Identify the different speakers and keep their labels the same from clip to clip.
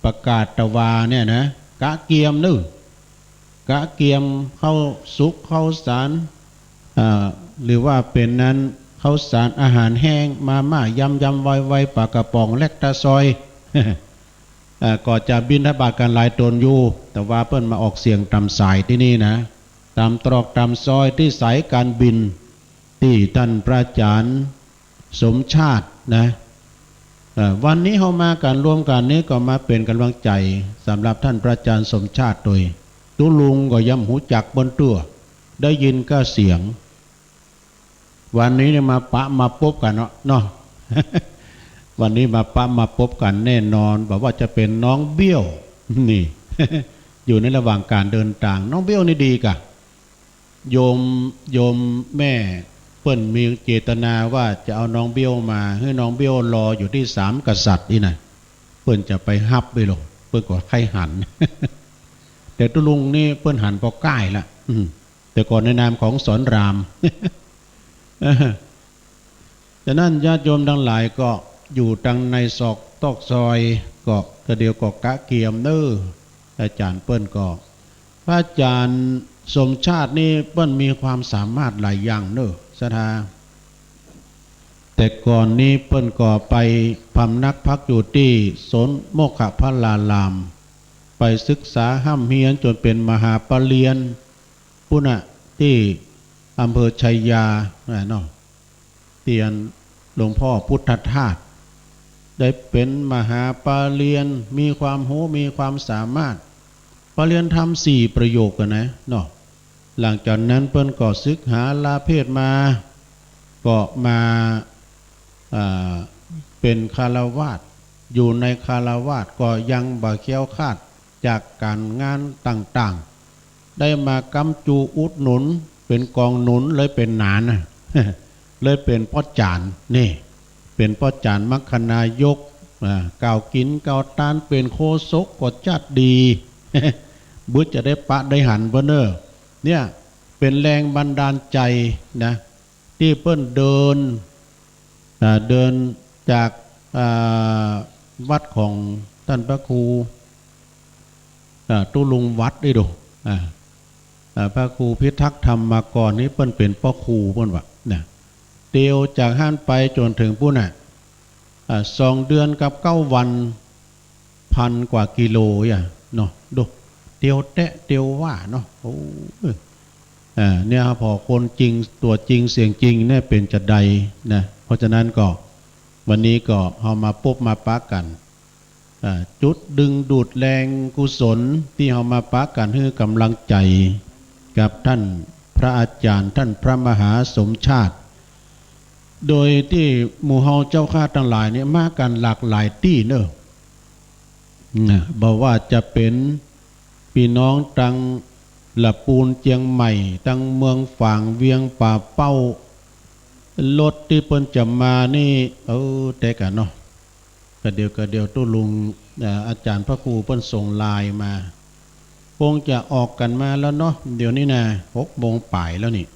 Speaker 1: ประกาศตะวาเนี่ยนะกะเกียมนึกะเกียมเข้าสุกเข้าสารหรือว่าเป็นนั้นเข้าสารอาหารแห้งมาม่ายำไวปลากระป๋องเล็กตาซอย ก็จะบิณฑบาตกันหลายตนอยู่แต่ว่าเปิ้นมาออกเสียงตามสายที่นี่นะตามตรอกตามซอยที่สายการบินที่ท่านพระอาจารย์สมชาตินะวันนี้เขามาการร่วมกันนี้ก็มาเป็นกำลังใจสำหรับท่านพระอาจารย์สมชาติโดยตุลุงก็ย้ำหูจักบนตัวได้ยินก็เสียงวันนี้เนี่ยมาปะมาพบกันเนาะ วันนี้มาปะมาพบกันแน่นอนบอกว่าจะเป็นน้องเบี้ยวนี่ อยู่ในระหว่างการเดินทางน้องเบี้ยวนี่ดีกะโยมแม่เปิ้นมีเจตนาว่าจะเอาน้องเบี้ยวมาให้น้องเบี้ยวรออยู่ที่สามกษัตริย์นี่นะเปิ้นจะไปฮับไปลงเปิ้นก็ใครหัน แต่ตุลุงนี่เปิ้นหันพอใกล้ละแต่ก่อนในนามของสอนราม ฉะนั้นญาติโยมทั้งหลายก็อยู่ตังในซอกตอกซอยก็เดียวก็กะเกียมเน้ออาจารย์เปิ้นก็พระอาจารย์สมชาตินี่เปิ้นมีความสามารถหลายอย่างเน้อสถาแต่ก่อนนี้เปิ้นก็ไปพำนักพักอยู่ที่สนโมกขพลารามไปศึกษาห้ำเฮียนจนเป็นมหาปรริญญาพุ่นน่ะที่อำเภอชัยยาเนาะเตียนหลวงพ่อพุทธทาสได้เป็นมหาปรริญญามีความรู้มีความสามารถปรริญญาทำ4ประโยคกันนะเนาะหลังจากนั้นเปิ้นก็ศึกหาลาเพศมาก็มาเป็นคฤหัสถ์อยู่ในคฤหัสถ์ก็ยังบ่เขี้ยวคาดจากการงานต่างๆได้มากำจูอุดหนุนเป็นกองหนุนเลยเป็นหนาน เลยเป็นพ่อจานนี่เป็นพ่อจานมัคคณายกกล่าวกินกล่าวตานเป็นโคศกก็จัดดี บุญจะได้ปะได้หันเบเนอร์เนี่ยเป็นแรงบันดาลใจนะที่เปิ้นเดินจากวัดของท่านพระครูตุลุงวัดได้ดูพระครูพิทักษ์ธรรมมาก่อนนี้เปิ้นเป็นพ่อครูเปิ้นว่าเนี่ยเตียวจากห้านไปจนถึงปุ่น2 เดือนกับ9 วัน1,000 กว่ากิโลเนาะดูเตียวแตะเตียวว่าเนาะโอ้เนี่ยพอคนจริงตัวจริงเสียงจริงเนี่ยเป็นจัดใดนะเพราะฉะนั้นก็วันนี้ก็เอามาพบมาปะกันจุดดึงดูดแรงกุศลที่เอามาปะกันให้กำลังใจกับท่านพระอาจารย์ท่านพระมหาสมชาติโดยที่หมู่เฮาเจ้าข้าทั้งหลายเนี่ยมากันหลากหลายที่เนอะบอกว่าจะเป็นพี่น้องตังละปูนเจียงใหม่ตังเมืองฝางเวียงป่าเป้ารถที่เปิ้นจะมานี่แต่กันเนาะก็เดียวตู้ลุงอาจารย์พระครูเปิ้นส่งไลน์มาคงจะออกกันมาแล้วเนาะเดี๋ยวนี้นะ6 โมงป่ายแล้วนี่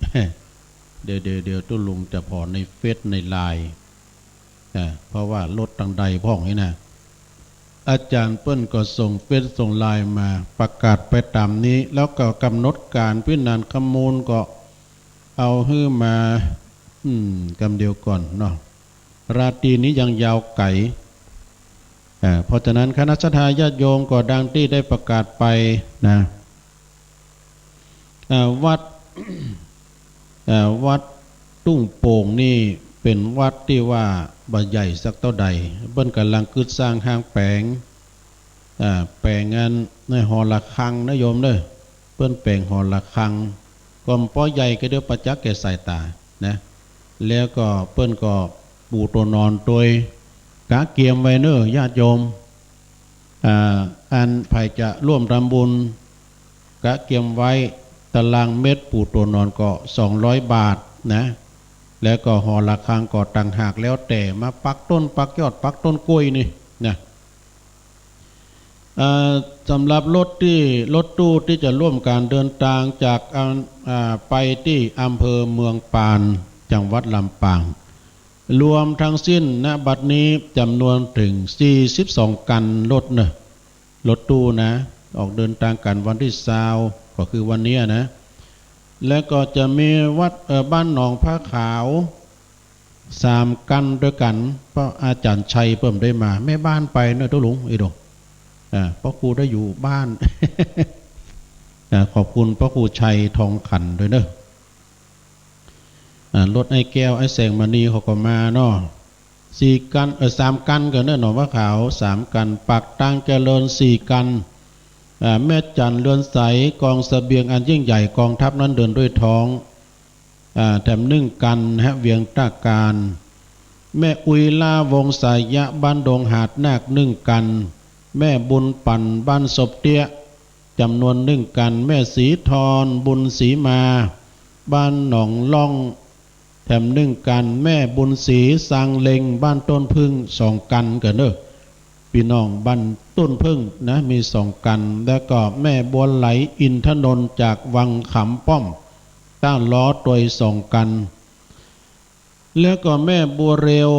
Speaker 1: เดี๋ยวตู้ลุงจะพอในเฟซในไลน์เพราะว่ารถตังใดพ่องนี่นะอาจารย์เปิ้นก็ส่งเฟซส่งไลน์มาประกาศไปตามนี้แล้วก็กำหนดการพิจารณาข้อมูลก็เอาให้มากำเดียวก่อนเนาะราตรีนี้ยังยาวไกลเพราะฉะนั้นคณะสัตยาญาติโยมก็ดังที่ได้ประกาศไปนะวัดตุ้งโป่งนี่เป็นวัดที่ว่าบ่ใหญ่สักเท่าใดเบิ้นกำลังคิดสร้างห้างแปลงงานในหอระฆังนะโยมเด้อเปิ้นแปลงหอระฆังก็ป้อใหญ่ก็เดี๋ยวประจักษ์แก่สายตานะแล้วก็เปิ้นก็ปูตัวนอนโดยกะเกียมไว้เนอญาติโยมอันไผจะร่วมทำบุญกะเกียมไว้ตารางเมตรปูตัวนอนก็200 บาทนะแล้วก็หอระฆังก็ต่างหากแล้วแต่มาปักต้นปักยอดปักต้นกล้วยนี่นะสำหรับรถตู้ที่จะร่วมการเดินทางจากไปที่อำเภอเมืองปานจังหวัดลำปางรวมทั้งสิ้นณบัดนี้จำนวนถึง42 คันรถเนอะ รถตู้นะออกเดินทางกันวันที่20ก็คือวันนี้นะแล้วก็จะมีวัดบ้านหนองผ้าขาว3กันด้วยกันเพราะอาจารย์ชัยเพิ่มได้มาแม่บ้านไปเนอะทุลุงอีดงเพราะครูได้อยู่บ้าน ขอบคุณพระครูชัยทองขันด้วยเนอะรถไอ้แก้วไอ้แสงมณีเขาก็มาเนาะ4กัน3กันกันเนอะหนองผ้าขาว3กันปากตังเจริญ4กันแม่จันเรือนใสกองเสบียงอันยิ่งใหญ่กองทัพนั้นเดินด้วยท้องแถม1กันเวียงตาการแม่อุยล่าวงสายะบ้านดงหาดนาค1กันแม่บุญปั่นบ้านศพเตี้ยจำนวน1กันแม่สีทรบุญศรีมาบ้านหนองล่องแถม1กันแม่บุญศรีสังเลงบ้านต้นพึ่ง2กันกันเนอะพี่น้องบ้านต้นพึ่งนะมี2กันแล้วก็แม่บัวไหลอินทนนท์จากวังขำป้อมต้านล้อตัว2กันแล้วก็แม่บัวเร็ว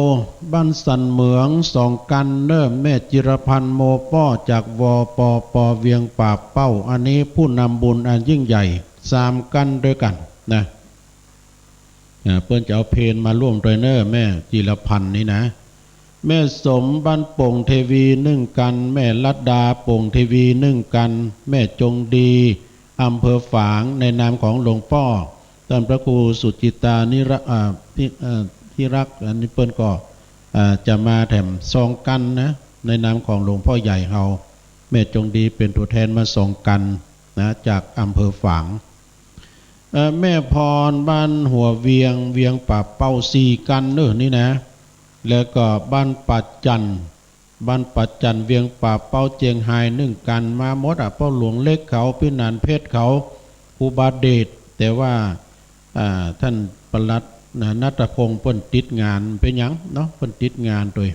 Speaker 1: บ้านสันเหมือง2กันเนอะแม่จิรพันธ์โมป้อจากวปปเวียงป่าเป้าอันนี้ผู้นำบุญอันยิ่งใหญ่3กันด้วยกันนะเพื่อนจะเอาเพลงมาร่วมด้วยเนอะแม่จิรพันธ์นี่นะแม่สมบ้านโป่งเทวี1กันแม่ลัดดาโป่งเทวี1กันแม่จงดีอำเภอฝางในนามของหลวงพ่อท่านพระครูสุจิตานิรักที่รักอันนี้เปิ้นก็จะมาแถม2กันนะในนามของหลวงพ่อใหญ่เฮาแม่จงดีเป็นตัวแทนมา2กันนะจากอำเภอฝางแม่พรบ้านหัวเวียงป่าเป้า4กันเนอะนี่นะแล้วก็บ้านปัจจันเวียงป่าเป้าเจียงไฮ้1กันมาหมดเป้าหลวงเล็กเขาพินานเพชรเขาครูบาเดชแต่ว่าท่านปลัดนัตพงศ์เพิ่นติดงานเป็นหยังเนาะเพิ่นติดงานด้วย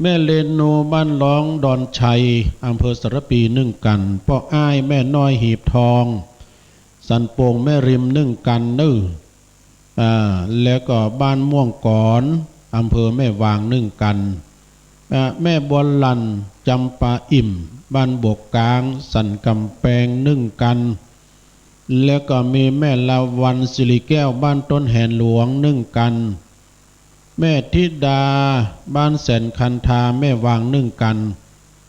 Speaker 1: แม่เลนโนบ้านร้องดอนชัยอำเภอสารปี1กันพ่ออ้ายแม่น้อยหีบทองสันโป่งแม่ริม1กันแล้วก็บ้านม่วงก่อนอำเภอแม่วาง1กันแม่บัวลันจำปาอิ่มบ้านบกกลางสันกำแพง1กันแล้วก็มีแม่ลาวันสิริแก้วบ้านต้นแหนหลวง1กันแม่ธิดาบ้านแสนคันธาแม่วาง1กัน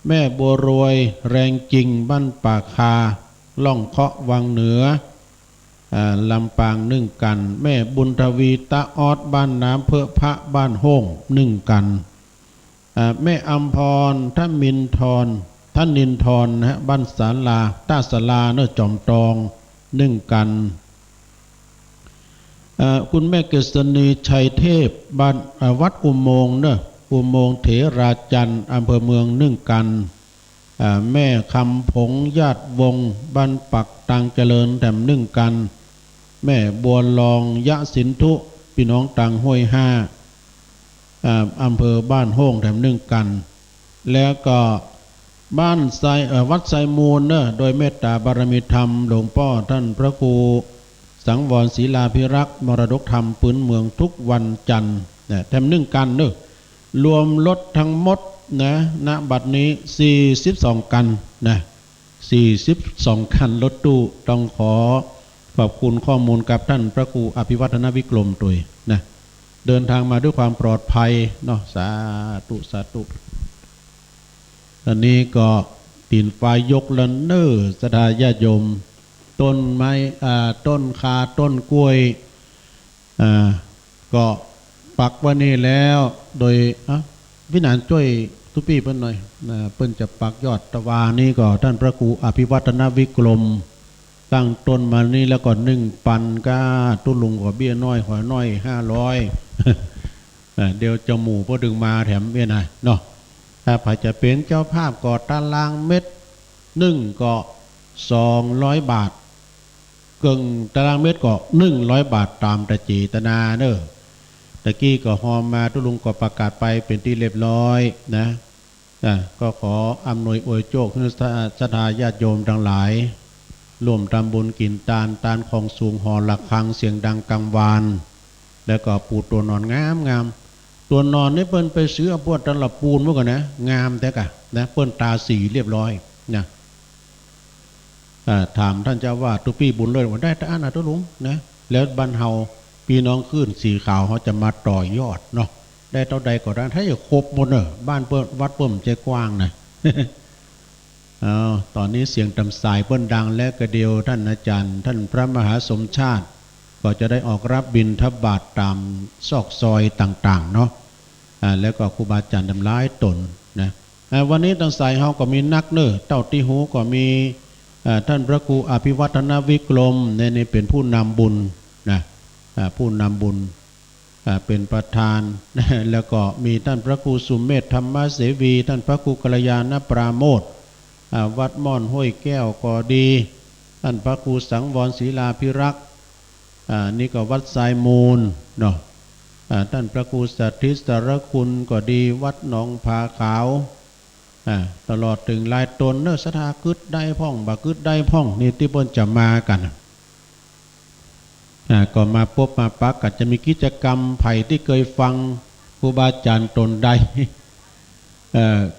Speaker 1: แม่บัวรวยแรงจริงบ้านป่าคาล่องเคาะวังเหนือลำปาง1กันแม่บุญทวีตะออดบ้านน้ำเพอพระบ้านโฮ่ง1กันแม่อัมพรท่านนินทรนะบ้านศาลาต้าศาลาเนื้อจอมตอง1กันคุณแม่เกษณีชัยเทพบ้านวัดอุโมงค์เนอะอุโมงค์เถราจันทร์อำเภอเมือง1กันแม่คำผงญาติวงบ้านปักตังเจริญแถม1กันแม่บัวลองยะสินธุพี่น้องตังห้วย5อำเภอบ้านโฮ่งแถม1กันแล้วก็บ้านไซวัดไซมูลเนอะโดยเมตตาบารมีธรรมหลวงพ่อท่านพระครูสังวรศิลาภิรักษ์มรดกธรรมปืนเมืองทุกวันจันทร์แถม1กันเนอะรวมรถทั้งหมดนะณบัดนี้42กันนะ42คันรถตู้ต้องขอบคุณข้อมูลกับท่านพระครูอภิวัฒนวิกรมตุยนะเดินทางมาด้วยความปลอดภัยเนาะสาธุตอนนี้ก็ตีนไฟยกลันเนอร์สดาญาโยมต้นไม้ต้นคาต้นกล้วยก็ปักไว้นี่แล้วโดยวินานช่วยทุปีเพิ่นหน่อยเพิ่นจะปักยอดตะวานี่ก็ท่านพระครูอภิวัฒนวิกรมตั้งต้นมานี่แล้วก็1,000ก้าตุ้ลุงกับเบี้ยน้อยหอยน้อย500เดี๋ยวจมูกพอดึงมาแถมเบี้ยนายเนาะถ้าใครจะเป็นเจ้าภาพก็ตารางเม็ด1ก็200 บาทกึ่งตารางเม็ดก็100 บาทตามแต่เจตนาเนอะตะกี้ก็ฮอมมาทุลุงก็ประกาศไปเป็นที่เรียบร้อยนะก็ขออำนวยอวยโชคให้ศรัทธาญาติโยมทั้งหลายร่วมทำบุญกินตาลของสูงหอระฆังเสียงดังกังวานแล้วก็ปูตัวนอนงามตุ ตัวนอนนี่เปิ้นไปซื้อเอาพวกตลับปูนเมื่อก่อนนะงามแต่กะนะเปิ้นตาสีเรียบร้อยนะถามท่านเจ้าว่าตุปี้บุญเลยว่าได้แต่อันนะตัวลุงนะแล้วบรรเฮาพี่น้องขึ้นสีขาวเขาจะมาต่อยอดเนาะได้เท่าใดก็ได้ถ้าอย่าครบหมดเนอะบ้านเปิ้นวัดเปิ้นใจกว้างนะ ตอนนี้เสียงตำสายเปิ้นดังและกระเดียวท่านอาจารย์ท่านพระมหาสมชาติก็จะได้ออกรับบิณฑบาตตามซอกซอยต่างๆเนาะแล้วก็ครูบาอาจารย์ดำร้ายตนนะวันนี้ตำสายเฮาก็มีนักเนอเต้าติหูก็มีท่านพระครูอภิวัฒนวิกรมนี่เป็นผู้นำบุญนะผู้นำบุญเป็นประธานแล้วก็มีท่านพระครูสุเมธธรรมเสวีท่านพระครูกัลยาณปราโมทย์วัดม่อนห้วยแก้วก็ดีท่านพระครูสังวรศิลาภิรักษ์นี่ก็วัดทรายมูลเนาะท่านพระครูสัทธิสารคุณก็ดีวัดหนองผาขาวตลอดถึงลายตนเนอสถากึดได้พ่องบักกึดได้พ่องนี่ที่บนจะมากันก็มาพบมาปักก็จะมีกิจกรรมไผ่ที่เคยฟังครูบาอาจารย์ตนใด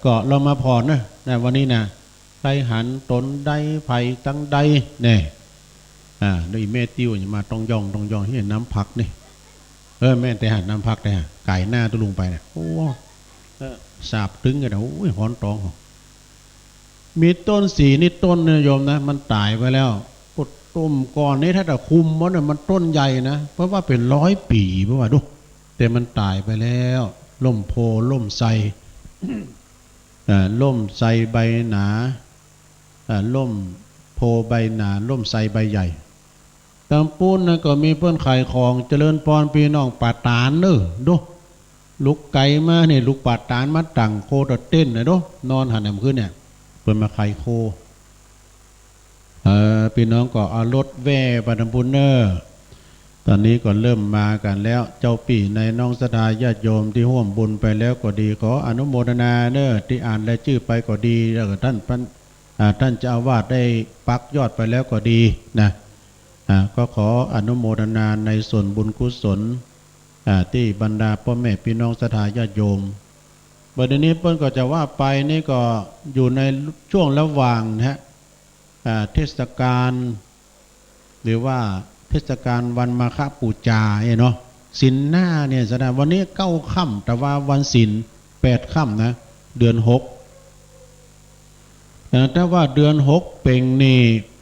Speaker 1: ก็เรามาพอนะวันนี้นะไตหันตนใดไผ่ตั้งใดเนี่ยด้วยแม่ติ้วมาต้องย่องที่น้ำผักนี่แม่แต่หันน้ำผักแต่ไก่หน้าตุลุงไปเนี่ยโอ้สาบตึงกันนะโอ้ยหอนตองมีต้นสีนี่ต้นเนี่ยโยมนะมันตายไปแล้วกดต้มก่อนนี้ถ้าแต่คุมมันต้นใหญ่นะเพราะว่าเป็น100 ปีเพราะว่าดูแต่มันตายไปแล้วล่มโพล่มไทรล่มไทรใบหนาล่มโพใบหนาล่มไทรใบใหญ่ตำปูนนะก็มีเพื่อนขายของเจริญพรพี่น้องป่าตานเนอดูลูกไก่มาเนี่ยลูกป่าตานมาตั้งโคตรเต้นเลยดูนอนหันหน้าขึ้นเนี่ยเพื่อนมาขายโคพี่น้องก็เอารถแว่ปฐมปุณเนอร์ตอนนี้ก็เริ่มมากันแล้วเจ้าปี่ในน้องศรัทธาญาติโยมที่ร่วมบุญไปแล้วก็ดีขออนุโมทนาเนอที่อ่านรายชื่อไปก็ดีแล้วก็ท่านเจ้าอาวาสได้ปักยอดไปแล้วก็ดีนะก็ขออนุโมทนาในส่วนบุญกุศลที่บรรดาพ่อแม่พี่น้องศรัทธาญาติโยมบัดนี้เพิ่นก็จะว่าไปนี่ก็อยู่ในช่วงระหว่างนะฮะเทศกาลหรือว่าเทศกาลวันมาฆปูจาเนาะศีลหน้าเนี่ยแสดงวันนี้9 ค่ำแต่ว่าวันศีล8 ค่ำนะเดือน6ถ้าว่าเดือน6เป่งนี่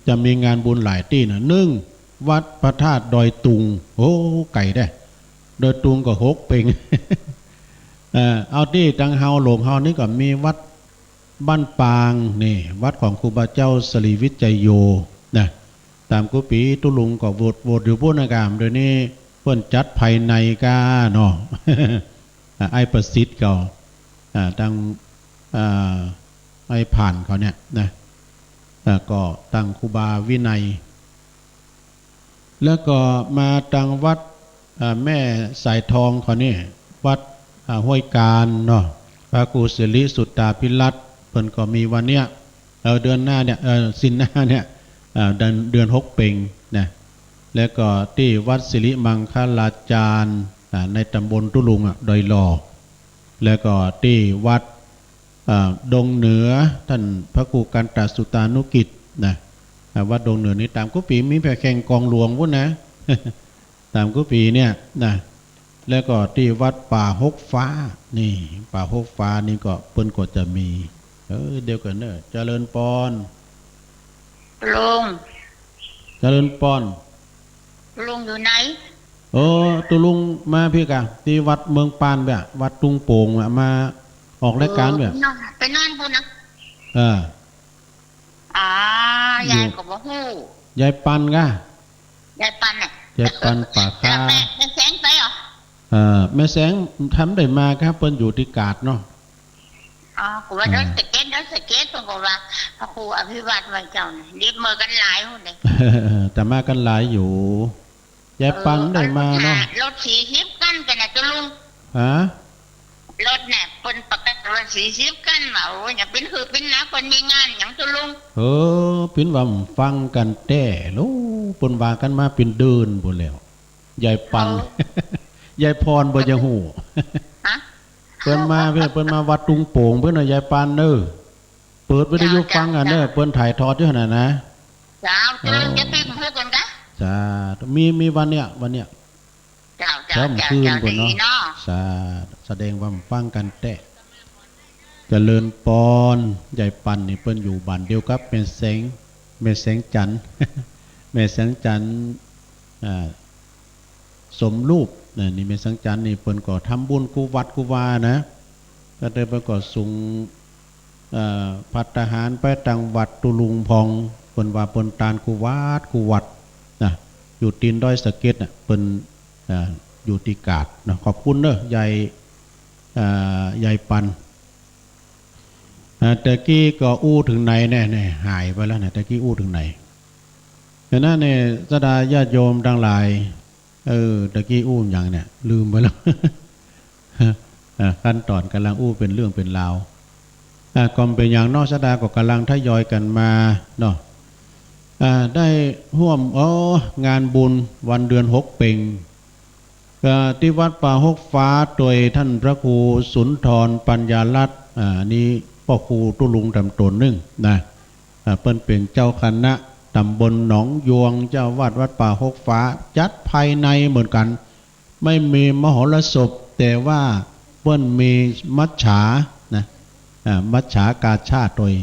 Speaker 1: จะมีงานบุญหลายที่นะ1วัดพระธาตุดอยตุงโอ้ไก่ได้ดอยตุงก็6เป่ง เอาที่ตังเฮาหลวงเฮานี่ก็มีวัดบ้านปางนี่วัดของครูบาเจ้าสรีวิจัยโยนะตามกุปีตุลุงก็โหวตอยู่พุทธกรรมเดี๋ยวนี้เพิ่นจัดภายในกาเนาะ ไอ้ประสิทธิ์ก็ตั้งไอ้ผ่านเขาเนี่ยนะก็ตั้งครูบาวินัยแล้วก็มาตั้งวัดแม่สายทองเขานี่วัดห้วยการเนาะพระครูศิริสุตตาภิรัตน์เพิ่นก็มีวันเนี้ยเดือนหน้าเนี่ยสิ้นหน้าเนี่ยเดือน6เป่งนะแล้วก็ที่วัดสิริมังคลาจารย์ในตำบลตุลุงดอยหล่อแล้วก็ที่วัดดงเหนือท่านพระครูกันตสุตานุกิจนะวัดดงเหนือนี้ตามกุปีมีแผ่แข่งกองหลวงวุ้นนะ ตามกุปีเนี่ยนะแล้วก็ที่วัดป่าฮกฟ้านี่ป่าฮกฟ้านี่ก็เปิ้นก็จะมีเดียวกันเนอะเจริญปอน
Speaker 2: ลุง
Speaker 1: เจริญปอน
Speaker 2: ลุงอยู่ไหน
Speaker 1: ตุลุงมาพี่กะที่วัดเมืองปานแบบวัดตุงโป่งมาออกรายการแบบ
Speaker 2: ไปนอนบุญนะยายก็บอกฮู้
Speaker 1: ยายปันกะ
Speaker 2: ยายปันเนี่ย
Speaker 1: ยายปันป่าคา
Speaker 2: แม่แสงไปเหรอ
Speaker 1: แม่แสงทำได้มาครับเปิ้นอยู่ที่กาดเนาะ
Speaker 2: กูว่าเดินสเก็ตตรงกับว่าพระครูอภิวัตรไว้เจ้าเนี่ยรีบมือกันหลายคนเลย
Speaker 1: แต่มากันหลายอยู่ยายปันได้มาเนาะ
Speaker 2: รถ40 กันกันนะจุลุงรถเนี่ยเป็นปกติรถ40 กันมาโอ้ยอย่าเป็นคือเป็นนักคนมีงานอย่างจุลุง
Speaker 1: เป็นว่าฟังกันแต่ลูปนว่ากันมาเป็นเดินบ่แล้วยายปันยายพรบ่จะฮู้ เปิ้นมาเพิ่นมาวัดตุงโป่งเพิ่นน่ะยายปานเด้อเปิดวิทยุฟังอ่ะเด้อเปิ้นถ่ายทอดอยู่หั่นน่ะนะ
Speaker 2: เจ้าจะเล่นจะตื่นพูดกันกะ
Speaker 1: จ้ามีวันเนี้ย
Speaker 2: เจ้า
Speaker 1: คืนพุ่น
Speaker 2: ดี
Speaker 1: เนาะ
Speaker 2: เนาะ
Speaker 1: สาแสดงว่าฟังกันแท้เจริญปอนยายปันนี่เปิ้นอยู่บ้านเดียวกับแม่แสงจันทร์ แม่แสงจันทร์สมรูปนี่แม่แสงจันทร์นี่เปิ้นก็ทำบุญกูวัดกูวานะก็ได้เปิ้นก็ส่งภัตตาหารไปตังวัดตุลุงพองเปิ้นว่าเปิ้นตานกูวัดนะอยู่ตีนดอยสะเก็ดน่ะเปิ้นอยู่ที่กาดนะขอบคุณเด้อยายปันแต่กี้ก็อู้ถึงไหนแน่หายไปแล้วนะแต่กี้อู้ถึงไหนแต่นั่นเนี่ยสดาญาติโยมทั้งหลายตะกี้อู้อย่างเนี่ยลืมไปแล้ว ขั้นตอนกำลังอู้เป็นเรื่องเป็นราวก็เป็นอย่างนอกสดาก็กำลังทยอยกันมาเนาะได้ร่วมงานบุญวันเดือน6 เพ็งที่วัดป่าหกฟ้าโดยท่านพระครูสุนทรปัญญารัตน์นี่พ่อครูตุลุงตำตนหนึ่งนะเปิ้นเป็นเจ้าคณะตำบลหนองยวงเจ้าวาดวัดป่าหกฟ้าจัดภายในเหมือนกันไม่มีมหรสพแต่ว่าเปิ้นมีมัจฉานะมัจฉากาชาติโดย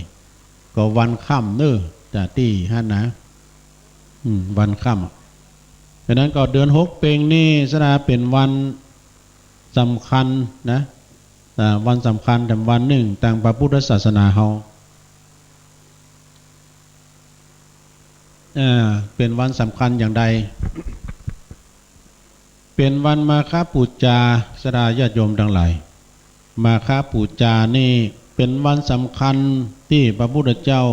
Speaker 1: ก็วันค่ำเนอะจะที่ฮั่นนะวันค่ำฉะนั้นก็เดือน6 เพ็งนี่สดาเป็นวันสำคัญนะวันสำคัญแต่วันหนึ่งทางพระพุทธศาสนาเฮาเป็นวันสำคัญอย่างใดเป็นวันมาฆปูจาสดาญาติโยมทั้งหลายมาฆปูจานี่เป็นวันสำคัญที่พระพุทธเจ้า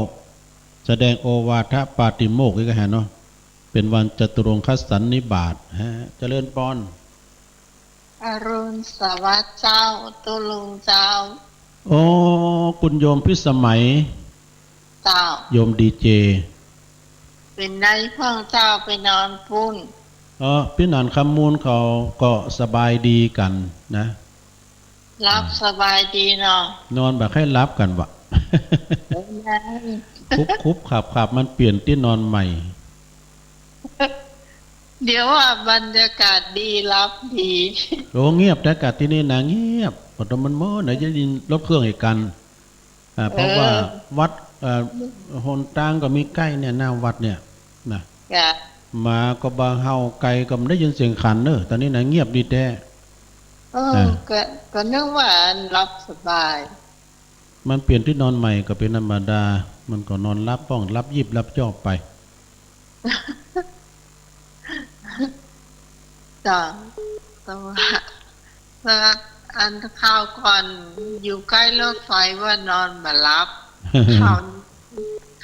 Speaker 1: แสดงโอวาทปาติโมกข์ก็เห็นเนาะเป็นวันจตุรงคสันนิบาตเจริญพร
Speaker 2: อรุณสวัสดิ์เจ้าตุลุงเจ้า
Speaker 1: โอ้คุณโยมพิสมัย
Speaker 2: เจ้า
Speaker 1: โยมดีเจ
Speaker 2: เป็นนายพ่อเจ้าไปนอนปุ้น
Speaker 1: พี่นันคำมูลเขาก็สบายดีกันนะ
Speaker 2: รับสบายดีเนาะ
Speaker 1: นอนแบบให้รับกันวะ คุบขับมันเปลี่ยนที่นอนใหม่
Speaker 2: เดี๋ยวว่าบรรยากาศดีรับดี
Speaker 1: โอ้เงียบแต่อากาศที่นี่นะเงียบพอตอนมันโม่ไหนจะยินรถเครื่องอีกกันเพราะว่าวัดหนตางก็มีใกล้เนี่ยหน้าวัดเนี่ยนะมาก็บางเฮาไกลก็ไม่ได้ยินเสียงขันเนอะตอนนี้นะเงียบดีแท้
Speaker 2: ก็นึกว่ารับสบาย
Speaker 1: มันเปลี่ยนที่นอนใหม่ก็เป็นธรรมดามันก็นอนรับป้องรับยิบรับจอบไป
Speaker 2: จ้ะแต่ว่าอันข้าวก่อนอยู่ใกล้รถไฟว่านอนมารับ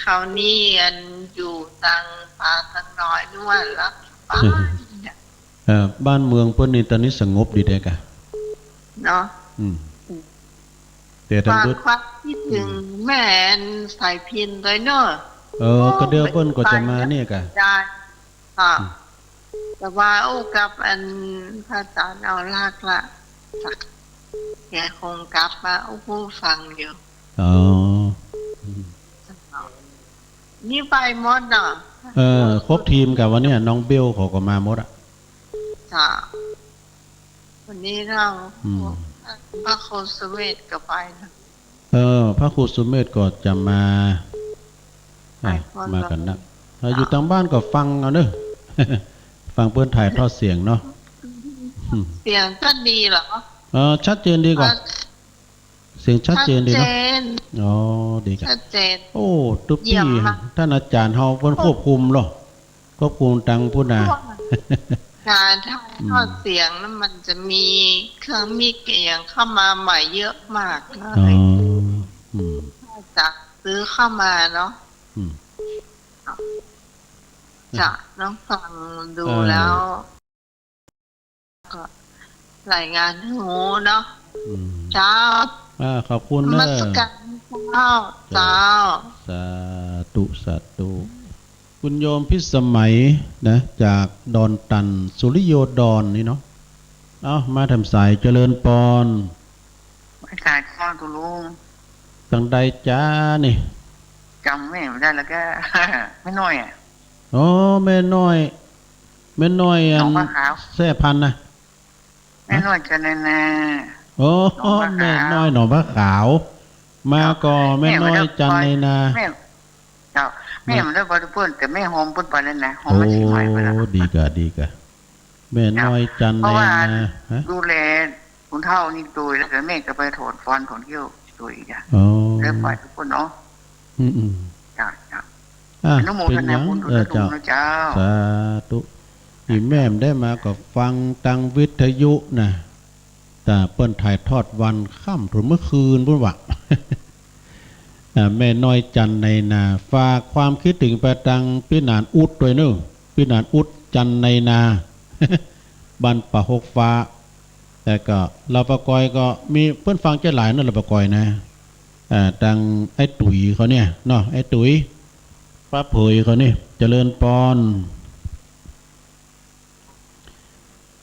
Speaker 2: เขานี่อันอยู่ตังป่าตังน้อยนึกว่ารับ
Speaker 1: บ้านเมืองเพิ่นนี่ตอนนี้สงบดีแท้กะ
Speaker 2: เนาะ
Speaker 1: แต่ทั้งด้วย
Speaker 2: ความคิดถึงแม่สายพินด้วยเนาะ
Speaker 1: ก็เดี๋ยวเพิ่นก็จะมาเนี่ยกะ
Speaker 2: ได้ค่ะแต่ว่ากับอันพระอาจารย์เอาลากละแกคงกลับมาผู้ฟังอยู่นี่ไปหมดเนาะ
Speaker 1: ครบทีมกับวันนี้น้องเบลเขาก็มาหมดอ่ะ
Speaker 2: ค่ะวันนี้เราพระโคสเวทก็ไปนะ
Speaker 1: พระครูสุเมธก็จะมากันนะอยู่ทางบ้านก็ฟังเอาเนอะฟังเพื่อนถ่ายทอดเสียงเนาะ
Speaker 2: เสียงก็ดีเหรอ
Speaker 1: ชัดเจนดีกว่าเสียงชัดเจนดีเนาะดีกัน
Speaker 2: ชัดเจน
Speaker 1: โอ้ตุ๊บที่ท่านอาจารย์เฮาเพิ่นควบคุมหรอควบคุมตังผู้นา
Speaker 2: การถ่ายทอดเสียงนั้นมันจะมีเครื่องมีเกียงเข้ามาใหม่เยอะมากเลยจะซื้อเข้ามาเนาะจะต้องฟังดูแล้วก็รายงานหูเนาะเจ้า
Speaker 1: ขอบคุณนะ
Speaker 2: มัสการเจ้าส
Speaker 1: าธุคุณโยมพิสมัยนะจากดอนตันสุริโยดอนนี่เนาะมาทำสายเจริญปอน
Speaker 3: การข้อตุลุง
Speaker 1: ตั้งใดจ้านี่
Speaker 3: จำไม่ได้แล้วก็ ไม่น้อยอ่ะ
Speaker 1: อ๋อแม่น้อยแม่น้อยอั
Speaker 3: น้อง
Speaker 1: น
Speaker 3: ผ้าขาว
Speaker 1: แซ่พันธุ์นะ
Speaker 3: ไม่น้อยจะแน่
Speaker 1: โอ้
Speaker 3: หนองผ้าขาว
Speaker 1: แม่น้อยหนองพระขาว มาก่อแม่น้อยจันในนา
Speaker 3: แม่เจ้าแม่มันได้บริพูนแต่แม่หอมพุ่นไปแล้วนะหอม
Speaker 1: โอ้
Speaker 3: มาชิมใหม่ไปแล้ว
Speaker 1: ดีกะดีกะแม่น้อยจันในนาฮะ
Speaker 3: ดูแลคุณเท่านี่ตุยแล้วแต่แม่ก็ไปถอนฟอนถอนเที่ยวตุยจ้ะ
Speaker 1: อ๋อ
Speaker 3: เริ่มปล่อยทุกคนเนาะ
Speaker 1: อืม
Speaker 3: จ้ะจ้ะ
Speaker 1: อ่ะ
Speaker 3: อนุโม
Speaker 1: เป็
Speaker 3: ท
Speaker 1: นห
Speaker 3: นา
Speaker 1: ยัง
Speaker 3: บุญทุก
Speaker 1: เจ้า
Speaker 3: นะเจ้า
Speaker 1: สาธุนี่แม่มได้มาก็ฟังตังวิทยุนะแต่เปิ้นถ่ายทอดวันค่ำถึงเมื่อคืนพุ่นว่า แม่น้อยจันในนาฝากความคิดถึงไปตังพี่นานอุดด้วยเนอะพี่นานอุดจันในนา บันป่าหกฟ้า แต่ก็เราประกอยก็มีเพื่อนฟังจะหลายนั่นเราประกอยนะตังไอ้ตุ๋ยเขาเนี่ยเนาะไอ้ตุ๋ยป้าเผยเขานี่เจริญปอน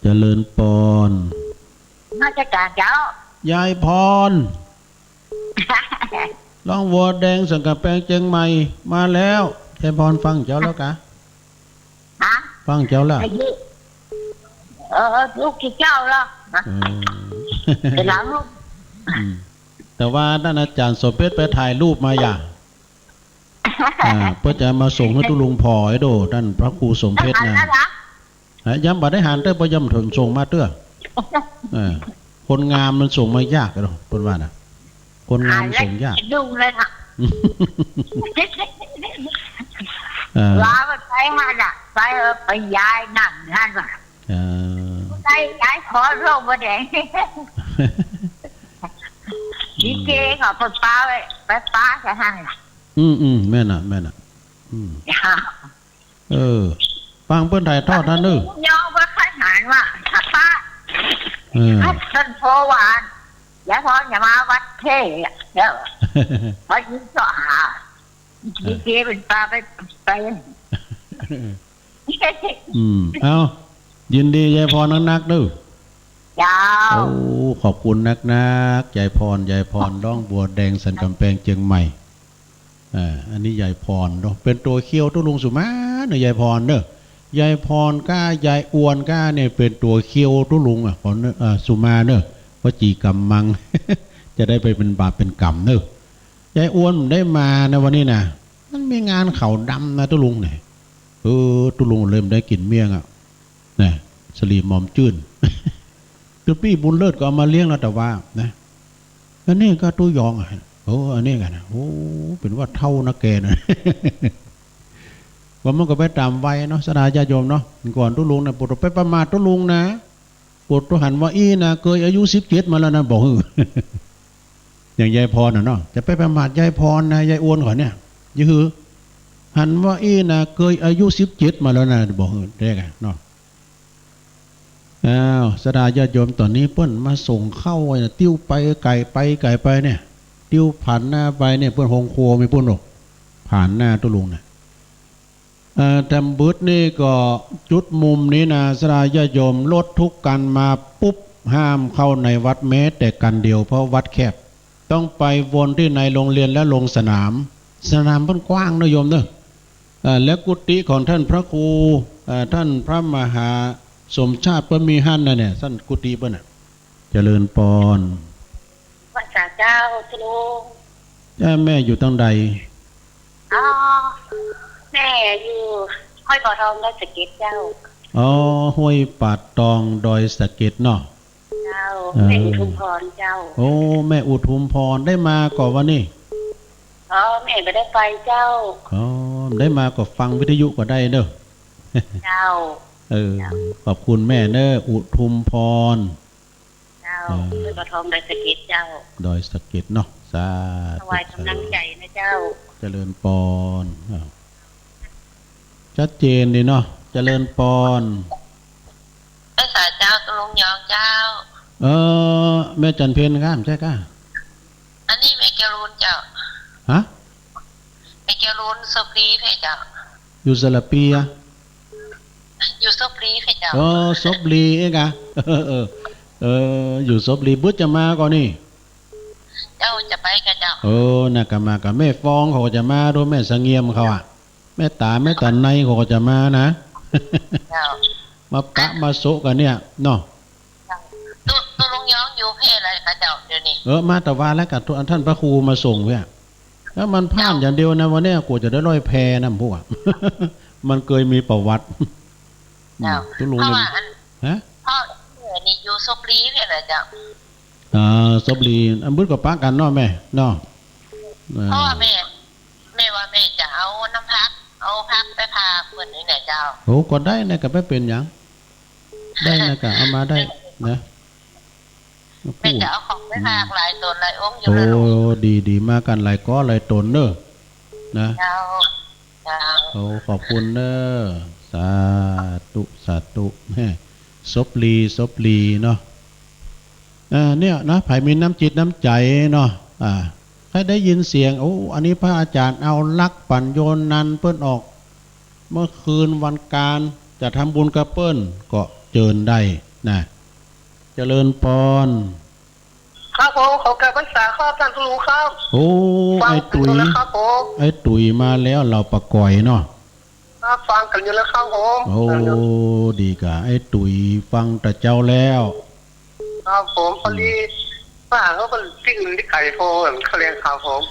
Speaker 1: เจริญปอน
Speaker 4: มาจากการเจ้าย
Speaker 1: ายพรล่องวัวแดงสังกัดแปลงเจียงใหม่มาแล้วยายพรฟังเจ้าแล้วกะ
Speaker 4: ฮะ
Speaker 1: ฟังเจ้าแล้ว
Speaker 4: ไอ้ยี่ลูกที่เจ้าเหรอ
Speaker 1: เออ
Speaker 4: เป็นหลานลูก
Speaker 1: อืมแต่ว่าท่านอาจารย์สมเพชรไปถ่ายรูปมาอย่างเพื่อจะมาส่งให้ตุลุงพอไอ้โดท่านพระครูสมเพชรนะ
Speaker 4: นะ
Speaker 1: ย้ำบัดได้หารเต้อพย้ำถึงส่งมาเต้อคนงามมันส่งมายากกันหรอเป็นว่านะคนงามส่งยาก
Speaker 4: ดุเลยนะ ลาไปไปฮะน่ะไปย้ายนั่นนั่นว่ะไปย้ายขอโรคมาแดงดีเจก็ไปป้าไปป้าแค่นั้นล่ะ
Speaker 1: แม่น่ะฟังเพื่อนถ่ายทอดนั่นเด้อย
Speaker 4: อมว่าขนาดว่าถ้าป้าท่านโพวานอย่าพออย่ามาวัดเท่เด้อพอยิ่งก็หาดีเจเป็นป้าไป
Speaker 1: เอายินดียายพรนักๆเด้อ
Speaker 4: เจ้า
Speaker 1: โอ้ขอบคุณนักยายพรร้องบัวแดงสันกำแพงเชียงใหม่อันนี้ยายพรเนาะเป็นตัวเคี้ยวตุลุงสุมาเนอะยายพรเนอะยายพรก้ายายอ้วนก้าเนี่ยเป็นตัวเคี้ยวตุลุงของสุมาเนอะวจีกรรมมัง จะได้ไปเป็นบาปเป็นกรรมเนอะยายอ้วนได้มาในวันนี้นะมันมีงานเขาดำนะตุลุงเนี่ยตุลุงเริ่มได้กลิ่นเมี่ยงเนี่ยสลีหมอมจื้น คือพี่บุญเลิศก็เอามาเลี้ยงแล้วแต่ว่านะอันนี้ก็ตู้ยองอันนี้กันนะเป็นว่าเท่านะแกนะ ว่ามันก็ไปตามวัยเนาะสดาญาโยมเนาะก่อนตุลุงนะปวดไปประมาทตุลุงนะปวดตัวหันว่านะเคยอายุ17มาแล้วนะบอก อย่างยายพรเนาะจะไปประมาทยายพรนะยายอ้วนขอเนี่ยยือหันว่านะเคยอายุ17มาแล้วนะบอกได้ไงเนาะสดาญาโยมตอนนี้เปิ้นมาส่งเข้าติ้วไปไก่ไปเนี่ยติ้วผ่านหน้าไปเนี่ยเปิ้นหงโคไม่เปิ้นหรอกผ่านหน้าตุลุงนะแต่บึดนี่ก็จุดมุมนี้นะสดาญาโยมลดทุกกันมาปุ๊บห้ามเข้าในวัดแม้แต่กันเดียวเพราะวัดแคบต้องไปวนที่ในโรงเรียนและลงสนามเปิ้นกว้างนะโยมเนอะและกุฏิของท่านพระครูท่านพระมหาสมชาติเปิ้นมีหั่นนะเนี่ยท่านกุฏิเปิ้นเจริญปอน
Speaker 4: พระเจ้าทลุง
Speaker 1: แม่อยู่ตั้งใด
Speaker 4: แม่อยู่ห้อยบ่อทองดอยสะเก็ดเจ้า
Speaker 1: ห้วยปาดตองดอยสะเก็ดเนาะ
Speaker 4: เจ้าแม่อุทุมพรเจ้า
Speaker 1: แม่อุทุมพรได้มาก่อนวันนี้
Speaker 4: แม่ไม่ได้ไปเจ้า
Speaker 1: ได้มาก็ฟังวิทยุก็ได้เด้อ
Speaker 4: เจ้า
Speaker 1: ขอบคุณแม่เด้ออุทุมพร
Speaker 4: เจ้าห้อยบ่อทองดอยสะเก็ดเจ้า
Speaker 1: ดอยสะเก็ดเนาะสาธุ
Speaker 4: ถวายกำลังใจนะเจ้า
Speaker 1: เจริญปอนชัดเจนดีเนาะเจริญปอน
Speaker 2: ภาษาเจ้าตุลุงยองเจ้า
Speaker 1: แม่จันเพญครับใช่ก้า
Speaker 2: อันนี้แม่เกลูนเจ้า
Speaker 1: ฮะ
Speaker 2: แม่เกลูนสปรีเพเจ้า
Speaker 1: อยู่สระปี
Speaker 2: อยู่สปรีเพเจ้า
Speaker 1: สบลีเอ๊ะกะอยู่สบลีบุญจะมาก่อนนี่
Speaker 4: เจ้าจะไปกับเจ้า
Speaker 1: น่ะก็มากับแม่ฟองเขาก็จะมาด้วยแม่สะเงียมเขาอ่ะแม่ตาในเขาก็จะมานะ
Speaker 4: เจ้า
Speaker 1: มาปะมาโซกันเนี่ยเนาะ
Speaker 4: ตัวลุงย้องอยู่เพศอะไรกับเจ้าเดี๋ยวนี้
Speaker 1: มาแต่ว่าแล้วกับท่านพระครูมาส่งเว้ยแล้วมันพลาดอย่างเดียวนะวันนี้กูจะได้ร้อยแพนะพวก มันเคยมีประวัติ
Speaker 4: ตุลุงเนี่ยฮะพ่อนี่อยู่ซบลีเนี่ยนะเจ้า
Speaker 1: ซบลีอันบึ้ดกับป้ากันเนาะแม่เนาะ
Speaker 4: พ่อแม่ว่าแม่จะเอาน้ำพักเอาพักไปพาเพื่อนนี่ไหนเจ้า
Speaker 1: โอ้ก็ได้นะกับไม่เป็นอย่างได้นะกับเอามาได้นะ
Speaker 4: แม่จะเอาของไปพาหลายตนหลายองค์อยู่
Speaker 1: เลยโอ้ดีมากันหลายก้อหลายตนเนอะนะโอ้ขอบคุณเนอะสาธุแม่ซบลีเนาะเนี่ยนะไผ่มีน้ำจิตน้ำใจเนาะให้ได้ยินเสียงโอ้อันนี้พระอาจารย์เอาลักปั่นโยนนันเปิ้นออกเมื่อคืนวันการจะทำบุญกับเปิ้นก็เจิญได้นะเจริญปอน
Speaker 5: ครับผมขอกราบพระสาข้าท่านผู้รู้ครับ
Speaker 1: โอ้ไอ้ตุ๋ยมาแล้วเราประกอยเนาะ
Speaker 5: ฟังกันอยู่แล้วครับผม
Speaker 1: โอ้ดีกะไอ้ตุ๋ยฟังแต่เจ้าแล้ว
Speaker 5: ครับผมพอดีป้าเขาเป็นที่อื่นที่ไก่โฟเขาเรียนข่าวผม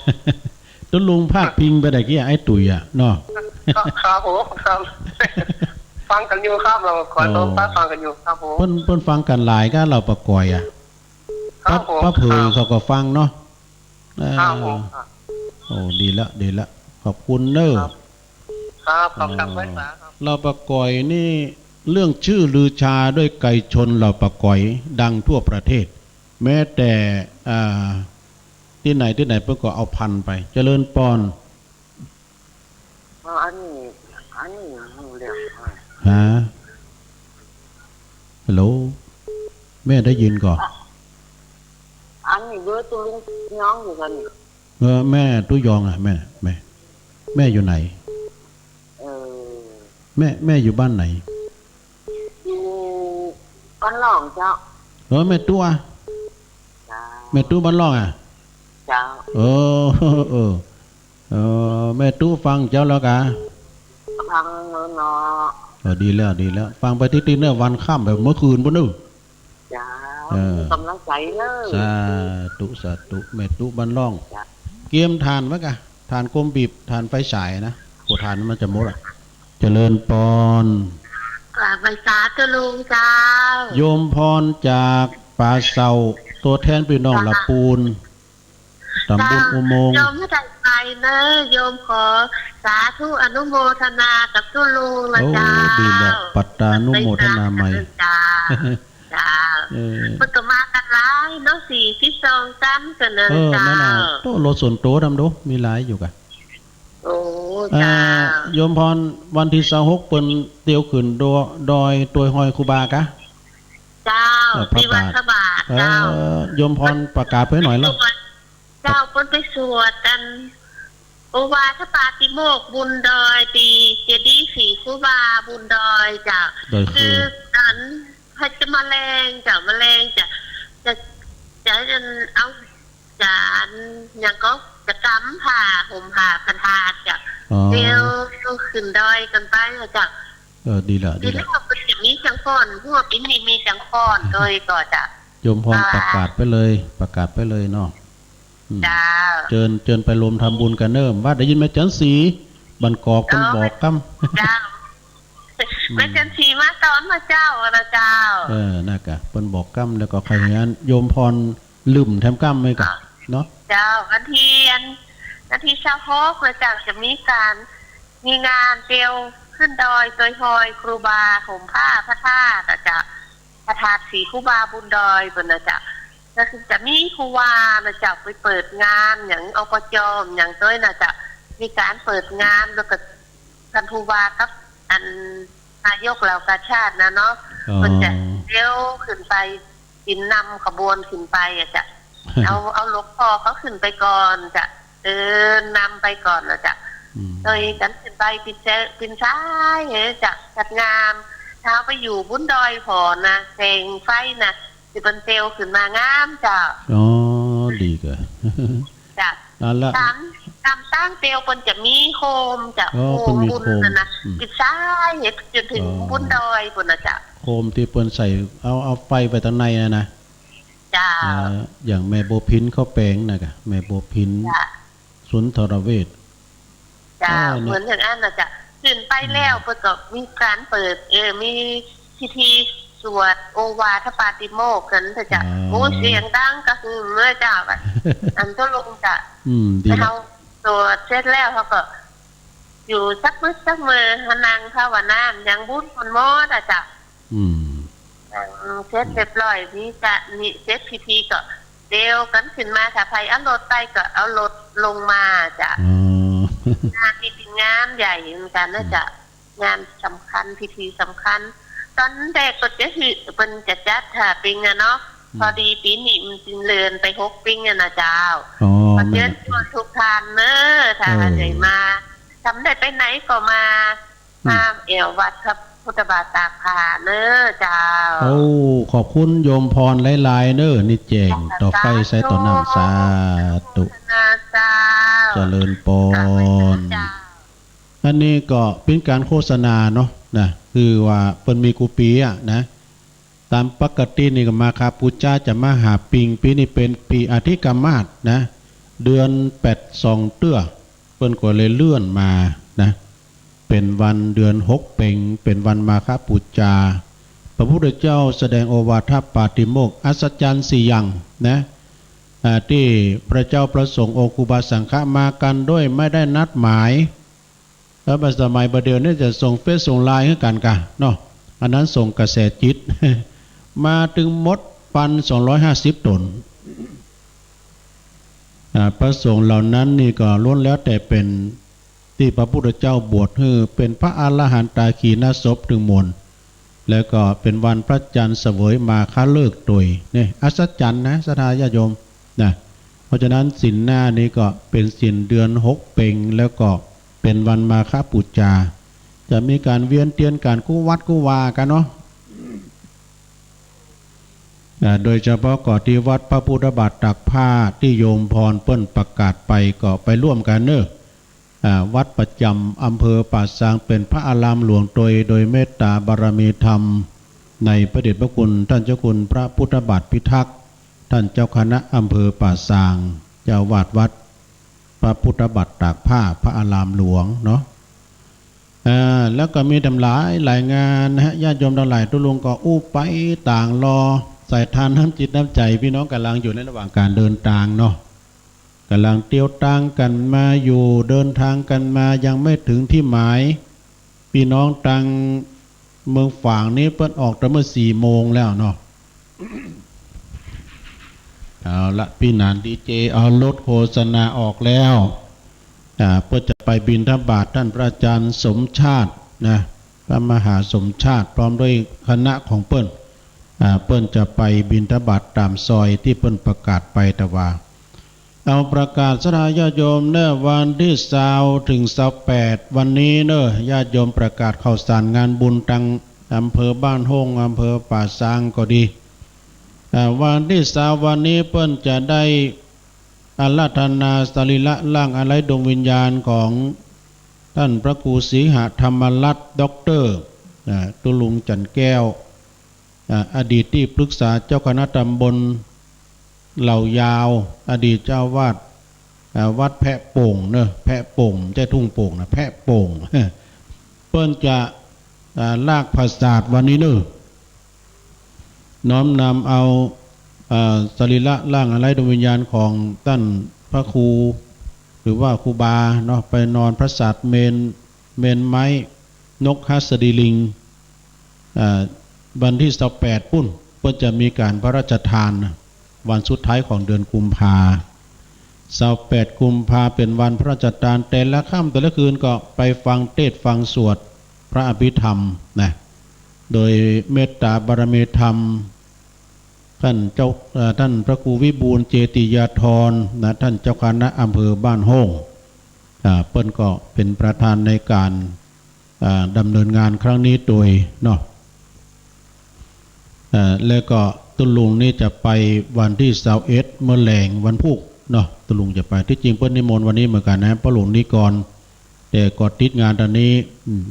Speaker 1: ต้นลุงภาคพิงไปได้กี่ไอ้ตุ๋ยอ่ะเนาะ
Speaker 5: ครับผมครับฟังกันอยู่ครับเราขอตัวป้าฟังกันอยู่ครับผม
Speaker 1: เพิ่นฟังกันหลายก็เราประกอยอ่ะป้าเผยเขาก็ฟังเนาะ
Speaker 5: ครับผม
Speaker 1: โอ้ดีละขอบคุณเนอะ
Speaker 5: ครับขอบคุณไว้สาครับ
Speaker 1: เราประกอยนี่เรื่องชื่อลือชาด้วยไก่ชนเราประกอยดังทั่วประเทศแม้แต่ที่ไหนเพิ่นก็เอาพันไปเจริญปอน
Speaker 5: อันนี้เรียก
Speaker 1: ฮะฮัลโหลแม่ได้ยินก่อน
Speaker 5: อันนี้เบอร์ตัวลุงย้องอยู่กัน
Speaker 1: แม่ตุ้ยองอ่ะแม่อยู่ไหนแม่อยู่บ้านไหน
Speaker 5: อยู่บ้านหลองเจ้า
Speaker 1: แม่ตัวบ้านหลองอ่ะ
Speaker 5: เจ้า
Speaker 1: แม่ตู้ฟังเจ้าแล้วกะ
Speaker 5: ฟังเนาะ
Speaker 1: ดีแล้วฟังไปที่เนื้อวันค่ำแบบเมื่อคืนบ่นึ
Speaker 5: จ้ากำลังใจเลย
Speaker 1: สาธุแม่ตู้บ้านหลองเกียมทานวะกะทานก้มบีบทานไฟฉายนะโคทานมันจะหมดอ่ะเจริญปอน
Speaker 4: กราบใบสาธุลุงเจ้า
Speaker 1: โยมพรจากป่าเสาตัวแทนพี่น้องละปูนตำบลอุโมงค์
Speaker 4: โยมไม่ได้ไปเนอะโยมขอสาธุอนุโมทนากับทุลุงละเจ้า
Speaker 1: ดีแล้วปัตตานุโมทนาใหม่
Speaker 4: จ้าพุทธมากันหลายเนาะ42ซ้ำกันเนอะเจ้า
Speaker 1: โตรถส่วนตัวทำดูมีหลายอยู่กะ
Speaker 4: โอ้จ้า
Speaker 1: โยมพรวันที่26เปิ้นเตียวขึ้นดอยตัวหอยครูบากะ
Speaker 4: เจ้าที่วัดพระบาทเจ้า
Speaker 1: โยมพรประกาศไปหน่อยแล้ว
Speaker 4: เจ้าเปิ้นไปสวดกันโอวาทปาติโมกบุญดอยตีเจดีย์ศรีครูบาบุญดอยจ้ะคือนั้นให้จะแมลงจะเอาจานอย่างก็จะกำผ่าห่มผ้าพันธาจ้ะเดี๋ยวขึ้นดอยกันไปจ้ะ
Speaker 1: ดีละ
Speaker 4: เป็นอย่างนี้จังก่อนพวกนี้มีจังก่อนโดยก็จะ
Speaker 1: โยมพรประกาศไปเลยเนาะ
Speaker 4: จ้า
Speaker 1: เชิญไปรวมทำบุญกันเนิ่มว่าได้ยินแม่จันสีบันกอกคนบอกกั้ม
Speaker 4: จ้าแม่จันสีมาตอนมาเจ้านะเจ้า
Speaker 1: น่ากะเปิ้นบอกกั้มแล้วก็ใครงั้นโยมพรลืมแถมกั้มไหมกะเนาะ
Speaker 4: เจ้านาทีเช้าฮอกเลยจ้าจะมีงานเตียวขึ้นดอยตัวหอยครูบาห่มผ้าพระธาตุจะพระธาตุศรีครูบาบุญดอยเปิ้นนะจ้ะก็คือจะมีครูวานะจ๊ะไปเปิดงานอย่างอบจอย่างต้อยนะจ๊ะมีการเปิดงานแล้วก็ท่านครูวากับอันนายกเหล่ากาชาตินะเนาะมันจะเลี้ยวขึ้นไปกินนำขบวนขึ้นไปอ่ะจ้ะเอาหลวงพ่อเขาขึ้นไปก่อนจ้ะเดินนำไปก่อนนะจ๊ะโดยกันขึ้นไปปินซ้ายจ้ะจัดงานเช้าไปอยู่บุญดอยพอนะเพลงไฟนะสิเป็นเซลขึ้นมางามจ้ะ
Speaker 1: อ๋อดีกะ
Speaker 4: จ้ะ
Speaker 1: นั่นละ
Speaker 4: ตามตั้งเตียวเปิ้นจะมีโคมจะ
Speaker 1: อ๋อ
Speaker 4: โค
Speaker 1: เปิ้น
Speaker 4: ม
Speaker 1: มี
Speaker 4: บุญ
Speaker 1: โคม
Speaker 4: นะปิดซ้ายจนถึงบุญดอยเปิ้นน่ะจ้ะ
Speaker 1: โคมที่เปิ้นใส่เอาไฟไปทางในนะ
Speaker 4: จ้า
Speaker 1: อย่างแม่โบพินเขาแปลงนะกะแม่โบพิน
Speaker 4: จ้ะ
Speaker 1: สุนทรเวช
Speaker 4: จ้า
Speaker 1: เนี่ย
Speaker 4: เหมือนอย่างนั้นน่ะจ้ะขึ้นไปแล้วเปิ้นก็มีการเปิดมีพิธีสวดโอวาทปาติโมกข์กันเถอะจ้ะโอ้เสียงดังก็คือเมื่อจ้าอ่ะ อันก็ลงจ้ะ
Speaker 1: ดี
Speaker 4: แล้
Speaker 1: นะ
Speaker 4: วสวดเสร็จแล้วเขาก็ อยู่สักมื้อสักมื้อนั่งภาวนาอย่างบุญคนหมดอ่ะจ้ะ
Speaker 1: อืม
Speaker 4: เสร็จเรียบร้อยนี่จะนี่เสร็จพิธีก็เดียวกันขึ้นมาถ้าใครเอารถไปก็เอารถลงมาจ้ะ
Speaker 1: อ๋อ
Speaker 4: งานที่เป็นงานใหญ่เหมือนกันนะจ๊ะงานสำคัญพิธีสำคัญ ตอนแรกก็จะคือเป็นจะจัดถ่าปิงอะเนาะพอดีปีนี้มันจึงเลื่อนไป6ปิงอะนะเจ้า
Speaker 1: อ๋อ
Speaker 4: ขอเชิญชวนทุกท่านเนอะถ้าใหญ่มาทำได้ไปไหนก็มาเอววัดพระพุทธบาทตากผ้าเนอะเจ้า
Speaker 1: โอ้ขอบคุณโยมพรหลายๆเน้อนี่แจงต่อไฟใส่ต่อน้ำสาธุ
Speaker 4: นะเจ้า
Speaker 1: เจริญปน
Speaker 4: เจ้า
Speaker 1: อันนี้ก็เป็นการโฆษณาเนาะนะคือว่าเปิ้นมีกูปีอ่ะนะตามปกตินี่ก็มาคาปูจ้าจะมาหาปิงปีนี้เป็นปีอาทิกรรมาสนะเดือน82เตื้อเปิ้นก็เลยเลื่อนมานะเป็นวันเดือน6เพ็งเป็นวันมาคาปูจาพระพุทธเจ้าแสดงโอวาทปาติโมกข์อัศจรรย์4อย่างนะที่พระเจ้าประสงค์องค์ครูบาสังฆะมากันด้วยไม่ได้นัดหมายแล้วสมัยประเดี๋ยวนี้จะส่งเฟซส่งไลน์ให้กันกะเนาะอันนั้นส่งกระแสจิต มาถึงมด1,250 ตนพระสงฆ์เหล่านั้นนี่ก็ล้วนแล้วแต่เป็นที่พระพุทธเจ้าบวชให้เป็นพระอรหันตาขีณศพถึงมวลแล้วก็เป็นวันพระจันทร์เสวยมาค้าเลิกโดยนี่อัศจรรย์นะศรัทธาญาติโยมนะเพราะฉะนั้นศีลหน้านี้ก็เป็นศีลเดือน6เพ็งแล้วก็เป็นวันมาฆปูจาจะมีการเวียนเทียนการกู้วัดกู้วากันเนาะโดยเฉพาะก่อที่วัดพระพุทธบาทตักผ้าที่โยมพรเปิ้นประกาศไปก็ไปร่วมกันเนอะวัดประจำอำเภอป่าซางเป็นพระอารามหลวงโดยเมตตาบารมีธรรมในพระเดชพระคุณท่านเจ้าคุณพระพุทธบาทพิทักษ์ท่านเจ้าคณะอำเภอป่าซางเจ้าวาดวัดพระพุทธบาทตากผ้าพระอารามหลวงเนาะแล้วก็มีหลายงานนะฮะญาติโยมทั้งหลายทุลุงก็อู้ไปต่างรอใส่ทานน้ำจิตน้ำใจพี่น้องกำลังอยู่ในระหว่างการเดินทางเนาะกำลังเที่ยวทางกันมาอยู่เดินทางกันมายังไม่ถึงที่หมายพี่น้องตังเมืองฝางนี้เพิ่นออกแต่เมื่อ4 โมงแล้วเนาะเอาละพี่นานดีเจเอารถโฆษณาออกแล้วเพื่อจะไปบิณฑบาตท่านพระอาจารย์สมชาตินะพระมหาสมชาติพร้อมด้วยคณะของเปิ้นเปิ้นจะไปบิณฑบาตตามซอยที่เปิ้นประกาศไปแต่ว่าเอาประกาศศรัทธาญาติโยมเนอะวันที่20ถึง28วันนี้เนอะญาติโยมประกาศข่าวสารงานบุญตังอำเภอบ้านโฮงอำเภอป่าซางก็ดีวันที่20วันนี้เปิ้นจะได้อาราธนาสรีระร่างอะไรดวงวิญญาณของท่านพระครูศรีหธรรมรัตน์ด็อกเตอร์ตุลุงจันแก้วอดีตที่ปรึกษาเจ้าคณะตำบลเหล่ายาวอดีตเจ้าวาดวัดแพะโป่งเนอะแพะโป่งใจทุ่งโป่งนะแพะโป่ง เปิ้นจะลากภาษาทวันนี้เนอะน้อมนำเอาสรีระร่างอะไรดวงวิญญาณของท่านพระครูหรือว่าครูบาเนาะไปนอนพระศาสตร์เมนไม้นกฮัสดีลิงวันที่28ปุ้นเพื่อจะมีการพระราชทานวันสุดท้ายของเดือนกุมภา28กุมภาเป็นวันพระราชทานแต่ละค่ำแต่ละคืนก็ไปฟังเทศฟังสวดพระอภิธรรมนะโดยเมตตาบารมีธรรมท่านพระครูวิบูลย์เจติยาธรนะท่านเจ้าคณะอำเภอบ้านโฮงเปิ้นก็เป็นประธานในการดำเนินงานครั้งนี้โดยเนาะแล้วก็ตุลุงนี่จะไปวันที่21เมื่อแหลงวันพุธ เนาะตุลุงจะไปที่จริงเปิ้นนิมนต์วันนี้เหมือนกันนะป้าหลวงนิกรแต่ก็ติดงานตอนนี้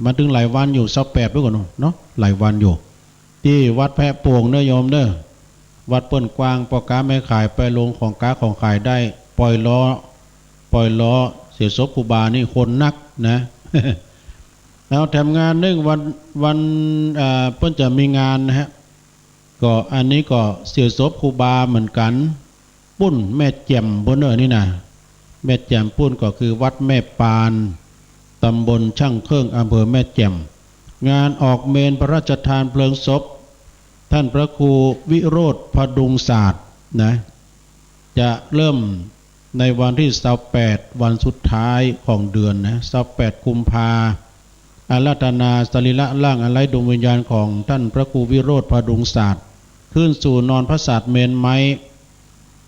Speaker 1: มันถึงหลายวันอยู่28ด้วยกันเนาะหลายวันอยู่ที่วัดแพะโป่งเด้อโยมเด้อวัดเปิ้นกว้างปอก้าไม่ขายไปลงของก้าของขายได้ปล่อยล้อเสียศพครูบานี่คนนักนะ แล้วทำงานนึงวันเปิ้นจะมีงานนะฮะก็อันนี้ก็เสียศพครูบาเหมือนกันปุ้นแม่แจ่มบนนี่นะแม่แจ่มปุ้นก็คือวัดแม่ปานตำบลช่างเครื่องอำเภอแม่แจ่มงานออกเมนพระราชทานเพลิงศพท่านพระครูวิโรธพดุงศาสตร์นะจะเริ่มในวันที่28วันสุดท้ายของเดือนนะ28กุมภาอาราธนาสรีระร่างอาลัยดวงวิญญาณของท่านพระครูวิโรธพดุงศาสตร์ขึ้นสู่นอนพระศาสตร์เมนไม้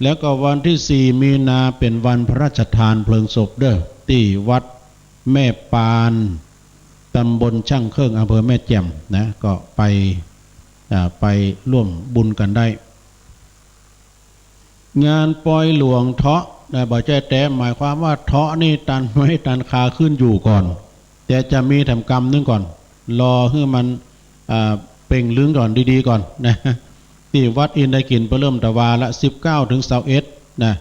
Speaker 1: แล้วก็วันที่4มีนาเป็นวันพระราชทานเพลิงศพเด้อที่วัดแม่ปานตำบลช่างเครื่องอำเภอแม่แจ่มนะก็ไปร่วมบุญกันได้งานปล่อยหลวงเทาะนะบ่ใจแต่หมายความว่าเทาะนี่ตันไม่ตันคาขึ้นอยู่ก่อนแต่จะมีทำกรรมนึงก่อนรอให้มันเป่งลึงก่อนดีๆก่อนนะที่วัดอินทกินเริ่มตะวาละ19ถึง21นะ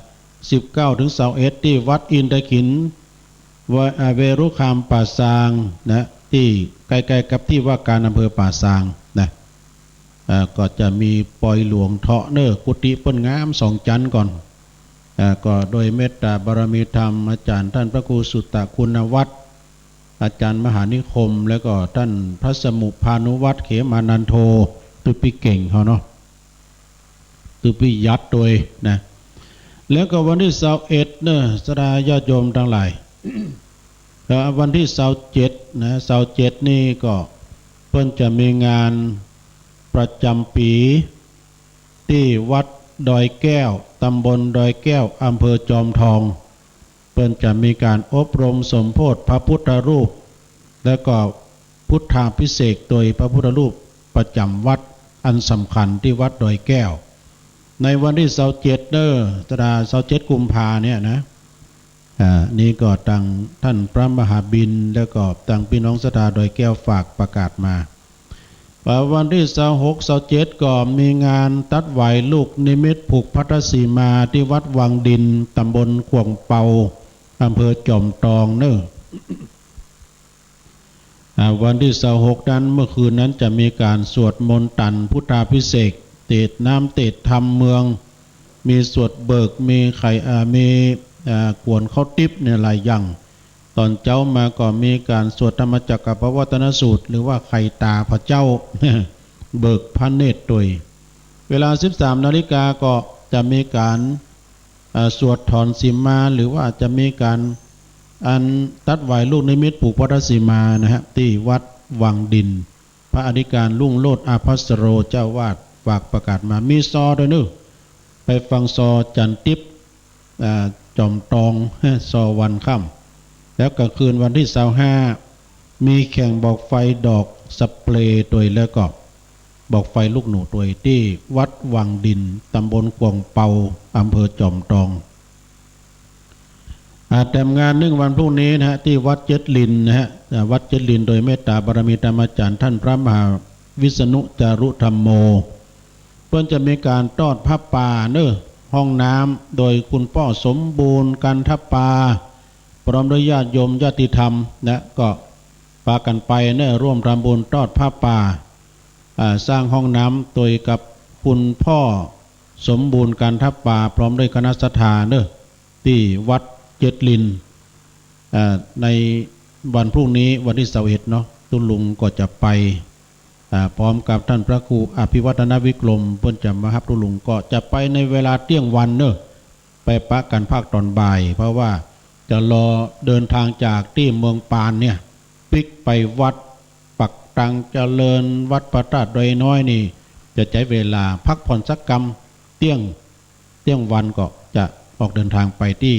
Speaker 1: 19ถึง21ที่วัดอินทกินเวรุคามป่าซางนะที่ใกล้ๆกับที่ว่าการอำเภอป่าซางนะก็จะมีปล่อยหลวงเทาะเนอกุฏิเปิ้นงาม2ชั้นก่อนก็โดยเมตตาบารมีธรรมอาจารย์ท่านพระครูสุตตคุณวัฒน์อาจารย์มหานิคมแล้วก็ท่านพระสมุพานุวัฒน์เขมานันโทตุปิเก่งเขาเนาะตุปิยัดโดยนะแล้วก็วันที่21เนอะสดาญาติโยมทั้งหลาย แล้ววันที่27นะ27นี่ก็เพิ่นจะมีงานประจำปีที่วัดดอยแก้วตำบลดอยแก้วอำเภอจอมทองเพิ่นจะมีการอบรมสมโภชพระพุทธรูปแล้วก็พุทธาภิเษกโดยพระพุทธรูปประจำวัดอันสำคัญที่วัดดอยแก้วในวันที่27เด้อตรา27กุมภาเนี่ยนะนี่ก็ตั้งท่านพระมหาบิณฑแล้วก็ตั้งพี่น้องศรัทธาดอยแก้วฝากประกาศมาวันที่26 27ก็มีงานตัดไหวลูกนิมิตผูกพัทธสีมาที่วัดวังดินตำบลขวงเปาอำเภอจอมทองเนอะวันที่26นั้นเมื่อคืนนั้นจะมีการสวดมนต์ตันพุทธาภิเษกเตดน้ำเตดธรรมเมืองมีสวดเบิกมีไข่มีกวนข้าวติ๊บเนี่ยหลายอย่างตอนเจ้ามาก็มีการสวดธรรมจักรปวัตนสูตรหรือว่าไข่ตาพระเจ้า เบิกพระเนตรโดยเวลา 13 นาฬิกาก็จะมีการสวดถอนสีมาหรือว่าจะมีการอันตัดไหวลูกนิมิตผูกพัทธสีมานะฮะที่วัดวังดินพระอธิการลุ่งโลดอาภัสโรเจ้าวาดฝากประกาศมามีซอด้วยนึไปฟังซอจันทิพย์จอมตองซอวันค่ำแล้วก็คืนวันที่25มีแข่งบอกไฟดอกสเปรย์ตัวแล้วก็บอกไฟลูกหนูตัวที่วัดวังดินตำบลกวงเปาอำเภอจอมตองแต่งาน1วันพรุ่งนี้นะฮะที่วัดเจ็ดลินนะฮะวัดเจ็ดลินโดยเมตตาบารมีธรรมอาจารย์ท่านพระมหาวิษณุจารุธรรมโมเพื่อจะมีการทอดผ้าป่าเนอะห้องน้ำโดยคุณพ่อสมบูรณ์กันทปาพร้อมด้วยญาติโยมญาติธรรมนะก็พากันไปเนอะร่วมทำบุญทอดผ้าป่าสร้างห้องน้ำโดยกับคุณพ่อสมบูรณ์กันทปาพร้อมด้วยคณะศรัทธาเนอะที่วัดเจ็ดลินในวันพรุ่งนี้วันที่21เนาะตุลุงก็จะไปพร้อมกับท่านพระครูอภิวัฒนวิกรมเพิ่นจะมารับตุลุงก็จะไปในเวลาเที่ยงวันเนอะไปปะกันภาคตอนบ่ายเพราะว่าจะรอเดินทางจากที่เมืองปานเนี่ยปิกไปวัดปักตังเจริญวัดพระธาตุดอยน้อยนี่จะใช้เวลาพักผ่อนสักกรรมเที่ยงวันก็จะออกเดินทางไปที่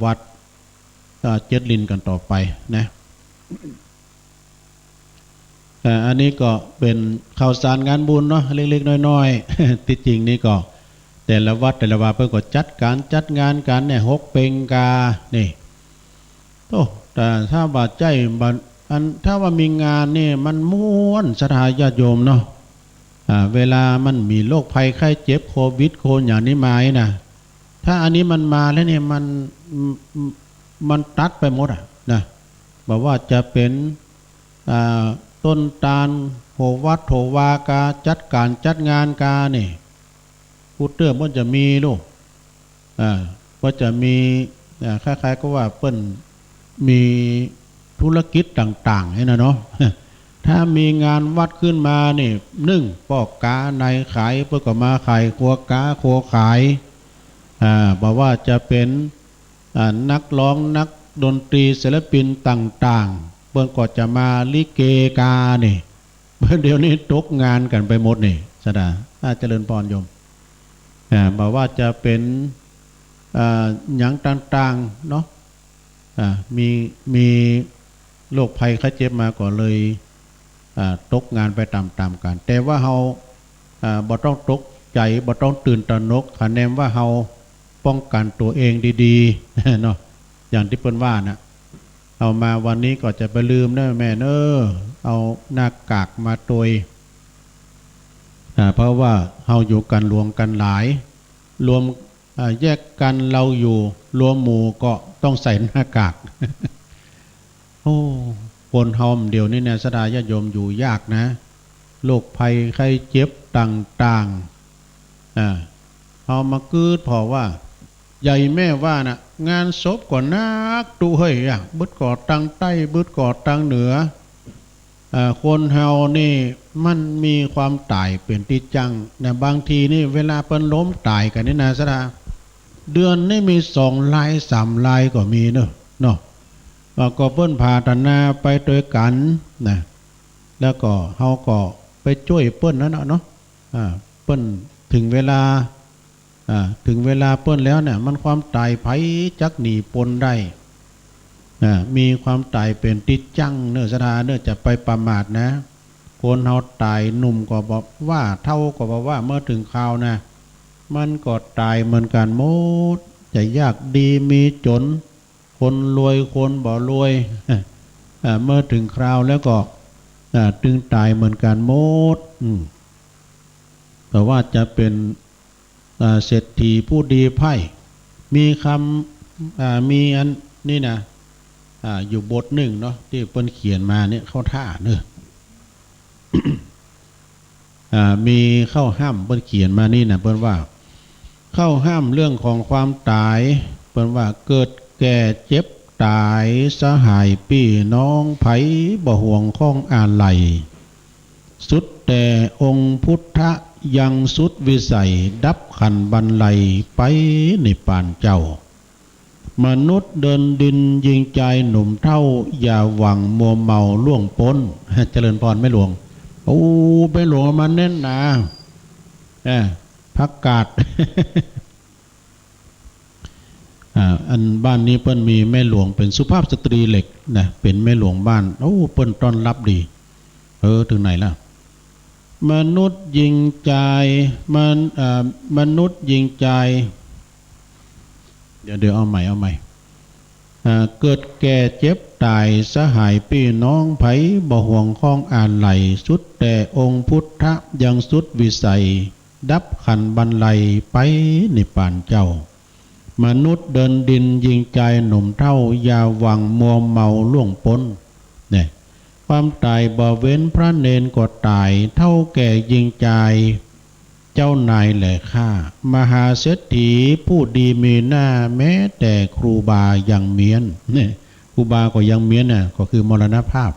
Speaker 1: วัดเจ็ดลินกันต่อไปนะอันนี้ก็เป็นข่าวสารงานบุญเนาะเล็กๆน้อยๆที่จริงนี่ก็ แต่ละวัดแต่ละวาเพิ่นก็จัดการจัดงานกันเนี่ยฮกเปงกานี่โตแต่ถ้าบาดใจอันถ้าว่ามีงานนี่มันม่วนศรัทธาญาติโยมเนาะเวลามันมีโรคภัยไข้เจ็บโควิดโคอย่างนี้มานะถ้าอันนี้มันมาแล้วเนี่ยมันตัดไปหมดนะบอกว่าจะเป็นต้นตาลโหวัดโหวากาจัดการจัดงานกาเนี่ยพูดเรื่องมันจะมีลูกก็จะมีคล้ายๆก็ว่าเปิ้นมีธุรกิจต่างๆให้นะเนาะถ้ามีงานวัดขึ้นมานี่นึ่งปอกกาในขายเพื่อก็มาขายครัวกาครัวขายบอกว่าจะเป็นนักร้องนักดนตรีศิลปินต่างๆเพื่อนก็จะมาลิเกกานี่เพื่อนเดี๋ยวนี้ตกงานกันไปหมดนี่สดาเจริญพรโยมบอกว่าจะเป็นหยังต่างๆเนาะมีโรคภัยไข้เจ็บมาก็เลยตกงานไปตามๆกันแต่ว่าเฮาบ่ต้องตกใจบ่ต้องตื่นตระหนกคะแนนว่าเฮาป้องกันตัวเองดีๆเนาะอย่างที่เปิ้นว่านะเอามาวันนี้ก็จะไปลืมนะแม่เอาหน้ากากมาตัวเพราะว่าเฮาอยู่กันรวมกันหลายรวมแยกกันเราอยู่รวมหมู่ก็ต้องใส่หน้ากากโอ้คนเฮาเดี๋ยวนี้เนี่ยสดาญาติโยมอยู่ยากนะโรคภัยไข้เจ็บต่างๆเอามากืดพอว่าใหญ่แม่ว่านะงานศพก่อนนักตุเฮ้ยบึดก่อตังใต้บึดก่อตังเหนือคนเฮานี่มันมีความตายเป็นที่จังนะบางทีนี่เวลาเปิ้นล้มตายกันนี่นะสดาเดือนนี่มี2 ลาย 3 ลายก็มีเนาะก็เปิ้นพาธนาไปด้วยกันนะแล้วก็เฮาก็ไปช่วยเปิ้นนั่นเนาะเปิ้นถึงเวลาเปิ้นแล้วเนี่ยมันความตายไผจักหนีปนได้มีความตายเป็นติดจังเนื้อสถาเนื้อจะไปประมาทนะคนเฮาตายหนุ่มก็บอกว่าเท่าก็บอกว่าเมื่อถึงคราวนะมันก็ตายเหมือนกันหมดจะยากดีมีจนคนรวยคนบ่รวยเมื่อถึงคราวแล้วก็ตึงตายเหมือนกันหมดแต่ว่าจะเป็นเศรษฐีผู้ดีไพ่มีคำมีอันนี่นะอยู่บทหนึ่งเนาะที่เปิ้นเขียนมาเนี่ยเข้าท่าเนอะ มีเข้าห้ามเปิ้นเขียนมานี่นะเปิ้นว่าเข้าห้ามเรื่องของความตายเปิ้นว่าเกิดแก่เจ็บตายสหายพี่น้องไผบ่ห่วงข้องอาลัยสุดแต่องค์พุทธยังสุดวิสัยดับขันบรรลัยไปในปานเจ้ามนุษย์เดินดินยิงใจหนุ่มเท่าอย่าหวังมัวเมาล่วงพ้นเจริญพรไม่หลวงโอ้ไปหลวงมาเน้นนะพักกาด อันบ้านนี้เปิ้นมีแม่หลวงเป็นสุภาพสตรีเหล็กนะเป็นแม่หลวงบ้านโอ้เปิ้นต้อนรับดีถึงไหนล่ะมนุษย์ยิงใจมนุษย์ยิงใจเดี๋ยวเอาใหม่เกิดแก่เจ็บตายสหายพี่น้องไผบ่ห่วงข้องอาลัยสุดแต่องค์พุทธยังสุดวิสัยดับขันบรรลัยไปในปานเจ้ามนุษย์เดินดินยิงใจหนุ่มเท่าอย่าหวังมัวเมาล่วงพ้นเนี่ยความตายบ่เว้นพระเนนก็ตายเท่าแก่ยิงใจเจ้านายแหล่ข้ามหาเศรษฐีผู้ดีมีหน้าแม้แต่ครูบายังเมียนเนี่ยครูบาก็ยังเมียนน่ะก็คือมรณภาพ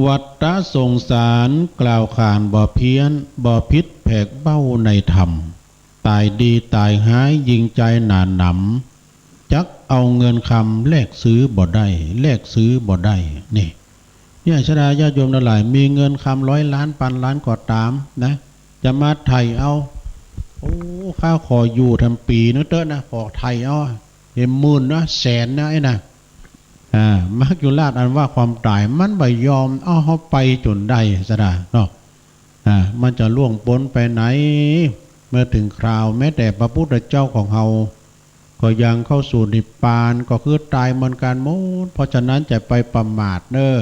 Speaker 1: วัฏฏะสงสารกล่าวขานบ่เพี้ยนบ่พิษแผกเบ้าในธรรมตายดีตายหายยิงใจหนาหนำจักเอาเงินคำแลกซื้อบ่ได้แลกซื้อบ่ได้เนี่ยชราญาติโยมทั้งหลายมีเงินคำ100 ล้านพันล้านก็ตามนะจะมาไทยเอาโอ้ข้าขออยู่ทำปีนึกเต้อนะขอไทยเอาเห็นหมื่นนะแสนนะไอ้นะมักอยู่ลาดอันว่าความตายมันไม่ยอมเอาเขาไปจนได้สดาเนาะมันจะล่วงพ้นไปไหน เมื่อถึงคราวแม้แต่พระพุทธเจ้าของเราก็ยังเข้าสู่นิพพานก็คือตายเหมือนกันหมดเพราะฉะนั้นจะไปประมาทเน้อ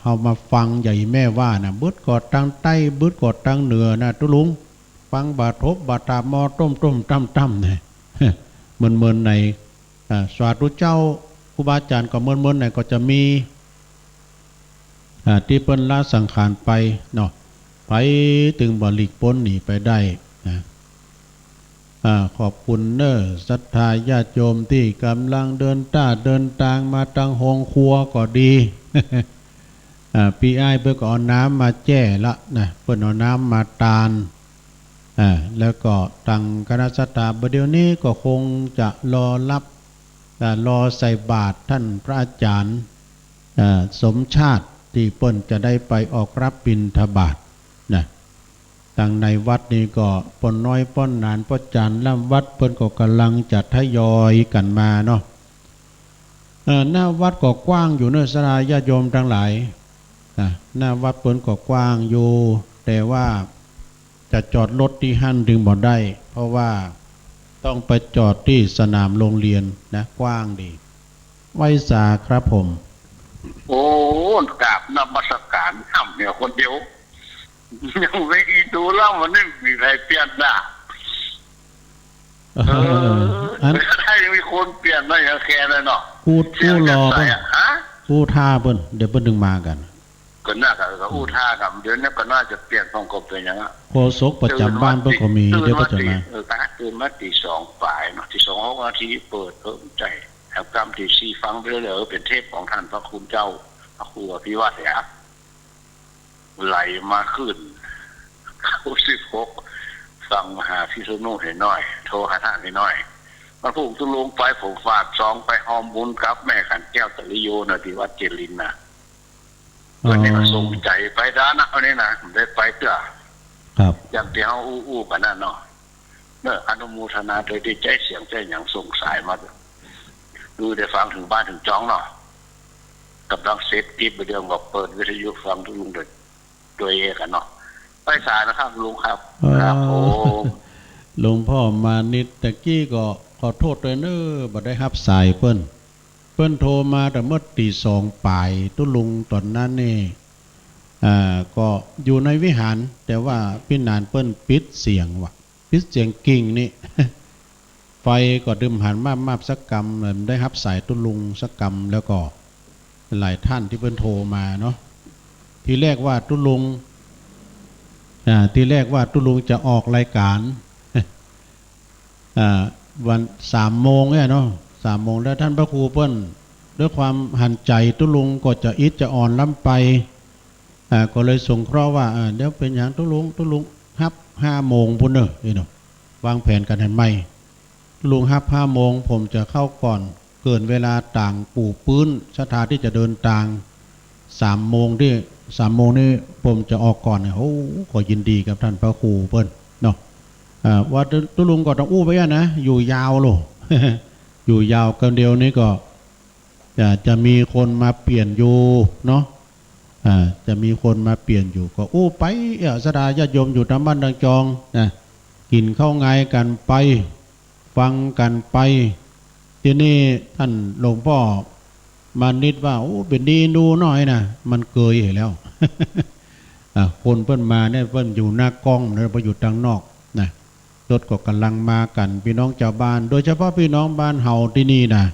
Speaker 1: เฮามาฟังใหญ่แม่ว่านะบึดกอดตั้งใต้บึดกอดตั้งเหนือนะตุลุงฟังบาทบบาตามอต้มตั้มเนี่ยเมินในสาธุเจ้าครูบาอาจารย์ก็เมินในก็จะมีที่เปิ้นละสังขารไปเนาะไปถึงบริกพ้นหนีไปได้ขอบคุณเนอศรัทธาญาติโยมที่กำลังเดินทางมาตั้งโฮงครัวก็ดีพี่อ้ายเพื่อก็เอาน้ำมาแจ้ละนะเพื่อนเอาน้ำมาตาลแล้วก็ตั้งคณะสัตตาบเดี๋ยวนี้ก็คงจะรอรับรอใส่บาตรท่านพระอาจารย์สมชาติที่เปิ้นจะได้ไปออกรับบิณฑบาตนะตั้งในวัดนี้ก็ปนน้อยป้อนนานป้อนจานล่ำวัดเปิ้นก็กำลังจะทยอยกันมาเนาะหน้าวัดก็กว้างอยู่เนื้อสลาญาติโยมทั้งหลายหน้าวัดเปิ้นก็กว้างอยู่แต่ว่าจะจอดรถที่หั่นถึงบ่ได้เพราะว่าต้องไปจอดที่สนามโรงเรียนนะกว้างดีไว้สาครับผม
Speaker 3: โอ้กราบนมัสการทำเนี่ยคนเดียวยังไม่ดูแล้วมันไม่มีใครเปลี่ยนหน้าถ้ายังมีคนเปลี่ยนได้ยังแค่เลยเนาะ
Speaker 1: พูดรอเพิ่นพูดท่าเพิ่นเดี๋ยวเพิ่นดึงมากัน
Speaker 3: ก็น่ากับอู้ท่ากับเดี๋ยวนี้ก็น่าจะเปลี่ยนต้องกบเป็นอย่างนั้น
Speaker 1: โฆษกประจำบ้านเพิ่นก็มีเดี๋ยวก็จะมา
Speaker 3: ตื่นมาตี 2ฝ่ายเนาะตี 2 6 นาทีเปิดเพิ่มใจแถวกรรมตี 4ฟังไปเลยเป็นเทพของท่านพระคุณเจ้าพระครูอภิวัตเนี่ยไหลมาขึ้น16ฟังมหาพิษณุให้น้อยโทรหาท่านให้น้อยมาพูดตุลงไปผมฝากซองไปหอมบุญกับแม่ขันแก้วตะลิโยนะที่วัดเจริญนะวันนี้ก็ส่งใจไปด้านเอาเนี่ยนะได้ไปเถอะ
Speaker 1: ครับ
Speaker 3: อย่างที่เขาอู้กันนั่นเนาะเนอะอนุโมทนาเลยได้ใจเสียงใจอย่างส่งสายมาดูได้ฟังถึงบ้านถึงจ้องเนาะกำลังเซตกิฟต์เดียวบอกเปิดวิทยุฟังทุกลุงโดยเองกันเนาะไปสายนะครับลุงครับครับโอ้
Speaker 1: หลวงพ่อมานิดตะกี้ก็ขอโทษด้วยเนอะบ่ได้รับสายเปิ้นโทรมาแต่เมื่อตี 2ป่ายตุลุงตอนนั้นนี่ก็อยู่ในวิหารแต่ว่าพี่นานเปิ้นปิดเสียงว่ะปิดเสียงกิ่งนี่ ไฟก็ดึมหันมาสักกรรมได้รับสายตุลุงสักกรรมแล้วก็หลายท่านที่เปิ้นโทรมาเนาะทีแรกว่าตุลุงจะออกรายการวัน3 โมงเนี่ยเนาะ3 โมงแล้วท่านพระครูเปิ้นด้วยความหันใจตุลุงก็จะอิดจะอ่อนล้ำไปก็เลยสงเคราะห์ว่าเดี๋ยวเป็นอย่างตุลุงฮับ5 โมงพุ่นเนอะนี่เนาะวางแผนกันให้ใหม่ตุลุงฮับ5 โมงผมจะเข้าก่อนเกินเวลาต่างปูปื้นสถานที่จะเดินทาง3 โมงนี่ผมจะออกก่อนเนี่ยโอ้ก็ยินดีกับท่านพระครูเปิ้นเนาะว่าตุลุงก็ต้องอู้ไปนะอยู่ยาวโล อยู่ยาวกันเดียวนี้ก็จะมีคนมาเปลี่ยนอยู่เนาะจะมีคนมาเปลี่ยนอยู่ก็อู้ไปสดาญาติโยมอยู่ตามบ้านตามจองนะกินข้าวไงกันไปฟังกันไปทีนี้ท่านหลวงพ่อมานิดว่าโอ้เป็นดีดูหน่อยนะมันเกยแล้ว คนเพิ่นมาเนี่ยเพิ่นอยู่หน้ากล้องเนี่ยไปอยู่ทางนอกนะรถก็กำลังมากันพี่น้องชาวบ้านโดยเฉพาะพี่น้องบ้านเฮาที่นี่นะ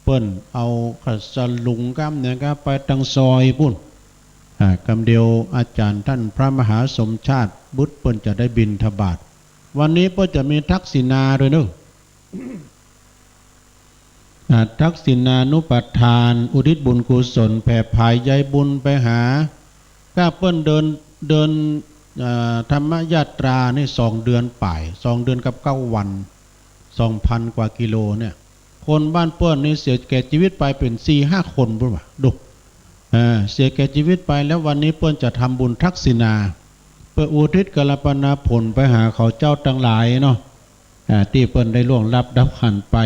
Speaker 1: เปิ้นเอาขัดสลุงกำเนี่ยครับไปทางซอยปุ่นกำเดียวอาจารย์ท่านพระมหาสมชาติบุตรเปิ้นจะได้บิณฑบาตวันนี้เปิ้นจะมีทักษิณาด้วยเนอะ ทักษิณานุปทานอุทิศบุญกุศลแผ่ภายใยบุญไปหาก้าเปิ้นเดินธรรมยาตรานี่2 เดือนป่าย2 เดือนกับ9 วัน 2,000 กว่ากิโลเนี่ยคนบ้านเปิ้นนี่เสียแก่ชีวิตไปเป็น 4-5 คนพุ่นว่ะดูเสียแก่ชีวิตไปแล้ววันนี้เปิ้นจะทำบุญทักษิณาเพื่ออุทิศกัลปนาผลไปหาเขาเจ้าทั้งหลายเนาะที่เปิ้นได้ล่วงลับดับขันไป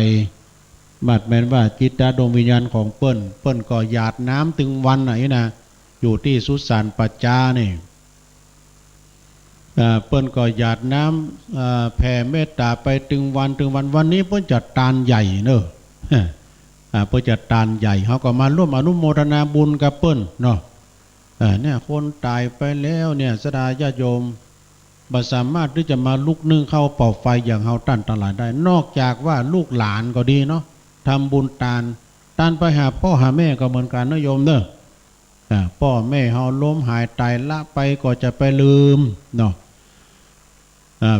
Speaker 1: บัดแม้นว่าจิตตดวงวิญญาณของเปิ้นก็หยาดน้ำถึงวันไหนนะอยู่ที่สุสานปัจจานี่ เปิ้นก็หยาดน้ำแผ่เมตตาไปถึงวันนี้เปิ้นจัดตานใหญ่เนอะเปิ้นจัดตานใหญ่เขาก็มาร่วมอนุโมทนาบุญกับเปิ้นเนาะเนี่ยคนตายไปแล้วเนี่ยสดาญาติโยมบ่สามารถที่จะมาลุกนึ่งเข้าเป่าไฟอย่างเฮาตั้นตลาดได้นอกจากว่าลูกหลานก็ดีเนาะทำบุญตานไปหาพ่อหาแม่ก็เหมือนกันนะโยมเนอะพ่อแม่เฮาล้มหายตายละไปก็จะไปลืมเนาะ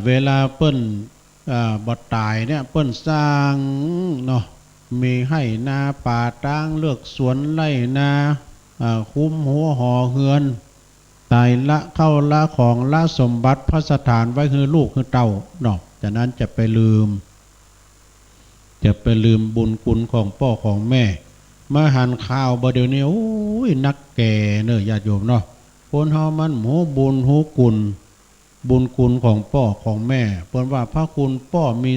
Speaker 1: เวลาเปิ้นบ่ตายเนี่ยเปิ้นสร้างเนาะมีให้นาป่าตั้งเลือกสวนไร่นาคุ้มหัวหอเฮือนตายละเข้าละของละสมบัติพระสถานไว้คือลูกคือเต้าเนาะจากนั้นจะไปลืมบุญคุณของพ่อของแม่มาหันข้าวบ่เดี๋ยวนี้โอ้ยนักแก่เนอะญาติโยมเนาะคนเฮามันหูบุญหูกุลบุญคุณของพ่อของแม่เพิ่นว่าพระคุณพ่อมี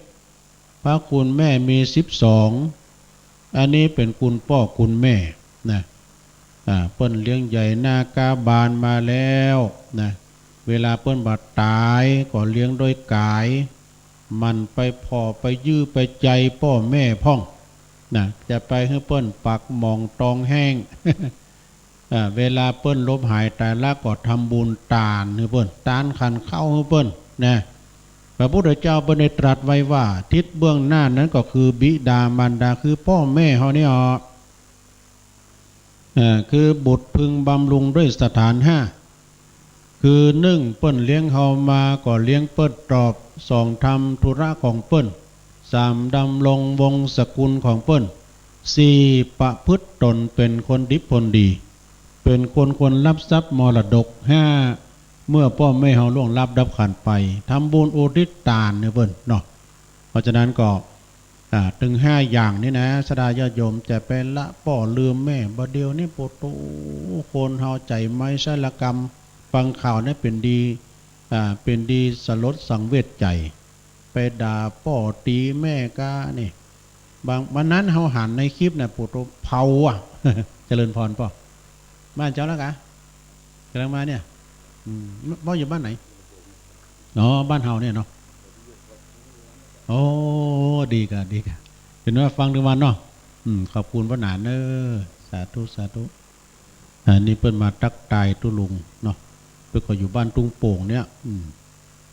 Speaker 1: 21พระคุณแม่มี12อันนี้เป็นคุณพ่อคุณแม่นะเปิ้นเลี้ยงใหญ่หน้ากาบานมาแล้วนะเวลาเปิ้นบาดตายก็เลี้ยงโดยกายมันไปพ่อไปยื้อไปใจพ่อแม่พ่องนะจะไปให้เปิ้นปักหมองตองแห้ง เวลาเปิ้นลบหายตายละก็ทำบุญตานให้เปิ้นตานขันเข้าให้เปิ้นนะพระพุทธเจ้าเปิ้นได้ตรัสไว้ว่าทิศเบื้องหน้านั้นก็คือบิดามารดาคือพ่อแม่เฮานี่คือบุตรพึงบำรุงด้วยสถาน5คือ1เปิ้นเลี้ยงเฮามาก็เลี้ยงเปิ้นตอบ2ทำธุระของเปิ้น3ดำรงวงศกุลของเปิ้น4ประพฤติตนเป็นคนดีผลดีเป็นคนควรรับทรัพย์มรดก5เมื่อพ่อแม่เฮาล่วงลับดับขันไปทำบุญอุทิศทานเนี่ยเปิ้นเนาะเพราะฉะนั้นก็ถึง5อย่างนี้นะสดาญาติโยมจะเป็นละป่อลืมแม่บ่เดียวนี่โปโตคนเฮาใจไม้ไสลกรรมฟังข่าวนี่เป็นดีสลดสังเวชใจไปด่าป่อตีแม่กานี่บางวันนั้นเฮาหันในคลิปน่ะโปโตเผาอ่ะ เจริญพรป่อบ้านเจ้าแล้วกะกำลังมาเนี่ยบ่อยู่บ้านไหนอ๋อบ้านเฮาเนี่ยเนาะโอ้ดีกะเป็นว่าฟังทุกวันเนาะขอบคุณพระหนานเนอสาธุอันนี้เปิ้นมาตักตายตุลุงเนาะเพิ่นก็อยู่บ้านตุงโป่งเนี่ย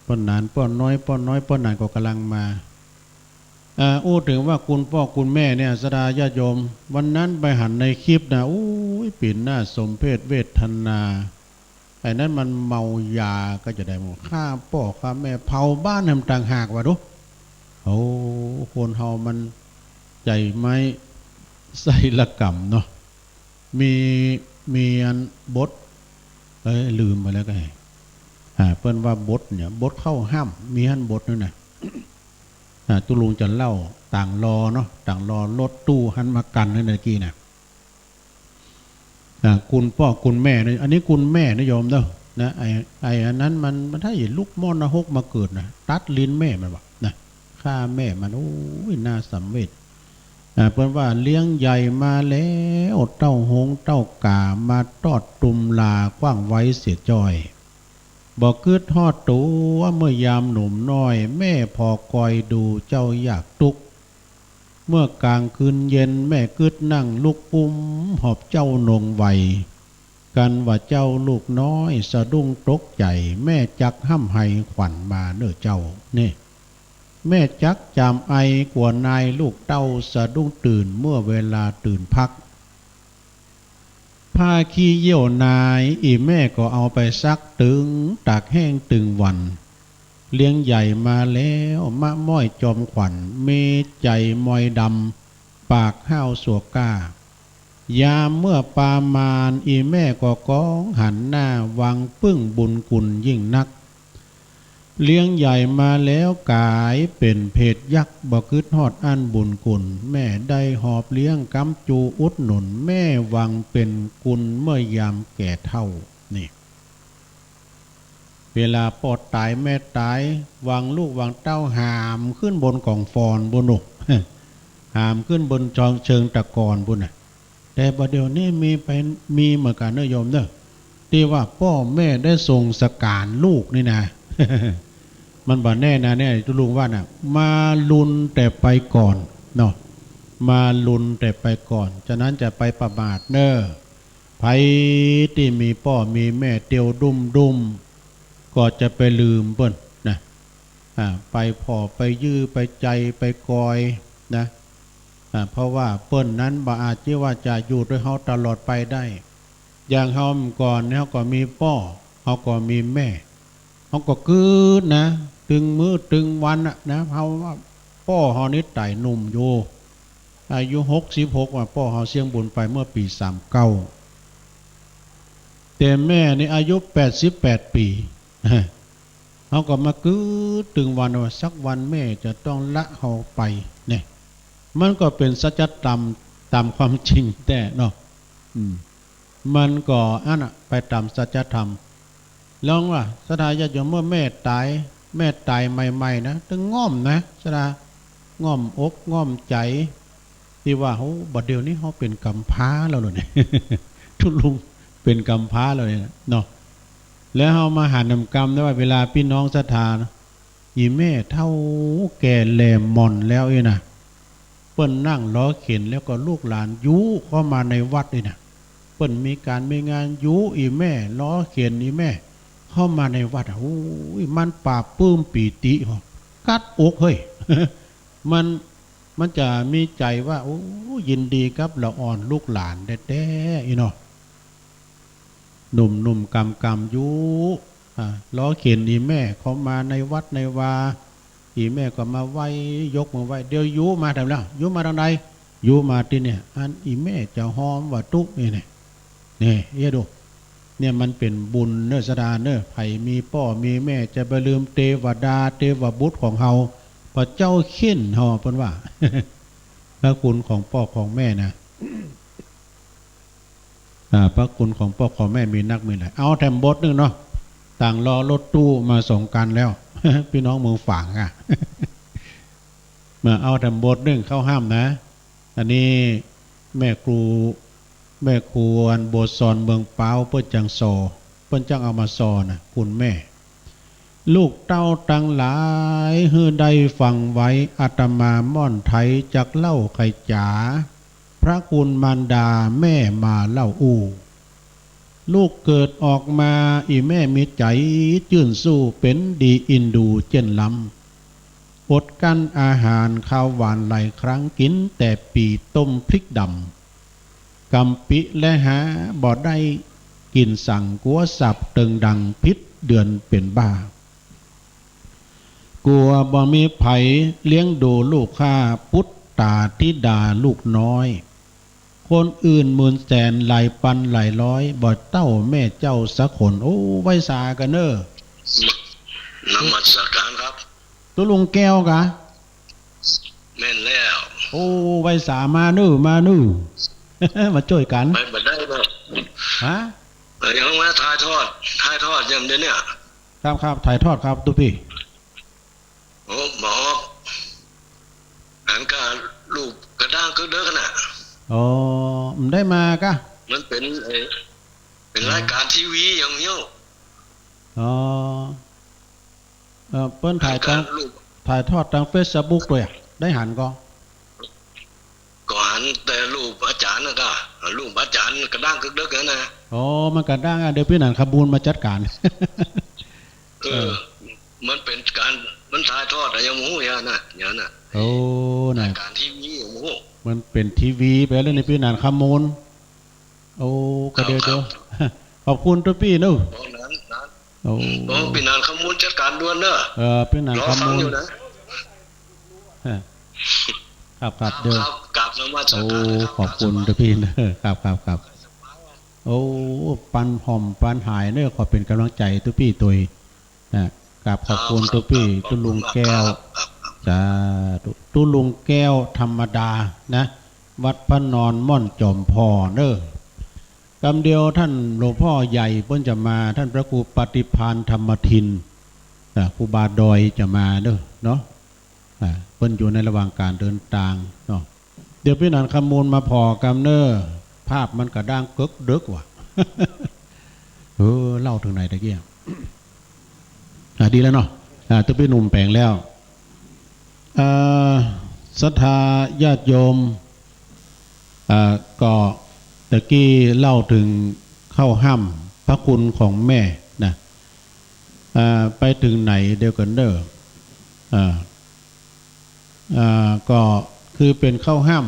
Speaker 1: ป้อนหนานป้อนน้อยป้อนหนานก็กำลังมาอู้ถึงว่าคุณพ่อคุณแม่เนี่ยสดาญาติโยมวันนั้นไปหันในคลิปนะอู้ยปิ่นหน้าสมเพศเวทนาไอ้นั้นมันเมายาก็จะได้หมดฆ่าพ่อฆ่าแม่เผาบ้านทำต่างหากวะดูโอ้คนเฮามันใจไม่ใส่ละกรรมเนาะมีอันบทลืมไปแล้วก็เปิ้นว่าบทเนี่ยบทเข้าห้ามมีหันบทนั่นน่ะตุลุงจะเล่าต่างรอเนาะต่างรอรถตู้หันมากันนั่นเมื่อกี้น่ะคุณพ่อคุณแม่เนี่ยอันนี้คุณแม่นะโยมเด้อนะไอ้อันนั้นมันถ้าเห็นลูกม่อนหกมาเกิดนะตัดลิ้นแม่มันวะนะฆ่าแม่มันโอ้ยน่าสังเวชเพิ่นว่าเลี้ยงใหญ่มาแล้วเต้าหงเต้ากามาตอดตุมลากว้างไว้เสียจ้อยบอกคืดทอดตัวเมื่อยามหนุ่มน้อยแม่พอคอยดูเจ้าอยากตุกเมื่อกลางคืนเย็นแม่คืดนั่งลูกปุ้มหอบเจ้านงไวกันว่าเจ้าลูกน้อยสะดุ้งตกใจแม่จักห้ำไห้ขวัญมาเน้อเจ้านี่แม่จักจำไอกว่านายลูกเต้าสะดุ้งตื่นเมื่อเวลาตื่นพักผ้าขี้เยี่ยวนายอีแม่ก็เอาไปซักตึงตากแห้งตึงวันเลี้ยงใหญ่มาแล้วมะม้อยจอมขวัญเมใจมอยดำปากห้าวสัวก้ายามเมื่อปามานอีแม่ก็ก้องหันหน้าวังปึ้งบุญกุลยิ่งนักเลี้ยงใหญ่มาแล้วกายเป็นเพศยักษ์บ่คืดฮอดอันบุญกุลแม่ได้หอบเลี้ยงกำจูอุดหนุนแม่วังเป็นกุลเมื่อยามแก่เท่านี่เวลาปอดตายแม่ตายวังลูกวังเต้าหามขึ้นบนกองฟอนบนหนุกหามขึ้นบนจองเชิงตะกอนบุญน่ะแต่ประเดี๋ยวนี้มีเหมือนกันเนอะโยมเนอะ ที่ว่าพ่อแม่ได้ทรงสการลูกนี่นะ มันบ่แน่นะเนี่ยตุลุงว่าน่ะมาลุนแต่ไปก่อนเนาะมาลุนแต่ไปก่อนฉะนั้นจะไปประมาทเน้อไผที่มีพ่อมีแม่เตียวดุมก็จะไปลืมเปิ้นนะไปพ่อไปยื้อไปใจไปกอยนะเพราะว่าเปิ้นนั้นบ่อาจที่ว่าจะอยู่ด้วยเฮาตลอดไปได้อย่างเฮาก่อนเนี่ยเฮาก็มีพ่อเฮาก็มีแม่เฮาก็คืนนะตึงมื้อตึงวันนะเฮาว่าพ่อเฮานี่ไต่หนุ่มอยู่อายุ66ว่าพ่อเฮาเสียงบุญไปเมื่อปี39แต่แม่นี่อายุ88ปีเฮาก็มาคืนตึงวันว่าสักวันแม่จะต้องละเฮาไปเนี่ยมันก็เป็นสัจธรรมตามความจริงแต่เนาะมันก็ไปตามสัจธรรมลองว่าสดาญาติโยมเมื่อแม่ตายใหม่ๆนะต้องง่อมนะสดาง่อมอกง่อมใจที่ว่าเขาบัดเดียวนี้เขาเป็นกำพร้าแล้วเลย ทุลุงเป็นกำพร้าเลยเนาะแล้วเขามาหานำกรรมได้ว่าเวลาพี่น้องศรัทธาอีแม่เท่าแก่แหลมหม่อนแล้วนะเปิ้นนั่งล้อเข็นแล้วก็ลูกหลานยุเข้ามาในวัดนะเปิ้นมีการมีงานยุอีแม่ล้อเข็นอีแม่เข้ามาในวัดโอ้ยมันปราบปลื้มปีติกัดอกเฮ้ย มันจะมีใจว่าโอ้ยินดีกับละอ่อนลูกหลานแด้ๆอีเนาะหนุ่มกำยุล้อเข็นอีแม่เขามาในวัดในวาอีแม่ก็มาไหว้ยกมือไหว้เดี๋ยวยุมาทำแล้วยุมาทางใดยุมาที่เนี่ยอันอีแม่จะหอมว่าตุ๊กนี่เนี่ยดูเนี่ยมันเป็นบุญเนื้อสดาเนื้อไผ่มีพ่อมีแม่จะไปลืมเทวดาเทวบุตรของเฮาพระเจ้าเข็นเฮาเพิ่นว่า พระคุณของพ่อของแม่นะพระคุณของพ่อของแม่มีนักมีหลายเอาแถมบทนึงเนาะต่างรอรถตู้มาส่งกันแล้ว พี่น้องเมืองฝางมาเอาแถมบทนึงเข้าห้ามนะอันนี้แม่ครูอันโบสถ์สอนเมืองเปาเปิ้นจังโซเปิ้นจังเอามาสอนนะคุณแม่ลูกเต้าตั้งหลายฮือได้ฟังไว้อาตมาม่อนไทยจักเล่าไขจ๋าพระคุณมารดาแม่มาเล่าลูกเกิดออกมาอีแม่มีใจจื่นสู้เป็นดีอินดูเจนลำอดกั้นอาหารข้าวหวานหลายครั้งกินแต่ปีต้มพริกดำกำปิและหาบ่ได้กินสั่งกัวสับเติงดังพิษเดือนเป็นบ้ากลัวบ่มีไผเลี้ยงดูลูกข้าพุทธตาธิดาลูกน้อยคนอื่นหมื่นแสนหลายพันหลายร้อยบ่เต้าแม่เจ้าสักคนโอ้ไว้สากันเนอน
Speaker 6: มัสการครับ
Speaker 1: ตัวลุงแก้วกะ
Speaker 6: แม่นแล้ว
Speaker 1: โอ้ไว้สามานู่มามาช่วยกัน
Speaker 6: ไปบ่ได้บ่
Speaker 1: ฮะ
Speaker 6: ยังมาถ่ายทอดยังเดี๋ยวนี้
Speaker 1: ครับถ่ายทอดครับตุ๊พี่
Speaker 6: โอ้บอกอันก็ลูกกระด้างก็เด้อกันน่ะ
Speaker 1: อ๋อมันได้มากะ
Speaker 6: มันเป็นรายการทีวีอย่างเงี้ย
Speaker 1: อ๋อเปิ้นถ่ายทอดทาง Facebook ด้วยได้หันก็
Speaker 6: หันแต่ลูกอาจารย์นะก็ลูกอาจารย์กระด้างก็เด้อกันนะ
Speaker 1: อ๋อมันกระด้างเดี๋ยวพี่นันขบูนมาจัดการ
Speaker 6: มันเป็นการมันถ่ายทอดอะไรอย่างงูอย่างน่ะ
Speaker 1: โอ้
Speaker 6: รายการทีวีอย่างงู
Speaker 1: มันเป็นทีวีไปแล้วในพี่นันขมูลโอ้ก็เดี๋ยวขอบคุณตัวพี่นู้โอ้
Speaker 6: พี่นันขมูลจัดการด่วนเนอะ
Speaker 1: พี่นันขมูลครับเดี๋ยวโอ้ขอบคุณตัวพี่เนอะครับโอ้ปันหอมปันหายเนอะขอเป็นกำลังใจตัวพี่ตัวกับขอบคุณตัวพี่ตุลุงแก้วจ้าตุลุงแก้วธรรมดานะวัดพระนอนม่อนจอมพอเนอะกำเดียวท่านหลวงพ่อใหญ่เพิ่นจะมาท่านพระครูปฏิภาณธรรมทินครูบาดอยจะมาเนอะเนาะเพิ่นอยู่ในระหว่างการเดินทางเนาะเดี๋ยวพี่นันขมูลมาพอกำเนอภาพมันกระด้างกึกดึกว่ะ เล่าถึงไหนตะเกียดีแล้วเนาะตัวพี่หนุ่มแปลงแล้วศรัทธาญาติโยมก็ตะกี้เล่าถึงเข้าห้ำพระคุณของแม่นะไปถึงไหนเดียวกันเด้อก็คือเป็นเข้าห้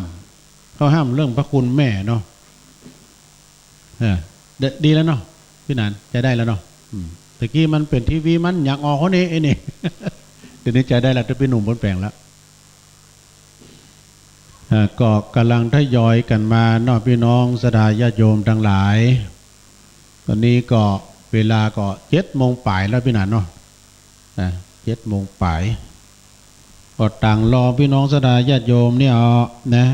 Speaker 1: ำเรื่องพระคุณแม่เนาะดีแล้วเนาะพี่นันจะได้แล้วเนาะตะกี้มันเป็นทีวีมันอยากออกคนนี้ไอ้นี่ เดี๋ยวนี้จะได้แล้วจะเป็นหนุ่มบนแปลงแล้วก็กำลังทยอยกันมาเนาะพี่น้องศรัทธาญาติโยมทั้งหลายตอนนี้ก็เวลาก็7:00 นแล้วพี่นันเนาะ7:00 นก็ต่างรอพี่น้องศรัทธาญาติโยมเนี่ยนะ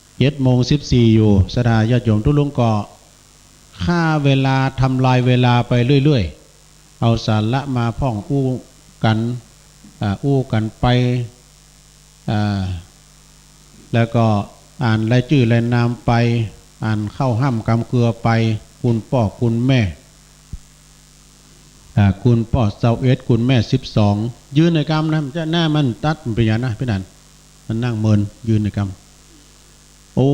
Speaker 1: 7:14อยู่ศรัทธาญาติโยมทุกลุงก็ค่าเวลาทำลายเวลาไปเรื่อยๆเอาสาระมาพ่องอู้กันไปแล้วก็อ่านรายชื่อรายนามไปอ่านเข้าห้ำกำเกลือไปคุณพ่อคุณแม่คุณพ่อ21คุณแม่12ยืนในกรรมนะจะหน้ามันตัดมันเป็นอย่างนะพี่นันมันนั่งเมินยืนในกรรมโอ้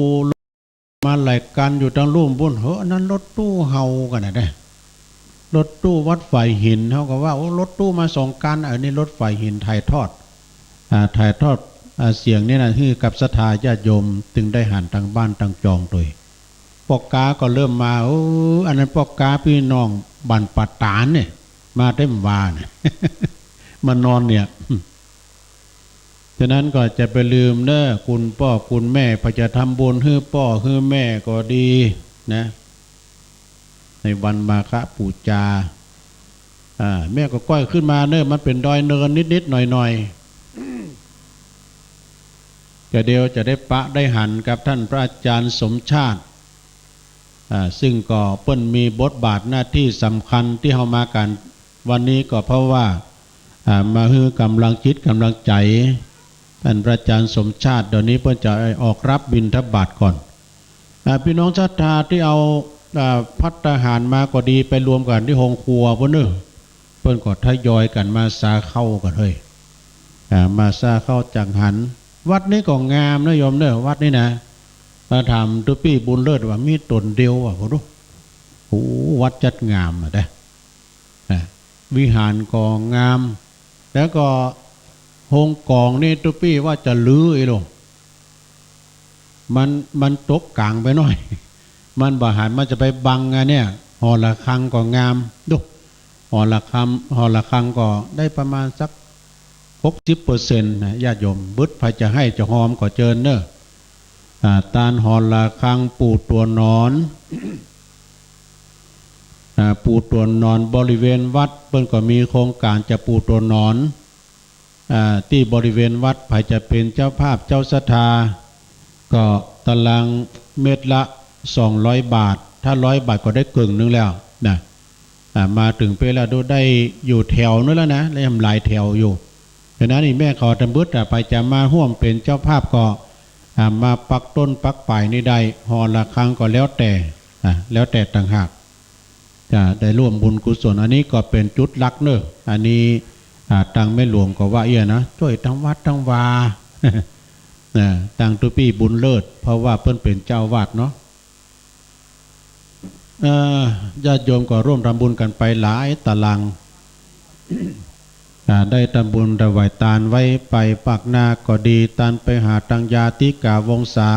Speaker 1: มาไหลกันอยู่ทางลุ่มบนนั้นรถตู้เฮากันนะได้รถตู้วัดไฟหินเขาก็ว่าโอ้รถตู้มา2 คันอันนี้รถไฟหินถ่ายทอดเสียงนี่นะที่กับศรัทธาญาติโยมจึงได้หันทางบ้านทางจองตัวปอกกาก็เริ่มมาอันนั้นปอกกาพี่น้องบันปัตตานเนี่ยมาเต็มวาเนี่ย มานอนเนี่ยฉะนั้นก็จะไปลืมเนอะคุณพ่อคุณแม่พอจะทำบุญให้พ่อให้แม่ก็ดีนะในวันมาฆปูจาแม่ก็ก้อยขึ้นมาเนอะมันเป็นดอยเนินนิดๆหน่อยๆก็เดียวจะได้ปะได้หันกับท่านพระอาจารย์สมชาติซึ่งก็เปิ้นมีบทบาทหน้าที่สำคัญที่เฮามากันวันนี้ก็เพราะว่ามาฮือกำลังจิตกำลังใจท่านพระอาจารย์สมชาติเดี๋ยวนี้เปิ้นจะออกรับบิณฑบาตก่อนพี่น้องศรัทธาที่เอาภัตตาหารมาก็ดีไปรวมกันที่โรงครัวเพิ่นก็ทยอยกันมาสาเข้ากันเฮ้ยมาสาเข้าจังหันวัดนี้ก็งามนะโยมเด้อวัดนี้นะมาถามตุปี้บุญเลิศว่ามีตนเดียวอ่ะพ่อรู้โอ้วัดจัดงามอ่ะได้วิหารก็งามแล้วก็โฮงกองนี่ตุปี้ว่าจะลื้อไอ้ลงมันตกกลางไปหน่อยมันบ่หันมันจะไปบังไงเนี่ยหอระฆังก็งามดูหอระฆังก็ได้ประมาณสัก60%นะญาติโยมบึดพระจะให้จะหอมก็เจิญเนอะตานหอระฆังปูตัวนอนปูตัวนอนบริเวณวัดเพิ่นก็มีโครงการจะปูตัวนอนที่บริเวณวัดใครจะเป็นเจ้าภาพเจ้าศรัทธาก็ตารางเมตรละ200 บาทถ้า100 บาทก็ได้กึ่งนึงแล้วนะมาถึงเวลาดูได้อยู่แถวนู้นแล้วนะได้ทำหลายแถวอยู่ดังนั้นนี่แม่เขาทำบุญไปจะมาร่วมเป็นเจ้าภาพก็มาปักต้นปักปลายนี่ได้หอละครั้งก็แล้วแต่ต่างหากจะได้ร่วมบุญกุศลอันนี้ก็เป็นจุดลักเนอะอันนี้ตังแม่หลวงก็ว่านะช่วยทั้งวัดทั้งวาตังตุปี้บุญเลิศเพราะว่าเพิ่นเป็นเจ้าวาดเนาะญาติโยมก็ร่วมทำบุญกันไปหลายตารางได้ทำบุญถวายทานไว้ไปปากนาก็ดีทานไปหาตังญาติกาวงศา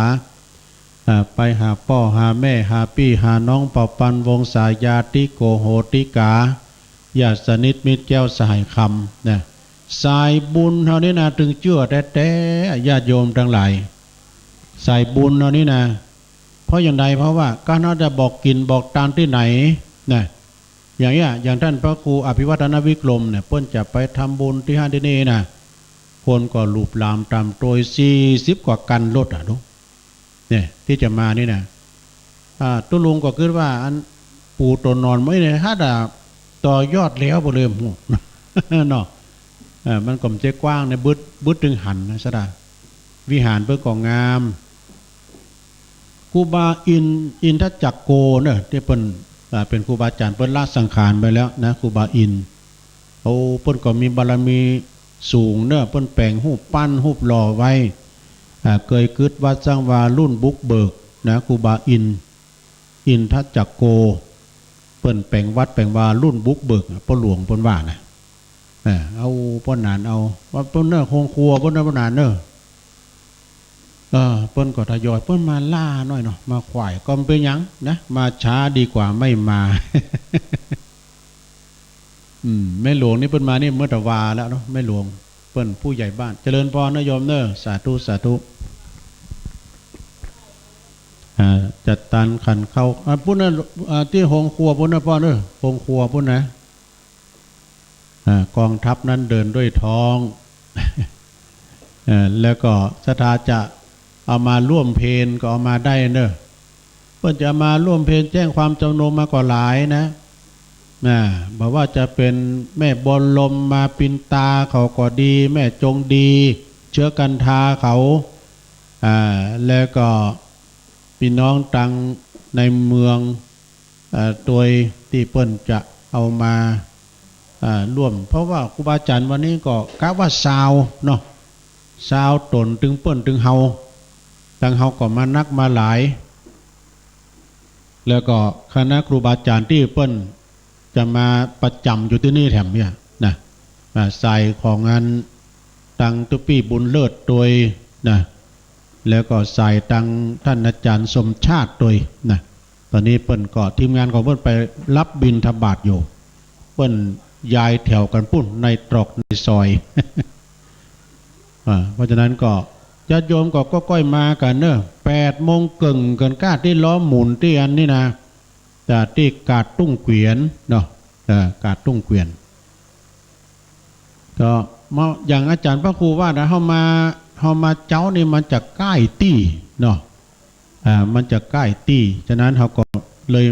Speaker 1: ไปหาพ่อหาแม่หาพี่หาน้องเป่าปันวงศาญาติโกโหติกาญาติสนิทมิตรแก้วสายคำนะสายบุญเท่านี้นะถึงเชื่อแต่ญาติโยมทั้งหลายสายบุญเท่านี้นะเพราะอย่างใดเพราะว่าก็น่าจะบอกกินบอกตามที่ไหนนะอย่างท่านพระครูอภิวัฒนวิกรมเนี่ยเพิ่นจะไปทำบุญที่ห้างที่นี่นะคนก็ลูบลามตามโดย40 กว่ากันรถดูเนี่ยที่จะมานี่นะตุลุงก็คิดว่าอันปูตนนอนไม่เนี่ยถ้าต่อยอดแล้วบ่เลยหูเนาะมันก็จะกว้างในบึดถึงหันนะซะดาวิหารเพิ่นก็งามกูบาอินทจักโกเนี่ยที่เพิ่น เป็นครูบาอาจารย์เปิ้นละสังขารไปแล้วนะครูบาอินโอ้เปิ้นก็มีบารมีสูงเนอะเปิ้นแปลงรูปปั้นรูปหล่อไว้เคยคิดว่าสร้างวารุ่นบุกเบิกนะครูบาอินทัจจโกเปิ้นแปลงวัดแปลงวารุ่นบุกเบิกพ่อหลวงเปิ้นว่านะเอาป้นนานเอาว่าเปิ้นเนอะคงครัวเปิ้นเนอะป้นนานเนอะเปิ้นก็ทยอยเปิ้นมาล่าหน่อยเนาะมาขวายก็เป็นยังนะมาช้าดีกว่าไม่มา แม่หลวงนี่เปิ้นมานี่เมื่อตะวาแล้วเนาะแม่หลวงเปิ้นผู้ใหญ่บ้านเจริญพรนะโยมเนอะสาธุสาธุจัดตันขันเข้าพุ่นนะที่โฮงครัวพุ่นนะพ่อเนอะโฮงครัวพุ่นนะกองทัพนั้นเดินด้วยท้อง แล้วก็ศรัทธาจะเอามาร่วมเพลก็เอามาได้เนอะเพื่อจะมาร่วมเพลแจ้งความจำนงมาก็หลายนะบอกว่าจะเป็นแม่บอลลมมาปินตาเขาก็ดีแม่จงดีเชื้อกันทาเขาแล้วก็พี่น้องตังในเมืองโดยที่เปิ้นจะเอามาร่วมเพราะว่าครูบาอาจารย์วันนี้ก็กะว่าซาวเนาะซาวตนตึงเปิ้นตึงเฮาตังเฮาก็มานักมาหลายแล้วก็คณะครูบาอาจารย์ที่เปิ้นจะมาประจำอยู่ที่นี่แถมเนี่ยนะใส่ของงานตังตุปี้บุญเลิศโดยนะแล้วก็ใส่ตังท่านอาจารย์สมชาติโดยนะตอนนี้เปิ้นก็ทีมงานของเปิ้นไปรับบิณฑบาตอยู่เปิ้นย้ายแถวกันปุ้นในตรอกในซอย เพราะฉะนั้นก็ญาติโยมก็ก้อยมากันเนอะ8 โมงเกิงกันก้าที่ล้อหมุนที่อันนี้นะแต่ที่กาดตุ้งเกวียนเนาะกาดตุ้งเกวียนก็อย่างอาจารย์พระครูว่านะเฮามาเจ้านี่มันจะใกล้ตี้เนาะมันจะใกล้ตี้ฉะนั้นเขาก็เลย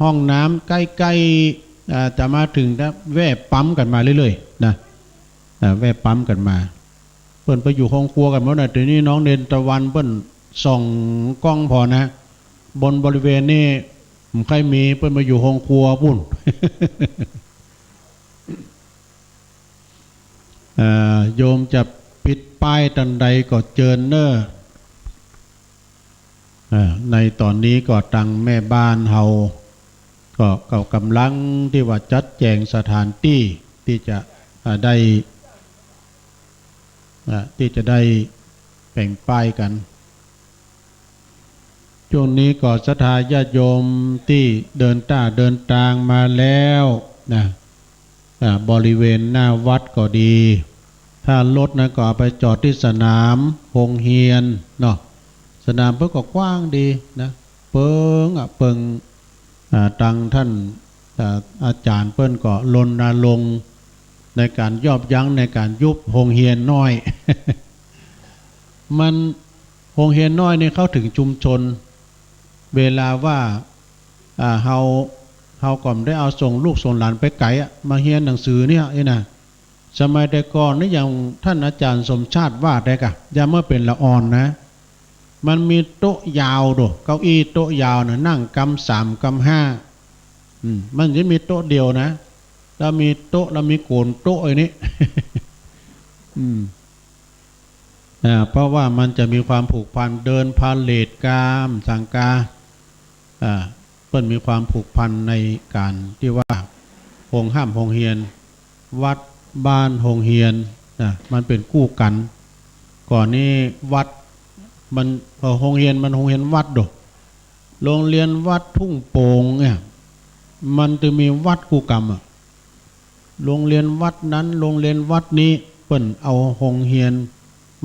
Speaker 1: ห้องน้ำใกล้ๆจะมาถึงแล้วแว่ปั๊มกันมาเรื่อยๆนะแว่ปั๊มกันมาเปิ้นไปอยู่ห้องครัวกันหมดนะทีนี้น้องเดนตะวันเปิ้นส่องกล้องพอนะบนบริเวณนี้ใครมีเปิ้นมาอยู่ห้องครัวปุ่น โยมจะปิดป้ายตันใดก็เจิญเนอะในตอนนี้ก็ตังแม่บ้านเฮาก็กำลังที่ว่าจัดแจงสถานที่ที่จะได้แบ่งป้ายกันช่วงนี้ก็ศรัทธาญาติโยมที่เดินทางมาแล้วนะบริเวณหน้าวัดก็ดีถ้ารถนะก็เอาไปจอดที่สนามโรงเรียนเนาะสนามเพิ่งก็กว้างดีนะเปิงตังท่านอาจารย์เปิ้นก็รณรงค์ในการยอบยั้งในการยุบโรงเรียนน้อย มันโรงเรียนน้อยเนี่ยเข้าถึงชุมชนเวลาว่าเฮาก่อนได้เอาส่งลูกส่งหลานไปไกลมาเรียนหนังสือเนี่ยนะสมัยแต่ก่อนนี่อย่างท่านอาจารย์สมชาติวาดได้กะอย่าเมื่อเป็นละอ่อนนะมันมีโต๊ะยาวดูเก้าอี้โต๊ะยาวนะนั่งกำ3 กำ 5มันจะมีโต๊ะเดียวนะแล้วมีโต๊ะแล้วมีโกนโต๊ะไอ้นี้ เพราะว่ามันจะมีความผูกพันเดินพาเลทกามสังกาเปิ้นมีความผูกพันในการที่ว่าโรงห้ามโรงเรียนวัดบ้านโรงเรียนมันเป็นคู่กันก่อนนี้วัดมันโรงเรียนมันโรงเรียนวัดดอกโรงเรียนวัดทุ่งโป่งเนี่ยมันจะมีวัดคู่กรรมโรงเรียนวัดนั้นโรงเรียนวัดนี้เปิ้นเอาโรงเรียน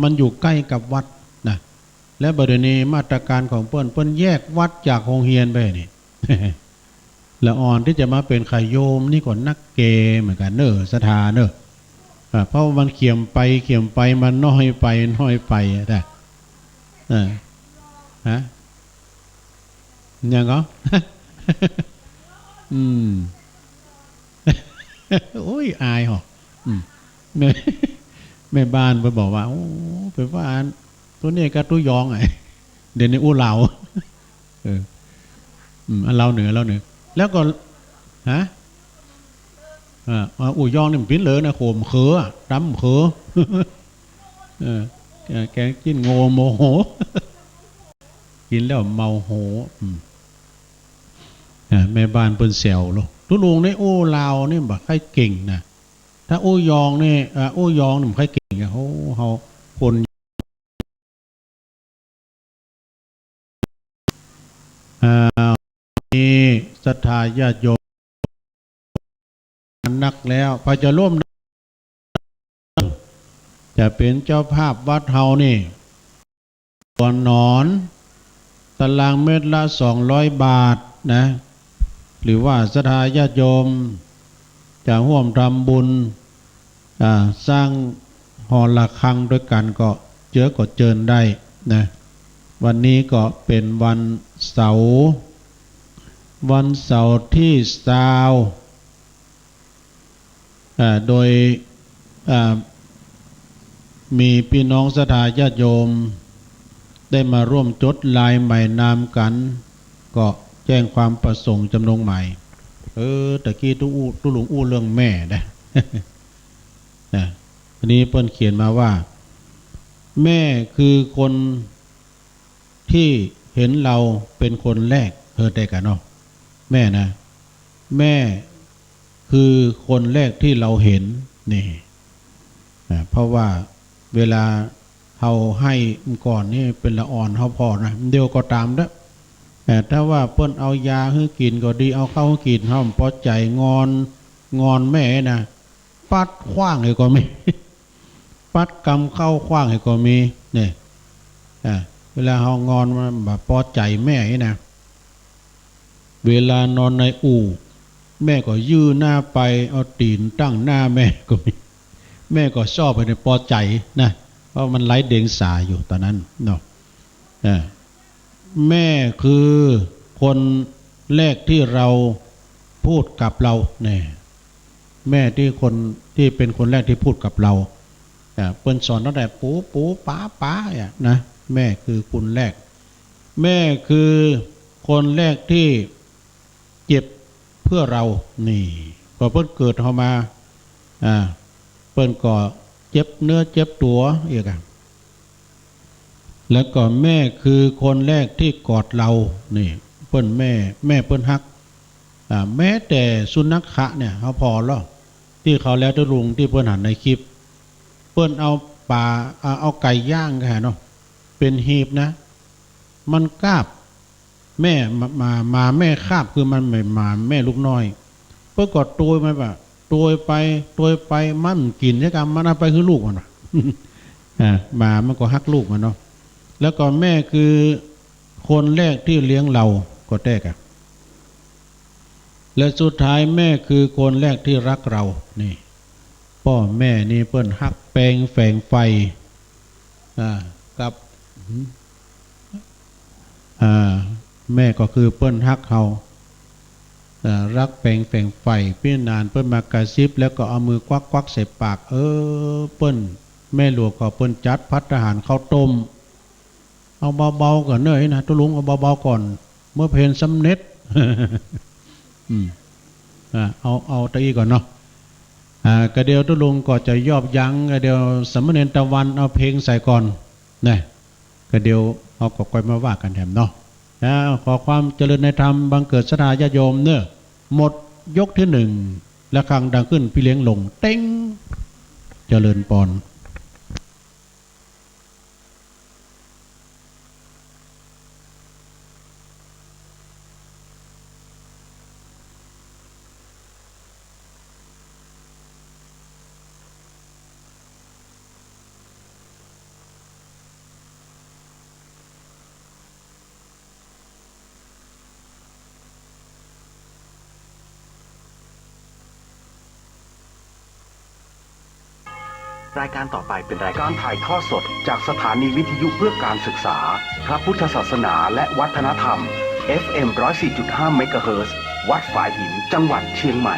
Speaker 1: มันอยู่ใกล้กับวัดนะและบัดนี้มาตรการของเปิ้นแยกวัดจากโรงเรียนไปนี่ ละอ่อนที่จะมาเป็นไขโยมนี่ก็นักเกเหมือนกันเนอะศรัทธาเนอะเพราะมันเขี่ยมไปมันน้อยไปได้ฮะยังก็ โอ้ยอายหรอแม่บ้านไปบอกว่าโอ้ไปว่าตัวนี้ก็ตู้ยองไงเดี๋ยวนี้อู้เหล่า เราเหนือแล้วก็ฮะอู่ยองนี่มันปิ้นเลยนะโขมเขือดำเขือแกกินโง่โมโหกินแล้วเมาโหแม่บ้านเปิ้นแซวลูกตุลุงในโอ้ลาวนี่บ่ค่อยเก่งนะถ้าโอ้ยองนี่โอ้ยองนี่มันค่อยเก่งอ่ะเฮาคนนี่ศรัทธาญาติโยมนักแล้วพอจะร่วมจะเป็นเจ้าภาพวัดเฮานี่ส่วนหนอนตารางเมตรละ200 บาทนะหรือว่าศรัทธาญาติโยมจะร่วมทำบุญสร้างหอระฆังด้วยกันก็เจิญได้นะวันนี้ก็เป็นวันเสาร์ที่20โดยมีพี่น้องศรัทธาญาติโยมได้มาร่วมจดลายใหม่นามกันก็แจ้งความประสงค์จำนงใหม่ตะกี้ตู้หลวงอู้เรื่องแม่นะอันนี้เปิ้นเขียนมาว่าแม่คือคนที่เห็นเราเป็นคนแรกได้กันเนาะแม่นะแม่คือคนแรกที่เราเห็นนี่เพราะว่าเวลาเขาให้ก่อนนี่เป็นละอ่อนเขาพอนะเดียวก็ตามนะแต่ถ้าว่าเปิ้นเอายาให้กินก็ดีเอาเข้าให้กินเขาพอใจงอนแม่นะปัดขว้างให้ก็มีปัดกำเข้าขว้างให้ก็มีเนี่ยเวลาเขางอนมันแบบพอใจแม่นะเวลานอนในอู่แม่ก็ยื่นหน้าไปเอาตีนตั้งหน้าแม่ก็มีแม่ก็ชอบไปในพอใจนะเพราะมันไร้เดียงสาอยู่ตอนนั้นเนาะแม่คือคนแรกที่เราพูดกับเราเนี่ยแม่ที่เป็นคนแรกที่พูดกับเราเปิ้นสอนตั้งแต่ปูป้านะแม่คือคนแรกแม่คือคนแรกที่เจ็บเพื่อเรานี่พอเปิ้นเกิดเข้ามาเปิ้นก็เจ็บเนื้อเจ็บตัวอีกแล้วก็แม่คือคนแรกที่กอดเรานี่เปิ้นแม่เปิ้นฮักแม้แต่สุนัขะเนี่ยเขาพอแล้วที่เขาแล้วที่ลุงที่เปิ้นหันในคลิปเปิ้นเอาปลาเอาไก่ย่างกันเนาะเป็นหีบนะมันกาบแม่มาแม่คาบคือมันไม่มาแม่ลูกน้อยเปิ้นกอดตัวมันแบบตัวไปมันกินใช่กันมันเอาไปคือลูกมันมามันก็ฮักลูกมันเนาะแล้วก็แม่คือคนแรกที่เลี้ยงเราก็แตกและสุดท้ายแม่คือคนแรกที่รักเรานี่พ่อแม่นี่เปิ้นฮักแปลงแฝงไฟกับแม่ก็คือเปิ้นฮักเขารักแปลงแฝงไฟพี่นานเปิ้นมากระซิบแล้วก็เอามือควักใส่ปากเปิ้นแม่หลวงก็เปิ้นจัดพัฒหารข้าวต้มเอาเบาๆก่อนเนยนะตุลุงเอาเบาๆก่อนเมื่อเพลสำเน็จเอาตะอี้ก่อนเนาะกระเดียวตุลุงก็จะยอบยั้งกระเดียวสมณเณรตะวันเอาเพลงใส่ก่อนนะกระเดียวเอาก็ค่อยมาว่ากันแถมเนาะขอความเจริญในธรรมบังเกิดศรัทธาญาติโยมเนอะหมดยกที่1และฆังดังขึ้นพี่เลี้ยงลงเต้งเจริญปอน
Speaker 7: รายการต่อไปเป็นรายการถ่ายทอดสดจากสถานีวิทยุเพื่อการศึกษาพระพุทธศาสนาและวัฒนธรรม FM 104.5 เมกะเฮิรตซ์วัดฝายหินจังหวัดเชียงใหม่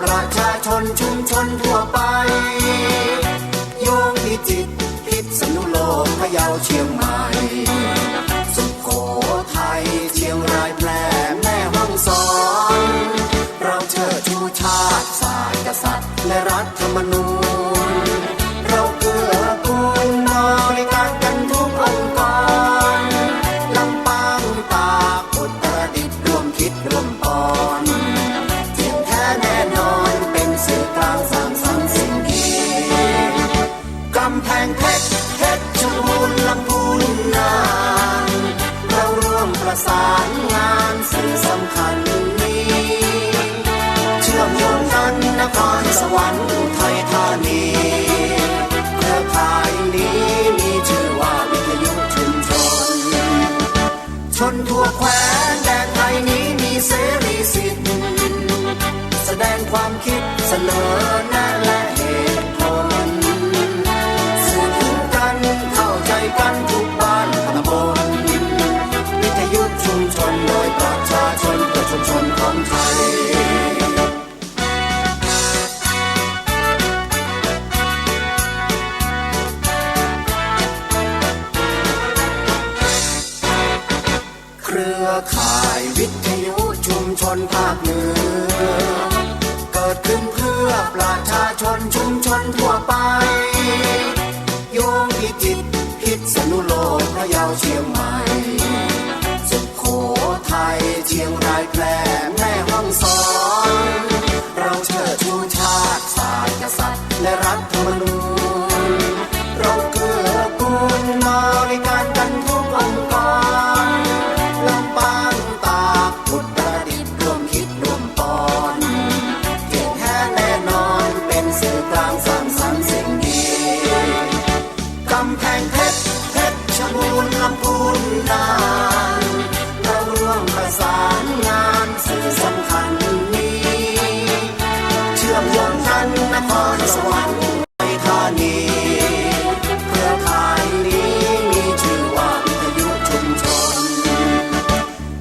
Speaker 8: ประชาชนชุมชนทั่วไปโยงพิจิตรพิษณุโลกพะเยาเชียงใหม่สุโขทัยเชียงรายแพร่แม่ฮ่องสอนเราเชิดชูชาติศาสตร์กษัตริย์และรัฐธรรมนูญเราเกื้อกูลบริการกันทุกองค์กรลำปางตากอุตรดิตถ์ร่วมคิดร่วมปอนเที่ยงแท้แน่นอนเป็นสื่อกลางสร้างสรรค์สิ่งดีกำแพงเพชรชลบุรีลำพูนน่านเราร่วมประสานงานสื่อสำคัญนี้เชื่อมโยงกันนครสวรรค์อุทัยธานีเครือข่ายนี้มีชื่อว่าวิทยุชุมชนชนทั่วแคว้นแดนไทยนี้มีเสรีสิทธิ์แสดงความคิดเสนอแนะและเหตุผลสื่อถึงกันเข้าใจกันทุกบ้านตำบลวิทยุชุมชนโดยประชาชนเพื่อชุมชนของไทยเครือข่ายวิทยุชุมชนภาคเหนือเกิดขึ้นเพื่อประชาชนชุมชนทั่วไปโยงพิจิตรพิษณุโลกพะเยาเชียงใหม่สุโขทัยเชียงรายแพร่แม่ฮ่องสอนเราเชิดชูชาติศาสตร์กษัตริย์และรัฐธรรมนูญเราเกื้อกูลบริการกันทุกองค์กรลำปางตากอุตรดิตถ์ร่วมคิดร่วมปอนเที่ยงแท้แน่นอนเป็นสื่อกลางสร้างสรรค์สิ่งดีกำแพงเพชรชลบุรีลำพูนน่านเราร่วมประสานงานสื่อสำคัญนี้เชื่อมโยงกันนครสวรรค์อุทัยธานีเครือข่ายนี้มีชื่อว่าวิทยุชุมชน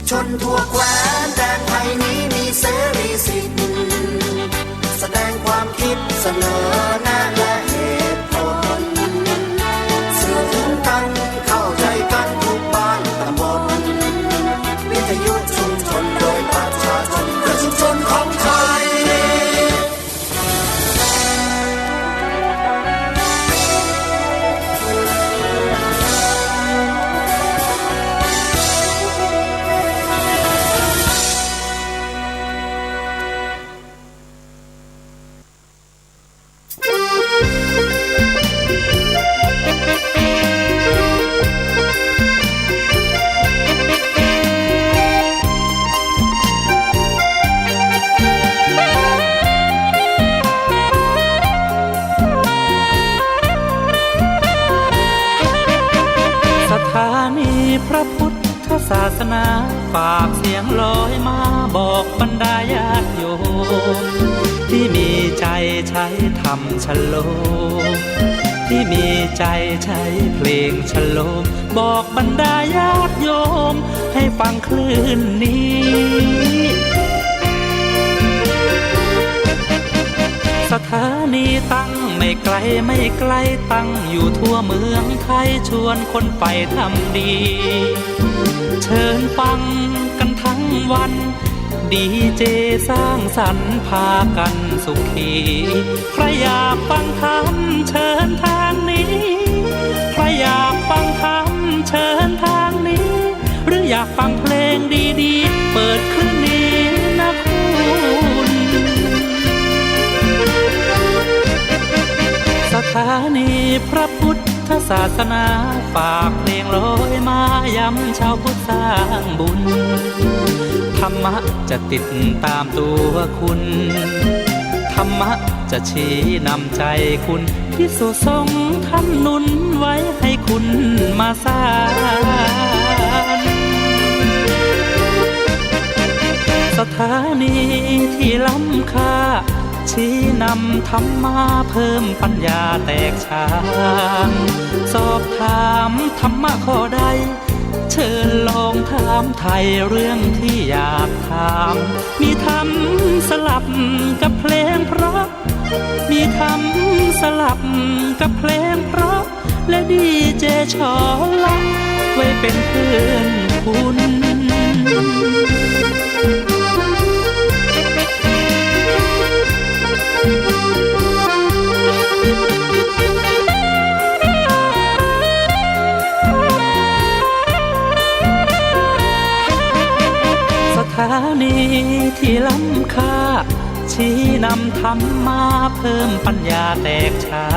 Speaker 8: ชนทั่วแคว้นแดนไทยนี้มีเสรีสิทธิ์แสดงความคิดเสนอแนะและเหตุผลสื่อถึงกันเข้าใจกันทุกบ้านตำบลวิทยุชุมชนโดยประชาชนเพื่อชุมชนของไทย
Speaker 9: สถานีพระพุทธศาสนาฝากเสียงลอยมาบอกบรรดาญาติโยมที่มีใจใช้ธรรมชโลมที่มีใจใช้เพลงชโลมบอกบรรดาญาติโยมให้ฟังคลื่นนี้ สถานีตั้งไม่ไกลไม่ไกลตั้งอยู่ทั่วเมืองไทยชวนคนไปทำดีเชิญฟังกันทั้งวันดีเจสร้างสรรค์พากันสุขีใครอยากฟังธรรมเชิญทางนี้ใครอยากฟังธรรมเชิญทางนี้หรืออยากฟังเพลงดีๆเปิดคลื่นนี้นะคุณสถานีพระพุทธศาสนาฝากเพลงลอยมาย้ำชาวพุทธสร้างบุญธรรมะจะติดตามตัวคุณธรรมะจะชี้นำใจคุณที่สุทรงท่านหนุนไว้ให้คุณมาสร้างสถานีที่ล้ำค่าชี้นำธรรมะเพิ่มปัญญาแตกฉานสอบถามธรรมะข้อใดเชิญลองถามไทยเรื่องที่อยากถามมีธรร สลับกับเพลงเพราะมีทำสลับกับเพลงเพราะและดีเจชอล็อกไว้เป็นเพื่อนคุณสถานีที่ล้ำค่าชี้นำธรรมาเพิ่มปัญญาแตกฉา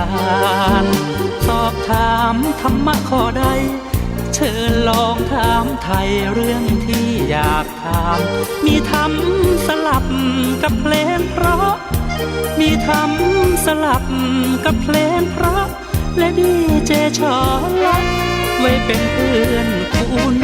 Speaker 9: นสอบถามธรรมะข้อใดเชิญลองถามไทยเรื่องที่อยากถามมีธรรมสลับกับเพลงเพราะมีธรรมสลับกับเพลงเพราะและดีเจชอล็อกไว้เป็นเพื่อนคุณ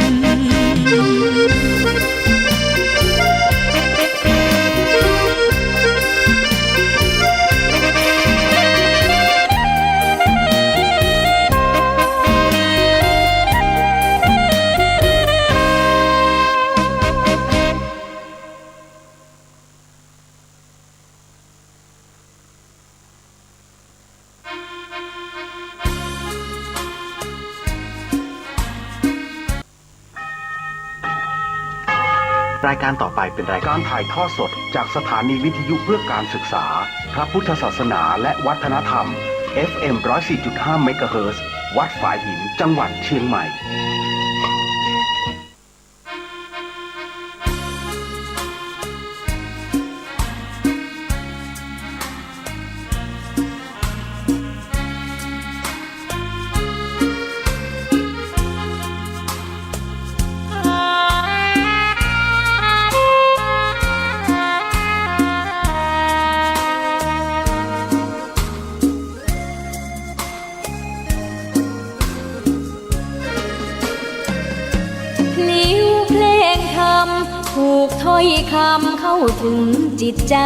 Speaker 7: รายการต่อไปเป็นรายการถ่ายทอดสดจากสถานีวิทยุเพื่อการศึกษาพระพุทธศาสนาและวัฒนธรรม FM 104.5 เมกะเฮิรตซ์วัดฝายหินจังหวัดเชียงใหม่
Speaker 10: ถูกถ้อยคำเข้าถึงจิตใจ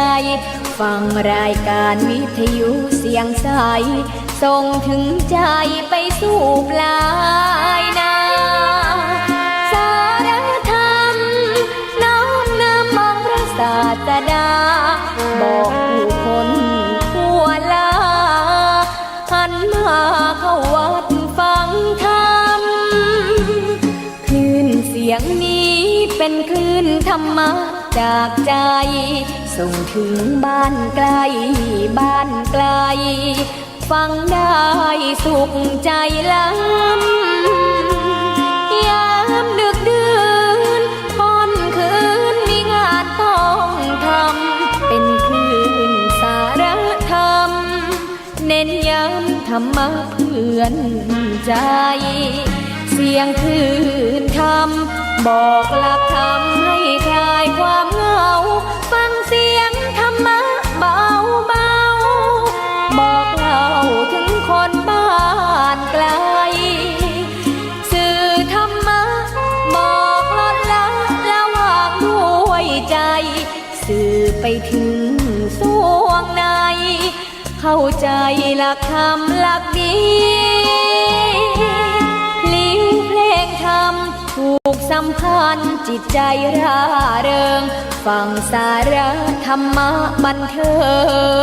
Speaker 10: ฟังรายการวิทยุเสียงใสส่งถึงใจไปสู่ปลายนาสารธรรมน้อมนำมองพระศาสดาบอกผู้คนทั่วลาหันมาเข้าวัดฟังธรรมคลื่นเสียงนี้เป็นคลื่นธรรมะจากใจส่งถึงบ้านไกลบ้านไกลฟังได้สุขใจล้ำยามดึกดื่นค่ำคืนมีงานต้องทำเป็นคลื่นสารธรรมเน้นย้ำธรรมะเพื่อนใจเสียงคลื่นธรรมบอกหลักธรรมให้คลายความเหงาฟังเสียงธรรมะเบาเบาบอกเล่าถึงคนบ้านไกลสื่อธรรมะบอกลดละละวางด้วยใจสื่อไปถึงสวงในเข้าใจหลักธรรมหลักดีลิ้วเพลงธรรมถูกสัมพันธ์จิตใจร่าเริงฟังสาระธรรมะบันเทิ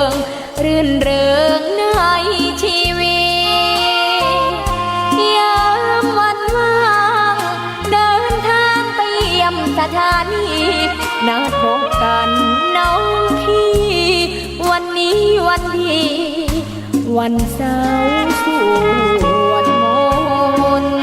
Speaker 10: งรื่นเริงในชีวิตยามวันว่างเดินทางไปเยี่ยมสถานีนัดพบกันน้องพี่วันนี้วันดีวันเสาร์สวดมนต์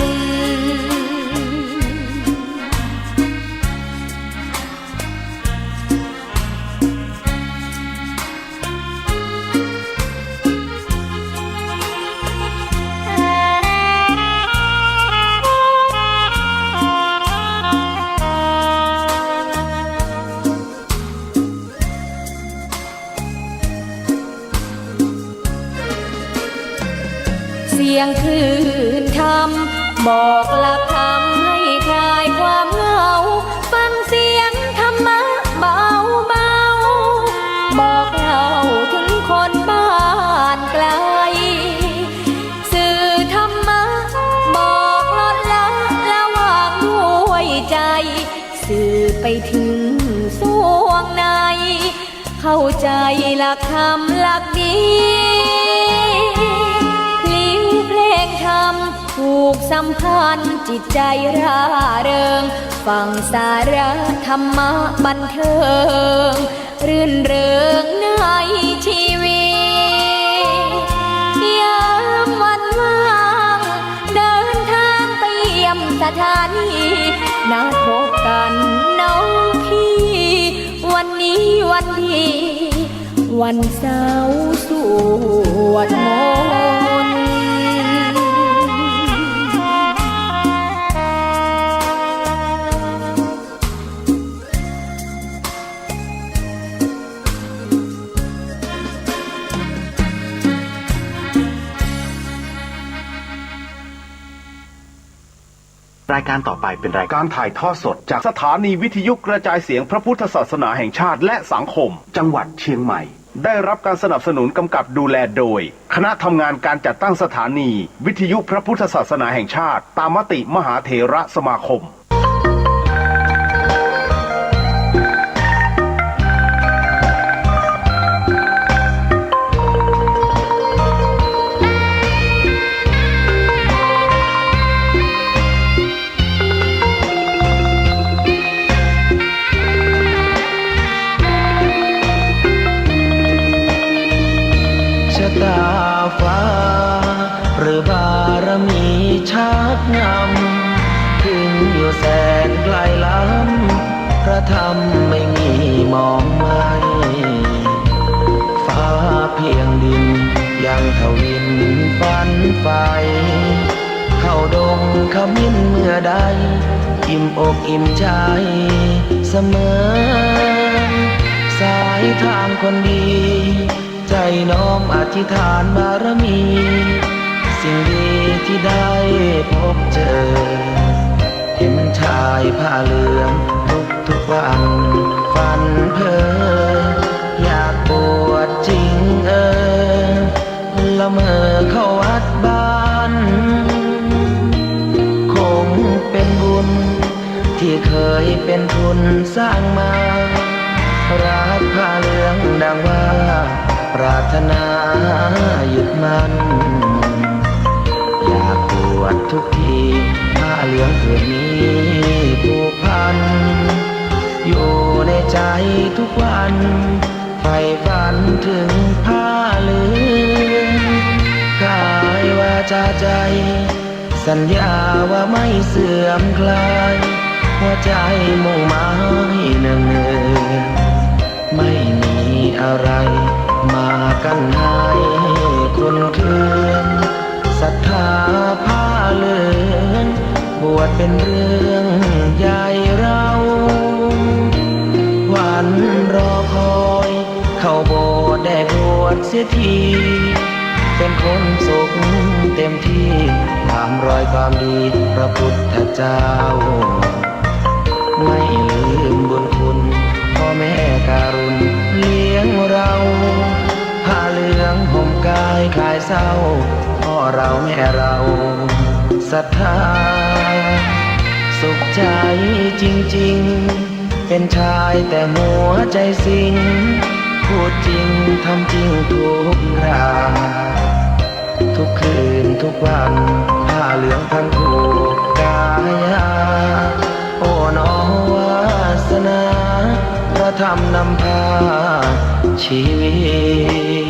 Speaker 10: สียงคลื่นธรรมบอกหลักธรรมให้คลายความเหงาฟังเสียงธรรมะเบาเบาบอกเล่าถึงคนบ้านไกลสื่อธรรมะบอกลดละละวางด้วยใจสื่อไปถึงสวงใน เข้าใจหลักธรรมหลักดีพลิ้งเพลงธรรมผูกสัมพันธ์จิตใจร่าเริงฟังสาระธรรมะบันเทิงรื่นเริงในชีวิตยามวันว่างเดินทางไปเยี่ยมสถานีนัดพบกันน้องพี่วันนี้วันดีวันเสาร์สวดมนต์
Speaker 7: รายการต่อไปเป็นรายการถ่ายทอดสดจากสถานีวิทยุกระจายเสียงพระพุทธศาสนาแห่งชาติและสังคมจังหวัดเชียงใหม่ได้รับการสนับสนุนกำกับดูแลโดยคณะทำงานการจัดตั้งสถานีวิทยุพระพุทธศาสนาแห่งชาติตามมติมหาเถรสมาคม
Speaker 11: ตาฟ้าหรือบารมีชักนำถึงอยู่แสนไกลล้ำพระธรรมไม่มีมองไม่ฟ้าเพียงดินยังทวินฝันไฟเข้าดงขมิ้นเมื่อใดอิ่มอกอิ่มใจเสมอสายทางคนดีใจน้อมอธิษฐานบารมีสิ่งดีที่ได้พบเจอเห็นชายผ้าเหลืองทุกวันฝันเพ้ออยากบวชจริงละเมอเข้าวัดบ้านคงเป็นบุญที่เคยเป็นทุนสร้างมารักผ้าเหลืองดังว่าปรารถนายึดมั่นอยากบวชทุกทีผ้าเหลืองผืนนี้ผูกพันอยู่ในใจทุกวันใฝ่ฝันถึงผ้าเหลืองกายวาจาใจสัญญาว่าไม่เสื่อมคลายหัวใจมุ่งหมายเนืองไม่มีอะไรมากันให้คุณเคืองศรัทธาผ้าเหลืองบวชเป็นเรื่องใหญ่เราวันรอคอยเข้าโบสถ์ได้บวชเสียทีเป็นคนสุขเต็มที่ตามรอยความดีพระพุทธเจ้าไม่ลืมบุญคุณพ่อแม่การุณเลี้ยงเราผ้าเหลืองห่มกายคลายเศร้าพ่อเราแม่เราศรัทธาสุขใจจริงๆเป็นชายแต่หัวใจสิงพูดจริงทำจริงทุกคราทุกคืนทุกวันผ้าเหลืองพันผูกกายาโอ้น้อวาสนาพระธรรมนำพาชีวิต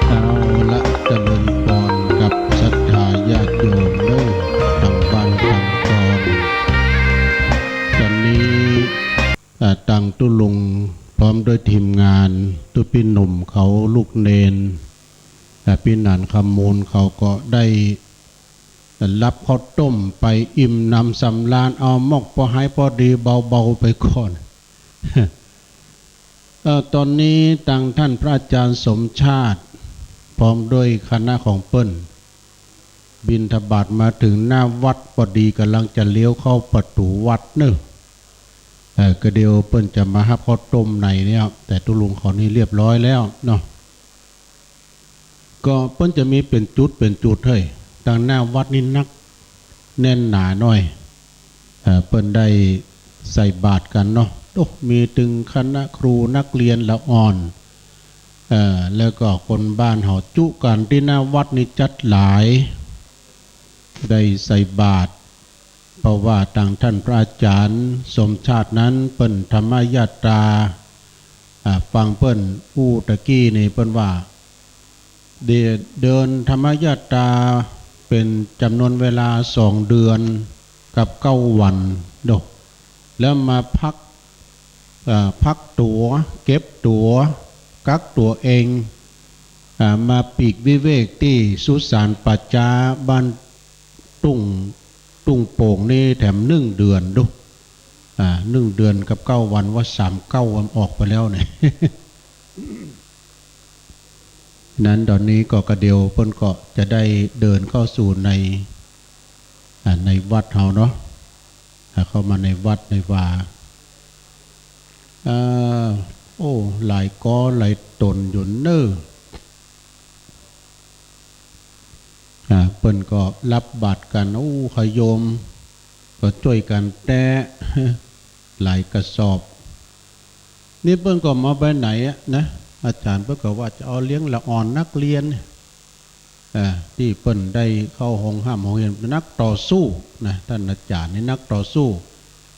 Speaker 1: เอาละเจริญพรกับศรัทธาญาติโยมเด้อทางบ้านทางกรตอนนี้ตังตุลุงพร้อมด้วยทีมงานตุพี่หนุ่มเขาลูกเนนแต่พี่หนานคำมูลเขาก็ได้รับข้าวต้มไปอิ่มนำสำราญเอามอกพอให้พอดีเบาๆไปก่อน ตอนนี้ตังท่านพระอาจารย์สมชาติพร้อมด้วยคณะของเปิ้นบิณฑบาตมาถึงหน้าวัดพอดีกำลังจะเลี้ยวเข้าประตูวัดเนอะก็เดียวเปิ้นจะมาฮับข้าวต้มในเนี่ยแต่ตุลุงเขานี่เรียบร้อยแล้วเนาะก็เปิ้นจะมีเป็นจุดเฮ้ยทางหน้าวัดนี่นัก แน่นหนาหน่อยเปิ้นได้ใส่บาตรกันเนาะมีถึงคณะครูนักเรียนละอ่อนแล้วก็คนบ้านเฮาจุกันที่หน้าวัดนี่จัดหลายได้ใส่บาตรเพราะว่าทางท่านพระอาจารย์สมชาตินั้นเปิ้นธรรมยาตราฟังเปิ้นอู้ตะกี้นี่เปิ้นว่าเดินธรรมยาตราเป็นจำนวนเวลา2 เดือนกับ9 วันแล้วมาพักตัวเก็บตัวกักตัวเองมาปีกวิเวกที่สุสานปัจจาบ้านตุ้งโป่งนี่แถม1 เดือน1 เดือนกับ9 วันว่า39 วันออกไปแล้วเนี่ย นั้นตอนนี้ก็กระเดียวเพิ่นก็จะได้เดินเข้าสู่ในวัดเฮาเนาะเข้ามาในวัดในวาหลายก้อหลายตนอยู่เน้อเปิ้นก็รับบาตรกันขโยมก็ช่วยกันแตะหลายกระสอบนี่เปิ้นก็มาไปไหนนะอาจารย์เปิ้นก็ว่าจะเอาเลี้ยงละอ่อนนักเรียนที่เปิ้นได้เข้าห้องห้ามห้องเรียนนักต่อสู้นะท่านอาจารย์นี่นักต่อสู้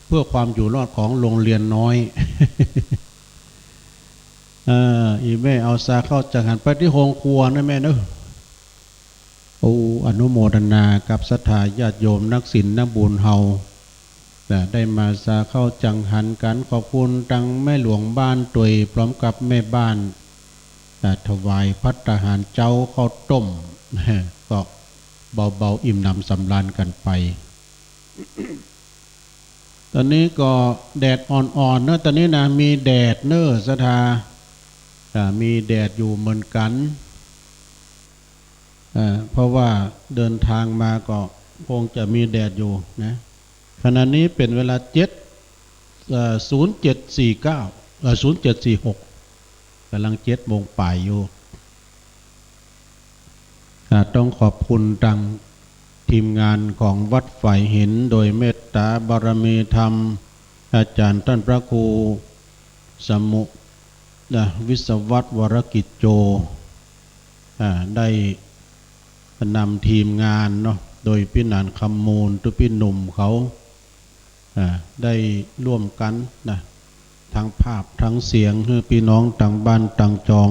Speaker 1: เพื่อความอยู่รอดของโรงเรียนน้อย อีแม่เอาซาเข้าจังหันไปที่โรงครัวนะแม่เนอะอนุโมทนากับศรัทธาญาติโยมนักศีลนักบุญเฮาได้มาซาเข้าจังหันกันขอบคุณตังแม่หลวงบ้านตุยพร้อมกับแม่บ้านถวายภัตตาหารเจ้าข้าวต้มก็เบาๆอิ่มหนำสำราญกันไป ตอนนี้ก็แดดอ่อนๆเนอะตอนนี้นะมีแดดเนอะศรัทธามีแดดอยู่เหมือนกันเพราะว่าเดินทางมาก็คงจะมีแดดอยู่นะขณะนี้เป็นเวลา07:46กำลัง7 โมงป่ายอยู่ต้องขอบคุณตังทีมงานของวัดฝ่ายหินโดยเมตตาบารมีธรรมอาจารย์ท่านพระครูสมุวิศวัตวรกิจโจได้นำทีมงานเนาะโดยพี่นานคำมูลตุพี่หนุ่มเขาได้ร่วมกันนะทั้งภาพทั้งเสียงให้พี่น้องต่างบ้านต่างจอง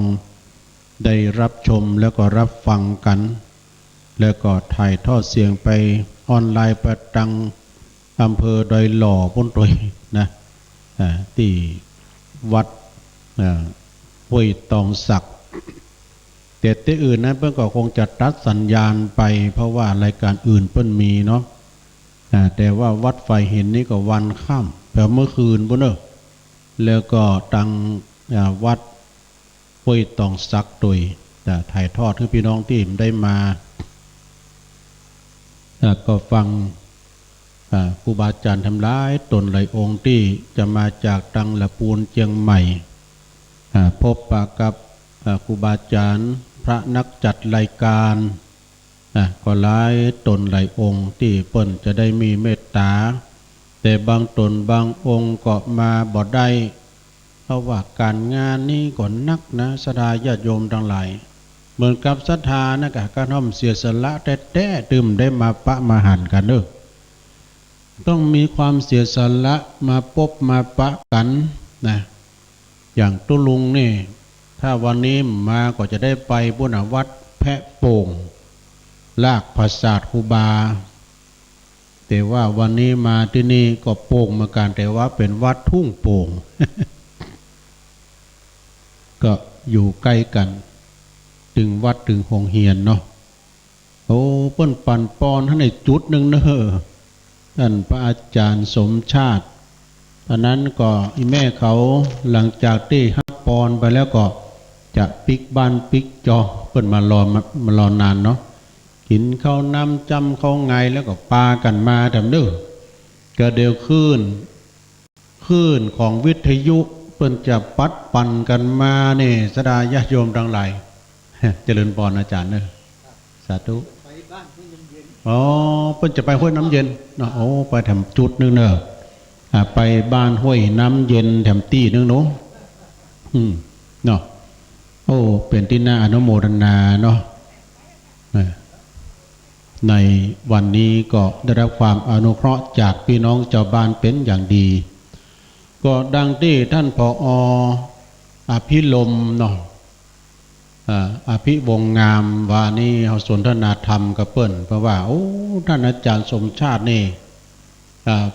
Speaker 1: ได้รับชมแล้วก็รับฟังกันแล้วก็ถ่ายทอดเสียงไปออนไลน์ประดังอำเภอดอยหล่อพ้นตัวนะที่วัดห้วยตองศักดิ์แต่ที่อื่นนั้นเพิ่นก็คงจะตัดสัญญาณไปเพราะว่ารายการอื่นเพิ่นมีเนาะแต่ว่าวัดไฟเห็นนี่ก็วันค่ำแบบเมื่อคืนพุ่นเนอะแล้วก็ตังวัดห้วยตองศักดิ์ตุยถ่ายทอดให้พี่น้องที่ได้มาก็ฟังครูบาอาจารย์ทำร้ายตนหลายองค์ที่จะมาจากตังละปูนเชียงใหม่พบปะกับครูบาอาจารย์พระนักจัดรายการก็หลายตนหลายองค์ที่เปิ้นจะได้มีเมตตาแต่บางตนบางองค์ก็มาบ่ได้เพราะว่าการงานนี้ก็นักนะศรัทธาญาติโยมทั้งหลายเหมือนกับศรัทธานะกะการน้อมเสียสละแท้ๆตื่มได้มาปะมาหันกันเด้อต้องมีความเสียสละมาพบมาปะกันนะอย่างตุลุงนี่ถ้าวันนี้มาก็จะได้ไปบุญวัดแพะโป่งลากภาษาครูบาแต่ว่าวันนี้มาที่นี่ก็โป่งเหมือนกันแต่ว่าเป็นวัดทุ่งโป่ง ก็อยู่ใกล้กันถึงวัดถึงหงเฮียนเนาะเปิ้นปั่นปอนให้ในจุดหนึ่งเนอะท่านพระอาจารย์สมชาติตอนนั้นก็แม่เขาหลังจากที่ฮับปอนไปแล้วก็จะปิกบ้านปิกจอเปิ้นมารอนานเนาะกินข้าวน้ำจำข้าวไงแล้วก็ปากันมาทำเด้อก็เดียวคลื่นของวิทยุเปิ้นจะปัดปั่นกันมาเนี่ยศรัทธาญาติโยมทั้งหลายเจริญพรอาจารย์เนอะสาธุไปบ้านเย็น อ๋อเพิ่นจะไปห้วยน้ำเย็นเนาะโอ้ไปแถมจุดนึงเนอะไปบ้านห้วยน้ำเย็นแถมตีนึงเนาะเนาะโอ้เป็นที่น่าอนุโมทนาเนาะในวันนี้ก็ได้รับความอนุเคราะห์จากพี่น้องชาวบ้านเป็นอย่างดีก็ดังที่ท่านผอ.อภิลมเนาะอภิวงงามว่านี่เขาสนทนาธรรมกับเปิ้นเพราะว่าโอ้ท่านอาจารย์สมชาตินี่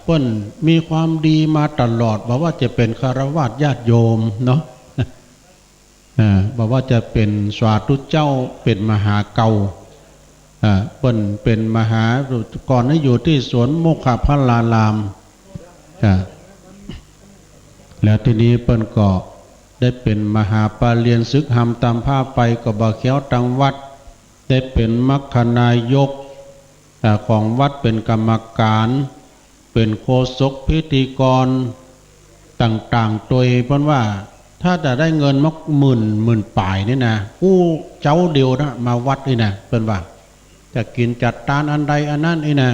Speaker 1: เปิ้นมีความดีมาตลอดบอกว่าจะเป็นคฤหัสถ์ญาติโยมเนาะบอกว่าจะเป็นสาธุเจ้าเป็นมหาเก่าเปิ้นเป็นมหาก่อนนั้นอยู่ที่สวนโมคคพลารามแล้วทีนี้เปิ้นก็ได้เป็นมหาปาเรียนศึกหำตามผ้าไปก็บ่เขียวตังวัดได้เป็นมัคคณายกของวัดเป็นกรรมการเป็นโฆษกพิธีกรต่างๆโดยเพราะว่าถ้าจะได้เงินมักหมื่นป่ายนี่นะอู้เจ้าเดียวนะมาวัดนี่นะเป็นว่าจะกินจัดทานอันใดอันนั้นนี่นะ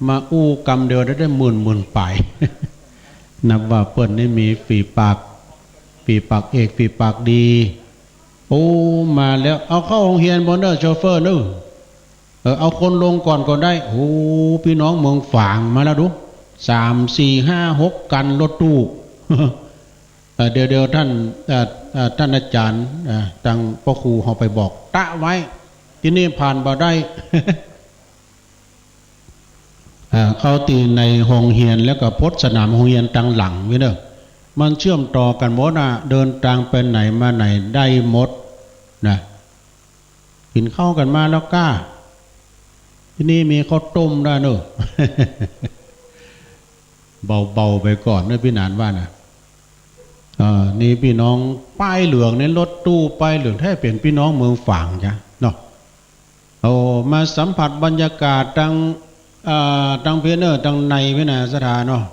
Speaker 1: มาอู้กรรมเดียวได้หมื่นป่าย นับว่าเปิ้นนี่มีฝีปากเอกฝีปากดีโอ้มาแล้วเอาเข้าโรงเรียนบนเด้อโชเฟอร์นึเอาคนลงก่อนก็ได้โอ้พี่น้องเมืองฝางมาแล้วดู3 4 5 6กันรถตู้เดี๋ยวท่านอาจารย์ทางพ่อครูเขาไปบอกตะไว้ที่นี่ผ่านบ่ได้ เข้าตีในห้องเรียนแล้วก็พจน์สนามห้องเรียนตังหลังไว้เด้อมันเชื่อมต่อกันหมดนะเดินทางไปไหนมาไหนได้หมดนะกินข้าวกันมาแล้วก้าที่นี่มีข้าวต้มได้เนอะ เบาๆไปก่อนนะพี่นานว่านะนี่พี่น้องป้ายเหลืองในรถตู้ป้ายเหลืองแท้เป็นพี่น้องเมืองฝางจ้ะเนาะเอามาสัมผัสบรรยากาศตังเพเนอร์ตังในพินาสถานเนาะ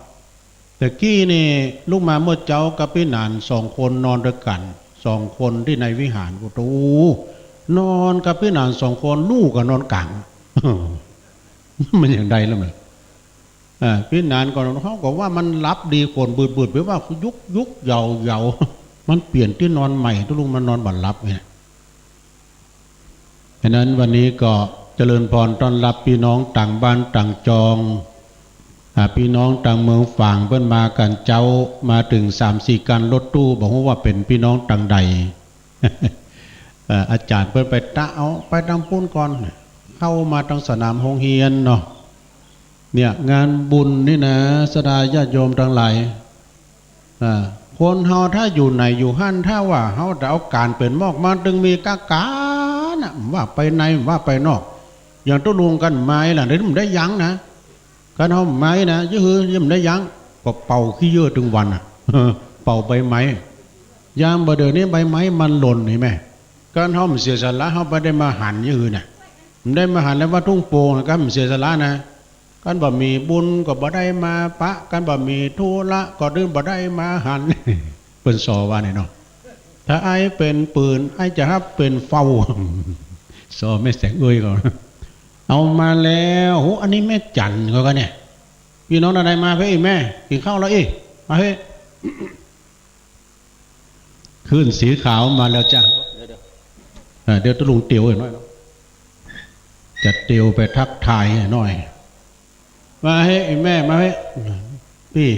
Speaker 1: แต่กี้นี่ลูกมาเมื่อเจ้ากับพี่นาน2 คนนอนด้วยกัน2 คนที่ในวิหารกูตูนอนกับพี่นาน2 คนลูกก็นอนกลาง มันอย่างใดแล้วมั้ยพี่นานก่อนเขาก็ว่ามันรับดีคนบืดๆไปว่ายุกเยามันเปลี่ยนที่นอนใหม่ทุลุงมันนอนบัดรับไงฉะนั้นวันนี้ก็เจริญพรต้อนรับพี่น้องต่างบ้านต่างจองพี่น้องต่างเมืองฝางเพิ่นมากันเจ้ามาถึง 3-4 กันรถตู้บอกว่าเป็นพี่น้องต่างใด อาจารย์เพิ่นไปตะเอาไปทางปุ้นก่อนเข้ามาทางสนามโรงเรียนเนาะเนี่ยงานบุญนี่นะสดาญาติโยมทั้งหลายคนเฮาถ้าอยู่ไหนอยู่หั่นถ้าว่าเฮาจะเอาการเป็นมอกมาตึงมีกากานะว่าไปในว่าไปนอกอย่างต้องรวมกันไม้ล่ะเดี๋ยวมันได้ยั้งนะกันเฮาไม้นะยืมได้ยั้งก็เป่าขี้เยอะถึงวันเป่าใบไม้ยามบ่เดี๋ยวนี้ใบไม้มันหล่นเห็นไหมกันเฮาเสียสละเฮาบ่ได้มาหันยืนน่ะมันได้มาหันแล้วว่าทุ่งโป่งก็เสียสละนะกันบ่มีบุญก็บ่ได้มาปะกันบ่มีธุระก็ดื่มบ่ได้มาหัน เพิ่นสอว่านี่เนาะถ้าไอ้เป็นปืนไอ้จะรับเป็นเฝ้า สอแม่แสงเอ้ยก่อนเอามาแล้วโหอันนี้แม่จันก็เนี่ยพี่น้องอะไรมาเพ่แม่กินข้าวแล้วมาเพ่ ขึ้นสีขาวมาแล้วจ้ะเดี๋ยวตะลุงเตียวหน่อยจะเตียวไปทักทายหน่อยมาให้แม่มาให้พี่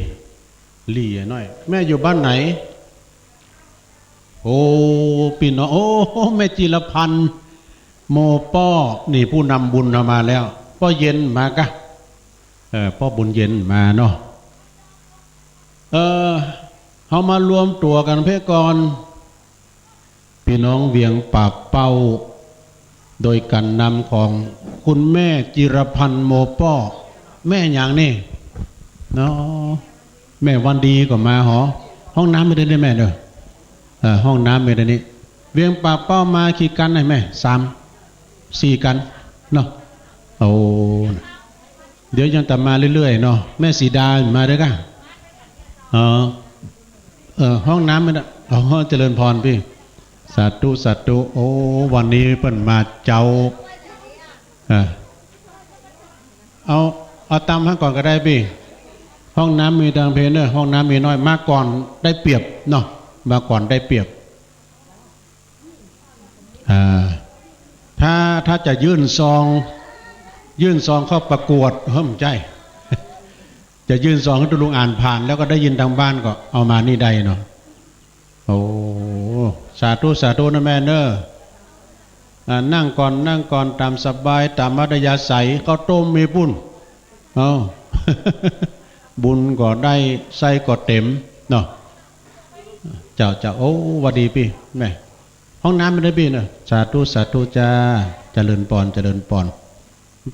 Speaker 1: หลี่หน่อยแม่อยู่บ้านไหนโอ้พี่น้องโอ้แม่จิรพันธ์โมป้อนี่ผู้นำบุญมาแล้วป้อเย็นมากะป้อบุญเย็นมาเนาะเขามารวมตัวกันเพื่อก่อนพี่น้องเวียงปากเป้าโดยการนำของคุณแม่จิรพันธ์โมป้อแม่อย่างนี่เนาะแม่วันดีก็มาหอห้องน้ำไม่ได้แม่เด้อห้องน้ำไม่ได้นี่เวียงปากเป้ามากี่กันให้แม่3-4 กันเนาะโอ้เดี๋ยวยังตามมาเรื่อยๆเนาะแม่สีดามาด้วยกันห้องน้ำไม่ได้เจริญพรพี่สาธุโอ้วันนี้เพิ่นมาเจ้า เอาตามให้ก่อนก็ได้พี่ห้องน้ำมีดังเพนเนอร์ห้องน้ำมีน้อยมาก่อนได้เปรียบเนาะมาก่อนได้เปรียบถ้าจะยื่นซองเข้าประกวดใจ จะยื่นซองให้ตุลุงอ่านผ่านแล้วก็ได้ยินทางบ้านก็เอามานี่ได้เนาะโอ้สาธุสาธุนะแม่เนอะนั่งก่อนตามสบายตามมัธยาศัยข้าวต้มมีปุ้นบุญก็ได้ไส้ก็เต็มเนาะเจ้าโอ้วัดดีพี่แม่ห้องน้ำไม่ได้พี่เนาะสาธุจ้าเจริญปอน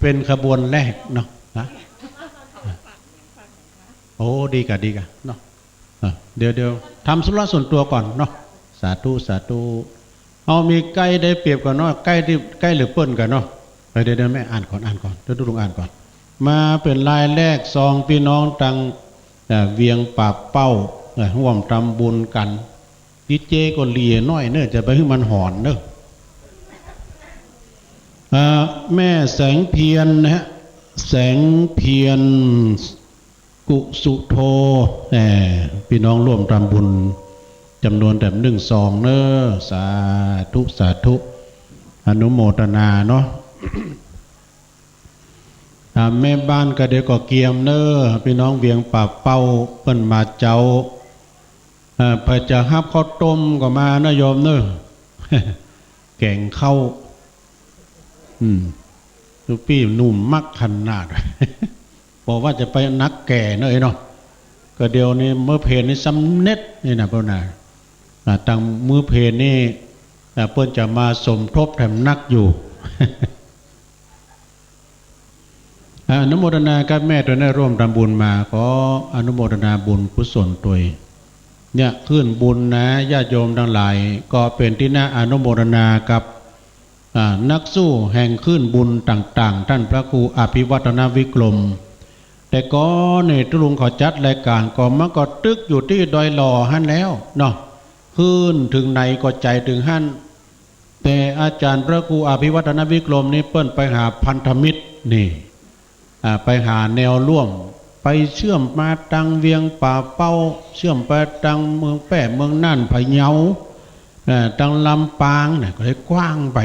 Speaker 1: เป็นขบวนแรกเนาะโอ้ดีกะเนาะเดี๋ยวทำธุระส่วนตัวก่อนเนาะสาธุเอามีใกล้ได้เปรียบก่อนเนาะใกล้หรือเปิ้นกันเนาะเดี๋ยวแม่อ่านก่อนเดี๋ยวลุงอ่านก่อนมาเป็นรายแรกซองพี่น้องตังเวียงป่าเป้าร่วมทำบุญกันดิเจก็เลียน้อยเนอะจะไปให้มันหอนเนอะแม่แสงเพียรนะฮะแสงเพียรกุสุโธพี่น้องร่วมทำบุญจำนวนแบบ1 ซองเนอะสาธุอนุโมทนาเนาะแม่บ้านก็เดี๋ยวก็เกียมเนอะพี่น้องเวียงป่าเป้าเปิ้นมาเจ้าพระจะฮับข้าวต้มก็มานะโยมเนอะแกงข้าวลูกพี่หนุ่มมักขนาดบอกว่าจะไปนักแก่เนอะเนาะก็เดี๋ยวนี้เมื่อเพลนี่สำเน็จนี่นะพ่อนาตั้งมือเพลนี่เปิ้นจะมาสมทบแถมนักอยู่อนุโมทนากับแม่ตัวนี้ร่วมทำบุญมาขออนุโมทนาบุญกุศลตัวเนี่ยขึ้นบุญนะญาติโยมทั้งหลายก็เป็นที่น่าอนุโมทนากับนักสู้แห่งขึ้นบุญต่างๆท่านพระครูอภิวัฒนวิกรมแต่ก็เนี่ยตุลุงขอจัดรายการก็มันก็ตึกอยู่ที่ดอยหล่อหั่นแล้วเนาะขึ้นถึงไหนก็ใจถึงหั่นแต่อาจารย์พระครูอภิวัฒนวิกรมนี่เปิ้นไปหาพันธมิตรนี่ไปหาแนวร่วมไปเชื่อมมาตังเวียงป่าเป้าเชื่อมไปตังเมืองแป้เมืองน่านพะเยาตังลำปางเนี่ยก็เลยกว้างไ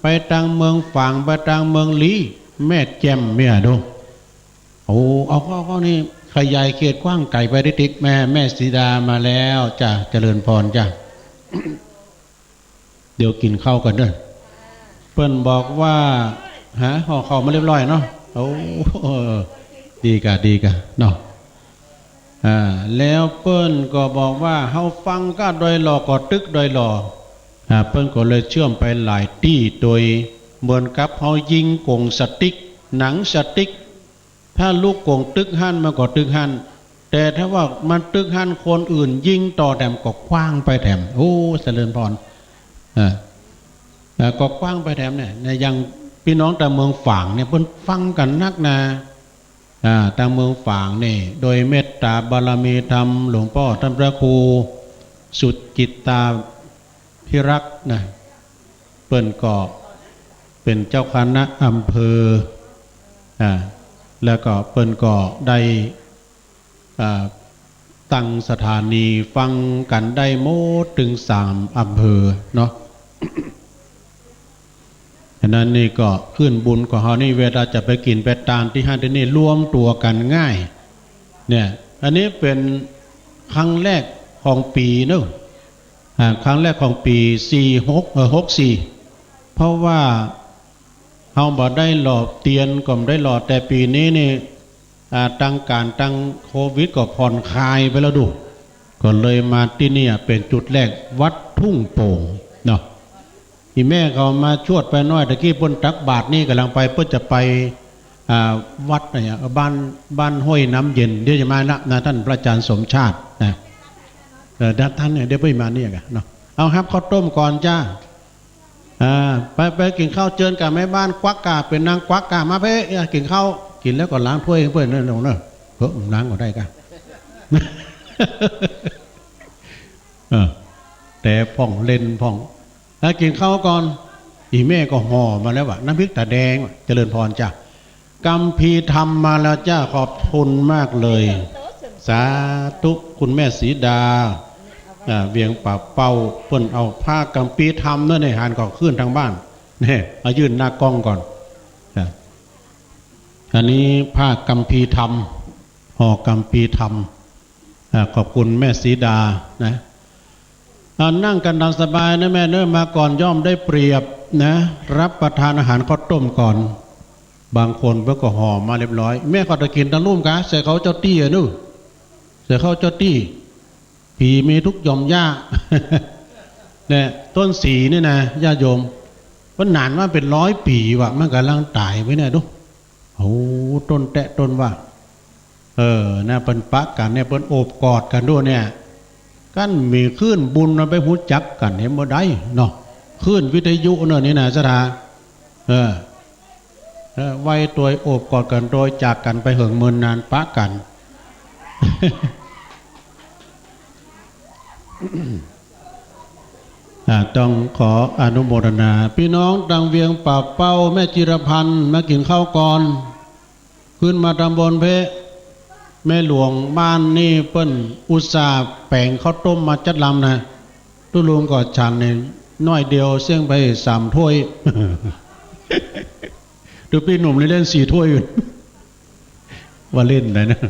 Speaker 1: ปตังเมืองฝางไปตังเมืองลีแม่แจ่มเมียดูเอาก็นี่ขยายเขตกว้างไก่ไปได้ติ๊กแม่สีดามาแล้วจ้ะเจริญพรจ้ะ เดี๋ยวกินข้าวกันเด้อเปิ้นบอกว่าห่อข้าวมาเรียบร้อยเนาะดีกะเนาะแล้วเปิ้นก็บอกว่าเฮาฟังก็โดยหลอก็ตึกโดยหลอเปิ้นก็เลยเชื่อมไปหลายที่โดยเหมือนกับเฮายิงกงสติ๊กหนังสติ๊กถ้าลูกกงตึกหั่นมันก็ตึกหั่นแต่ถ้าว่ามันตึกหั่นคนอื่นยิงต่อแถมก็คว้างไปแถมเจริญพรก็คว้างไปแถมเนี่ยอย่างพี่น้องแต่เมืองฝางเนี่ยเพิ่นฟังกันนักนะทางเมืองฝางนี่โดยเมตตาบารมีธรรมหลวงพ่อท่านพระครูสุจิตตาพิรักษ์นะเปิ้นก็เป็นเจ้าคณะอำเภอแล้วก็เปิ้นก็ได้ตั้งสถานีฟังกันได้โมดถึง3 อำเภอเนาะฉะนั้นนี่ก็ขึ้นบุญของเฮานี่เวลาจะไปกินไปตามที่ห้างที่นี่รวมตัวกันง่ายเนี่ยอันนี้เป็นครั้งแรกของปีเนอะครั้งแรกของปี64เพราะว่าเฮาบ่ได้หล่อเตียนก็ไม่ได้หล่อแต่ปีนี้นี่ตั้งการตั้งโควิดก็ผ่อนคลายไปแล้วดูก็เลยมาที่นี่เป็นจุดแรกวัดทุ่งโป่งเนาะอีแม่เขามาชวดไปน้อยตะกี้เพิ่นตักบาทนี่กำลังไปเพื่อจะไปวัดเนี่ยบ้านห้วยน้ำเย็นเดี๋ยวจะมานะท่านพระอาจารย์สมชาตินะท่านเนี่ยเดี๋ยวไปมาเนี่ยกันเนาะเอาครับข้าวต้มก่อนจ้าไปกินข้าวเจิญกับแม่บ้านควักกาเป็นนางควักกามาเพ่กินข้าวกินแล้วก็ล้างถ้วยเพื่อนนั่นเนอะล้างก็ได้กันแต่พ่องเล่นพ่องแล้วกินข้าวก่อนอีแม่ก็ห่อมาแล้วว่ะน้ำพริกตาแดงเจริญพรจ้ะ กัมพีธรรมมาแล้วจ้าขอบคุณมากเลยสาธุคุณแม่สีดาเวียงป่าเป้าเพิ่นเอาผ้ากัมพีธรรมเนั่นในหันก็ขึ้นทางบ้านนี่มายื่นหน้ากล้องก่อนอันนี้ผ้ากัมพีธรรมห่อกัมพีธรรมขอบคุณแม่สีดานะนั่งกันตามสบายนะแม่เนิ่มมาก่อนย่อมได้เปรียบนะรับประทานอาหารข้าวต้มก่อนบางคนเพื่อก็ห่อมาเรียบร้อยแม่ก็จะกินตะลุ่มกะใส่เขาเจ้าตี้อ่ะนู่ใส่เขาเจ้าตี้ผีมีทุกยอมย่าเนี่ยต้นสีนี่นะญาโยมมันนานว่าเป็น100 ปีว่ะมันกำลังตายไว้เนี่ยดูโอ้ต้นแตะต้นว่านะเป็นปะกันเนี่ยเป็นโอบกอดกันด้วยเนี่ยกันมีคลื่นบุญมาไปหูจักกันเห็นบ่ได้เนาะคลื่นวิทยุเนาะนี่นะสถาไว้ตัวโอบกอดกันโดยจากกันไปเหิงเมินนานปะกัน ต้องขออนุโมทนาพี่น้องดังเวียงป่าเป้าแม่จิรพันธ์มากินข้าวก่อนขึ้นมาตำบลเพะแม่หลวงบ้านนี่เปิ้นอุตส่าห์แป่งข้าวต้มมาจัดลำนะตุลุงก็ฉันเนี่ยน้อยเดียวเสี่ยงไป3 ถ้วย ดูพี่หนุ่มเล่น4 ถ้วยอยู่ ว่าเล่นเลยนะ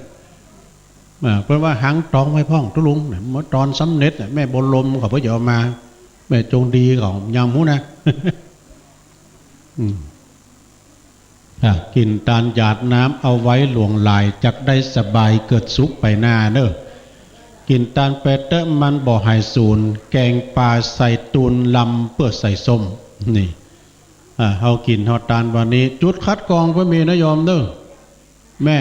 Speaker 1: เพราะว่าหางตองไม่พ่องตุลุงเมื่อตอนสำเร็จแม่บนลมเขาเพิ่งจะเอามาแม่จงดีของยำหูนะ กินตาลหยาดน้ำเอาไว้หลวงลายจักได้สบายเกิดสุขไปหน้าเนอะกินตาลเป็ดเตะมันบ่อหายสูนแกงปลาใส่ตูนลำเพื่อใส่ส้มนี่เฮากินเฮาตาลวันนี้จุดคัดกรองเพื่อมีนะโยมเนอะแม่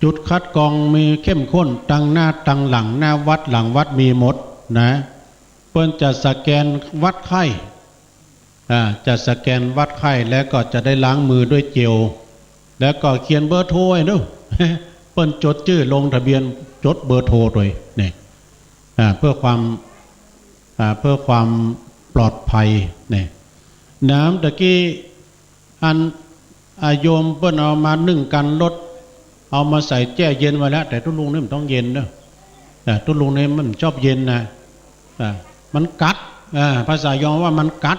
Speaker 1: จุดคัดกรองมีเข้มข้นตั้งหน้าตั้งหลังหน้าวัดหลังวัดมีหมดนะเพิ่นจะสแกนวัดไข้จะสแกนวัดไข้แล้วก็จะได้ล้างมือด้วยเจลแล้วก็เขียนเบอร์โทรให้ด้วย เปิ้นจดชื่อลงทะเบียนจดเบอร์โทรด้วยนี่เพื่อความปลอดภัยนี่น้ำตะกี้อันโยมเปิ้นเอามานึ่งกันรถเอามาใส่แช่เย็นไว้แล้วแต่ทุลุงนี่มันต้องเย็นเด้อแต่ทุลุงนี่มันชอบเย็นนะมันกัดภาษายองว่ามันกัด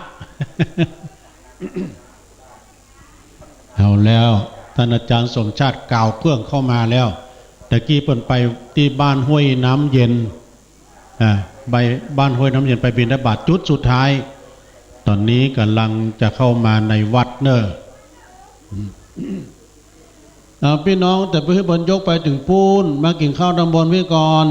Speaker 1: เอาแล้วท่านอาจารย์สมชาติกล่าวเครื่องเข้ามาแล้วตะกี้เปิ่นไปที่บ้านห้วยน้ำเย็นไปบ้านห้วยน้ำเย็นไปบิณฑบาตจุดสุดท้ายตอนนี้กำลังจะเข้ามาในวัดเนอะพี่น้องแต่พี่บนยกไปถึงปูนมากินข้าวตำบลพี่ก่อน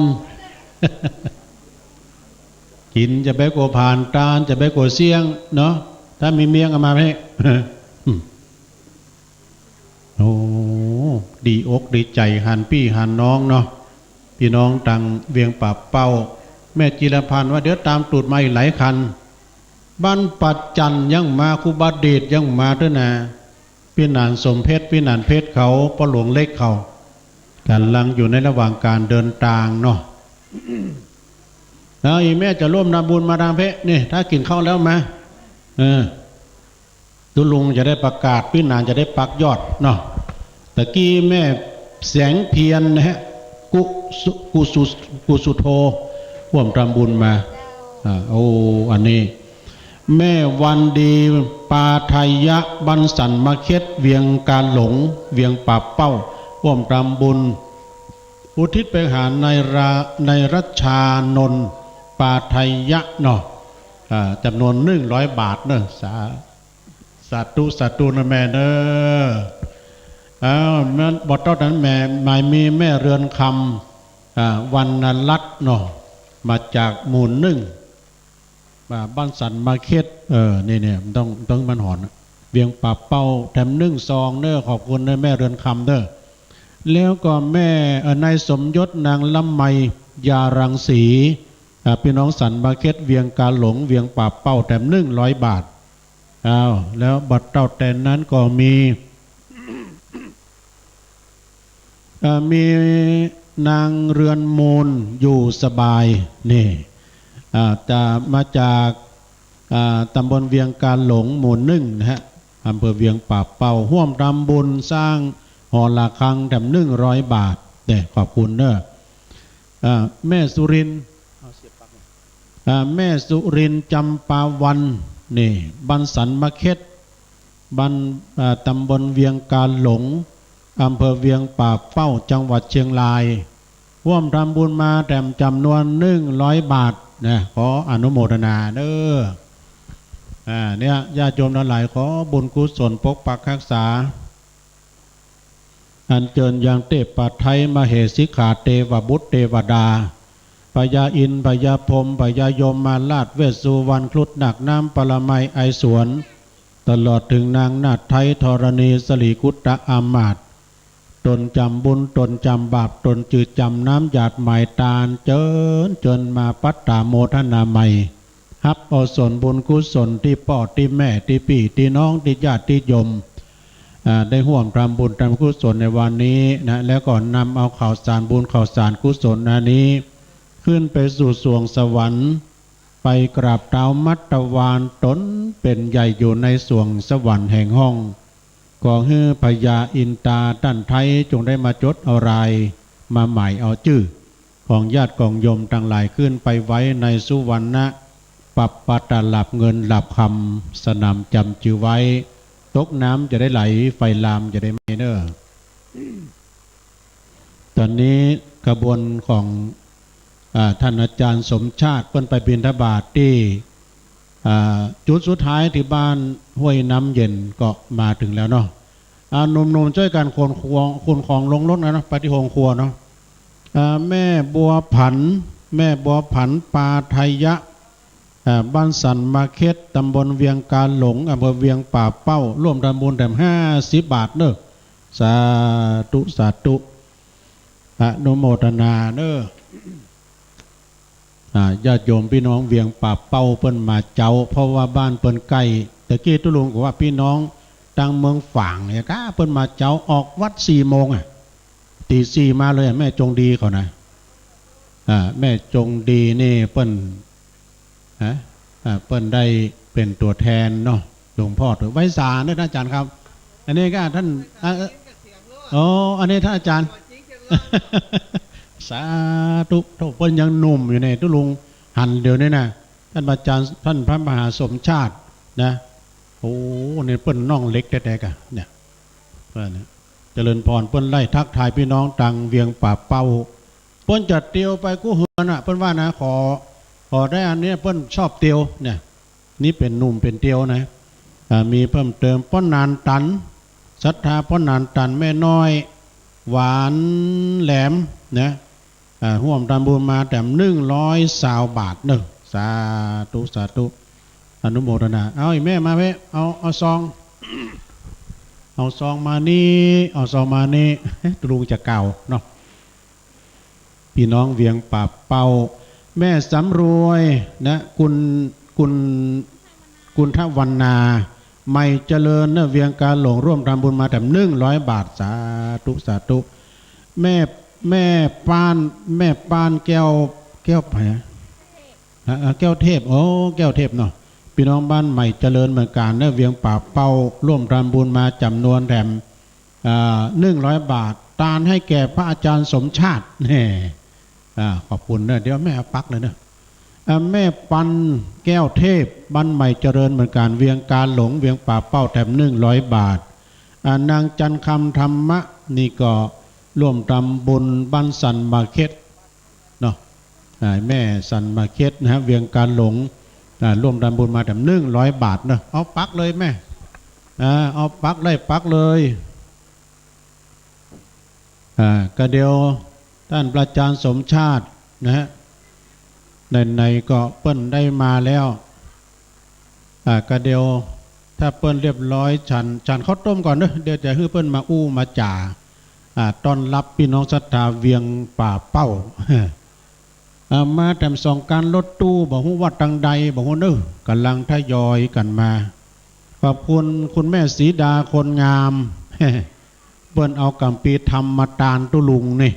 Speaker 1: กินจะไปโกผ่านตาลจะไปโกเสียงเนาะถ้ามีเมียงเอามาไหม โอ้ดีอกดีใจหันพี่หันน้องเนาะพี่น้องตังเวียงป่าเป้าแม่จิรพันธ์ว่าเดี๋ยวตามตูดมาอีกหลายคันบ้านปัดจันยังมาครูบาเดชยังมาด้วยนะพี่นานสมเพชรพี่นานเพชรเขาพ่อหลวงเล็กเขากำลังอยู่ในระหว่างการเดินทางเนาะ อีแม่จะร่วมนำบุญมาดามเพะนี่ถ้ากินข้าวแล้วมาตุลุงจะได้ประกาศพี่นานจะได้ปักยอดเนาะตะกี้แม่แสงเพียรนะฮะกุสุโธร่วมทำบุญมาอันนี้แม่วันดีปาไทยะบันสันมาเค็ดเวียงการหลงเวียงป่าเป้าร่วมทำบุญอุทิศไปหาในรัชชานนท์ปาไทยะเนาะจำนวน100 บาทเนอะสาธุนะแม่เนอะแม่บทนั้นแม่หมายมีแม่เรือนคำวันนรัตน์เนาะมาจากหมู่บ้านสันมาเค็ดนี่ต้องมันหอนเวียงป่าเป้าแถม1 ซองเนอะขอบคุณแม่เรือนคำเนอะแล้วก็แม่นายสมยศนางลำไมยารังสีพี่น้องสันมาเค็ดเวียงกาหลงเวียงป่าเป้าแถม100 บาทแล้วบัตรเต่าแต่นั้นก็มีนางเรือนมูลอยู่สบายนี่จะมาจากตำบลเวียงกาหลงหมู่1นะฮะ อำเภอเวียงป่าเป่าร่วมทำบุญสร้างหอระฆังแถม100 บาทเนี่ยขอบคุณเด้อแม่สุรินทร์แม่สุรินทร์จำปาวันนี่บ้านสันมะเข็ดบ้านตำบลเวียงกาหลงอำเภอเวียงป่าเป้าจังหวัดเชียงรายร่วมทำบุญมาแถมจำนวน100 บาทนะขออนุโมทนาเด้อเนี่ยญาติโยมทั้งหลายขอบุญกุศลปกปักรักษาอันเจิญยังเทพปัทไทยมเหสิขาเทวบุตรเทวดาพญาอินทร์พญาพรหมพญายมมาลาดเวสสุวรรณครุฑหนักน้ำปรมัยไอสวนตลอดถึงนางนาถไทยธรณีสลีกุตตะอามาตย์ตนจำบุญตนจำบาปตนจืดจำน้ำหยาดหมายตาลจนมาปัตตาโมทนาใหม่ฮับเอาส่วนบุญกุศลที่พ่อที่แม่ที่พี่ที่น้องที่ญาติที่โยมได้ห่วมทำบุญทำกุศลในวันนี้นะแล้วก่อนนำเอาข่าวสารบุญข่าวสารกุศลนี้ขึ้นไปสู่สวงสวรรค์ไปกราบเท้ามัตตวานตนเป็นใหญ่อยู่ในสวงสวรรค์แห่งห้องขอให้พญาอินตาท่านไทยจงได้มาจดเอารายมาหมายเอาชื่อของญาติกองโยมต่างหลายขึ้นไปไว้ในสุวรรณะปับปะตะหลับเงินหลับคำสนามจำชื่อไว้ตกน้ำจะได้ไหลไฟลามจะได้ไม่เนอตอนนี้กระบวนของท่านอาจารย์สมชาติเพิ่นไปบิณฑบาตที่จุดสุดท้ายที่บ้านห้วยน้ำเย็นก็มาถึงแล้วเนาะหนุ่มๆช่วยกันคนของลงรถนะไปที่โรงครัวเนาะแม่บัวผันปาไทยะบ้านสันมาเค็ดตำบลเวียงกาหลงอำเภอเวียงป่าเป้าร่วมทำบุญแถม50 บาทเนอะสาธุสาธุอนุโมทนาเนอะญาติโยมพี่น้องเวียงป่าเป้าเปิ้นมาเจ้าเพราะว่าบ้านเปิ้นใกล้ตะกี้ตุลุงบอกว่าพี่น้องตั้งเมืองฝางเนี่ยก้าเปิ้นมาเจ้าออกวัด4 โมงตี 4มาเลยแม่จงดีเขานะแม่จงดีนี่เปิ้นเปิ้นได้เป็นตัวแทนเนาะหลวงพ่อถือไว้สาเนี่ยท่านอาจารย์ครับอันนี้ก็ท่านอันนี้ท่านอาจารย์สาธุเปิ้นยังหนุ่มอยู่ในตุลุงหันเดี๋ยวนี้นะท่านอาจารย์ท่านพระมหาสมชาตินะโอ้เนี่ยเปิ้นน้องเล็กแท้ๆกันเนี่ยเปิ้นเจริญพรเปิ้นไล่ทักทายพี่น้องตังเวียงป่าเป้าเปิ้นจัดเตียวไปกู้เฮือนเปิ้นว่านะขอได้อันนี้เปิ้นชอบเตียวเนี่ยนี่เป็นหนุ่มเป็นเตียวนะมีเพิ่มเติมป้อนนานตันศรัทธาป้อนนานตันแม่น้อยหวานแหลมนะห่วมทำบุญมาแต่120 บาทเนอะสาธุสาธุอนุโมทนาเอาอีแม่มาเว้เอาซองเอาซองมานี่ตรุงจะเก่าเนาะพี่น้องเวียงป่าเป้าแม่สำรวยนะคุณทวรรณาไม่เจริญนะเวียงกาหลงร่วมทำบุญมาแต่100 บาทสาธุสาธุแม่ป้านแก้วไผ่แก้วเทพแก้วเทพเนาะพี่น้องบ้านใหม่เจริญเหมือนกันนะเวียงป่าเป้าร่วมทำบุญมาจำนวนแถม100 บาทตานให้แก่พระอาจารย์สมชาติเนี่ยขอบคุณนะเดี๋ยวแม่ปักเลยนะแม่ปันแก้วเทพบ้านใหม่เจริญเหมือนกันเวียงกาหลงเวียงป่าเป้าแถม100 บาทนางจันคำธรรมะนี่ก็ร่วมทำบุญบ้านสันมาเค็ดเนาะแม่สันมาเค็ดนะฮะเวียงกาหลงร่วมทำบุญมาแถม100 บาทเนาะเอาปักเลยแม่เอาปักเลยก็เดียวท่านพระอาจารย์สมชาตินะฮะในก็เปิ้นได้มาแล้วก็เดียวถ้าเปิ้นเรียบร้อยฉันข้าวต้มก่อนเนอะเดี๋ยวจะให้เปิ้นมามาจ่าต้อนรับพี่น้องศรัทธาเวียงป่าเป้ามาแต่สองการรถตู้บอกว่าตังใดบอกว่าเนอะกำลังทยอยกันมาขอบคุณแม่ศรีดาคนงามเปิ้นเอากัมปีธรรมมาตานตุลุงนี่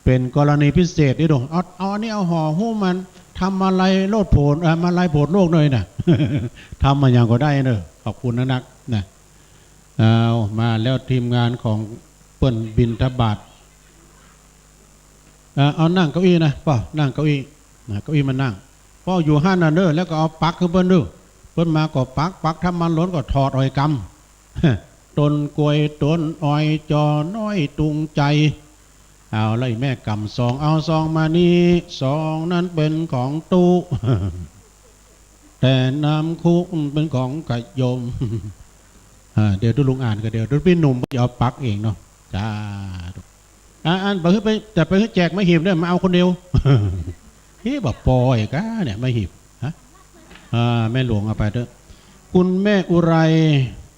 Speaker 1: เป็นกรณีพิเศษนี่ดูเอาอันนี้เอาห่อหุ้มมันทำอะไรโลดโผล่มาลายโผล่โลกเลยนะทำมาอย่างก็ได้เนอะขอบคุณนักนะ เอามาแล้วทีมงานของเปิ้นบินทบาทเอานั่งเก้าอี้นะป่ะนั่งเก้าอี้เก้าอี้มานั่งป่ออยู่ห้านาเนอร์แล้วก็เอาปักขึ้นเปิ้นดูเปิ้นมาก็ปักถ้ามันล้นก็ถอดอ้อยกำต้นกล้วยต้นอ้อยจอน้อยตุงใจเอาไล่แม่กำซองเอาซองมานี่ซองนั้นเป็นของตู้แต่น้ำคุกเป็นของกระยมเดี๋ยวดูลุงอ่านก็เดี๋ยวดูพี่หนุ่มจะเอาปักเองเนาะจ้าอ่านไปแต่ไปแจกไม่หีบด้วยมาเอาคนเดียวเฮ้ยแบบปอยก้าเนี่ยไม่หีบฮะแม่หลวงเอาไปเด้อคุณแม่อุไร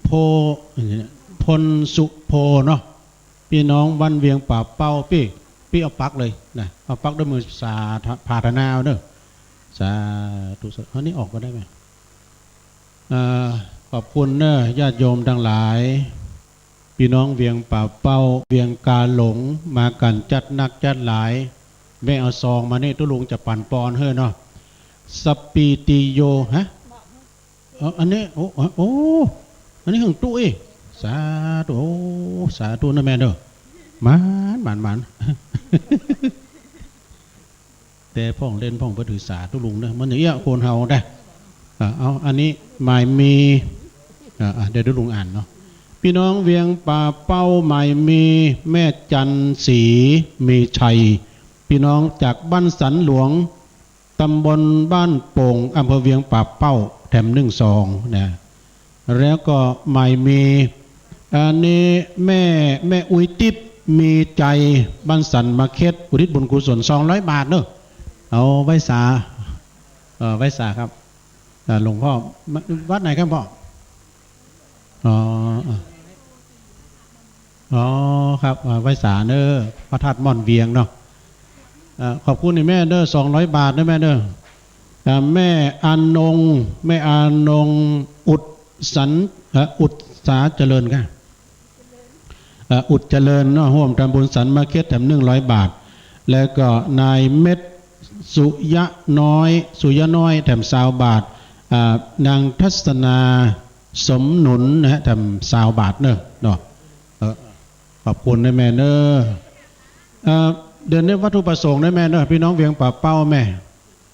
Speaker 1: โพพลสุโพเนาะพี่น้องบ้านเวียงป่าเป้าพี่เอาปักเลยนะเอาปักด้วยมือสาพาธนาเด้อสาธุสอันนี้ออกก็ได้ไหมขอบคุณเนอะญาติโยมทั้งหลายพี่น้องเวียงป่าเป้าเวียงกาหลงมากันจัดนักจัดหลายแม่เอาซองมาเนี่ยตุลุงจะปั่นปอนเฮ้เนาะสปีติโยฮะอันนี้โอ้อันนี้ของตู้สาธุสาธุนะแม่เด้อมันแต่พ่องเล่นพ่องไปถือสาตุลุงเนอะมันอย่างเงี้ยโคนเฮาได้เอาอันนี้หมายมีเดี๋ยวลุงอ่านเนาะพี่น้องเวียงป่าเป้าหมายมีแม่จันศรีมีชัยพี่น้องจากบ้านสันหลวงตำบลบ้านโป่งอำเภอเวียงป่าเป้าแถม1-2นะแล้วก็หมายมีอันนี้แม่อุยติดมีใจบ้านสันมาเค็ดอุทิศบุญกุศล200 บาทเนอะเอาไว้สาครับหลวงพ่อวัดไหนครับพ่ออ๋อครับไว้สาเนอพระธาตุม่อนเวียงเนาะขอบคุณแม่เด้อ200 บาทนะแม่เด้อแม่อานงอุดสาเจริญค่ะอุดเจริญเนาะร่วมทำบุญสันมาเค็ดแถม100 บาทแล้วก็นายเม็ดสุยะน้อยแถม20 บาทนางทัศนาสมหนุนนะฮะแถม20 บาทเนอะขอบคุณนะแม่เนอะเดือนนี้วัตถุประสงค์นะแม่เนอะพี่น้องเวียงป่าเป้าแม่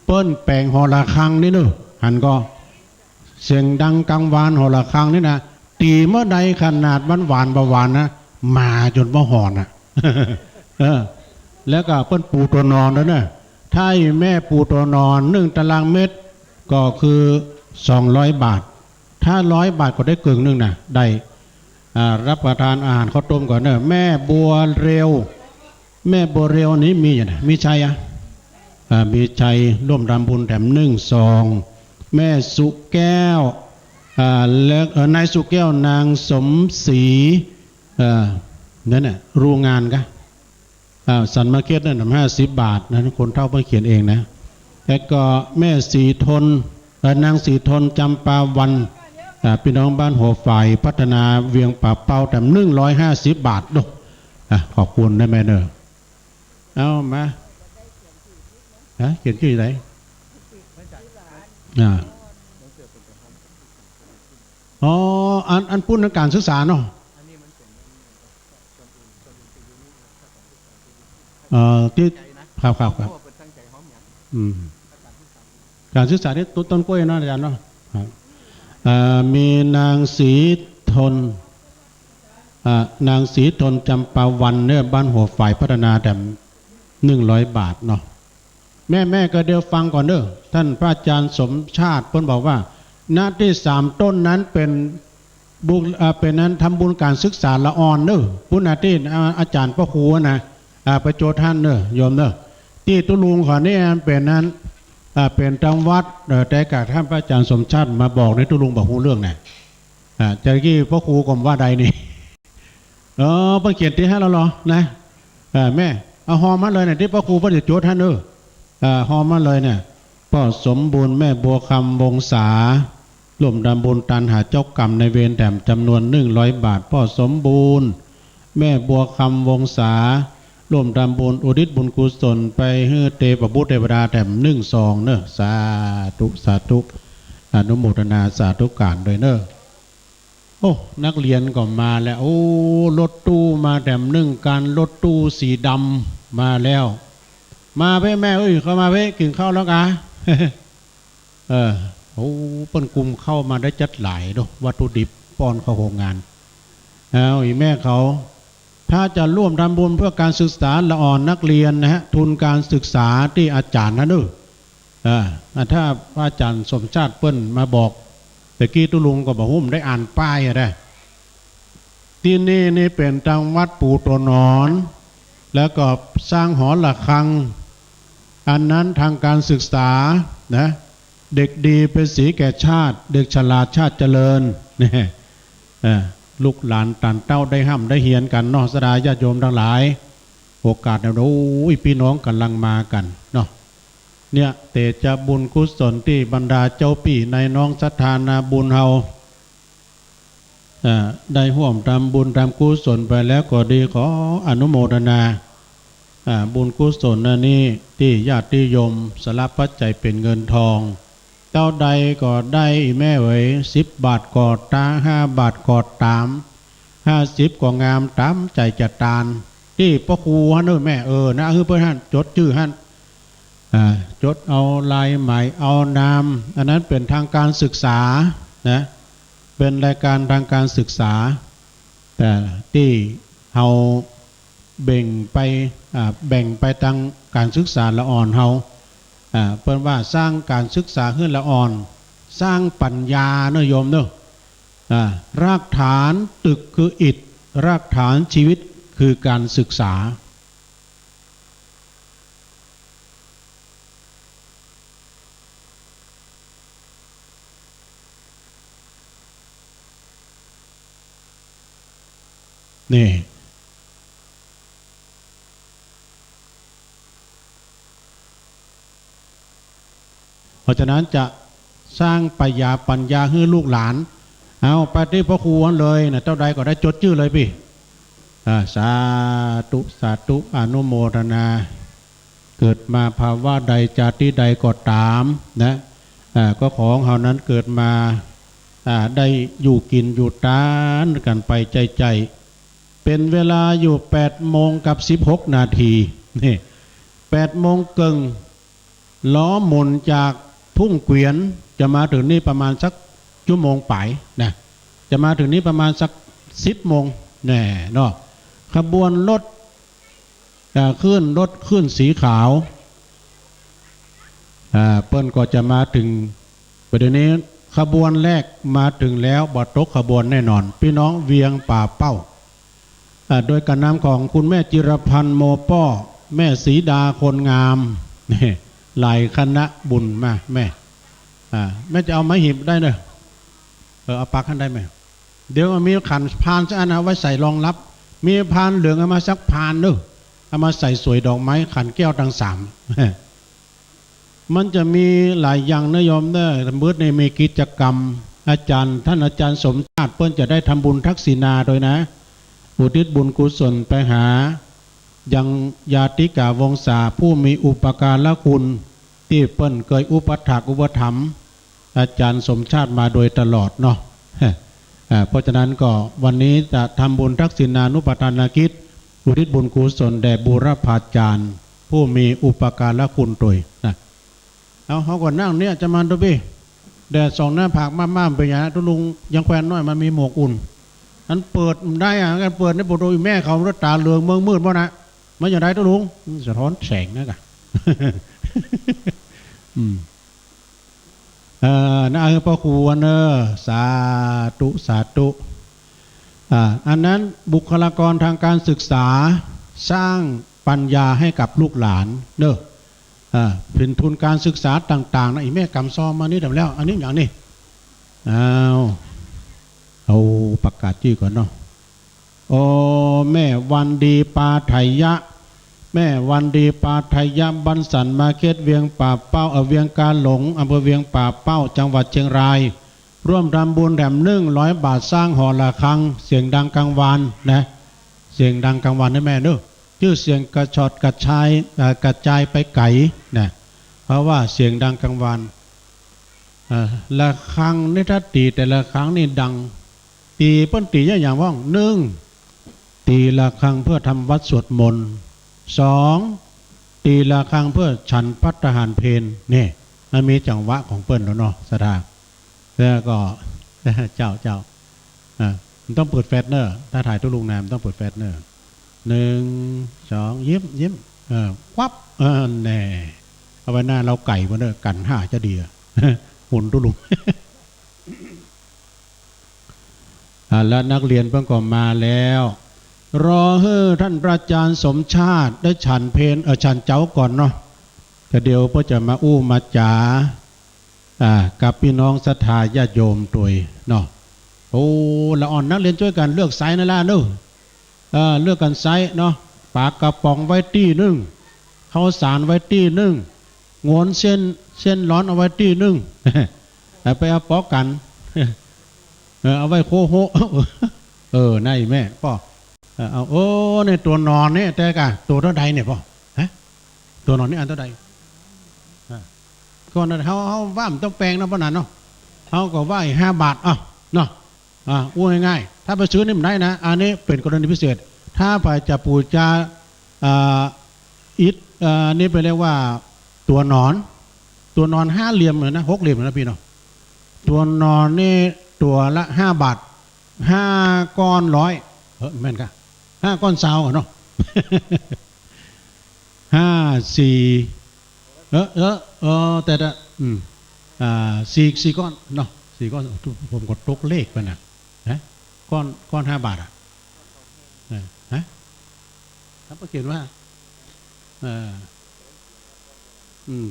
Speaker 1: เปิ้นแปลงหอระฆังนี่เนอะหันก็เสียงดังกังวานหอระฆังนี่นะตีเมื่อใดขนาดหวานประวานนะมาจนว่าหอนนะแล้วก็เปิ้นปูตัวนอนแล้วเนอะถ้าแม่ปูตัวนอน1 ตารางเมตรก็คือ200 บาทถ้า100 บาทก็ได้กึ่งนึงนะได้รับประทานอาหารข้าวต้มก่อนเนอะแม่บัวเร็วนี้มีอย่างไรมีชัยมีชัยร่วมรำบุญแถม1-2แม่สุแก้วแล้วนายสุแก้วนางสมศรีนั่นน่ะรู้งานกันสันมาเก็ตนั่น50 บาทนะคนเท่าเพิ่งเขียนเองนะแล้วก็แม่สีทนนางสีทนจำปาวันพี่น้องบ้านหัวฝ่ายพัฒนาเวียงป่าเป้าแต่150 บาทดูขอบคุณนะแม่เนอเอามาเขียนชื่อไหนอันพูดในการศึกษาเนาะที่ข่าวครับการศึกษาที่ต้นกล้วยเนาะอาจารย์เนาะมีนางศรีทนจำปาวันเนี่ยบ้านหัวฝ่ายพัฒนาแต่100 บาทเนาะแม่ก็เดี๋ยวฟังก่อนเด้อท่านพระอาจารย์สมชาติเพิ่นบอกว่าณที่3 ต้นนั้นเป็นนั้นทำบุญการศึกษาละอ่อนเด้อปุณณที่อาจารย์พระครูนะประโจท่านเด้อโยมเด้อที่ตุลุงขอนี่เป็นนั้นเป็นจังวัดแต่กับท่านพระอาจารย์สมชาติมาบอกในตุลุงบอกฮู้เรื่องน่ะจากที่พระครูกรมว่าใดนี่เพิ่นเขียนที่ให้เราหรอนะแม่เอาหอมมาเลยเนี่ยที่พระครูพระโจท่านหอมมาเลยเนี่ยพ่อสมบูรณ์แม่บัวคำวงศาร่วมดำบุญตันหาเจ้ากรรมในเวรแถมจำนวน100 บาทพ่อสมบูรณ์แม่บัวคำวงศาร่วมดำบุญอุทิศบุญกุศลไปให้เทพบุตรเทวดาแถม1-2เนอะสาธุอนุโมทนาสาธุการโดยเนอะ โอ้นักเรียนก็มาแล้วโอ้รถตู้มาแต่นึ่งการรถตู้สีดำมาแล้วมาเพ่แม่เอ้ยเข้ามาเพ่กินข้าวแล้วกะ โอ้เปิ้นกลุ่มเข้ามาได้จัดหลายเนาะวัตถุดิบป้อนเข้าโรงงานอีแม่เขาถ้าจะร่วมทำบุญเพื่อการศึกษาละอ่อนนักเรียนนะฮะทุนการศึกษาที่อาจารย์นะเด้อถ้าอาจารย์สมชาติเปิ้นมาบอกแต่กี้ตุลุงก็บอกหุ้มได้อ่านป้ายได้ที่นี่เป็นทางวัดปู่ตัวหนอนแล้วก็สร้างหอระฆังอันนั้นทางการศึกษานะเด็กดีเป็นสีแก่ชาติเด็กฉลาดชาติเจริญนี่ลูกหลานตันเต้าได้ห้ำได้เฮียนกันเนาะสดาญาติโยมทั้งหลายโอกาสโอ้ยพี่น้องกำลังมากันเนาะเนี่ยเตจะบุญกุศลที่บรรดาเจ้าปี่ในน้องศรัทธานาบุญเฮาได้ห่วมทำบุญทำกุศลไปแล้วก็ดีขออนุโมทนาบุญกุศลนี้ที่ญาติโยมสละปัจจัยเป็นเงินทองเต้าใดก็ได้แม่ไว้10 บาทกอดตา5 บาทกอดตาม50ก็งามตามใจจะตานที่พ่อครูฮันเนอแม่นะคือเพื่อนฮันจดชื่อฮันจดเอาลายหมายเอานามอันนั้นเป็นทางการศึกษานะเป็นรายการทางการศึกษาแต่ที่เราแบ่งไปทางการศึกษาละอ่อนเฮาเพิ่นว่าสร้างการศึกษาขึ้นละอ่อนสร้างปัญญาเนอะโยมเนอะรากฐานตึกคืออิฐรากฐานชีวิตคือการศึกษานี่เพราะฉะนั้นจะสร้างปัญญาให้ลูกหลานเอาไปที่พระครูเลยนะเจ้าใดก็ได้จดชื่อเลยพี่สาธุอนุโมทนาเกิดมาภาวะใดจาติใดก็ตามนะก็ของเฮานั้นเกิดมาได้อยู่กินอยู่ตานกันไปใจเป็นเวลาอยู่8:16 นี่8:00ล้อหมุนจากทุ่งเกวียนจะมาถึงนี่ประมาณสักชั่วโมงป่ายนะจะมาถึงนี่ประมาณสัก10 โมงแน่เนาะขบวนรถขึ้นสีขาวเปิ้นก็จะมาถึงประเดี๋ยวนี้ขบวนแรกมาถึงแล้วบ่ตกขบวนแน่นอนพี่น้องเวียงป่าเป้าโดยการนำของคุณแม่จิรพันธ์โมป้อแม่ศรีดาคนงามนี่หลายคณะบุญมาแม่จะเอาไม้หิบได้เนอะเอาปากขันได้ไหมเดี๋ยวมีขันพานสักอันเอาไว้ใส่รองรับมีพานเหลืองเอามาสักพานเนอะเอามาใส่สวยดอกไม้ขันแก้วทั้ง3มันจะมีหลายอย่างนะโยมเนอะเมื่อในมีกิจกรรมท่านอาจารย์สมชาติเพื่อนจะได้ทำบุญทักษิณาโดยนะอุทิศบุญกุศลไปหายังญาติกาวงศาผู้มีอุปการะคุณที่เปิ้นเคยอุปถัมภ์อุปถัมภ์อาจารย์สมชาติมาโดยตลอดเนาะเพราะฉะนั้นก็วันนี้จะทำบุญทักษิณานุปทานกิจอุทิศบุญกุศลแด่บูรพาจารย์ผู้มีอุปการะคุณโดยนะเขาก่อนนั่งเนี่ยจะมาดูพี่แดดส่องหน้าผากม่ามๆไปอย่างนั้นทุลุงยังแควนน้อยมันมีหมวกอุ่นอันเปิดได้กันเปิดในบทโดยแม่เขารถตาเหลืองเมืองมืดเพราะนะมันอย่างไรทุลุงสะท้อนแสงนะกะนะพระครูเนอสาธุอันนั้นบุคลากรทางการศึกษาสร้างปัญญาให้กับลูกหลานเนอะเป็นทุนการศึกษาต่างๆนะอีแม่กำซอมมานี่ทำแล้วอันนี้อย่างนี้เอาประกาศชื่อก่อนเนาะโอ้แม่วันดีปาไทยะแม่วันดีปาไทยะบันสันมาเขตเวียงป่าเป้าเวียงกาหลงอำเภอเวียงป่าเป้าจังหวัดเชียงรายร่วมทำบุญแถม100 บาทสร้างหอระฆังเสียงดังกลางวันนะเสียงดังกลางวันนะแม่เนอะชื่อเสียงกระชอดกระจายไปไกลนะเพราะว่าเสียงดังกลางวันระฆังนี่ถ้าตีแต่ละครั้งนี่ดัง ตีเปิ้นตีอย่างว่องหนึ่งตีละครั้งเพื่อทำวัดสวดมนต์สองตีละครั้งเพื่อฉันภัตตาหารเพลนี่มันมีจังหวะของเปิ้นแล้วเนาะสดาแล้วก็เจ้ามันต้องเปิดแฟตเนอร์ถ้าถ่ายตู้ลุงน้ำต้องเปิดแฟตเนอร์1 2ยิ้มควับแน่เอาไว้หน้าเราไก่มาเด้อกันห้าจะดีหุ่นตู้ลุง แล้วนักเรียนเพิ่งก็มาแล้วรอให้ท่านพระอาจารย์สมชาติได้ฉันเพลฉันเจ้าก่อนเนาะก็เดี๋ยวพ่อจะมาอู้มาจ๋ากับพี่น้องศรัทธาญาติโยมตัวเนาะโอ้ละอ่อนนักเรียนช่วยกันเลือกไซส์นั่นละเนาะเลือกกันไซส์เนาะปากกระป๋องไว้ตี้นึงข้าวสารไว้ตี้นึงงวนเส้นร้อนเอาไว้ตี้นึง ไปเอาปอกกัน เอาไว้โคโฮนายแม่พ่อเอาโอ้เนี่ยตัวนอนเนี่ยแต่กะตัวเท่าใดเนี่ยพ่อฮะตัวนอนนี่อันเท่าใดก่อนนั้นเขาว่ามันต้องแปลงนะพ่อนันเนาะเขาก็ว่า5 บาทเนาะอู้ง่ายๆถ้าไปซื้อนี่มันได้นะอันนี้เป็นกรณีพิเศษถ้าไปจะปูจานี่ไปเรียกว่าตัวนอน5 เหลี่ยมเลยนะ6 เหลี่ยมนะพี่เนาะตัวนอนนี่ตัวละ5 บาท5 ก้อน100แม่นกะ5 ก้อนซาวเนาะ5 4แต่4 ก้อนเนาะ4 ก้อนผมกดตกเลขไปนะก้อน5 บาทครับเขียนว่า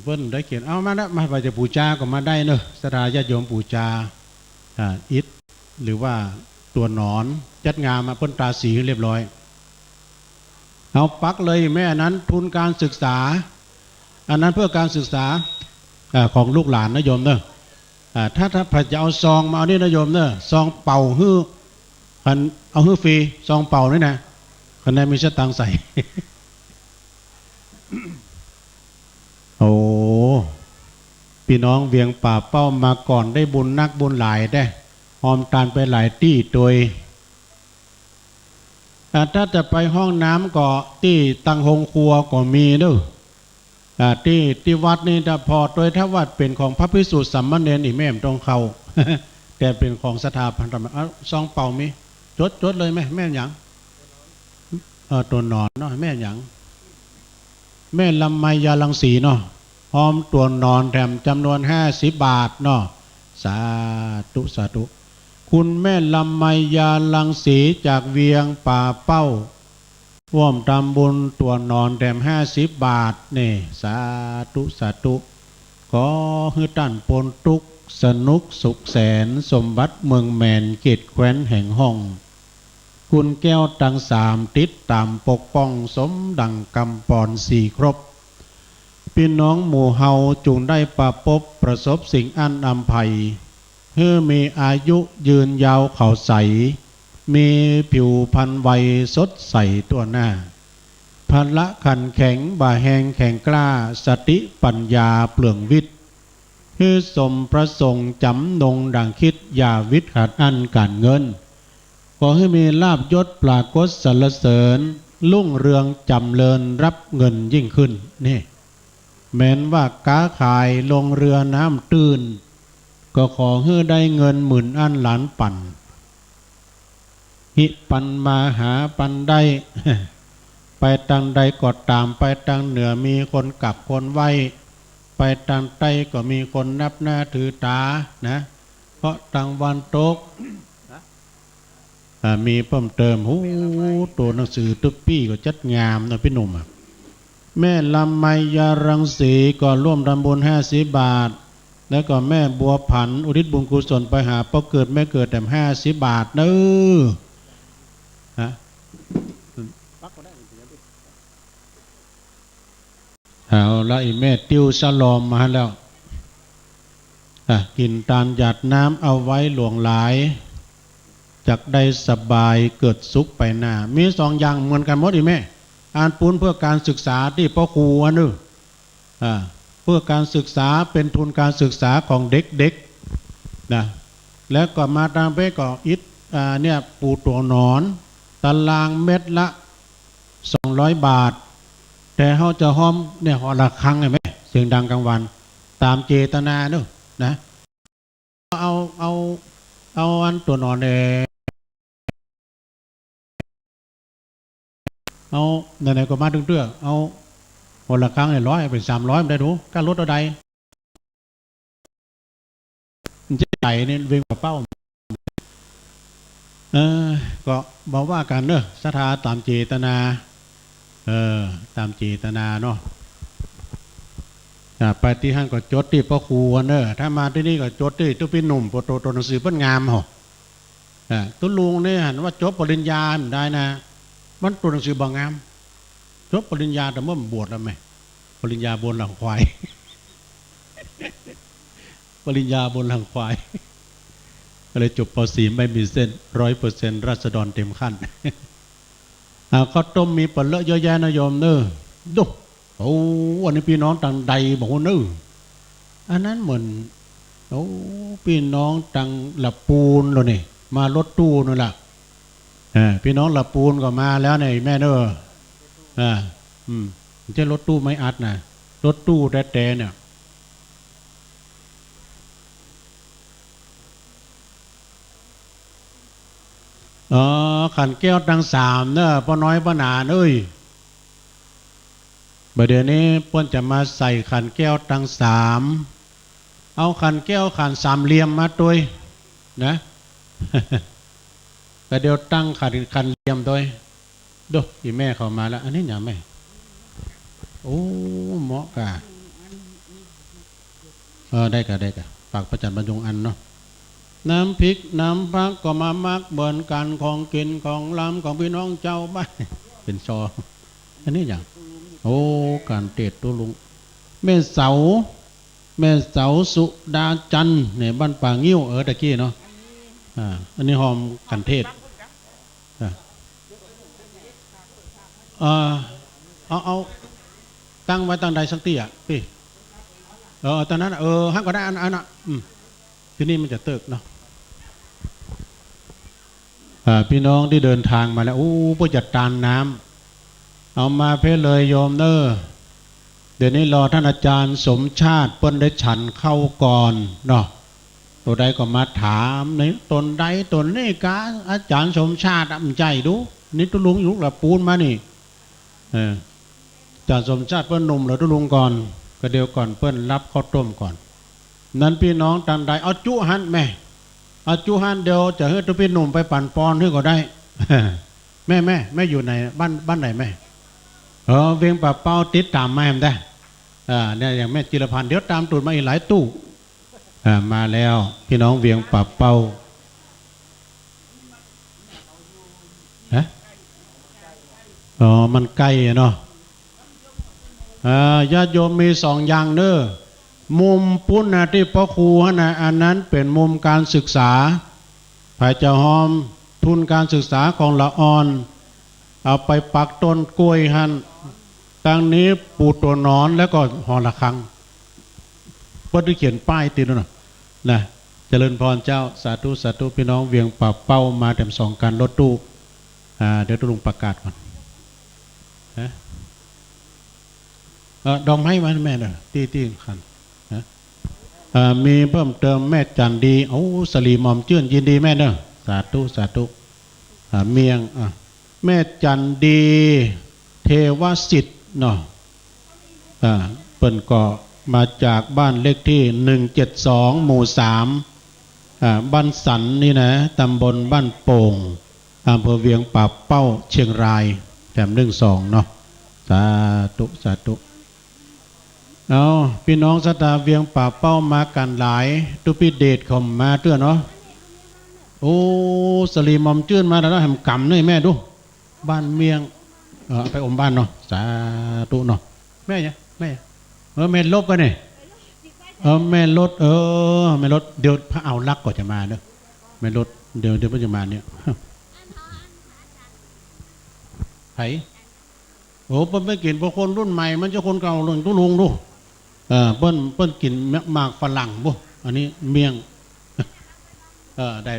Speaker 1: เพิ่นได้เขียนเอามาแล้วมาไปจะปูจาก็มาได้เนอะศรัทธาญาติโยมปูจาอิฐหรือว่าตัวหนอนจัดงานมาเพิ่นตราสีเรียบร้อยเอาปักเลยแม่นั้นทุนการศึกษาอันนั้นเพื่อการศึกษาของลูกหลานนะโยมเนอะถ้าพระจะเอาซองมาเอานี่นะโยมเนอะซองเป่าฮื้อเอาฮื้อฟรีซองเป่านี่นะคะแนนมีสตังใส่ โอ้พี่น้องเวียงป่าเป้ามาก่อนได้บุญนักบุญหลายได้หอมตานไปหลายที่โดยถ้าจะไปห้องน้ำก็ที่ตังหงครัวก็มีเด้อที่วัดนี่ถ้าพอโดยถ้าวัดเป็นของพระภิกษุสามเณรอีแม่มต้องเข้า แต่เป็นของสถาพันธรรมซองเป่ามีจดเลยแม่หยังตัวนอนเนาะแม่หยังแม่ลำไมยาลังสีเนาะพร้อมตัวนอนแถมจำนวน50 บาทเนาะสาธุคุณแม่ลำไมยาลังสีจากเวียงป่าเป้าร่วมทำบุญตัวนอนแถม50 บาทนี่สาธุขอให้ท่านปนทุกข์สนุกสุขแสนสมบัติเมืองแมนเกตแคว้นแห่งห้องคุณแก้วตัง3ติดตามปกป้องสมดังกำปอน4 ครบพี่น้องหมู่เฮาจุงได้ประพบประสบสิ่งอันอำไพเพื่อมีอายุยืนยาวเข่าใสมีผิวพรรณวัยสดใสตัวหน้าพละขันแข็งบ่าแหงแข็งกล้าสติปัญญาเปลืองวิทย์เพื่อสมประสงค์จำนงดังคิดอย่าวิตขัดอันการเงินขอให้มีลาภยศปรากฏสรรเสริญรุ่งเรืองจำเริญรับเงินยิ่งขึ้นนี่แม้นว่าค้าขายลงเรือน้ำตื้นก็ขอให้ได้เงินหมื่นอันล้านปันหิปันมาหาปันได้ ไปทางใดก็ตามไปทางเหนือมีคนกลับคนไหวไปทางใต้ก็มีคนนับหน้าถือตานะเพราะทางวันตกมีเพิ่มเติมตัวหนังสือตุ๊ปปี้ก็จัดงามนะพี่หนุ่มแม่ลำไมยารังสีก็ร่วมทำบุญ50 บาทแล้วก็แม่บัวผันอุทิศบุญกุศลไปหาพ่อเกิดแม่เกิดแต่50 บาทเด้อเอาละอีแม่ติ้วฉลอมมาแล้วกินตาลหยาดน้ำเอาไว้หลวงหลายจักได้สบายเกิดสุขไปหน้ามี2 อย่างเหมือนกันหมดอีแม่อ่านปูนเพื่อการศึกษาที่พ่อครูอันนึงเพื่อการศึกษาเป็นทุนการศึกษาของเด็กๆนะแล้วก็มาตามไปก็อิฐ เนี่ยปูตัวหนอนตารางเม็ดละ200 บาทแต่เขาจะห้อมเนี่ยหอละครั้งเห็นไหมเสียงดังกลางวันตามเจตนาเนอะนะเอาอันตัวหนอนเอาไหนๆก็มาเรื่อยๆเอาหอละครั้งเนี่ย100เป็น300ไม่ได้ดูการลดเอาใดมันจะใหญ่เนี่ยเวงกับเป้าก็บอกว่ากันเนอะศรัทธาตามเจตนาตามเจตนาเนาะไปที่ห้างก็จดที่พ่อครูเนอะถ้ามาที่นี่ก็จดที่ตัวเป็นหนุ่มตัวโตตัวหนังสือเปิ้นงามเหรอตัวลุงเนี่ยหันว่าจบปริญญาไม่ได้นะมันตัวหนังสือบางงามจบปริญญาแต่เมื่อบวชแล้วไหมปริญญาบนหลังควายปริญญาบนหลังควายก็เลยจบป .4 ไม่มีเส้น 100% ราษฎรเต็มขั้นข้าวต้มมีปลาเลอะเยอะแยะนะโยมเนอะดูโอ้วันนี้พี่น้องต่างใดบอกว่าเนอะอันนั้นเหมือนโอ้พี่น้องต่างหลับปูนเลยนี่มารถตู้นั่นแหละพี่น้องหลับปูนก็มาแล้วเนี่ยแม่เนอะจะรถตู้ไม่อัดนะรถตู้แต่เนี่ยขันแก้วดัง3เนอะป้าน้อยป้าหนาเอ้ยเดี๋ยวนี้ป้นจะมาใส่ขันแก้วดัง3เอาขันแก้วขัน3เหลี่ยมมาตัวนะแต่เดี๋ยวตั้งขันเหลี่ยมตัวดูอีแม่เข้ามาแล้วอันนี้อย่าแม่โอ้เหมาะกะได้กะฝากประจันบรรยงอันเนาะน้ำพริกน้ำพักก็มามักเบิ่นกันของกินของล้ำของพี่น้องเจ้าบ้านเป็นซออันนี้อย่างโอ้การเตะตัวลุงแม่เสาสุดาจันเนี่ยบ้านป่างิ้วตะกี้เนาะอันนี้หอมกันเทศเอาตั้งไว้ตั้งใดสักทีพี่ตอนนั้นฮักก็ได้อันน่ะที่นี่มันจะเติกเนาะพี่น้องที่เดินทางมาแล้วโอ้เพื่อจัดการน้ำเอามาเพื่อเลยโยมเนอเดี๋ยวนี้รอท่านอาจารย์สมชาติเปิ้นได้ฉันเข้าก่อนเนาะตัวใดก็มาถามในตนใดตนนี่กาอาจารย์สมชาติใจดูนี่ตุลุงยุกหลับปูนมานี่อาจารย์สมชาติเปิ้นหนุ่มหรือตุลุงก่อนก็เดียวก่อนเปิ้นรับข้าวต้มก่อนนั้นพี่น้องตันใดเอาจุหันแม่เอาจุหันเดียวจะให้ตัวพี่หนุ่มไปปั่นปอนให้ก็ได้ แม่อยู่ไหนบ้านไหนแม่เวียงป่าเป้าติดตามแม่ได้เนี่ยอย่างแม่จิรพันธ์เดี๋ยวตามตูดมาอีกหลายตู้มาแล้วพี่น้องเวียงป่าเป้ามันใกล้เนาะญาติโยมมี2 อย่างเนอะมุมปุ้นนะที่พ่อครูนะอันนั้นเป็นมุมการศึกษาภายจะหอมทุนการศึกษาของละอ่อนเอาไปปักต้นกล้วยหันตั้งนี้ปูตัวหนอนแล้วก็หอละครังเพื่อที่เขียนป้ายติดนะเจริญพรเจ้าสาธุพี่น้องเวียงป่าเป้ามาเต็ม2 การรถตู้เดี๋ยวตุลุงประกาศก่อนดอกไม้มาแม่เนอะที่ขันมีเพิ่มเติมแม่จันดีโอ้สลีหม่อมเจื้อนยินดีแม่เนอะสาธุเมียงแม่จันดีเทวสิทธิ์เนาะเปิ่นก็มาจากบ้านเลขที่172หมู่3บ้านสันนี่นะตำบลบ้านโป่งอำเภอเวียงป่าเป้าเชียงรายแถม12เนาะสาธุเอาพี่น้องสตาเวียงป่าเป้ามากันหลายตุปิเดชเขามาเตื้อเนาะโอ้สลีมอมจื้นมาแล้วแหมกำนี่แม่ดูบ้านเมียงไปอมบ้านเนาะสาธุเนาะแม่เนี่ยแม่ลบกันนี่แม่รถแม่รถเดี๋ยวพระเอาลักก็จะมาเนาะแม่รถเดี๋ยวพระจะมาเนี่ยไผโอ้เปิ้นไม่กินพวกคนรุ่นใหม่มันจะคนเก่าลงตุลุงดูเปิ้นกินหมากฝรั่งบุอันนี้เมียงได้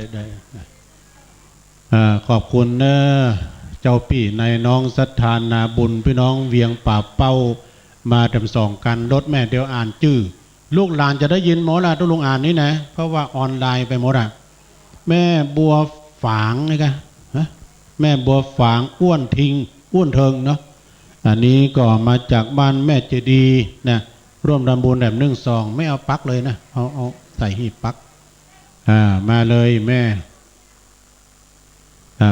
Speaker 1: ขอบคุณเนอะเจ้าปี่ในน้องศรัทธานาบุญพี่น้องเวียงป่าเป้ามาดำส่องกันรถแม่เดี๋ยวอ่านชื่อลูกหลานจะได้ยินหมดละต้องลงอ่านนี่นะเพราะว่าออนไลน์ไปหมดอ่ะแม่บัวฝางนี่กันแม่บัวฝางอ้วนทิงอ้วนเทิงเนาะอันนี้ก็มาจากบ้านแม่เจดีนะร่วมทำบุญแบบ1 2ไม่เอาปักเลยนะเอาใส่หีบปักมาเลยแม่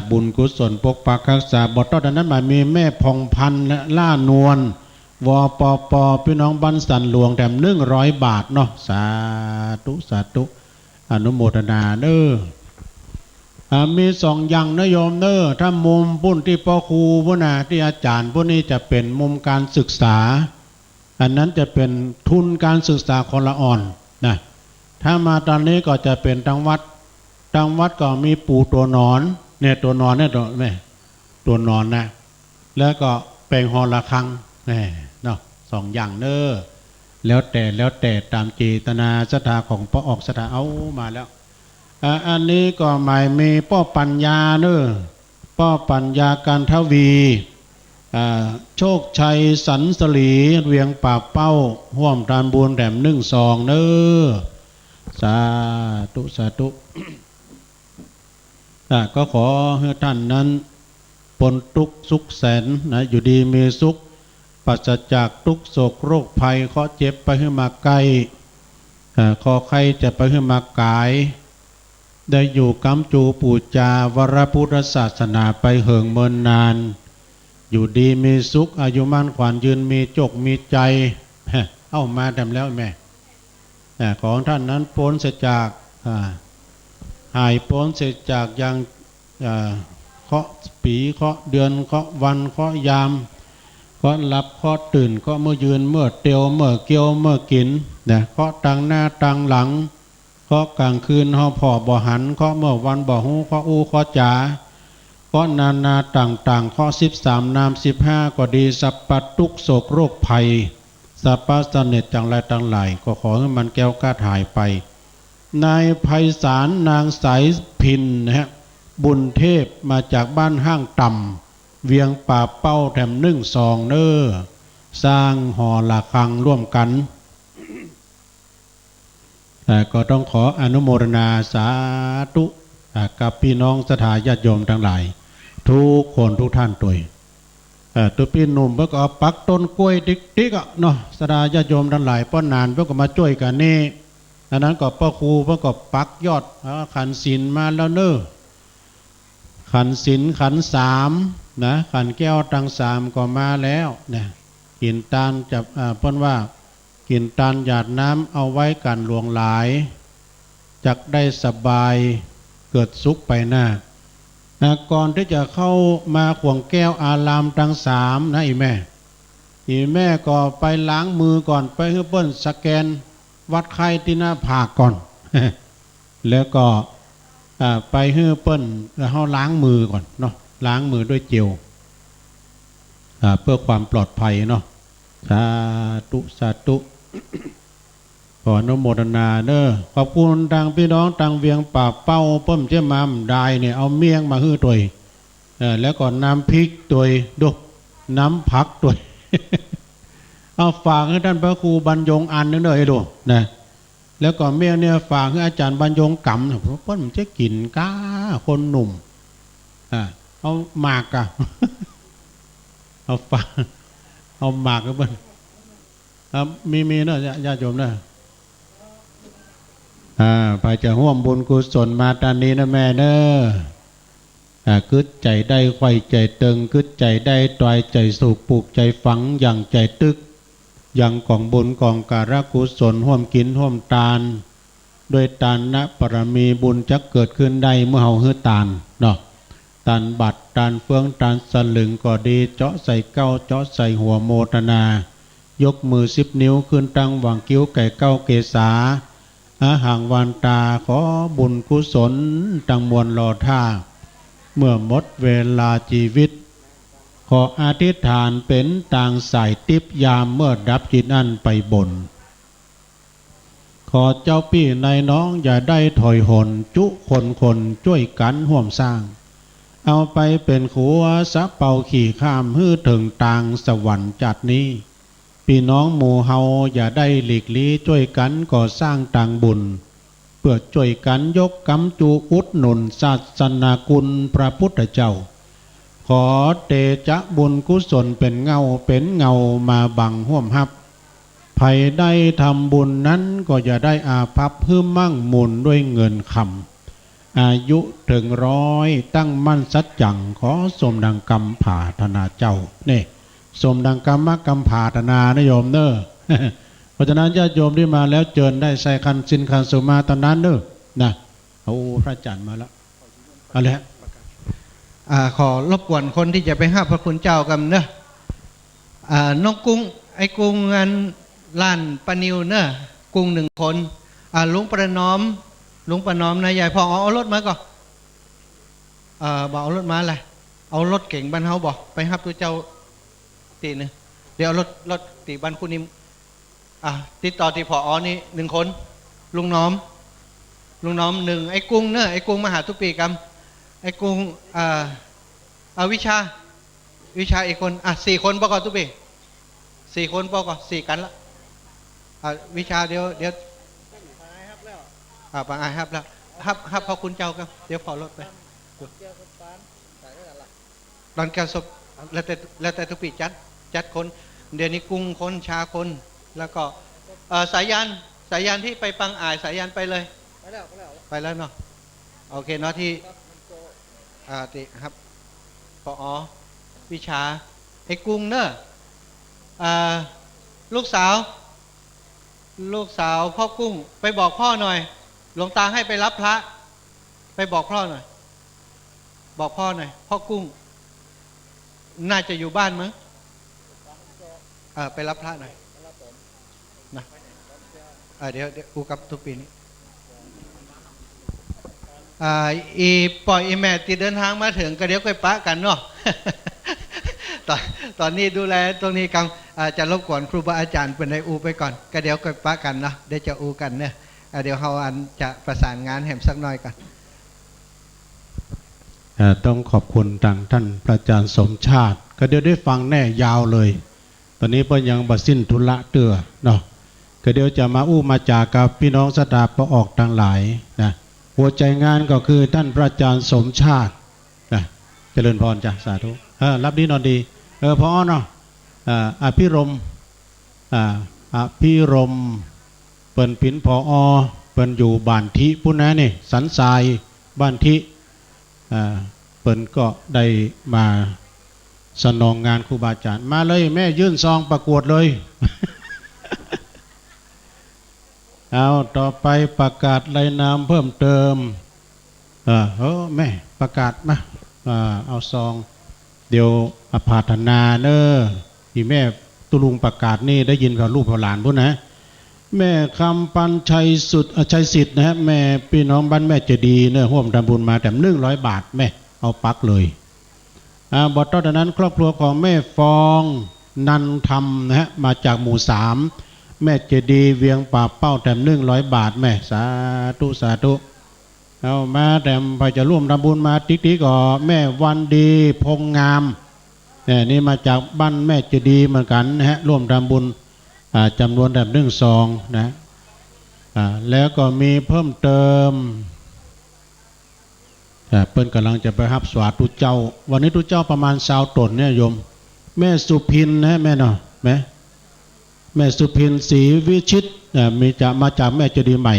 Speaker 1: บุญกุศลปกปักรักษาบทต้นนั้นมามีแม่พองพันธ์และล่านวลวปปพี่น้องบ้านสันหลวงแถม100 บาทเนาะสาธุสาธุอนุโมทนาเด้อมี2 อย่างนะโยมเด้อถ้ามุมปุ้นที่พ่อครูพวกน่ะที่อาจารย์พวกนี้จะเป็นมุมการศึกษาอันนั้นจะเป็นทุนการศึกษาคนละอ่อนนะถ้ามาตอนนี้ก็จะเป็นทางวัดก็มีปู่ตัวนอนเนี่ยตัวนอนเนี่ยตัวแม่ตัวนอนนะแล้วก็แปลงหอระฆังเนาะ2 อย่างเด้อแล้วแต่ตามเจตนาศรัทธาของพ่อออกศรัทธาเอามาแล้วอันนี้ก็หมายมีป้อปัญญาเด้อป้อปัญญาการทวีโชคชัยสันสลีเวียงป่าเป้าห่วมทานบุญแถม1 2เด้อสาธุสาธุก็ขอให้ท่านนั้นปนทุกข์สุขแสนนะอยู่ดีมีสุขปราศจากทุกโศกโรคภัยเคาะเจ็บไปให้มาใกล้คอไข้จะไปให้มากายได้อยู่กำจูปูจาวรพุทธศาสนาไปเหิงเมินนานอยู่ดีมีสุขอายุมั่นขวัญยืนมีจกมีใจเอามาดำแล้วแม่ของท่านนั้นพ้นเสียจากหายพ้นเสียจากยังเคาะปีเคาะเดือนเคาะวันเคาะยามเคาะหลับเคาะตื่นเคาะเมื่อยืนเมื่อเตียวเมื่อเกี่ยวเมื่อกินเคาะตังหน้าตังหลังเคาะกลางคืนห่อผ่อบ่หันเคาะเมื่อวันบ่หูเคาะอูเคาะจ๋าเคาะนาต่างเคาะ13 นาม 15ก็ดีสัพพทุกโศกโรคภัยสัพพะเสน่ห์จังไรต่างหลายก็ขอให้มันแก้วกล้าหายไปนายไพศาลนางสายพินนะฮะบุญเทพมาจากบ้านห้างต่ำเวียงป่าเป้าแถม1 2เน้อสร้างหอระฆังร่วมกันก็ต้องขออนุโมทนาสาธุกับพี่น้องศรัทธาญาติโยมทั้งหลายทุกคนทุกท่านตัวพี่หนุ่มเพื่อก็ปักต้นกล้วยติ๊กๆเนาะศรัทธาญาติโยมทั้งหลายป้อนนานเพื่อก็มาช่วยกันนี่อันนั้นก็พ่อครูเพื่อก็ปักยอดขันศีลมาแล้วเน้อขันศีลขัน3นะขันแก้วตัง3ก็มาแล้วนะกินตาลจับเพิ่นว่ากินตาลหยาดน้ำเอาไว้กันหลวงหลายจักได้สบายเกิดสุขไปหน้าก่อนที่จะเข้ามาขวงแก้วอารามตัง3นะอีแม่ก็ไปล้างมือก่อนไปให้เปิ้นสแกนวัดไข้ที่หน้าผากก่อน แล้วก็ไปให้เปิ้นเขาล้างมือก่อนเนาะล้างมือด้วยเจลเพื่อความปลอดภัยเนาะสาธุสาธุ ขออนุโมทนาเด้อขอบคุณทางพี่น้องทางเวียงป่าเป้าเพิ่มเจ้ามามได้เนี่ยเอาเมี่ยงมาฮื้อตัวแล้วก็น้ำพริกตัวดูน้ำผักตัว เอาฝากให้ท่านพระครูบรรยงอันนึงเลยดูนะแล้วก็เมี่ยงเนี่ยฝากให้อาจารย์บรรยงกำเพราะว่ามันจะกินก้าคนหนุ่มเอาหมากอะ เอาฝากเอาหมากกันบ้างมีเนอะญาติโยมเนอะไปจะร่วมบุญกุศลมาตอนนี้นะแม่เนอะกึดใจได้ไข่ใจตึงกึดใจได้ตอยใจสุขปลูกใจฝังอย่างใจตึกอย่างกองบุญกองการกุศลร่วมกินร่วมทานโดยทานนะปรมีบุญจะเกิดขึ้นได้เมื่อเฮาฮื้อทานเนาะทานบัตรทานเฟืองทานสลึงก็ดีเจาะใส่เก้าเจาะใส่หัวโมทนายกมือ10 นิ้วขึ้นตั้งวางกิ้วไก่เก้าเกษาห่างวันตาขอบุญกุศลตั้งมวลรอท่าเมื่อหมดเวลาชีวิตขออธิษฐานเป็นต่างสายติบยามเมื่อดับจิตอันไปบนขอเจ้าพี่นายน้องอย่าได้ถอยหนจุคนช่วยกันห่วมสร้าง เอาไปเป็นขัวสะเป่าขี่ข้ามฮื้อถึงต่างสวรรค์จัดนี้พี่น้องหมู่เฮาอย่าได้หลีกลี่ช่วยกันก่อสร้างต่างบุญเพื่อช่วยกันยกกำจูอุดหนุนศาสนาคุณพระพุทธเจ้าขอเตจาบุญกุศลเป็นเงามาบังห่วมหับใครได้ทำบุญนั้นก็จะได้อาภัพพึ่มมั่งมุนด้วยเงินคำอายุถึง100ตั้งมั่นสัจจังขอสมดังกรรมผาธนาเจ้านี่สมดังกรรมผาธนานะโยมเนอะ เพราะฉะนั้นญาติโยมที่มาแล้วเจิญได้ใส่คันสินคันสุมาตอนนั้นเนอะนะโอ้พระอาจารย์มาแล้วเอาเลยฮะ
Speaker 12: ขอรบกวนคนที่จะไปห้าพระคุณเจ้ากันเนอะน้องกุ้งไอ้กุ้งงานล้านปานิวเนอะกุ้ง1 คนลุงประนอมนะยายพอเอารถมาก่อนบอกเอารถมาอะไรเอารถเก่งบ้านเฮาบอกไปห้าตัวเจ้าตีนึงเดี๋ยวเอารถตีบ้านคุณนิมติดต่อที่พอนี่1 คนลุงน้อม1ไอ้กุ้งเนอะไอ้กุ้งมหาทุปีกรรมไอ้กุ้งวิชาอีกคน4 คนประกอบทุปี4 คนประกอบ4 กันละวิชาเดี๋ยวปางอายครับแล้วฮับพอคุณเจ้าครับเดี๋ยวพอรถไปตอนการศพแล้วแต่ทุปีจัดคนเดี๋ยวนี้กุ้งคนชาคนแล้วก็สายยานที่ไปปังอายสายยานไปเลยไปแล้วเนาะโอเคเนาะที่ติครับปอวิชาไอ้กุ้งเนอะลูกสาวพ่อกุ้งไปบอกพ่อหน่อยหลวงตาให้ไปรับพระไปบอกพ่อหน่อยพ่อกุ้งน่าจะอยู่บ้านมั้งไปรับพระหน่อยนะเดี๋ยวอูกับทุกปีนี้ปล่อยแม่ติดเดินทางมาถึงก็เดี๋ยวไปปะกันเนาะ ตอนนี้ดูแลตรงนี้กันจะรบกวนครูบาอาจารย์เป็นในอูไปก่อนก็เดี๋ยวไปปะกันเนาะเดี๋ยวจะอูกันเนี่ยเดี๋ยวเขาจะประสานงานแหมสักหน่อยกัน
Speaker 1: ต้องขอบคุณทางท่านพระอาจารย์สมชาติก็เดี๋ยวได้ฟังแน่ยาวเลยตอนนี้เพิ่นยังบัดสิ้นธุระเตื้อเนาะก็เดี๋ยวจะมาอู้มาจากกับพี่น้องสตาปออกทั้งหลายนะหัวใจงานก็คือท่านพระอาจารย์สมชาตินะเจริญพรจ้ะสาธุรับดีนอนดีพอเนาะอภิรมเปิ้นผินพอเปิ้นอยู่บ้านทิพุ่นนะนี่สันทรายบ้านทิเปิ้นก็ได้มาสนองงานครูบาอาจารย์มาเลยแม่ยื่นซองประกวดเลย เอาต่อไปประกาศรายนามเพิ่มเติมแม่ประกาศมาเอาซองเดี๋ยวอภาธนาเนอที่แม่ตุลุงประกาศนี่ได้ยินกับลูกหลานพุ่นนะแม่คำปันชัยสิทธิ์นะฮะแม่พี่น้องบ้านแม่เจดีเนอร่วมทำบุญมาแต่100 บาทแม่เอาปักเลยบทต่อนั้นครอบครัวของแม่ฟองนันธรรมนะฮะมาจากหมู่3แม่เจดีเวียงป่าเป้าแต่100 บาทแม่สาธุเอามาแต่พอจะร่วมทำบุญมาติ๊กก็แม่วันดีพงงามเนี่ยนี่มาจากบ้านแม่เจดีเหมือนกันนะฮะร่วมทำบุญจำนวนแบบ1 ซองนะแล้วก็มีเพิ่มเติมเปิ้นกำลังจะไปรับสวาตุเจ้าวันนี้ตุเจ้าประมาณ20 ตนเนี่ยโยมแม่สุพินนะแม่เนาะแม่สุพินศรีวิชิตมีจะมาจากแม่เจดีย์ใหม่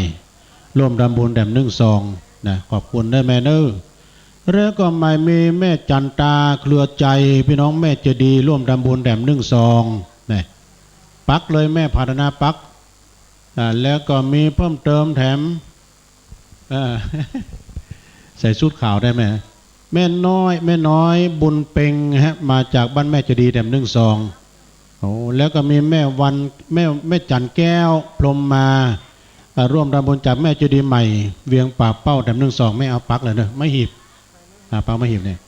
Speaker 1: ร่วมทำบุญแบบ1 ซองนะขอบคุณได้แม่เนอแล้วก็ไม่มีแม่จันตาเครือใจพี่น้องแม่เจดีย์ร่วมทำบุญแบบ1 ซองนะปักเลยแม่ภาวนาปักแล้วก็มีเพิ่มเติมแถมใส่ชุดขาวได้ไหมแม่น้อยบุญเพ็งฮะมาจากบ้านแม่เจดีย์แบบ1 ซองแล้วก็มีแม่วันแม่จันแก้วพรหมมาร่วมทำบุญจากแม่เจดีย์ใหม่เวียงป่าเป้าแบบ1 ซองไม่เอาปักเลยเนอะไม่หีบปักไม่หีบเนี่ย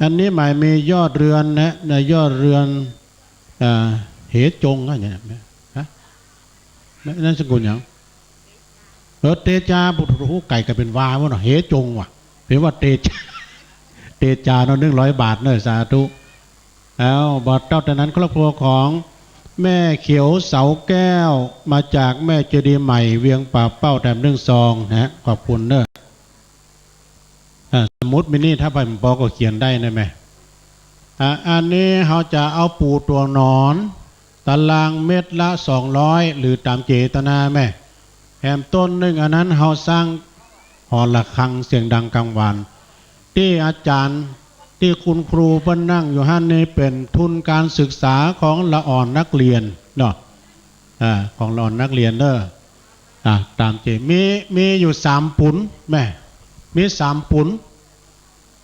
Speaker 1: อันนี้หมายมียอดเรือนนะในยอดเรือนเหจงอะไรอย่างเงี้ยฮะนั่นสกุลอย่างเตจาบุตรหูไก่ก็เป็นวาวะเนาะเหจงว่ะเป็นว่าเต เตจาเนาะ100 บาทเนอะสาธุเอาบอดเต้าแต่นั้นครอบครัวของแม่เขียวเสาแก้วมาจากแม่เจดีย์ใหม่เวียงป่าเป้าแถม1 ซองนะขอบคุณเนอะสมมุติมินี่ถ้าไปบอกก็เขียนได้นะแม่อันนี้เขาจะเอาปูตัวหนอนตารางเม็ดละ200หรือตามเจตนาแม่แถมต้นหนึ่งอันนั้นเขาสร้างหอระฆังเสียงดังกลางวันที่อาจารย์ที่คุณครูเพิ่นนั่งอยู่ห้านนี้เป็นทุนการศึกษาของละอ่อนนักเรียนเนาะของละอ่อนนักเรียนเด้อตามเจมีอยู่3 ปุนแม่มี3 ปุน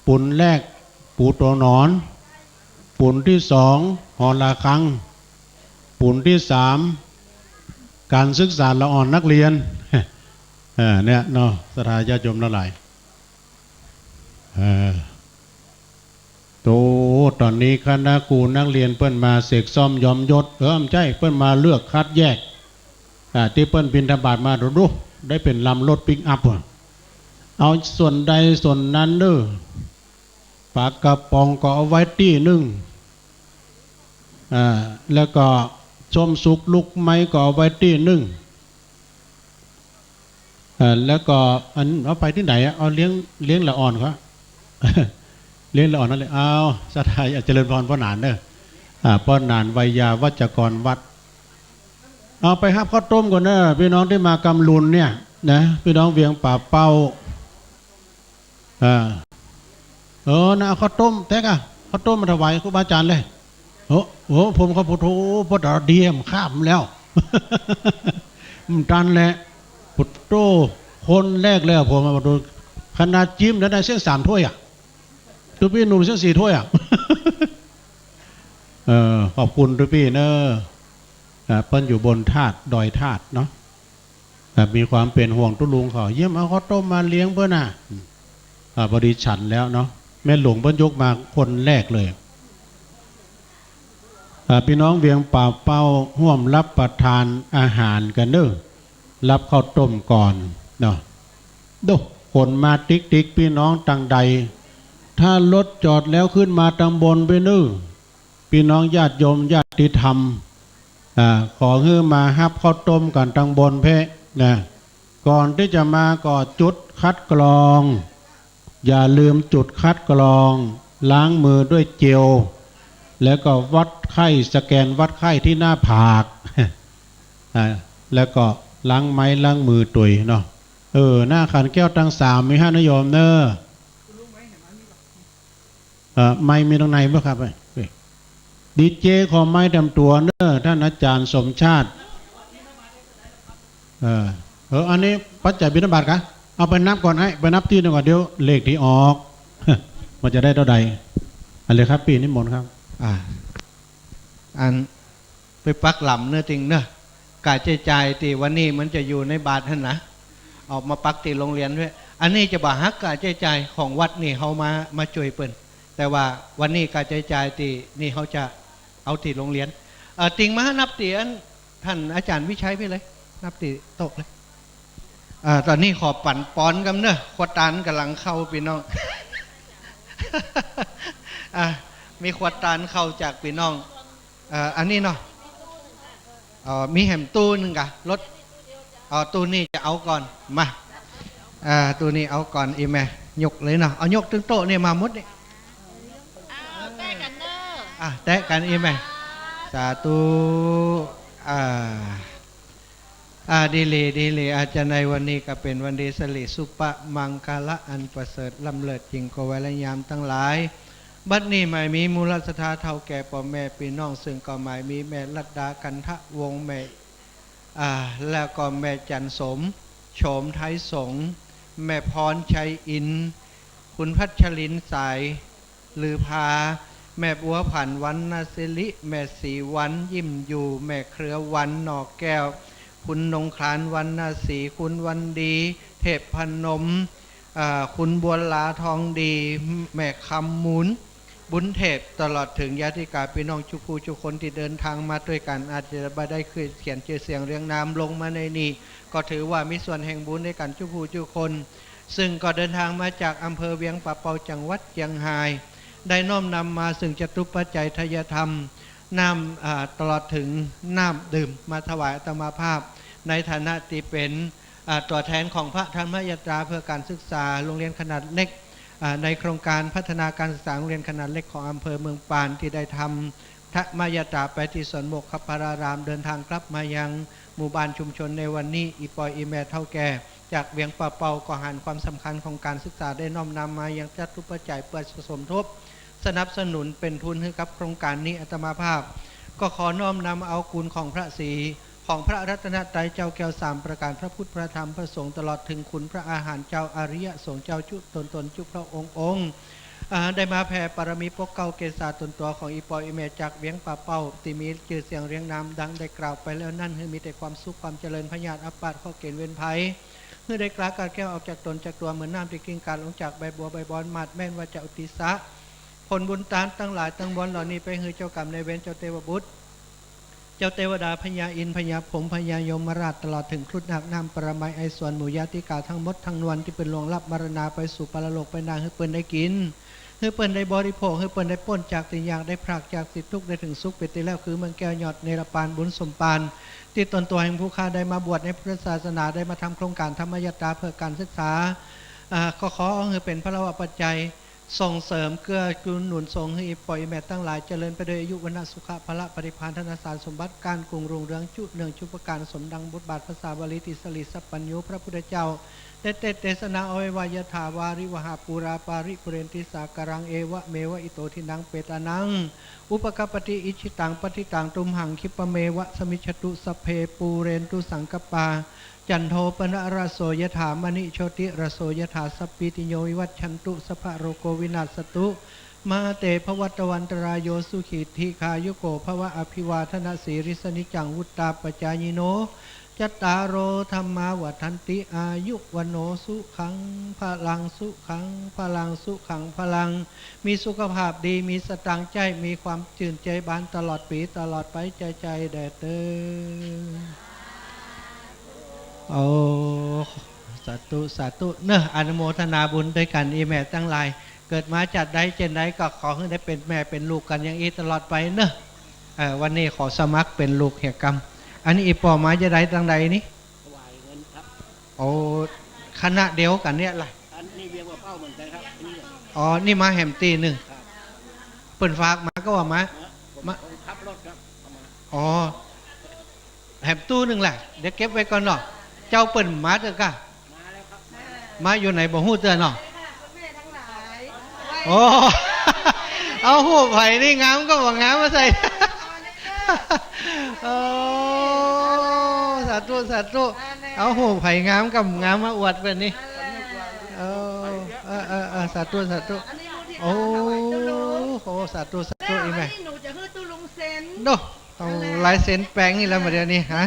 Speaker 1: ปุนแรกปูตัวหนอนปุนที่2หอระฆังปุนที่3การศึกษาละอ่อนนักเรียนเนี่ยเนาะสถาญาติโยมละหลายโตตอนนี้คณะครูนักเรียนเปิ้นมาเสกซ่อมยอมยศไม่ใช่เปิ้นมาเลือกคัดแยกที่เปิ้นบิณฑบาตมาดูได้เป็นลำรถปิกอัพเอาส่วนใดส่วนนั้นเด้อปากกระป๋องก็เอาไว้ที่นึงแล้วก็ชมสุกลุกไม้ก็เอาไว้ที่นึงแล้วก็อันเอาไปที่ไหนเอาเลี้ยงละอ่อนเขาเลี้ยงละอ่อนนั่นเลยเอาสถานเจริญพรพ่อหนานเด้อพ่อหนานวัยยาวัจกรวัดเอาไปฮับข้าวต้มก่อนเด้อพี่น้องที่มากำลุนเนี่ยนะพี่น้องเวียงป่าเป้านะเอาข้าวต้มแท็กข้าวต้มมาถวายครูบาอาจารย์เลยโอ้ผมเขาพุทโธพุทธเดียมข้ามแล้วมันตันแหละพุทโธคนแรกเลยผมมาดูขนาดจิ้มแล้วได้เส้น3 ถ้วยทุพี่หนุ่มเส้น4 ถ้วยขอบคุณทุพี่เนอะเปิ้นอยู่บนธาตุดอยธาตุเนาะมีความเป็นห่วงตุลุงเขาเยี่ยมเอาข้าวต้มมาเลี้ยงเพื่อนพอดีฉันแล้วเนาะแม่หลวงเปิ้นยกมาคนแรกเลยพี่น้องเวียงป่าเป้าร่วมรับประทานอาหารกันเด้อรับข้าวต้มก่อนเนาะดูคนมาติ๊กพี่น้องตังใดถ้ารถจอดแล้วขึ้นมาตำบลไปนึพี่น้องญาติโยมญาติธรรมขอให้มาฮับข้าวต้มกันตังบนเพะนะก่อนที่จะมาก็จุดคัดกรองอย่าลืมจุดคัดกรองล้างมือด้วยเจลแล้วก็วัดไข้สแกนวัดไข้ที่หน้าผากแล้วก็ล้างไม้ล้างมือตุยเนาะหน้าขันแก้วตั้ง3มี5นโยมเนอะไม่มีตรงไหนบ้างครับดีเจขอไม้ทำตัวเนอะท่านอาจารย์สมชาติอันนี้ปัจจัยบิณฑบาตกันเอาไปนับก่อนให้ไปนับที่หนึ่งก่อนเดี๋ยวเลขที่ออกมันจะได้เท่าใดอะไรครับปีนิมนต์ครับ
Speaker 12: อันไปปักหล่ำเนื้อจริงเนอะกาใจตีวันนี้มันจะอยู่ในบาทท่านนะออกมาปักตีโรงเรียนด้วยอันนี้จะบ่ฮักกาใจของวัดนี่เขามาช่วยเปิ้นแต่ว่าวันนี้กาใจตีนี่เขาจะเอาตีโรงเรียนติงมานับตีอันท่านอาจารย์วิชัยไปเลยนับตีโต๊ะเลยตอนนี้ขอปั่นป้อนกันเนอะขวดตานกำลังเข้าพี่น้อง มีขวดตานเข้าจากพี่น้องอันนี้เนาะมีแหมตู้นึงกะรถตู้นี้จะเอาก่อนมาตู้นี้เอาก่อนอีแม่ยกเลยเนาะเอายกถึงโต๊ะเนี่ยมามุดนี่แตะกันเนอะแตะกันอีแม่สาธุดีเลยอาจารย์ในวันนี้ก็เป็นวันดีสลิสุปะมังคละอันประเสริฐลำเลิศจริงก็ไว้ละยามทั้งหลายบัดนี้หมายมีมูลศรัทธาเท่าแก่พ่อแม่พี่น้องซึ่งก็หมายมีแม่ลัดดากันทะวงแม่แล้วก็แม่จันสมโฉมไทยสงแม่พรชัยอินคุณพัชรินสายลือพาแม่บัวผันวันนาสิริแม่สีวันยิ้มอยู่แม่เครือวันหนอกแก้วคุณนงคลานวันนาสีคุณวันดีเทพพนมคุณบัวลาทองดีแม่คำมูลบุญเทพตลอดถึงญาติกาพี่น้องทุกผู้ทุกคนที่เดินทางมาด้วยกันอาจจะไม่ได้เคยเขียนชื่อเสียงเรียงนามลงมาในนี้ก็ถือว่ามีส่วนแห่งบุญในกันทุกผู้ทุกคน ซึ่งก็เดินทางมาจากอำเภอเวียงป่าเปาจังหวัดเชียงราย ได้น้อมนำมาซึ่งจตุปัจจัยทายธรรมน้ำตลอดถึงน้ำดื่มมาถวายอาตมาภาพในฐานะที่เป็นตัวแทนของพระธรรมยตราเพื่อการศึกษาโรงเรียนขนาดเล็กในโครงการพัฒนาการศึกษาโรงเรียนขนาดเล็กของอำเภอเมืองปานที่ได้ทำธรรมยตราไปที่สวนโมกขปารารามเดินทางกลับมายังหมู่บ้านชุมชนในวันนี้อีปอยอีแม่เท่าแก่จากเวียงป่าเปาก็หันความสำคัญของการศึกษาได้น้อมนำมายังจตุปัจจัยเพื่อสมทบสนับสนุนเป็นทุนให้กับโครงการนี้อาตมาภาพก็ขอน้อมนำเอาคุณของพระศรีของพระรัตนตรัยเจ้าแก้ว3ประการพระพุทธพระธรรมพระสงฆ์ตลอดถึงคุณพระอาหารเจ้าอริยสงฆ์เจ้าจุตนจุพระองค์ได้มาแผ่ปรมีปกเก่าเกศาตนตัวของอีปอยอีเมจากเวียงป่าเป้าที่มีชื่อเสียงเรียงนามดังได้กล่าวไปแล้วนั่นให้มีแต่ความสุขความเจริญพญาติอปาดข้อเกณฑ์เว้นภัยเมื่อได้กล่าวการแก้วออกจากตนจากตัวเหมือนน้ำที่กิ้งการลงจากใบบัวใบบอนหมัดแม่นว่าจะอุติสะผลบุญตามตั้งหลายตั้งบนเหล่านี้ไปให้เจ้ากรรมในเวรเจ้าเทวบุตรเจ้าเทวดาพญาอินทร์พญาผมพญายมราชตลอดถึงครุฑนาคน้ำปรมัยไอส่วนหมู่ญาติกาทั้งหมดทั้งนวลที่เป็นลวงลับมรณาไปสู่ปรโลกไปนางให้เปิ้นได้กินให้เปิ้นได้บริโภคให้เปิ้นได้ป้นจากสิ่งอย่างได้พรากจากสิทุกข์ได้ถึงสุขเป็นที่แล้วคือเมืองแก้วยอดเนรปานบุญสมปานที่ตนตัวแห่งผู้ข้าได้มาบวชในพุทธศาสนาได้มาทำโครงการธรรมยตราเพื่อการศึกษาขอให้เป็นพระวปัจจัยส่งเสริมเกื้อกูลหนุนทรงให้ปล่อยแม่ตั้งหลายเจริญไปโดยอายุวรรณสุขะพละปริพานธนสารสมบัติการกรุงรุ่งเรืองจุเนืองชุปการสมดังบทบาทภาษาบาลีติสลิสัพปัญโยพระพุทธเจ้าได้เทศนาเอาไว้วายถาวาริวหาปูราปาริปุเรนติสาการังเอวะเมวะอิโตทินังเปตานังอุปกปติอิชิตังปฏิตังตุมหังคิปเมวะสมิชตุสเพปูเรนตุสังกปาจันโทปนะระโสยถามณิโชติระโสยถาสัพพิติโยวิวัชชันตุสภะโรโกวินาศตุมาเตภวัตวันตรายโยสุขีธิคายุโกภวะอภิวาทนาสีริสนิจังวุตตาปจายโนจัตตารโอธรรมาวัฏันติอายุวันโนสุขังพลังสุขังพลังสุขังพลังมีสุขภาพดีมีสตางค์ใจมีความชื่นใจบานตลอดปีตลอดไปใจแด่เตอโอ้สาธุสาธุเนอะอนุโมทนาบุญด้วยกันอีแม่ตั้งหลายเกิดมาจัดได้เจนได้ก็ขอให้ได้เป็นแม่เป็นลูกกันอย่างนี้ตลอดไปเนอะวันนี้ขอสมัครเป็นลูกแห่งกรรมอันนี้อีปอมาจะได้ตั้งใดนี่ถวายเงินครับโอ้คณะเดียวกันเนี่ยล่ะอันนี้เวียงว่าเป้าเหมือนกันครับอ๋อนี่มาแหมตีหนึ่งเปิ่นฝากมาก็ว่ามาขับรถครับอ๋อแหมตู้หนึ่งแหละเดี๋ยวเก็บไว้ก่อนเนาะเจ้าเปิ่นมาเถอะกะมาแล้วครับมาอยู่ไหนบ่ฮู้เตือนเนาะโอ้เอาหูไผ่นี่งามก็ว่างามมาใส่โอ้สาธุสาธุเอาหูไผ่งามกับงามมาอวดเป็นนี่สาธุสาธุโอ้โหสาธุสาธุอีแม่หนูจะฮื้อตุลุงเซนโดต้องลายเซ็นแปลงนี่แล้วมาเดี๋ยวนี้ฮะ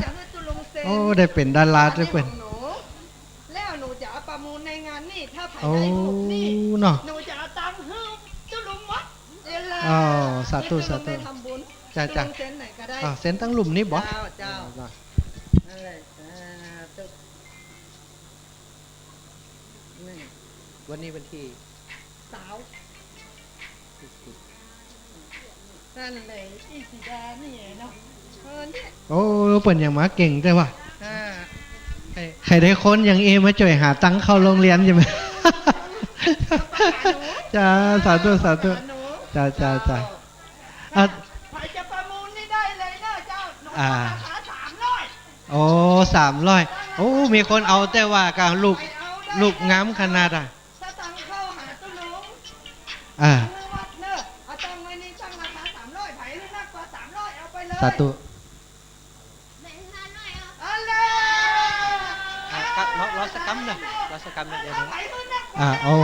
Speaker 12: โอ้ได้เป็นดาราด้วยเพิ่น
Speaker 13: แล้วหนูจะเอาประมูลในงานนี่ถ้าไผ่ได้ถูกนี่หนูจะเอาตังค์ฮื้อตุลุงวัด
Speaker 12: อ๋อสาธุสาธุจ้าจ้าเซ็นตั้งหลุมนี่บ่
Speaker 13: เจ้านั่นเลย
Speaker 12: วันนี้วันที่
Speaker 13: สาวนั่นเลยอีสีแดงนี่เนาะ
Speaker 12: โอ้เปิ่นอย่างมาเก่งแต่ว่าใครได้คนอย่างเอมาช่วยหาตังค์เข้าโรงเรียนใช่ไหมจ้าสาธุสาธุจ้า
Speaker 13: ใครจะประมูลนี่ได้เลยเนาะเจ้าหนูราคา300
Speaker 12: โอ้300โอ้มีคนเอาแต่ว่าการลูกงามขนาดอ่ะ
Speaker 13: ถ้าตังเข้าหาตุ้ลุงวัดเนอะเอาตังไว้นี่ตั้งราคา300ไผ่หรือนักกว่า300เอาไปเลย
Speaker 12: สาธุรอสักคำหนึ่งเดี๋ยวโอ้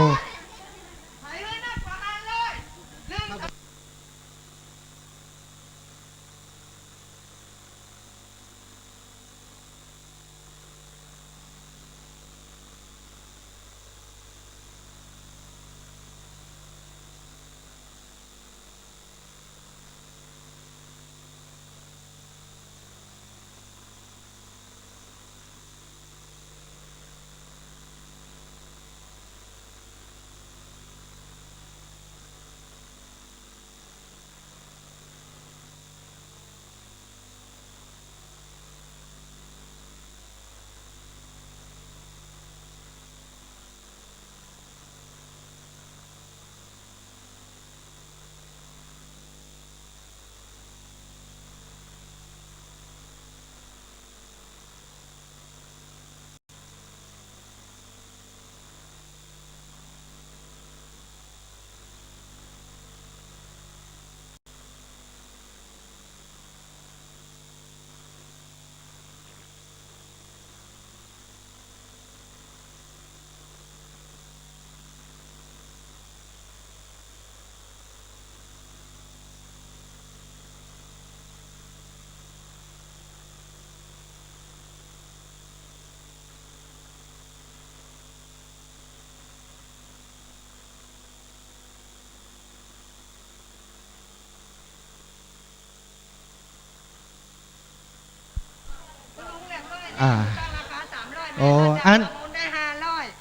Speaker 12: โอ้อัน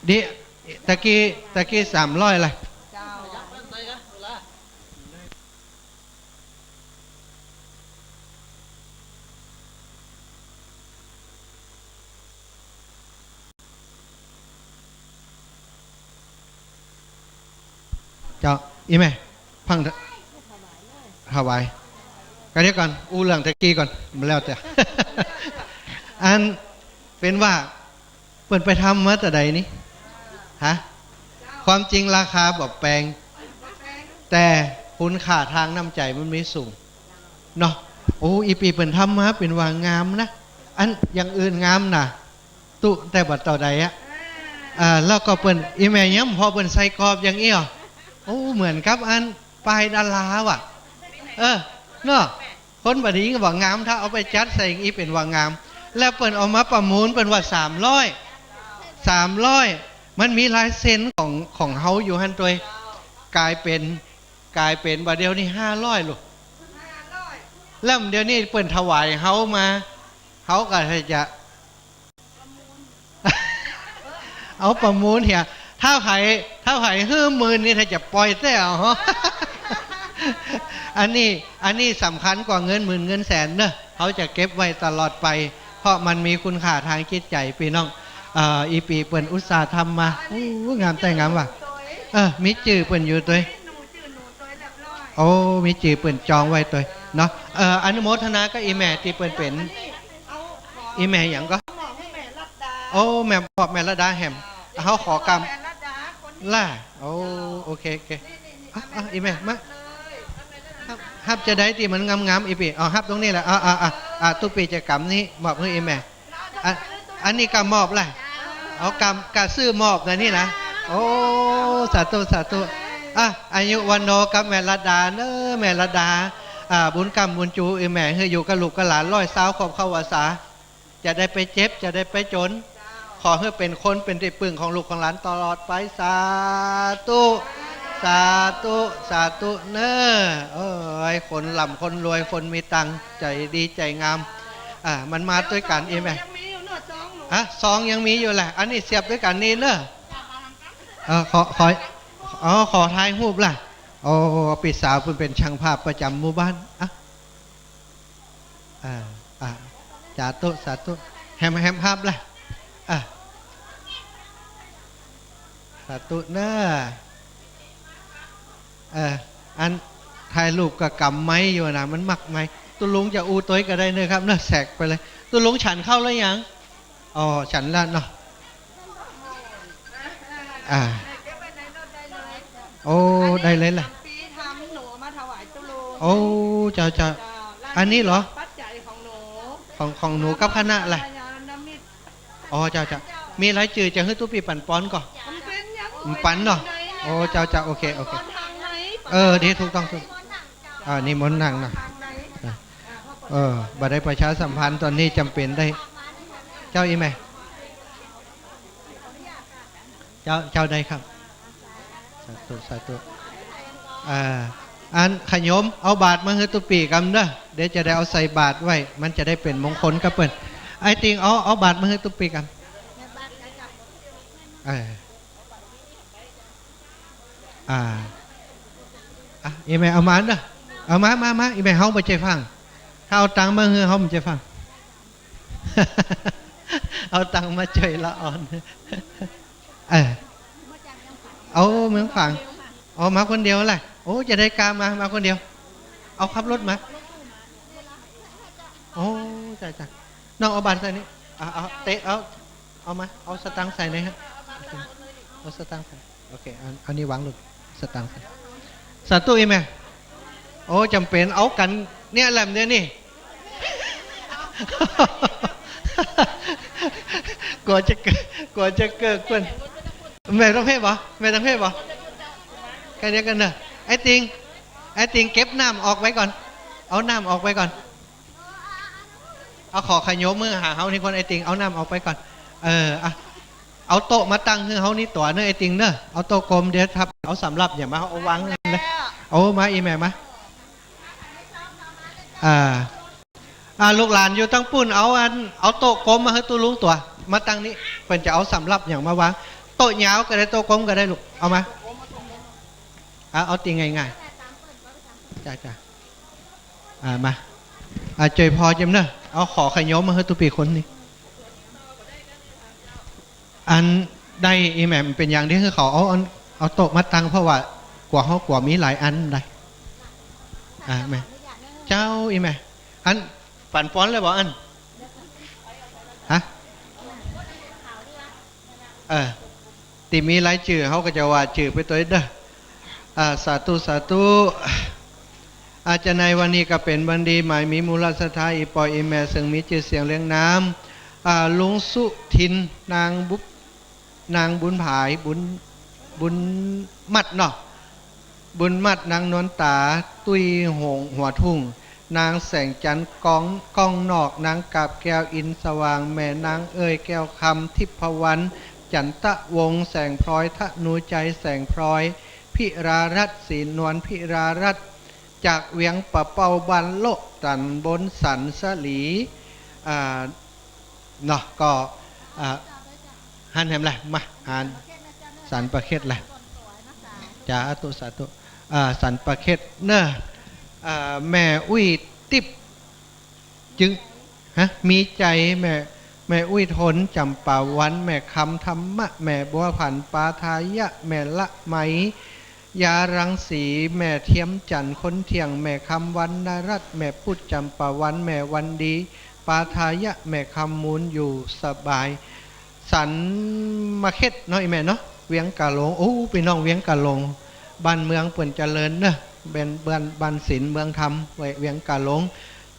Speaker 12: ดิตะกี้300เลยเจ้าอีแม่พังถวายกันเดี๋ยวก่อนอู้เรื่องตะกี้ก่อนมาแล้วแต่อันเป็นว่าเปิดไปทำมาแต่ใดนี้ฮะความจริงราคาแบบแปลงแต่คุณค่าทางน้ำใจมันไม่สูงเนาะโอ้อีปีเปิดทำมาเป็นว่างามนะอันอย่างอื่นงามนะตุแต่บัดต่อใดอะแล้วก็เปิดอีแม่ย้ำพอเปิดใส่กรอบอย่างนี้อ่ะโอ้เหมือนกับอันปลายดาราว่ะเนาะคนบัดนี้ก็บอกงามถ้าเอาไปจัดใส่อีเป็นว่างามแล้วเปิดออกมาประมูลเป็นว่า300มันมีลายเซ็นของเฮาอยู่หันตัวกลายเป็นบัดเดียวนี่500ลูกแล้วเดี๋ยวนี้เปิดถวายเฮามาเฮาก็จะเอาประมูลเหี่ยถ้าไผ่50,000นี่ถ้าจะปล่อยแต่เอาอันนี้สำคัญกว่าเงินหมื่นเงินแสนเนอะเขาจะเก็บไว้ตลอดไปเพราะมันมีคุณค่าทางจิตใจพี่น้องอีปีเปิ่นอุตสาห์ทำมางามแต่งามว่ะมีจื่อเปิ่นอยู่ตัวโอ้มีจื่อเปิ่นจองไว้ตัวเนาะอนุโมทนาก็อีแม่ที่เปิ่นเป็นอีแม่อย่างก็โอ้แม่บอกแม่ละดาแฮมเขาขอกรรมล่ะโอเคอีแม่มาฮับจะได้ที่มันงามอีปีฮับตรงนี้แหละตุปีจะกรรมนี้มอบให้อีแม่อันนี้กรรมมอบแหละเอากรรมกะซื้อมอบนะนี่นะโอ้สาธุอายุวันโนกับแม่ละดาเนอแม่ละดาบุญกรรมบุญจูอีแม่ให้อยู่กับลูกกับหลาน100 ขอบเข้าวาสาจะได้ไปเจ็บจะได้ไปจนขอให้เป็นคนเป็นที่พึ่งของลูกของหลานตลอดไปสาธุเนอคนหล่ำคนรวยคนมีตังใจดีใจงามมันมาด้วยกันเองไหมซองยังมีอยู่แหละอันนี้เสียบด้วยกันนี่เนอะขอถ่ายรูปล่ะปีสาวเป็นช่างภาพประจำหมู่บ้านสาธุแฮมภาพล่ะสาธุเนอะอันถ่ายรูปกับกำไม้อยู่นะมันมักไหมตุลุงจะอูตัวก็ได้เนอะครับเนอะแสกไปเลยตุลุงฉันเข้าแล้วยังฉันแล้วเนาะโอ้ได้เลยแหละโอ้เจ้าอันนี้เหรอของหนูกับคณะแหละเจ้ามีอะไรจืดจะให้ตุปีปั่นป้อนก่อนปั่นเนาะโอ้เจ้าโอเคดีถูกต้องนี่มนต์นั่งนะบัดได้ประชาสัมพันธ์ตอนนี้จำเป็นได้เจ้าอีแม่เจ้าได้ครับสาธุอันขยมเอาบาทมาให้ตุปีกันเด้อเดี๋ยวจะได้เอาใส่บาทไว้มันจะได้เป็นมงคลกับเปิ้นไอ้ติงเอาบาทมาให้ตุปีกันอีแม่เอามาเด้อเอามาอีแม่เฮาบ่ใจฟังถ้าเอาตังค์มาเฮือเฮาบ่ใจฟังเอาตังค์มาช่วยละอ่อนเอาเมืองฝั่งมาคนเดียวแหละโอ้จะได้กามาคนเดียวเอาขับรถมาโอ้จ้ะน้องเอาบาทใส่นี่เอาเตะเอามาเอาสตังค์ใส่หน่อยฮะเอาสตังค์ใส่โอเคอันนี้วางลูกสตังค์ใส่สาธุอีแม่โอ้จำเป็นเอากันเนี่ยแหลมเนี่ยนี่กลัวจะเกิดคนแม่ต้องเพ่บ่กันเดียวกันเนอะไอ้ติงเก็บน้ำออกไว้ก่อนเอาน้ำออกไว้ก่อนเอาขอขยมมือหาเฮานี่คนไอ้ติงเอาน้ำออกไปก่อนเอาโต๊ะมาตั้งคือเฮานี่ตัวเนอะไอ้ติงเนอะเอาโต๊ะกลมเดี๋ยวทับเอาสำรับอย่ามาเอาวางเลยเอามาอีแม่มา ลูกหลานอยู่ตั้งปุ่นเอาโต๊ะกลมมาให้ตู้ลุงตัวมาตั้งนี้เพิ่นจะเอาสำรับอย่างมาวางโต๊ะยาวก็ได้โต๊ะกลมก็ได้ลูกเอามาเอาตีง่ายๆจ้ามาเจยพอจำเนอะเอาขอขยมมาให้ตุปีคนนี้อันได้อีแม่เป็นอย่างที่คือเขาเอาโต๊ะมาตั้งเพราะว่ากว่าเขากว่ามีหลายอันได้แม่เจ้าอีแม่อันปั่นป้อนเลยบอกอันฮะตีมีหลายจื่อเขาก็จะว่าจื่อไปตัวเด้อสาธุอาจารย์ในวันนี้ก็เป็นวันดีหมายมีมูลศรัทธาอีปอยอีแม่ซึ่งมีชื่อเสียงเลี้ยงน้ำลุงสุทินนางบุญผายบุญมัดเนาะบุญมัดนางนวลตาตุ้ยหงหัวทุ่งนางแสงจันทร์ก้องนอกนางกาบแก้วอินสว่างแม่นางเอ่ยแก้วคำทิพวรรณจันตะวงแสงพลอยทะนูใจแสงพลอยพิรารัตน์ศรีนวลพิรารัตน์จากเวียงปะเป่าบันโลตันบนสันสลีเนาะก็หันแหมแหละมาอ่านสันประเค็ดแหละจ้าตุสาตุสันประเค็ดเนอะแม่อุ้ยติบจึงมีใจแม่อุ้ยทนจำป่าวันแม่คำธรรมะแม่บัวผันปาทายะแม่ละไหมยารังสีแม่เทียมจันคนเที่ยงแม่คำวันนารัตแม่พูดจำป่าวันแม่วันดีปาทายะแม่คำมูลอยู่สบายสันมาเค็ดน้อยแม่เนาะเวียงกะหลงพี่น้องเวียงกะหลงบ้านเมืองเปิ่นเจริญเนอะเป็นบ้านศิลป์เมืองธรรมเวียงกะหลง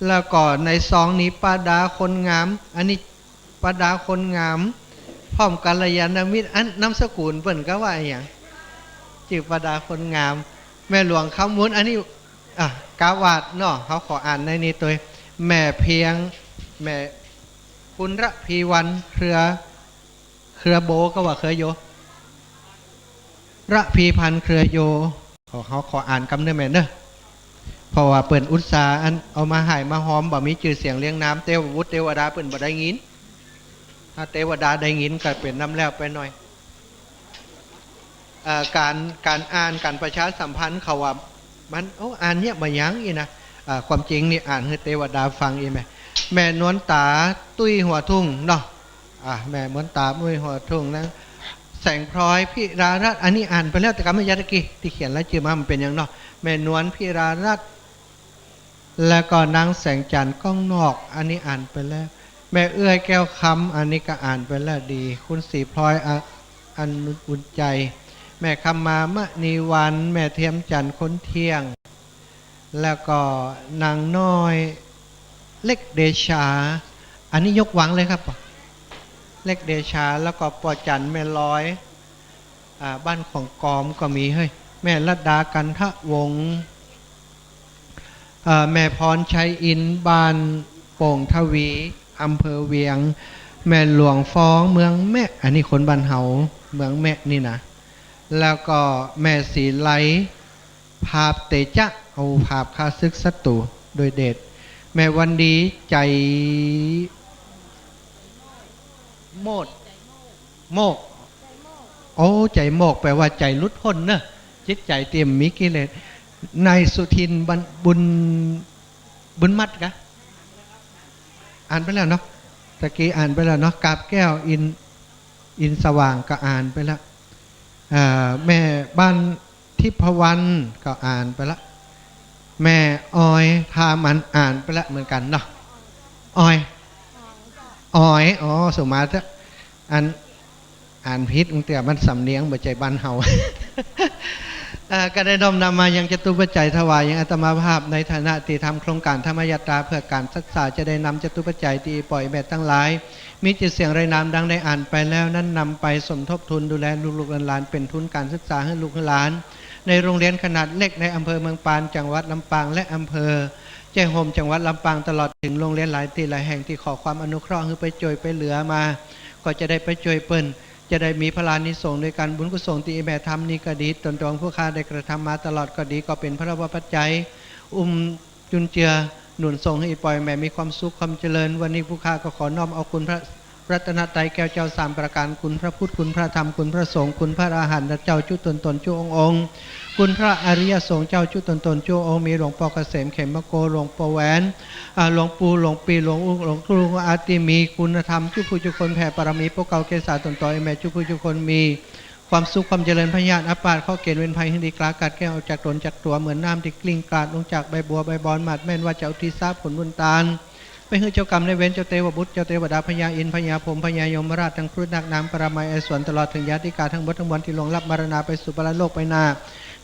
Speaker 12: แล้วก็ในซองนี้ปาดาคนงามอันนี้ปาดาคนงามพร้อมกัลยาณมิตรอันนามสกุลเปิ่นก็ว่าอย่างจื่อปาดาคนงามแม่หลวงคำมุนอันนี้กาวาดเนาะเขาขออ่านในนี้ตัวแม่เพียงแม่คุณระพีวันเครือโบก็ว่าเครือโยระพีพันเครือโยเขาขออ่านคำเนื้อแม่เนอะเพราะว่าเปิ่นอุตสาอันเอามาหายมาหอมบ่มีจื่อเสียงเลี้ยงน้ำเทววุฒิเทวดาเปิ่นบ่ได้ยินถ้าเทวดาได้ยินก็เป็นน้ำแล้วไปหน่อยการอ่านการประชาสัมพันธ์เขาว่ามันอ่านเนี่ยมายั้งอีนะความจริงนี่อ่านให้เทวดาฟังอีแม่นวลตาตุ้ยหัวทุ่งเนาะแม่นวลตาตุ้ยหัวทุ่งนะแสงพลอยพิรารัตน์อันนี้อ่านไปแล้วแต่ก็ไม่ยัดกี้ที่เขียนแล้วจื่อมามันเป็นอย่างเนาะแม่นวลพิรารัตน์แล้วก็นางแสงจันทร์ก้องนอกอันนี้อ่านไปแล้วแม่เอื้อยแก้วคำอันนี้ก็อ่านไปแล้วดีคุณสีพลอยอันอุ่นใจแม่คำมามะนีวันแม่เทียมจันทร์คนเที่ยงแล้วก็นางน้อยเล็กเดชาอันนี้ยกหวังเลยครับเล็กเดชาแล้วก็ปอจันแม่ลอยบ้านของกอมก็มีเฮ้ยแม่รัตดากันทะวงแม่พรชัยอินบ้านโป่งทวีอำเภอเวียงแม่หลวงฟ้องเมืองแม่อันนี้คนบ้านเฮาเมืองแม่นี่นะแล้วก็แม่ศรีไลภาพเตจะเอาภาพคาซึกศัตรูโดยเดชแม่วันดีใจโมกใจโมกแปลว่าใจลุดพ้นเนอะจิตใจเตรียมมิกิเลสนายสุทินบุญมัดกะอ่านไปแล้วเนาะตะกี้อ่านไปแล้วเนาะกาบแก้วอินสว่างก็อ่านไปแล้วแม่บ้านทิพวรรณก็อ่านไปแล้วแม่ออยทามันอ่านไปแล้วเหมือนกันเนาะออยสมาธิอ่านพิษตั้งแต่มันสำเนียงบ่ใจบ้านเฮา ก็ได้น้อมนำมายังจตุปัจจัยถวายยังอาตมาภาพในฐานะที่ทำโครงการธรรมยตราเพื่อการศึกษาจะได้นำจตุปัจจัยที่ปล่อยแม่ตั้งหลายมีจิตเสียงไรนามดังได้อ่านไปแล้วนั้นนำไปสมทบทุนดูแลลูกหลานเป็นทุนการศึกษาให้ลูกหลานในโรงเรียนขนาดเล็กในอำเภอเมืองปานจังหวัดลำปางและอำเภอแจ้ห่มจังหวัดลำปางตลอดถึงโรงเรียนหลายที่หลายแห่งที่ขอความอนุเคราะห์ให้ไปจ่วยไปเหลือมาก็จะได้ไปจ่วยเปิ้นจะได้มีพลานิสงส์ในการบุญกุศลที่แม่ทำนี้ก็ดีตนตรองผู้ข้าได้กระทำมาตลอดก็ดีก็เป็นพระวปัจจัยจุนเจือ หนุนทรงให้อีปอยแม่มีความสุขความเจริญวันนี้ผู้ข้าก็ขอน้อมเอาคุณพระรัตนตรัยแก้วเจ้าสามประการคุณพระพุทธคุณพระธรรมคุณพระสงฆ์คุณพระอรหันต์เจ้าจุตนจุองค์คุณพระอริยสงฆ์เจ้าจุตนจุองค์มีหลวงพ่อเกษมเขมโกหลวงปู่แหวนหลวงปู่หลวงปีหลวงอุหลวงครูอาติมีคุณธรรมจุผู้จุคนแผ่ปรมีพวกเก่าเกษาตนต่อยแม่จุผู้จุคนมีความสุขความเจริญพยานอปาดข้อเกณฑ์เว้นภัยให้ดีกลากัดแก้วออกจากตนจากตัวเหมือนน้ำที่กลิ้งกลาดลงจากใบบัวใบบอนหมัดแม่นว่าจะอุทิศทราบผลบุญตาลไปให้เจ้ากรรมในเว้นเจ้าเทวบุตรเจ้าเทวดาพญาอินทร์พญาพรหมพญายมราชทั้งครุฑนักน้ำปรามัยไอสวนตลอดถึงญาติกาทั้งหมดทั้งมวลที่ลงรับมรณาไปสู่ปรโลกไปนา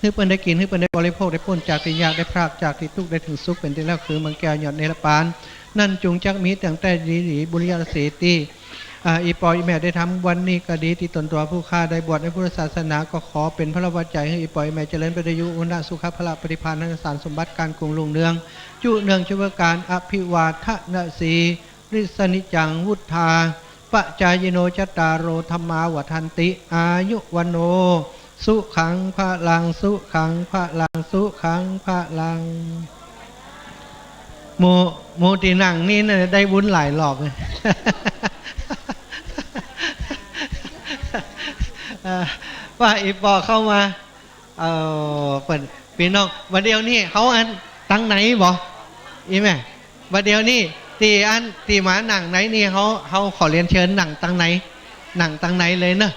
Speaker 12: ฮึเปิ้นได้กินฮึเปิ้นได้บริโภคได้พ้นจากที่ยากได้พรากจากที่ทุกข์ได้ถึงสุขเป็นที่แล้วคือมังแก้วหยอดเนรปานนั่นจุงจักมีตั้งแต่ดีบุญญาเสตีอีปอยแม่ได้ทำวันนี้ก็ดีที่ตนตัวผู้ฆ่าได้บวชในพุทธศาสนาก็ขอเป็นพระวัจจัยให้อีปอยแม่เจริญไปด้วยยุอุณสุขพละปฏิภาณนักสารสมบัติการกรุงลุงเนืองจุเนืองชวการอภิวาทนาสีริสนิจังวุฒาปะจายโนจตารโรธรรมาวัฏันติอายุวันโนสุขังพระลังสุขังพระลังสุขังพระลังโมตีนังนี่นะได้บุญหลายหลอกเลยว่าอีปอเข้ามาเปิดพี่น้องวันเดียวนี่เขาอันตั้งไหนบอกอีแม่วันเดียวนี่ตีอันตีหมาหนังไหนนี่เขาขอเรียนเชิญหนังตั้งไหนหนังตั้งไหนเลยเนอะ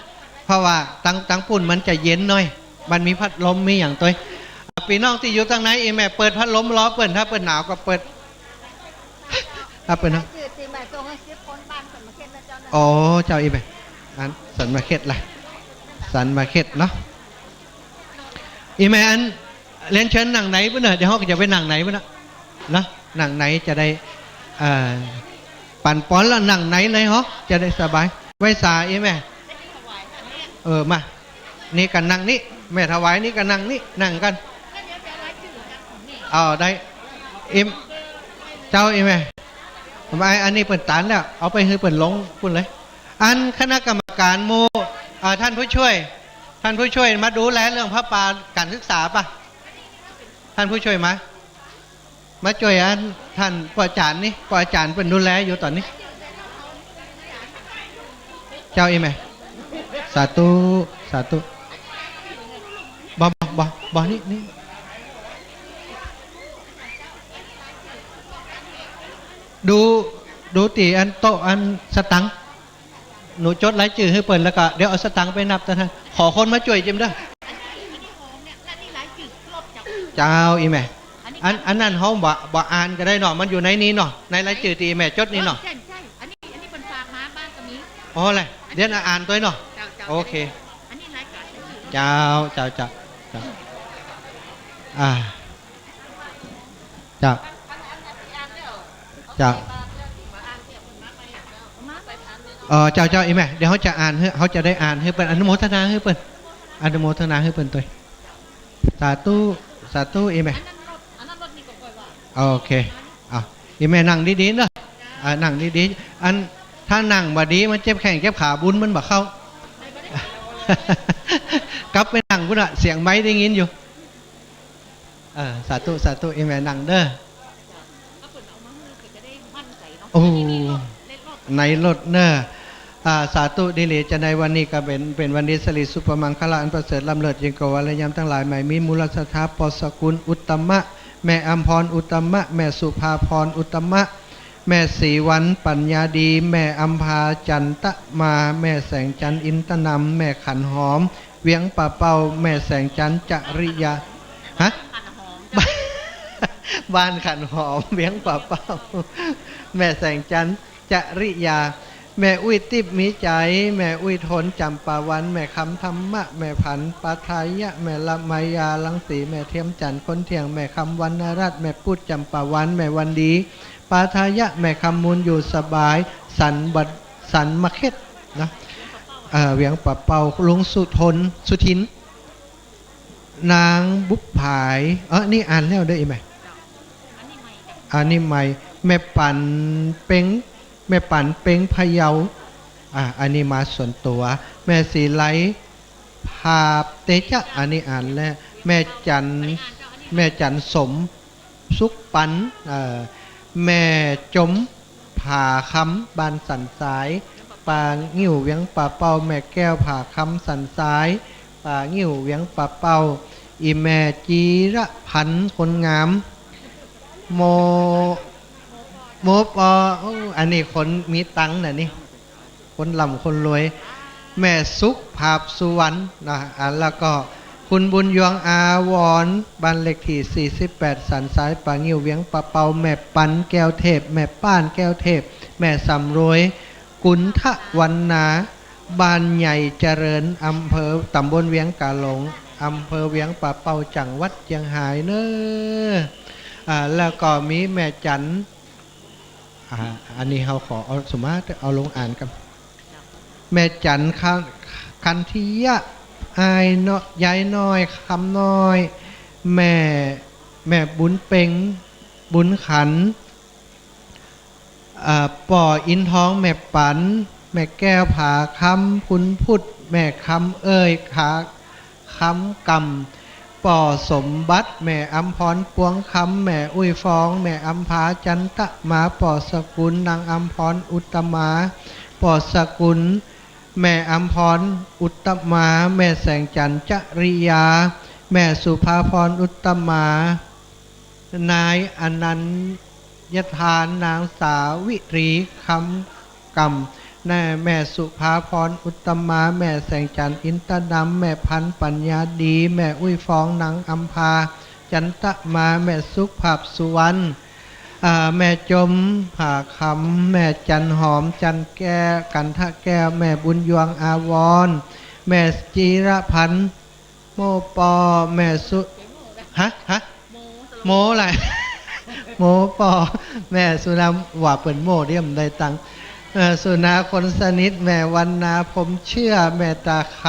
Speaker 12: เพราะว่าตั้งปุ่นมันจะเย็นหน่อยมันมีพัดลมมีอย่างตัวพี่น้องที่อยู่ตั้งไหนอีแม่เปิดพัดลมล้อเปิดถ้าเปิดหนาวก็เปิดถ้าเปิดนะอ๋อเจ้าอีแม่อันสันมาเข็ดละสันมาเข็ดเนาะอีแม่อันเรียนเชิญหนังไหนเพื่อนเดี๋ยวเขาจะไปหนังไหนเพื่อนนะหนังไหนจะได้ปั่นป้อนแล้วหนังไหนเลยเหรอจะได้สบายไว้สาอีแม่มานี่กันนั่งนี่แม่ถวายนี่กันนั่งนี่นั่งกันได้เอ็มเจ้าอีแม่ทำไมอันนี้เปิดตานแล้วเอาไปให้เปิดลงปุ่นเลยอันคณะกรรมการโมท่านผู้ช่วยมาดูแลเรื่องพระปาการศึกษาป่ะท่านผู้ช่วยมาช่วยอันท่านปอาจารย์นี่ปอาจารย์เป็นดูแลอยู่ตอนนี้เจ้าอีแม่สาธุสาธุบ่นี่ดูตีอันโตอันสตังหนูจดรายชื่อให้เปิดแล้วก็เดี๋ยวเอาสตังไปนับท่านขอคนมาช่วยจิมด้วยเจ้าอีแม่อันนั้นเขาบ่อ่านก็ได้เนาะมันอยู่ในนี้เนาะในรายชื่อตีแม่จดนี่เนาะ
Speaker 13: ใช่อันนี้เป็นฝากมาบ้านตรงนี้
Speaker 12: อ๋ออะไรเดี๋ยวอ่านตัวเนาะโอเคเจ้าเจ้าเจ้าอีแม่เดี๋ยวเขาจะอ่านเขาจะได้อ่านให้เป็นอนุโมทนาให้เป็นอนุโมทนาให้เป็นตัวสาธุอีแม่โอเคอีแม่นั่งดีๆเนอะนั่งดีๆอันถ้านั่งบ่ดีมันเจ็บแข้งเจ็บขาบุญมันบ่เข้ากลับไปนั่งพุ่นอะเสียงไม้ได้ยินอยู่สาธุอีแม่นั่งเด้อโอ้ในรถเนอะสาธุดิเลจะในวันนี้ก็เป็นวันดีสริสุปมังคลาอันประเสริฐลำเลิศยิ่งกว่าวันและยามทั้งหลายใหม่มีมูลสถาปสกุลอุตตมะแม่อัมพรอุตตมะแม่สุภาพรอุตตมะแม่ศรีวันปัญญาดีแม่อัมพาจันตะมาแม่แสงจันอินตนำแม่ขันหอมเวียงป่าเป่าแม่แสงจันจริยาบ้านขันหอมเวียงป่าเป่าแม่แสงจันจริยาแม่อุ้ยติบมีใจแม่อุ้ยทนจำปาวันแม่คำธรรมะแม่ผันปาทายะแม่ละไมยาลังสีแม่เทียมจันคนเทียงแม่คำวันนรัตแม่พูดจำปาวันแม่วันดีปาทายะแม่คำมูลอยู่สบายสันมะเข็ดนะเวียงป่าเป่าลุงสุทินนางบุปผายนี่อ่านแล้วได้ไหมอันนี้ใหม่แม่ปั่นเป็งพะเยาอันนี้มาส่วนตัวแม่สีไหลภาพเตจะอันนี้อ่านแล้วแม่จันสมสุขปัน แม่จมผ่าคำบานสันสายปางิ้วเวียงป่าเป่าแม่แก้วผ่าคำสันสายปางิ้วเวียงป่าเป่าอีแม่จีระพันคนงามโมปออันนี้คนมีตังค์น่ะนี่คนลำคนรวยแม่สุขภาพสุวรรณนะแล้วก็คุณบุญยวงอาวรบ้านเลขที่48สันสายปางิ้วเวียงป่าเป่าแม่ปันแก้วเทพแม่ป้านแก้วเทพแม่สำรวยกุณฑวันนาบ้านใหญ่เจริญอำเภอตำบลเวียงกาหลงอำเภอเวียงป่าเป่าจังหวัดเชียงรายเนอะแล้วก็มีแม่จันอันนี้เขาขอเอาสมมติเอาลงอ่านกันแม่จันคันทียะอายเนาะยายน้อยคำน้อยแม่บุญเป่งบุญขันป่ออินท้องแม่ปันแม่แก้วผาคำคุณพุทธแม่คำเอ้ยขาคำกำป่อสมบัติแม่อัมพรปวงคำแม่อุ้ยฟองแม่อัมพาจันตะมาป่อสกุลนางอัมพรอุตตมาป่อสกุลแม่อัมพรอุตตมาแม่แสงจันทร์จริยาแม่สุภาพรอุตตมานายอนันยทานนางสาวิรีคำกำแม่สุภาพรอุตตมาแม่แสงจันทร์อินตดำแม่พันปัญญาดีแม่อุ้ยฟองนางอัมพาจันตะมาแม่สุภาพสุวรรณแม่จมผ่าคำแม่จันหอมจันแก้วกันทะแก้วแม่บุญยวงอาวรแม่จีรพันธ์โมปอแม่สุโมอะไรโมปอแม่สุนามว่าเปิ่นโมเดียมได้ตังสุนาคนสนิทแม่วันนาผมเชื่อแม่ตาค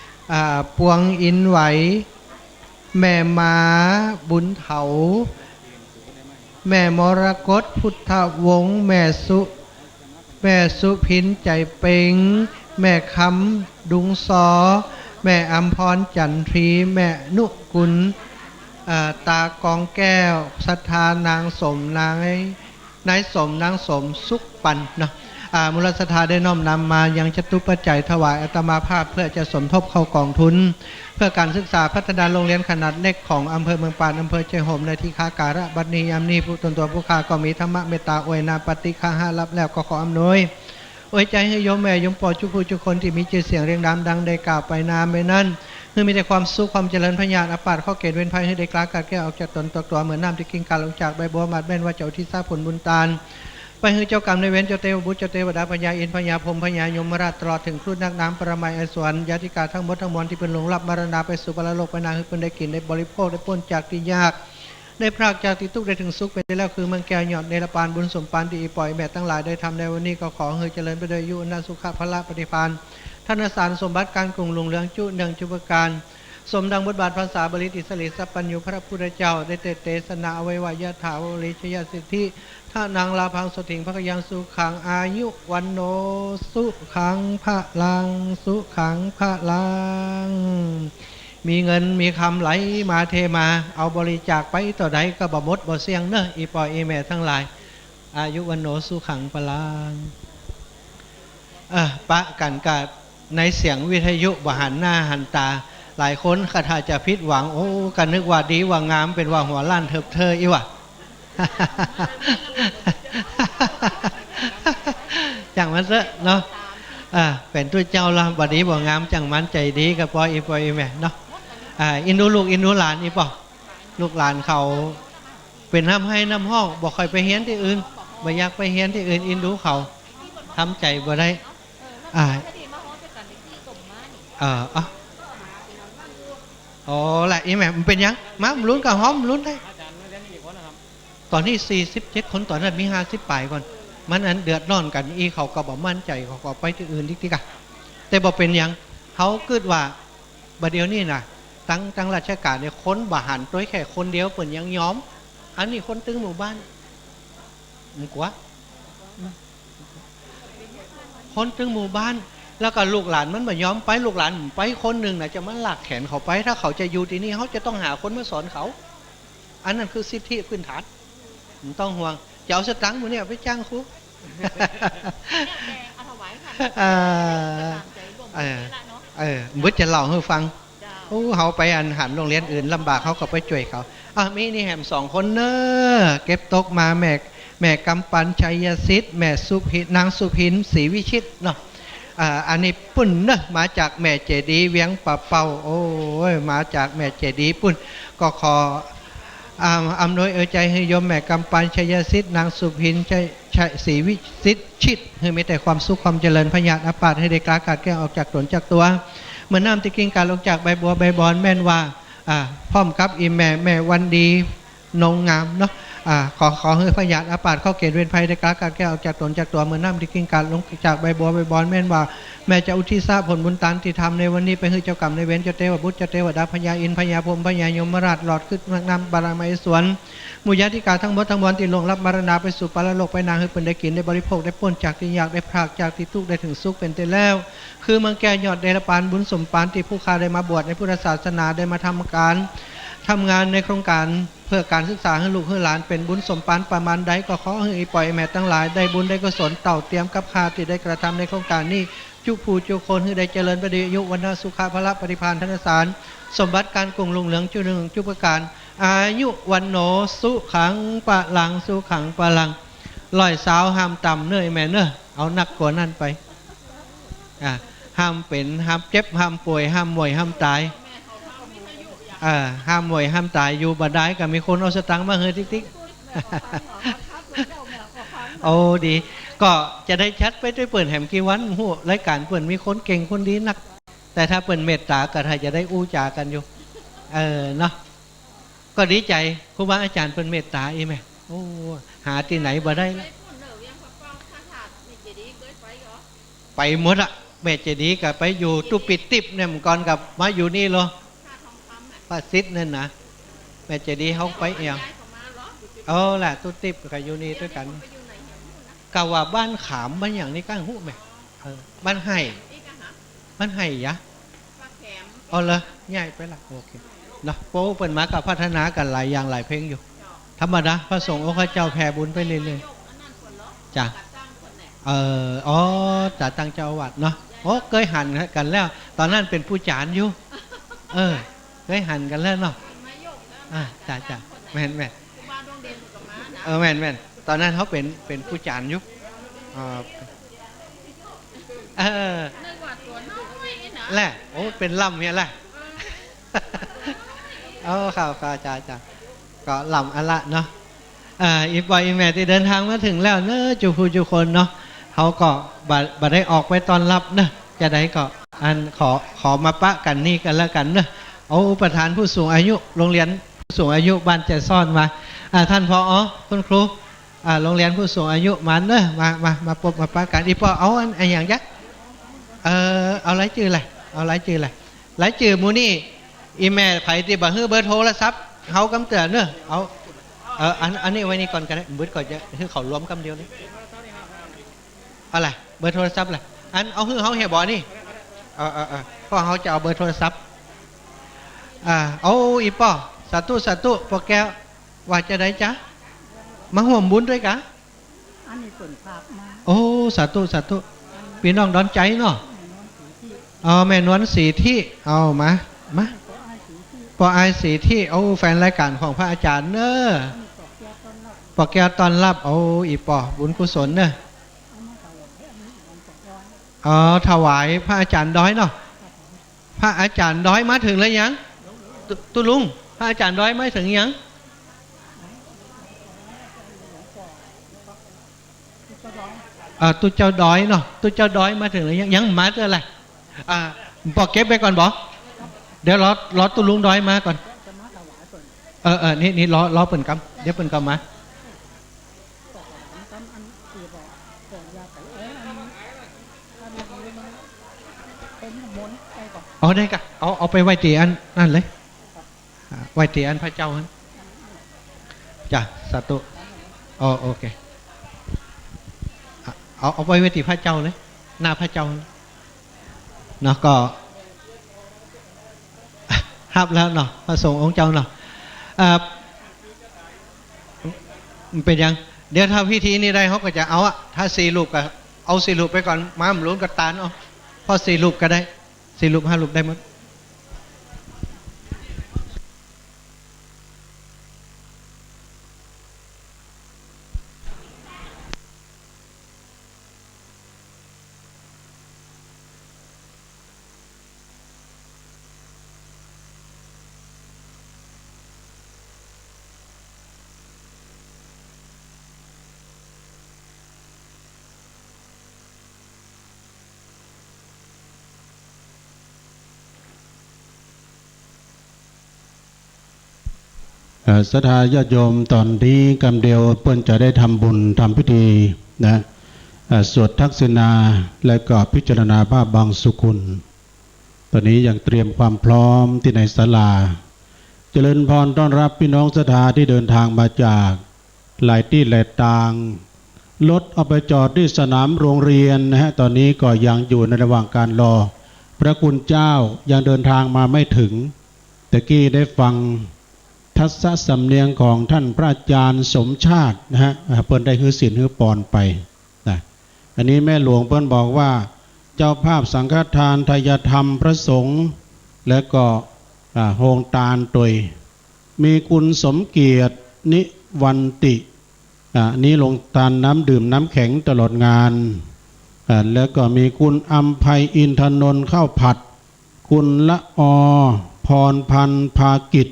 Speaker 12: ำปวงอินไหวแม่มาบุญเถาแม่มรกตพุทธวงศ์แม่สุพินใจเป่งแม่คำดุงซอแม่อัมพรจันทรีแม่นุกุลตากองแก้วศรัทธานางสมนายสมนางสมสุขปันเนาะมูลศรัทธาได้น้อมนำมายังจตุปัจจัยถวายอาตมาภาพเพื่อจะสมทบเข้ากองทุนเพื่อการศึกษาพัฒนาโรงเรียนขนาดเล็กของอำเภอเมืองปานอำเภอเชียงโฮมในที่ค้าการะบัดนี้ยามนี้ผู้ตนตัวผู้ค้าก็มีธรรมะเมตตาอวยนาปฏิฆาหารับแล้วก็ขออำนวยอวยใจให้โยมแม่โยมปอจุผู้จุคนที่มีชื่อเสียงเรียงดังได้กล่าวไปนามไปนั้นคือมีแต่ความสุขความเจริญพญานอปาดข้อเกตเว้นภัยให้ได้กล้ากัดแก้ออกจากตนตัวเหมือนน้ำที่กินการลงจากใบบัวมาดแม่นว่าเจ้าที่ทราบผลบุญตาลไปให้เจ้ากรรมในเว้นเจ้าเทวบุตรเจ้าเทวดาพญาอินทร์พญาพรหมพญายมราชตลอดถึงครุฑนักน้ำปรมัยไอสวรญาติกาทั้งหมดทั้งมวลที่เป็นหลงรับมรณาไปสู่ปรโลกไปนาคือเป็นได้กินได้บริโภคได้พ้นจากที่ยากได้พรากจากที่ทุกข์ได้ถึงสุขไปได้แล้วคือมังแก้วหยอดในละปานบุญสมปานที่ปล่อยแม่ทั้งหลายได้ทำในวันนี้ก็ขอให้เจริญไปโดยยุนาสุขพละปฏิภาณท่านสารสมบัติการกรุงลุงเรืองจุเนืองจุปการสมดังบทบาทภาษาบาลีติสลิสัพปัญญูพระพุทธเจ้าได้เตสนาอวัยวะยะถาวริชยสิทธิท่านางลาพังสถิงพระยังสุขังอายุวันโนสุขังพระลังสุขังพระลังมีเงินมีคำไหลมาเทมาเอาบริจาคไปต่อใดก็บ่หมดบ่เสี่ยงเนอะอีปอยอีแม่ทั้งหลายอายุวันโนสุขังพระลังปะกันกับในเสียงวิทยุบหันหน้าหันตาหลายคนคาถาจะพิษหวังโอ้กันนึกว่าดีว่างามเป็นว่าหัวล้านเถิบเธออีวะ จังมันเสเนาะเป็นตัวเจ้าละบัดนี้บ่งามจังมันใจดีกับปอยอีแม่เนาะอินดูลูกอินดูหลานอีปอลูกหลานเขาเป็นน้ำให้น้ำห้องบอกใครไปเฮียนที่อื่นบ่อยากไปเฮียนที่อื่นอินดูเขาทำใจบ่ได้อ๋อแหละอีแม่มันเป็นยังมาลุ้นกับหอมลุ้นได้ตอนที่47คนตอนนั้นมี50ปลายก่อนมันอันเดือดร้อนกันอีเขาก็บอกมั่นใจเขาก็ไปที่อื่นดิกะแต่บอกเป็นยังเขาคิดว่าบัดเดียวนี่นะตั้งราชการเนี่ยคนบาหันตัวแค่คนเดียวเปิ่นยังย้อมอันนี้คนตึงหมู่บ้านมันกว่าคนตึงหมู่บ้านแล้วก็ลูกหลานมันมาย้อมไปลูกหลานไปคนหนึ่งนะจะมันหลักแขนเขาไปถ้าเขาจะอยู่ที่นี่เขาจะต้องหาคนมาสอนเขาอันนั้นคือสิทธิพื้นฐานต้องห่วง จะเอาสตังค์หมูเนี่ยไปจ้างครูมึดจะเล่าให้ฟังโอ้เขาไปอันหันโรงเรียนอื่นลำบากเขาก็ไปช่วยเขามีนี่แหม2 คนเนอะเก็บตกมาแม่กำปันชัยศิษย์แม่สุพินนางสุพินศรีวิชิตเนาะอันนี้ปุ่นเนอะมาจากแม่เจดีเวียงป่าเป่าโอ้ยมาจากแม่เจดีปุ่นก็ขออำนวยใจให้โยมแม่กำปันชัยศิษย์นางสุพินชัยศรีวิชิตให้มีแต่ความสุขความเจริญพยาธิอปาดให้ได้กล้ากาดแก้วออกจากตนจากตัวเหมือนน้ำตะกิ้งการลงจากใบบัวใบบอนแม่นว่าพร้อมกับอีแม่วันดีนงงามเนาะขอให้พยาธิอปาดเข้าเกณฑ์เวรภัยได้กล้ากาดแก้วออกจากตนจากตัวเหมือนน้ำตะกิ้งการลงจากใบบัวใบบอนแม่นว่าแม่จะอุทิศผลบุญตานที่ทำในวันนี้ไปให้เจ้ากรรมในเวรเจ้าเทวบุตรเจ้าเทวดาพญาอินทร์พญาพรหมพญายมราชหลอดขึ้นนำบารมีสวนมุญาธิกาทั้งหมดทั้งมวลที่ลงรับมรณาไปสู่ปรโลกไปนางให้เป็นได้กินได้บริโภคได้พ้นจากที่ยากได้พรากจากที่ทุกข์ได้ถึงสุขเป็นแต่แล้วคือเมืองแก่ยอดเดลปานบุญสมปานที่ผู้ข้าได้มาบวชในพุทธศาสนาได้มาทำงานในโครงการเพื่อการศึกษาให้ลูกให้หลานเป็นบุญสมปานประมาณใดก็ขอให้ปล่อยแม่ทั้งหลายได้บุญได้กุศลเต่าเตรียมกับข้าที่ได้กระทำในโครงการนี้จุผู้จุคนให้ได้เจริญประดิยุวันนาสุขภละปฏิภาณธนสารสมบัติการกรุงลุงเหลืองจุหนึ่งจุประการอายุวันโนสุขังปะลังสุขังปะลังลอยสาวห้ามต่ำเนื่อยแม่เนอะเอานักกว่านั้นไปห้ามเป็นห้ามเจ็บห้ามป่วยห้ามป่วยห้ามตายห้ามป่วยห้ามตายอยู่บัดได้ก็มีคนเอาสตังค์มาเฮยติ๊กโอ้ดีก็จะได้ชัดไปด้วยเปิดแหมกี่วันหัวรายการเปิดมีคนเก่งคนดีนักแต่ถ้าเปิดเมตตาก็ถ้าจะได้อู้จากันอยู่เนาะก็ดีใจครูบาอาจารย์เปิดเมตตาอีไหมโอ้หาที่ไหนบ่ได้แล้วไปหมดอะแม่เจดีกับไปอยู่ตุปิดติบเนี่ยมันก่อนกับมาอยู่นี่เหรอป้าซิดนั่นนะแม่เจดีเขาไปเองแหละตุติบกับอยู่นี่ด้วยกันกะว่าบ้านขามบ้านอย่างนี้ก้างหูไหมบ้านไห่ยะเลยง่ายไปละโอเคเนาะโป้เปิดมากับพัฒนากันหลายอย่างหลายเพลงอยู่ธรรมดาพระสงฆ์องค์เจ้าแผ่บุญไปเรื่อยๆจ้ะจ่าตังเจ้าวัดเนาะเคยหันกันแล้วตอนนั้นเป็นผู้จานอยู่เคยหันกันแล้วเนาะจ้ะแม่นแม่นตอนนั้นเขาเป็นผู้จานอยู่แหละเป็นล่ำเนี่ยแหละข่าวจ้าก็ล่ำอะละเนาะอีปอยอีแม่ที่เดินทางมาถึงแล้วเนอะจุผู้จุคนเนาะเขาก็บัดได้ออกไปตอนรับเนอะจะได้ก็อันขอมาปะกันนี่กันแล้วกันเนอะเอาประธานผู้สูงอายุโรงเรียนผู้สูงอายุบ้านใจซ่อนมาท่านพอคุณครูโรงเรียนผู้สูงอายุมาเนอะมาปบมาปะกันอีปอเอาอันอย่างยักเอาไรจื่ออะไรไรจื่อมูนี่อีแม่ไผ่ที่บ่ฮื้อเบอร์โทรศัพท์เขากำเตือนเนอะเอาอันนี้ไว้นี่ก่อนกันนะเบิร์ดก่อนจะคือเขารวมกำเดียวนี่อะไรเบอร์โทรศัพท์อะไรอันเอาฮื้อเขาเหี่ยบ่นี่เพราะเขาจะเอาเบอร์โทรศัพท์เอาอีปอสาธุพอแก้วว่าจะได้จ้ะมาห่วมบุญด้วยกะอันนี้ส่วนภาพมาสาธุพี่น้องดอนใจเนาะแม่นวลสีที่เอามาปอไอสีที่แฟนรายการของพระอาจารย์เนอะปอแก้วตอนรับอีปอบุญกุศลเนอะถวายพระอาจารย์ด้อยเนาะพระอาจารย์ด้อยมาถึงแล้วยังตุลุงพระอาจารย์ด้อยมาถึงยังตุเจ้าด้อยเนาะตุเจ้าด้อยมาถึงแล้วยังมาเจออะไรปอเก็บไปก่อนบอเดี๋ยวรอตุลุงด้อยมาก่อนนี่รอเปิ่นกำเดี๋ยวเปิ่นกำมาได้กะเอาไปไว้ตีอันนั่นเลยไว้ตีอันพระเจ้าอันจ้ะสาธุโอเคเอาไปไว้ตีพระเจ้าเลยหน้าพระเจ้าเนาะก็ฮับแล้วเนาะพระสงฆ์องค์เจ้าเนาะเป็นยัง เดี๋ยวถ้าพิธีนี้ได้เขาก็จะเอาอะถ้า4 รูปก็เอา4 รูปไปก่อนม้ามหลวงกับตาลเอาพอ4 รูปก็ได้4 รูป5 รูปได้หมด
Speaker 1: ศรัทธาญาติโยมตอนนี้กำเดียวเพื่อนจะได้ทำบุญทำพิธีนะสวดทักษิณาและก็พิจารณาภาพบางสุขุลตอนนี้ยังเตรียมความพร้อมที่ในศาลาเจริญพรต้อนรับพี่น้องศรัทธาที่เดินทางมาจากหลายที่หลายต่างรถเอาไปจอดที่สนามโรงเรียนนะฮะตอนนี้ก็ยังอยู่ในระหว่างการรอพระคุณเจ้ายังเดินทางมาไม่ถึงตะกี้ได้ฟังทัศสำเนียงของท่านพระอาจารย์สมชาตินะฮะเปิ้นได้ฮือศีลฮือปอนไปนะอันนี้แม่หลวงเปิ้นบอกว่าเจ้าภาพสังฆทานทายธรรมพระสงฆ์และก็โฮงตาลตยมีคุณสมเกียรตินิวันตินี้ลงทานน้ำดื่มน้ำแข็งตลอดงานแล้วก็มีคุณอัมไพอินทนนท์ข้าวผัดคุณละอพรพันธ์ภากิจ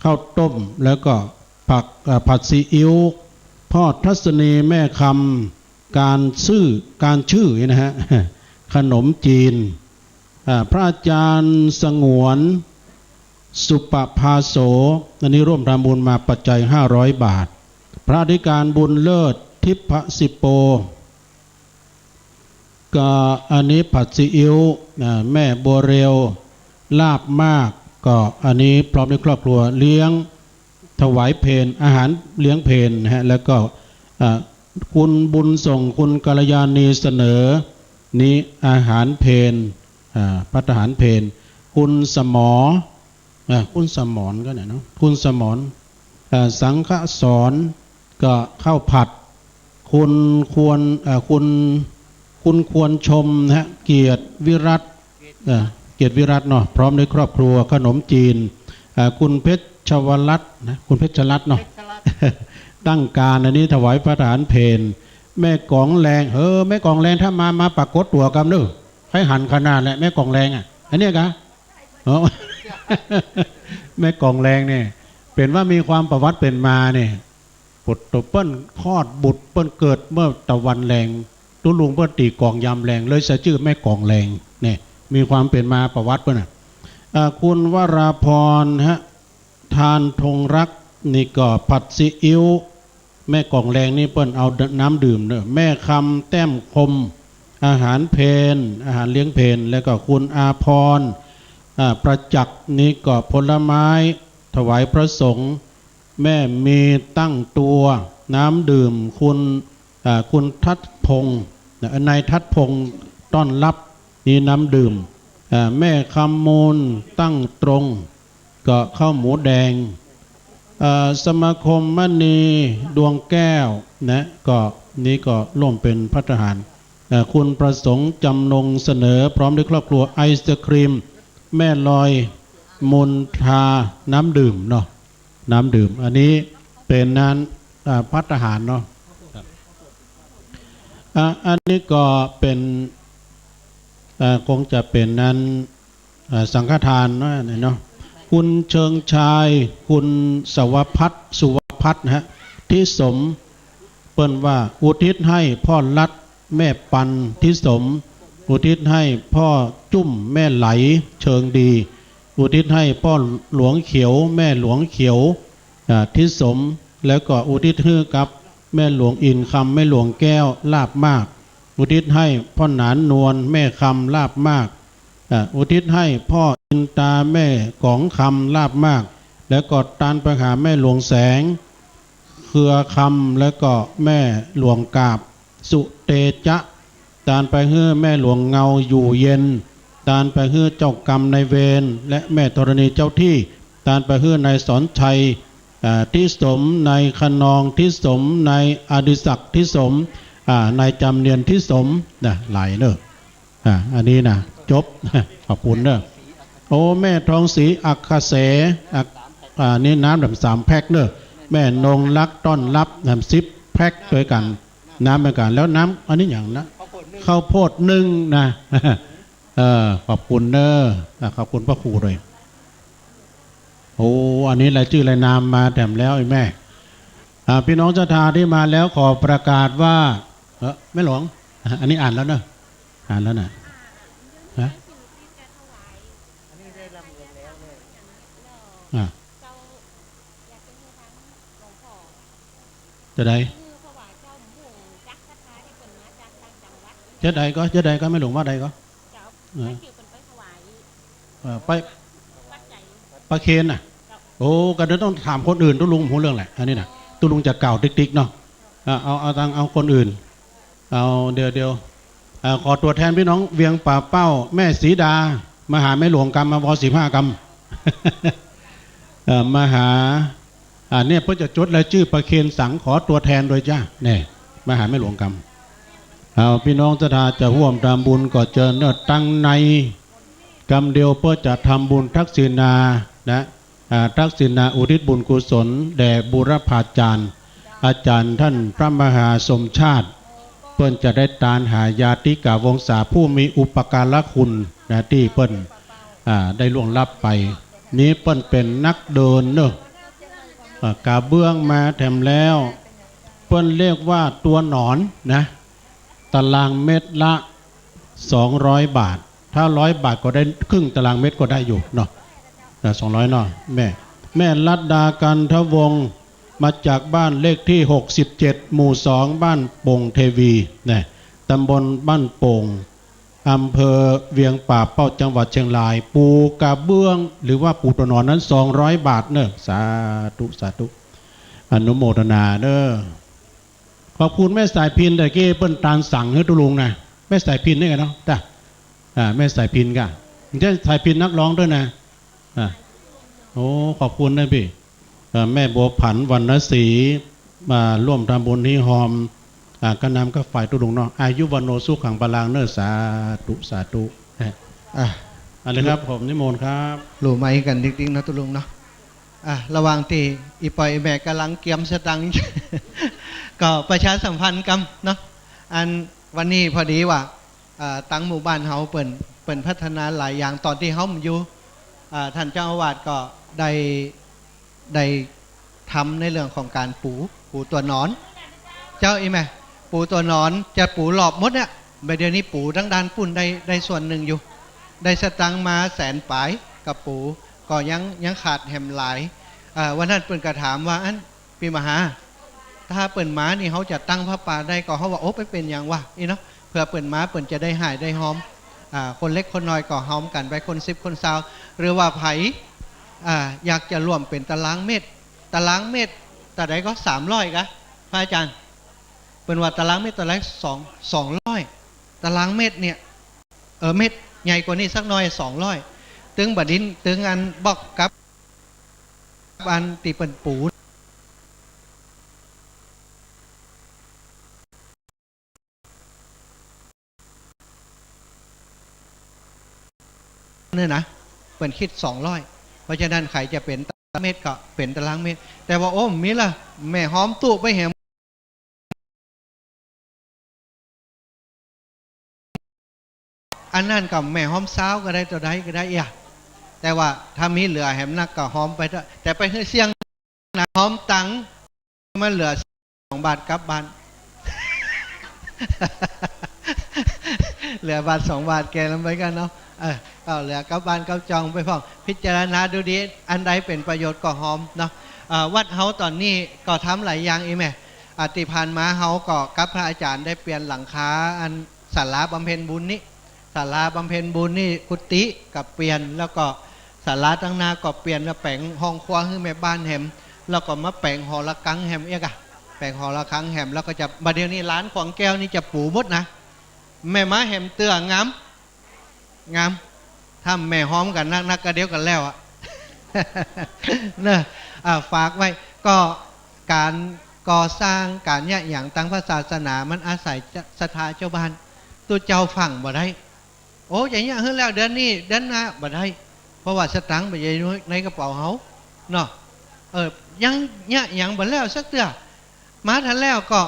Speaker 1: ข้าวต้มแล้วก็ผัดซีอิ๊วพ่อทัศนีแม่คำการชื่อนะฮะขนมจีนพระอาจารย์สงวนสุปภาโสอันนี้ร่วมทำบุญมาปัจจัย500 บาทพระอธิการบุญเลิศทิพสิโปก็อันนี้ผัดซีอิ๊วแม่บัวเร็วลาบมากก็อันนี้พร้อมในครอบครัวเลี้ยงถวายเพลอาหารเลี้ยงเพลนะฮะแล้วก็คุณบุญส่งคุณกัลยาณีเสนอนี้อาหารเพลพัฒหารเพลคุณสมอคุณสมรก็เนี่ยเนาะคุณสมรสังฆสอนก็ข้าวผัดคุณควรชมนะฮะเกียรติวิรัตเนาะพร้อมในครอบครัวขนมจีนคุณเพชรชวรัตน์นะคุณเพชรรัตน์เนาะตั้งการอันนี้ถวายพระทหารเพลแม่กองแรงแม่กองแรงถ้ามาปรากฏตัวกันเด้อให้หันขนาดแหละแม่กองแรงอันนี้กะแม่กองแรงเนี่ยเป็นว่ามีความประวัติเป็นมาเนี่ยปุตตเปิ้ลคลอดบุตรเปิ้ลเกิดเมื่อตะวันแรงตุลุงเปิ้ลตีกองยำแรงเลยชื่อแม่กองแรงเนี่ยมีความเป็นมาประวัติเปิ้ลคุณวราพรฮะทานธงรักนี่ก็ผัดซีอิ๊วแม่กองแรงนี่เปิ้ลเอาน้ำดื่มเนอะแม่คำแต้มคมอาหารเพลอาหารเลี้ยงเพลแล้วก็คุณอาพรประจักษ์นี่ก็ผลไม้ถวายพระสงฆ์แม่มีตั้งตัวน้ำดื่มคุณทัดพงศ์นายทัดพงศ์ต้อนรับนี่น้ำดื่มแม่คำมูลตั้งตรงก็ข้าวหมูแดงสมาคมมณีดวงแก้วนะก็นี้ก็ร่วมเป็นพัฒหารคุณประสงค์จำนงเสนอพร้อมด้วยครอบครัวไอศครีมแม่ลอยมนทาน้ำดื่มเนาะน้ำดื่มอันนี้เป็นนั้นพัฒหารเนาะอันนี้ก็เป็นคงจะเป็นนั้นสังฆทานเนาะคุณเชิงชายคุณสุวพัฒน์นะฮะที่สมเปิ้นว่าอุทิศให้พ่อรัดแม่ปันที่สมอุทิศให้พ่อจุ้มแม่ไหลเชิงดีอุทิศให้พ่อหลวงเขียวแม่หลวงเขียวที่สมแล้วก็อุทิศให้กับแม่หลวงอินคำแม่หลวงแก้วลาบมากอุทิศให้พ่อหนานนวลแม่คำลาบมากอุทิศให้พ่ออินตาแม่กองคำลาบมากแล้วก็ตานไปหาแม่หลวงแสงเครือคำแล้วก็แม่หลวงกาบสุเตจะตานไปเฮือแม่หลวงเงาอยู่เย็นตานไปเฮือเจ้ากรรมนายเวรและแม่ธรณีเจ้าที่ตานไปเฮือนายสอนชัย ที่สมในขนองที่สมในอดิศักดิ์ที่สมในจำเนียนที่สมนะหลายเนอะอันนี้นะจบ ขอบคุณเนอะโอ้แม่ทองศรีอักขเสนี่น้ำแบบ3 แพ็คเนอะแม่นงรักต้อนรับน้ำ10 แพ็คด้วยกันน้ำเหมือนกันแล้วน้ำอันนี้อย่างนะข้าวโพด1นะ ขอบคุณเนอะขอบคุณพระครูเลยโอ้อันนี้รายชื่อรายนามมาแถมแล้วไอ้แม่พี่น้องศรัทธาที่มาแล้วขอประกาศว่าแม่หลวงอันนี้อ่านแล้วเนอะอ่านแล้วนะจะได้ก็ไม่หลวงว่าใดก็ไปปะเคนน่ะโอ้ก็เดี๋ยวต้องถามคนอื่นตุ้ลุงหูเรื่องแหละอันนี้นะตุ้ลุงจะเก่าติ๊กๆเนาะเอาคนอื่นเอาเดี๋ยวขอตัวแทนพี่น้องเวียงป่าเป้าแม่ศรีดามาหาแม่หลวงกรรมมาพอ15 กรรม มาหาเนี่ยเพื่อจะจดรายชื่อประเคนสังขอตัวแทนโดยจ้าเนี่ยมาหาแม่หลวงกรรมเอาพี่น้องศรัทธาจะร่วมทำบุญก็เจอเนื้อตั้งในกรรมเดียวเพื่อจะทำบุญทักษิณานะทักษิณาอุทิศบุญกุศลแด่บุรพาจารย์อาจารย์ท่านพระมหาสมชาติเปิ้นจะได้ตานหายาติกาวงศาผู้มีอุปการะคุณนะที่เปิ้นได้ล่วงลับไปนี้เปิ้นเป็นนักเดินเนอะกาเบื้องมาแถมแล้วเปิ้นเรียกว่าตัวหนอนนะตารางเมตรละ200 บาทถ้า100 บาทก็ได้ครึ่งตารางเมตรก็ได้อยู่เนาะ200เนาะแม่ลัดดากันทวงศ์มาจากบ้านเลขที่67หมู่2บ้านโป่งเทวีเนี่ยตำบลบ้านโป่งอำเภอเวียงป่าเป้าจังหวัดเชียงรายปูกระเบื้องหรือว่าปูตัวนอนนั้น200 บาทเนอะสาธุอนุโมทนาเนอะขอบคุณแม่สายพินแต่เก้เปิ้นตานสั่งให้ตุลุงนะแม่สายพินนี่กันเนาะจ้ะแม่สายพินกันจะสายพินนักร้องด้วยนะโอ้ขอบคุณนะพี่แม่บัวผันวรรณศรีมาร่วมทำบุญที่หอมก็นำก็ฝ่ายตุลุงเนาะอายุวันโนสุขังปลางเนอสาธุอะไรครับผมนิมนต์ครับ
Speaker 12: หลู่ไม้กันจริงๆนะตุลุงเนาะระหว่างที่อีปอยแม่กำลังเกียมสตังค์ ก็ประชาสัมพันธ์กันเนาะอันวันนี้พอดีว่าตั้งหมู่บ้านเฮาเปิ่นพัฒนาหลายอย่างตอนที่เฮาอยู่ท่านเจ้าอาวาสก็ได้ทำในเรื่องของการปูตัวหนอนเจ้าอีแม่ปูตัวหนอนจะปูหลอบมดเนี่ยเดี๋ยวนี้ปูทั้งด้านปุ่นได้ส่วนหนึ่งอยู่ได้สตังมา100,000 ปลายกับปูก็ยังขาดแหมหลายวันนั้นเปิ่นก็ถามว่าอันพี่มหาถ้าเปิ่นมานี่เขาจะตั้งพระป่าได้ก็เขาว่าโอ้ไปเป็นอย่างวะเนาะเพื่อเปิ่นมาเปิ่นจะได้หายได้หอมคนเล็กคนน้อยก็หอมกันไปคน10คน20หรือว่าไผอยากจะร่วมเป็นตารางเมตรแต่ใดก็300กะพระอาจารย์เป็นว่าตารางเมตรตัวละ200ตารางเมตรเนี่ยเมตรใหญ่กว่านี้สักหน่อย200ตึงบัดดินตึงอันบอกกับอันตีเปิ่นปูเนี่ยนะเปิ่นคิด200เพราะฉะนั้นใครจะเป็นตารางเมตรก็เป็นตารางเมตรแต่ว่าโอ้มีล่ะแม่หอมตู้ไปแหมอันนั้นกับแม่หอมสาวก็ได้ตัวใดก็ได้แต่ว่าถ้ามีเหลือแหมนักก็หอมไปแต่ไปเสี่ยงนะหอมตังมันเหลือ2 บาทกลับบ้าน เหลือบาท2 บาทแกลงไปกันเนาะก็เหลือกับบ้านกับจองไปพ่องพิจารณาดูดีอันใดเป็นประโยชน์ก็หอมเนาะวัดเฮาตอนนี้ก็ทำหลายอย่างแม่ติผ่านมาเฮาก็กับพระอาจารย์ได้เปลี่ยนหลังคาอันศาลาบำเพ็ญบุญนี้ศาลาบำเพ็ญบุญนี่กุฏิกับเปลี่ยนแล้วก็ศาลาตั้งนาก็เปลี่ยนแล้วแปลงห้องครัวให้แม่บ้านแหมแล้วก็มาแปลงหอระฆังแหมแปลงหอระฆังแหมแล้วก็จะบัดเดี๋ยวนี้ร้านขวางแก้วนี่จะปูหมดนะแม่ม้าแหมเตื้องามถ้าแม่หอมกันนักก็เดียวกันแล้วเนอะฝากไว้ ก็การก่อสร้างการเนี่ยอย่างตั้งพระศาสนามันอาศัยศรัทธาเจ้าบ้านตัวเจ้าฝั่งบ่ได้โอ้อย่างเงี้ยเฮ้ยแล้วเดือนนี้เดือนหน้าบ่ได้เพราะว่าสตังค์ไปอยู่ในกระเป๋าเขาเนาะยังเนี่ยอย่างบ่แล้วสักเตื้อมาทันแล้วก็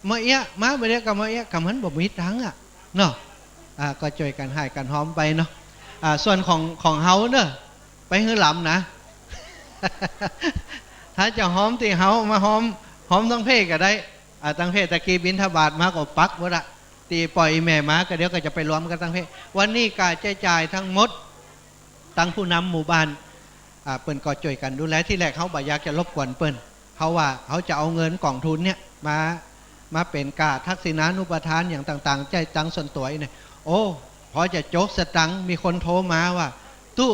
Speaker 12: มาเอะมาไปเรียกกับมาเอะกับมันบ่มีตังค์อ่ะเนาะก็ช่วยกันให้กันหอมไปเนาะส่วนของเฮาเนอะไปฮื้อหลำนะ ถ้าจะหอมที่เฮามาหอมตั้งเพศก็ได้ตั้งเพศตะกี้บิณฑบาตมาก็ปักหมดละตีปล่อยแม่มาก็เดี๋ยวก็จะไปรวมกันตั้งเพศวันนี้การใช้จ่ายทั้งหมดตั้งผู้นำหมู่บ้านเปิ้นก็ช่วยกันดูแลที่แรกเขาบ่อยากจะรบกวนเปิ้นเขาว่าเขาจะเอาเงินกองทุนเนี่ยมาเป็นกาทักษิณานุปทานอย่างต่างๆใจตังส่วนตัวเนี่ยโอ้พอจะโจกสตังมีคนโทรมาว่าตู้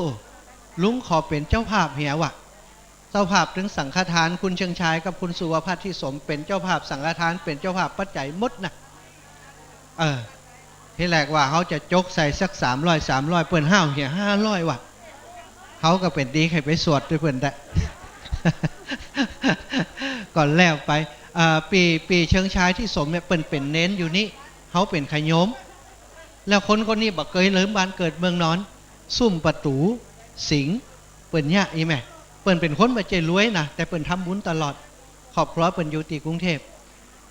Speaker 12: ลุงขอเป็นเจ้าภาพเหียว่ะเจ้าภาพถึงสังฆทานคุณเชียงชายกับคุณสุวพัฒน์ที่สมเป็นเจ้าภาพสังฆทานเป็นเจ้าภาพปัจจัยมดนะที่แรกว่าเขาจะโจกใส่สัก300เปิ้นห้าวเหีย500ว่ะเขาก็เป็นดีใครไปสวดด้วยเปิ้นได้ ก่อนแล้วไปปีเชิงชายที่สมเนี่ยเป็นเน้นอยู่นี่เขาเป็นขยมแล้วคนนี้บอกเคยเลิมบ้านเกิดเมืองนอนซุ่มประตูสิงเปิ้นเนี่ยอีแม่เปิ้นเป็นคนบ่ใจรวยนะแต่เปิ้นทำบุญตลอดครอบครัวเปิ้นอยู่ที่กรุงเทพ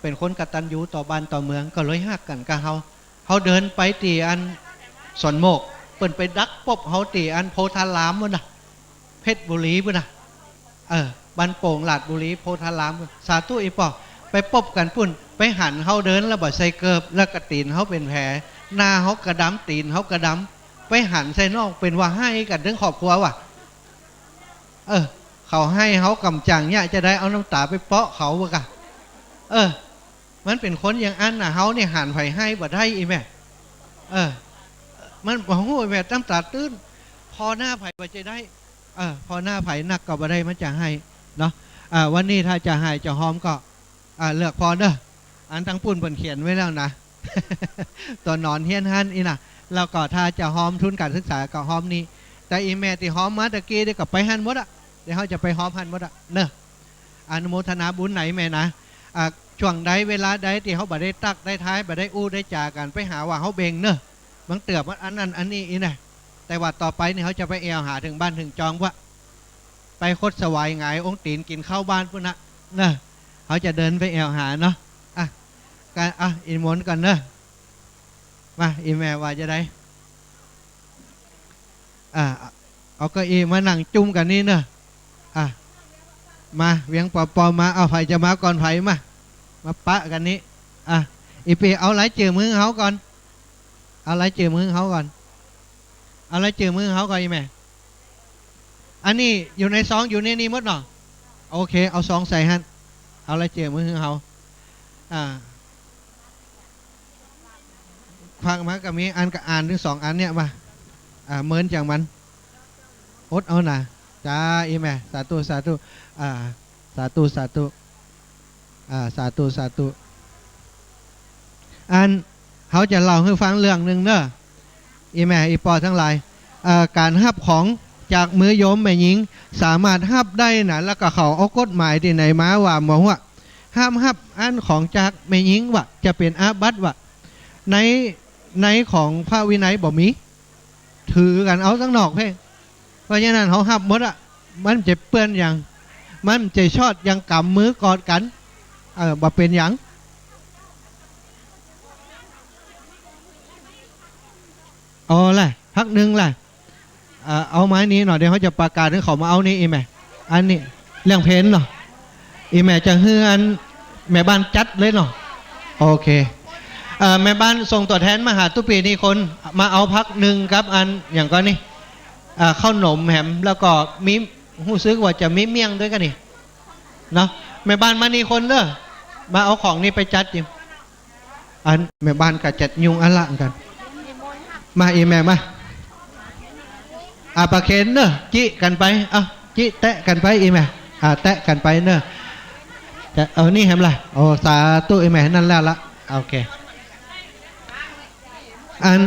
Speaker 12: เป็นคนกตัญญูต่อบ้านต่อเมืองก็เลยฮักกันกับเขาเดินไปตีอันสอนโมกเปิ้นไปดักปบเขาตีอันโพธารามวะนะเพชรบุรีวะนะบ้านโป่งลาดบุรีโพธารามสาธุอีปอไปปบกันปุ่นไปหันเขาเดินแล้วบ่ใส่เกิบแล้วกระตีนเขาเป็นแผลหน้าเขากระดำตีนเขากระดำไปหันใส่นอกเป็นว่าให้กันเรื่องครอบครัวว่ะเขาให้เขากำจังเนี่ยจะได้เอาน้ำตาไปเปาะเขาบ่กะมันเป็นคนอย่างอันน่ะเขาเนี่ยหันไผ่ให้บ่ได้อีแม่มันบอกโอ้ยแม่น้ำตาตื้นพอหน้าไผ่บ่จะได้พอหน้าไผ่นักก็บ่ได้มันจะให้เนาะวันนี้ถ้าจะให้จะหอมก็เลือกพอเด้ออันทั้งปุ่นเพิ่นเขียนไว้แล้วนะ ตอนนอนเฮียนหันอีน่ะแล้วก็ถ้าจะหอมทุนการศึกษาก็หอมนี้แต่อีแม่ที่หอมมาตะกี้ได้กับไปหันหมดอ่ะเดี๋ยวเขาจะไปหอมหันหมดอ่ะเนอะอนุโมทนาบุญไหนแม่นะช่วงใดเวลาใดที่เขาบ่ได้ตักได้ท้ายบ่ได้อู้ได้จากันไปหาว่าเขาเบ่งเนอะบางเตือบอันนั้นอันนี้อีน่ะแต่ว่าต่อไปเนี่ยเขาจะไปแอวหาถึงบ้านถึงจองว่าไปคดสวายหงายองค์ตีนกินข้าวบ้านพุ่นนะเนอะเขาจะเดินไปแอวหาเนาะการอินมนต์กันเนอะมาอีแม่ว่าจะได้เอาก็อีมานั่งจุ่มกันนี่เนอะมาเวียงปอมาเอาไผ่จะมาก่อนไผ่มาปะกันนี้อีปีเอาไรเจือมือเขาก่อนเอาไรเจือมือเขาก่อนเอาไรเจือมือเขาก่อนอีแม่อันนี้อยู่ในซองอยู่ในนี้หมดเนาะโอเคเอาซองใส่ฮันเอาไรเจือมือเขาฟังมากับมีอันกับอ่านถึง2 อันเนี่ยมาเมินจากมันอดเอาหน่ะจ้าอีแม่สาธุสาธุสาธุสาธุสาธุสาธุอันเขาจะเล่าให้ฟังเรื่องหนึ่งเนอะอีแม่อีปอทั้งหลายการหับของจากมือโยมแม่หญิงสามารถหับได้นะแล้วก็เขาเอากฎหมายที่ไหนมาว่าหมอว่าห้ามหับอันของจากแม่หญิงว่าจะเป็นอาบัติว่าในของพระวินัยบ่มีถือกันเอาตั้งนอกเพ่เพราะฉะนั้นเขาหับหมดอ่ะมันจะเปื้อนอย่างมันจะชอดยังกำมือกอดกันบ่เป็นอย่างแหละพักหนึ่งแหละเอาไม้นี้หน่อยเดี๋ยวเขาจะประกาศให้เขามาเอานี่อีแม่อันนี้เรื่องเพนเนาะอีแม่จะเฮือนแม่บ้านจัดเลยเนาะโอเคแม่บ้านส่งตัวแทนมาหาตุปีนี่คนมาเอาพักหนึ่งครับอันอย่างก็นี่ข้าวหนมแหมแล้วก็มีหูซื้อว่าจะมีเมี่ยงด้วยกันนี่เนาะแม่บ้านมานี่คนเด้อมาเอาของนี่ไปจัดจิมอันแม่บ้านก็จัดยุงอันละกันมาอีแม่มาปลาเข็นเนอะจิกันไปจิแตะกันไปอีแม่แตะกันไปเนอะจะนี่แหมล่ะโอ้สาธุอีแม่นั่นแล้วละโอเคอัน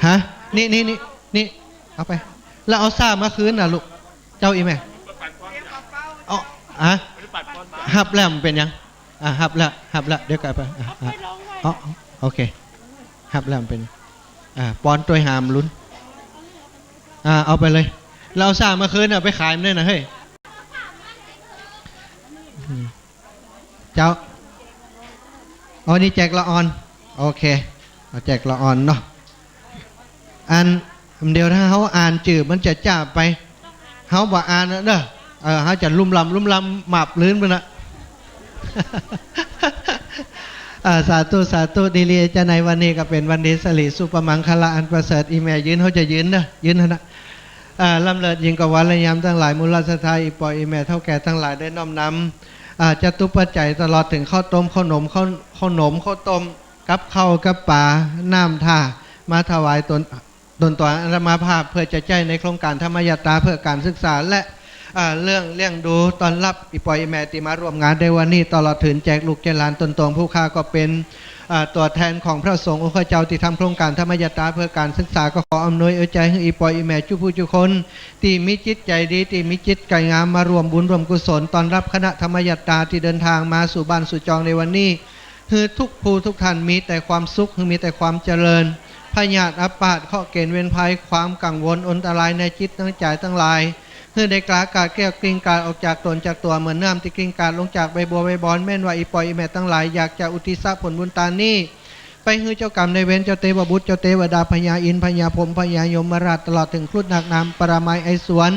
Speaker 12: ฮะนี่เอาไปแล้วเอาซ่ามาคืนน่ะลูกเจ้าอีแม่ อะหับแล้วมันเป็นยังหับละเดี๋ยวกลับไปอ๋อโอเคหับแล้วมันเป็นปอนตัวหามลุ้นเอาไปเลยเราสร้างมาคืนไปขายมันได้นะเฮ้ยเจ้าอ๋อนี่แจกละออนโอเคเอาแจกละออนเนาะอันเดี๋ยวถ้าเขาอ่านจืดมันจะจ้าไปเขาบอกอ่านเด้อเขาจะลุ่มลำหมับลื้นไปนะสาธุดีลีจะในวันนี้ก็เป็นวันดีสลิสุปมังคละอันประเสริฐอีแม่ยืนเขาจะยืนเด้อยืนนะลำเลิศยิงกวัลระยำทั้งหลายมูลสัทธาอีปอยอีแม่เท่าแก่ทั้งหลายได้น้อมนำจตุปัจจัยตลอดถึงข้าวต้มข้าวหนมข้าวต้มกับข้าวกับปลาน้ำท่ามาถวายตนต่ออาตมาภาพเพื่อจะใจในโครงการธรรมยตราเพื่อการศึกษาและเรื่องเลี้ยงดูตอนรับอีปอยอีแม่ที่มาร่วมงานในวันนี้ตลอดถึงแจกลูกแจกหลานตนผู้ค้าก็เป็นตัวแทนของพระสงฆ์องค์เจ้าที่ทำโครงการธรรมยตราเพื่อการศึกษาก็ขออำนวยใจให้อีปอยอีแม่จุผู้จุคนที่มีจิตใจดีที่มีจิตไก่งามมารวมบุญรวมกุศลตอนรับคณะธรรมยตราที่เดินทางมาสู่บ้านสู่จองในวันนี้คือทุกผู้ทุกท่านมีแต่ความสุขมีแต่ความเจริญพยาธิอัปปาดข้อเกณฑ์เวียนภัยความกังวลอันตรายในจิตทั้งใจทั้งหลายเพื่อได้กล้ากาดแก้วกลิ้งกาดออกจากตนจากตัวเหมือนน้ำที่กลิ้งกาดลงจากใบบัวใบบอนแม่นว่าอีปอยอีแม่ทั้งหลายอยากจะอุทิศผลบุญตานี้ไปให้เจ้ากรรมในเวรเจ้าเทวบุตรเจ้าเทวดาพญาอินทร์พญาพรหมพญายมราชตลอดถึงครุฑนักนามปรามัยไอสวน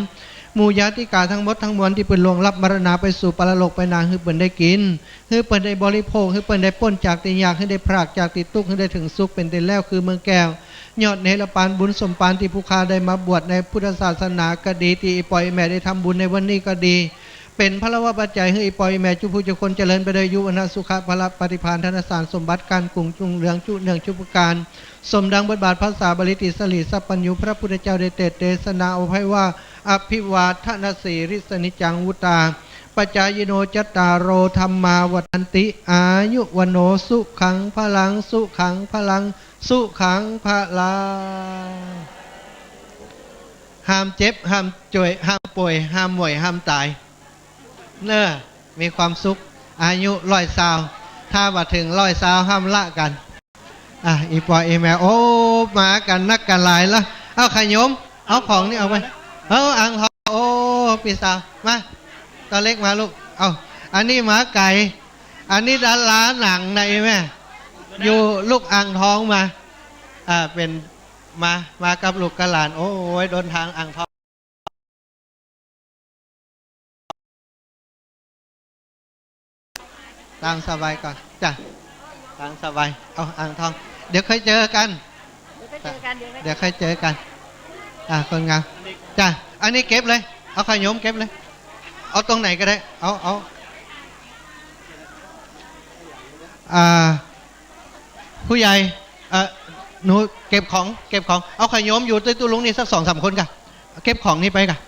Speaker 12: หมู่ญาติกาทั้งหมดทั้งมวลที่เป็นลวงรับมรณาไปสู่ปรโลกไปนางให้เปิ่นได้กินให้เปิ่นได้บริโภคให้เปิ่นได้ป้นจากติยากให้ได้พรากจากติตุกให้ได้ถึงสุขเป็นเต็นแล้วคือเมืองแก้วยอดเนรปานบุญสมปานที่ผู้ค้าได้มาบวชในพุทธศาสนาก็ดีที่อีปอยแม่ได้ทำบุญในวันนี้ก็ดีเป็นพระวปัจจัยให้อีปอยแม่จุผู้จุคนเจริญไปโดยยุวนาสุขะพละปฏิภาณธนสารสมบัติการกรุงจุงเรืองจุเนืองจุปการสมดังบทบาทภาษาบาลีติสลีสัพปัญญูพระพุทธเจ้าได้เทศนาเอาไว้ว่าอภิวาทนาสีริสนิจังวุตาปัจจายโนจตารโรธรรมาวัฏติอายุวโนสุขังพลังสุขังพลังสุขังพลังห้ามเจ็บห้ามป่วยห้ามป่วยห้ามหมวยห้ามตายเน้อมีความสุขอายุ100 ถ้าว่าถึง100ห้ามละกันอีปอยอีแม่โอ้มากันนักกันหลายละเอาขยมเอาของนี่เอาไปอ่างทองโอ้พี่สาวมาตอนเล็กมาลูกเอาอันนี้หมาไก่อันนี้ดาราหนังในแม่อยู่ลูกอ่างทองมาเป็นมากับลูกกระหลานโอ้ยโดนทางอ่างทองตามสบายก่อนจ้ะตามสบายเอาอ่างทองเดี๋ยวค่อยเจอกันเดี๋ยวค่อยเจอกันคนงามจ้ะอันนี้เก็บเลยเอาขยมเก็บเลยเอาตรงไหนก็ได้เอาผู้ใหญ่หนูเก็บของเอาขยมอยู่ตู้ลุงนี่สัก2-3 คนกันเก็บของนี่ไปกัน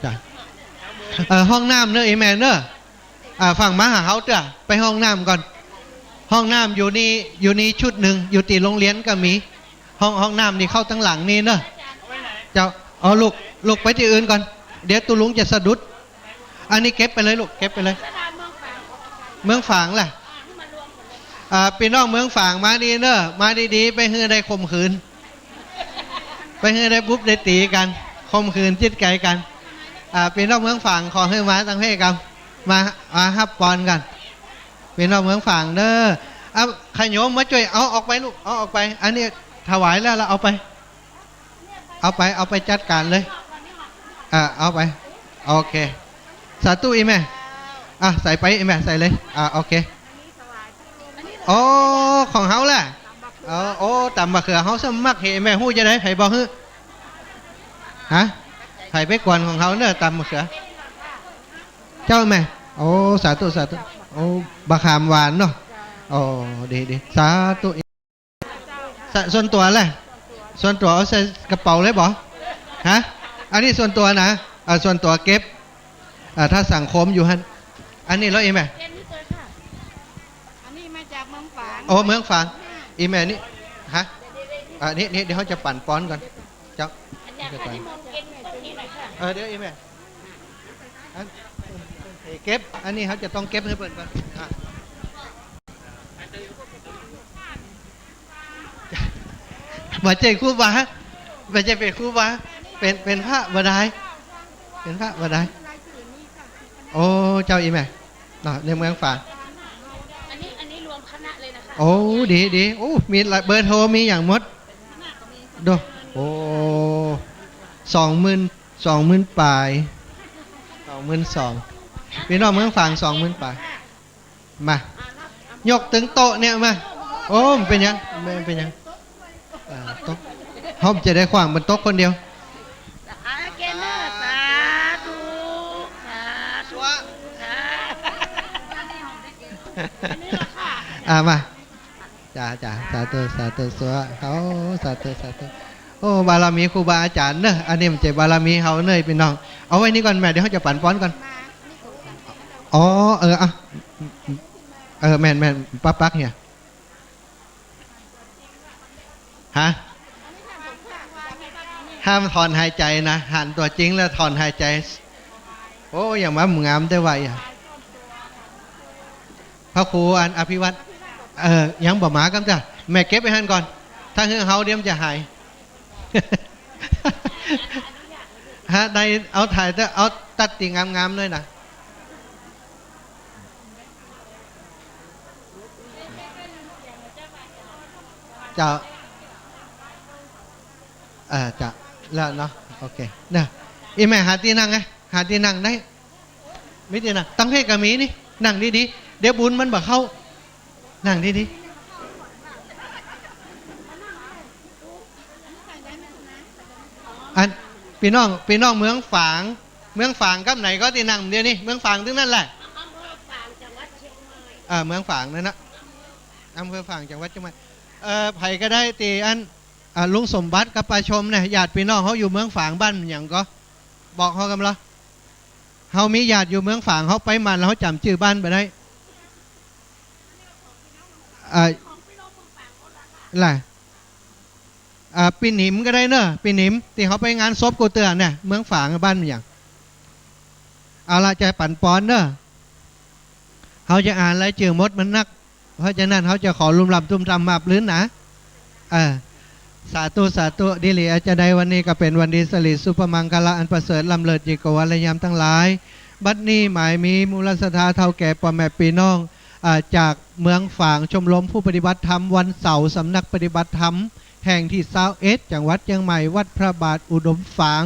Speaker 12: จ้ะห้องน้ำเนอะไอแมนเนอะฝั่งมาหาเขาเจ้ะไปห้องน้ำก่อนห้องน้ำอยู่นี่ชุดหนึ่งอยู่ตีโรงเรียนก็มีห้องน้ำนี่เข้าทั้งหลังนี่เนอะเจ้าเอาลูกไปที่อื่นก่อนเดี๋ยวตู้ลุงจะสะดุดอันนี้เก็บไปเลยลูกเก็บไปเลยเมืองฝางแหละพี่น้องเมืองฝางมาดีเนอะมาดีๆไปเฮือได้ข่มขืนไปเฮือได้ปุ๊บได้ตีกันข่มขืนจิตไก่กันพี่น้องเมืองฝางขอให้มาตั้งเพศกันมาฮับปอนกันพี่น้องเมืองฝางเนอะขยมมาช่วยเอาออกไปลูกเอาออกไปอันนี้ถวายแล้วเราเอาไปจัดการเลยเอาไปโอเคสาธุอีแม่ใส่ไปอีแม่ใส่เลยโอเคโอ้ของเฮาแหละโอ้ตำมะเขือเฮาสมักเหแม่ฮู้จะได้ไผบอกฮึฮะไผไปกวนของเฮาเนอะตำมะเขือเจ้าแม่โอ้สาธุโอ้บะขามหวานเนาะโอ้ดีสาธุส่วนตัวแหละส่วนตัวเอาใส่กระเป๋าเลยบ่ฮะอันนี้ส่วนตัวนะส่วนตัวเก็บถ้าสังคมอยู่ฮันอันนี้แล้วเองแม่
Speaker 13: อันนี้มาจากเมืองฝาง
Speaker 12: โอ้เมืองฝางอีแม่นี่ฮะนี่เดี๋ยวเขาจะปั่นป้อนก่อนเจ้า เดี๋ยวอีแม่เก็บอันนี้เขาจะต้องเก็บให้เปิดก่อนมาเจคู่บ้ามาเจเป็นคู่บ้าเป็นพระบดายเป็นพระบดายโอ้เจ้าอีแม่ในเมืองฝางอันนี้รวมคณะเลยนะคะโอ้ดีโอ้มีเบอร์โทรมีอย่างมดดูโอ้20,000ปลาย22,000พี่น้องเมืองฝาง20,000ปลายมายกถึงโต๊ะเนี่ยมาโอ้มันเป็นยังเป็นยังโต๊ะเขาจะได้ขวางบนโต๊ะคนเดียวมาจ่าสาธุสัวเขาสาธุโอ้บารมีครูบาอาจารย์เนอะอันนี้มันจะบารมีเขาเนยพี่น้องเอาไว้นี่ก่อนแม่เดี๋ยวเขาจะปั่นป้อนก่อนอ๋อแม่ปักเนี่ยฮะห้ามถอนหายใจนะหันตัวจริงแล้วถอนหายใจโอ้อย่างว่ามึงงามได้ไวพระครูอันอภิวัตยังบ่มากันจ้ะแม่เก็บไปหันก่อนถ้าเฮือเฮาเดี๋ยวจะหายฮะได้เอาถ่ายเอาตัดตีงามๆเลยนะจะแล้วเนาะโอเคเนี่ยอีแม่หาที่นั่งไงหาที่นั่งได้ไม่ที่นั่งตั้งเพศกับมีนี่นั่งดีๆเดี๋ยวบุญมันบ่เข้านั่งดีๆอันพี่น้องเมืองฝางกับไหนก็ที่นั่งเดี๋ยวนี้เมืองฝางถึงนั่นแหละเมืองฝางนั่นนะอำเภอฝางจังหวัดเชียงใหม่ไผ่ก็ได้ตีอันลุงสมบัติกับปาชมเนี่ยญาติพี่น้องเขาอยู่เมืองฝางบ้านอย่างก็บอกเขากันเหรอเขามีญาติอยู่เมืองฝางเขาไปมันแล้วเขาจำชื่อบ้านไปได้อะไรปีหนิมก็ได้เนอะปีหนิมที่เขาไปงานศพกูเตือนเนี่ยเมืองฝางบ้านอย่างเอาละใจปั่นปอนเนอะเขาจะอ่านอะไรจื่อมดมันนักเพราะฉะนั้นเขาจะขอลุ่มลำตุ้มตำมาปลื้นนะสาธุดิลีอาจารย์ใดวันนี้ก็เป็นวันดีสลิสุภมังคละอันประเสริฐลำเลิศจิกวัลยามทั้งหลายบัดนี้หมายมีมูลสถาเท่าแก่พ่อแม่พี่น้องจากเมืองฝางชมรมผู้ปฏิบัติธรรมวันเสาร์สำนักปฏิบัติธรรมแห่งที่21จังหวัดเชียงใหม่วัดพระบาทอุดมฝาง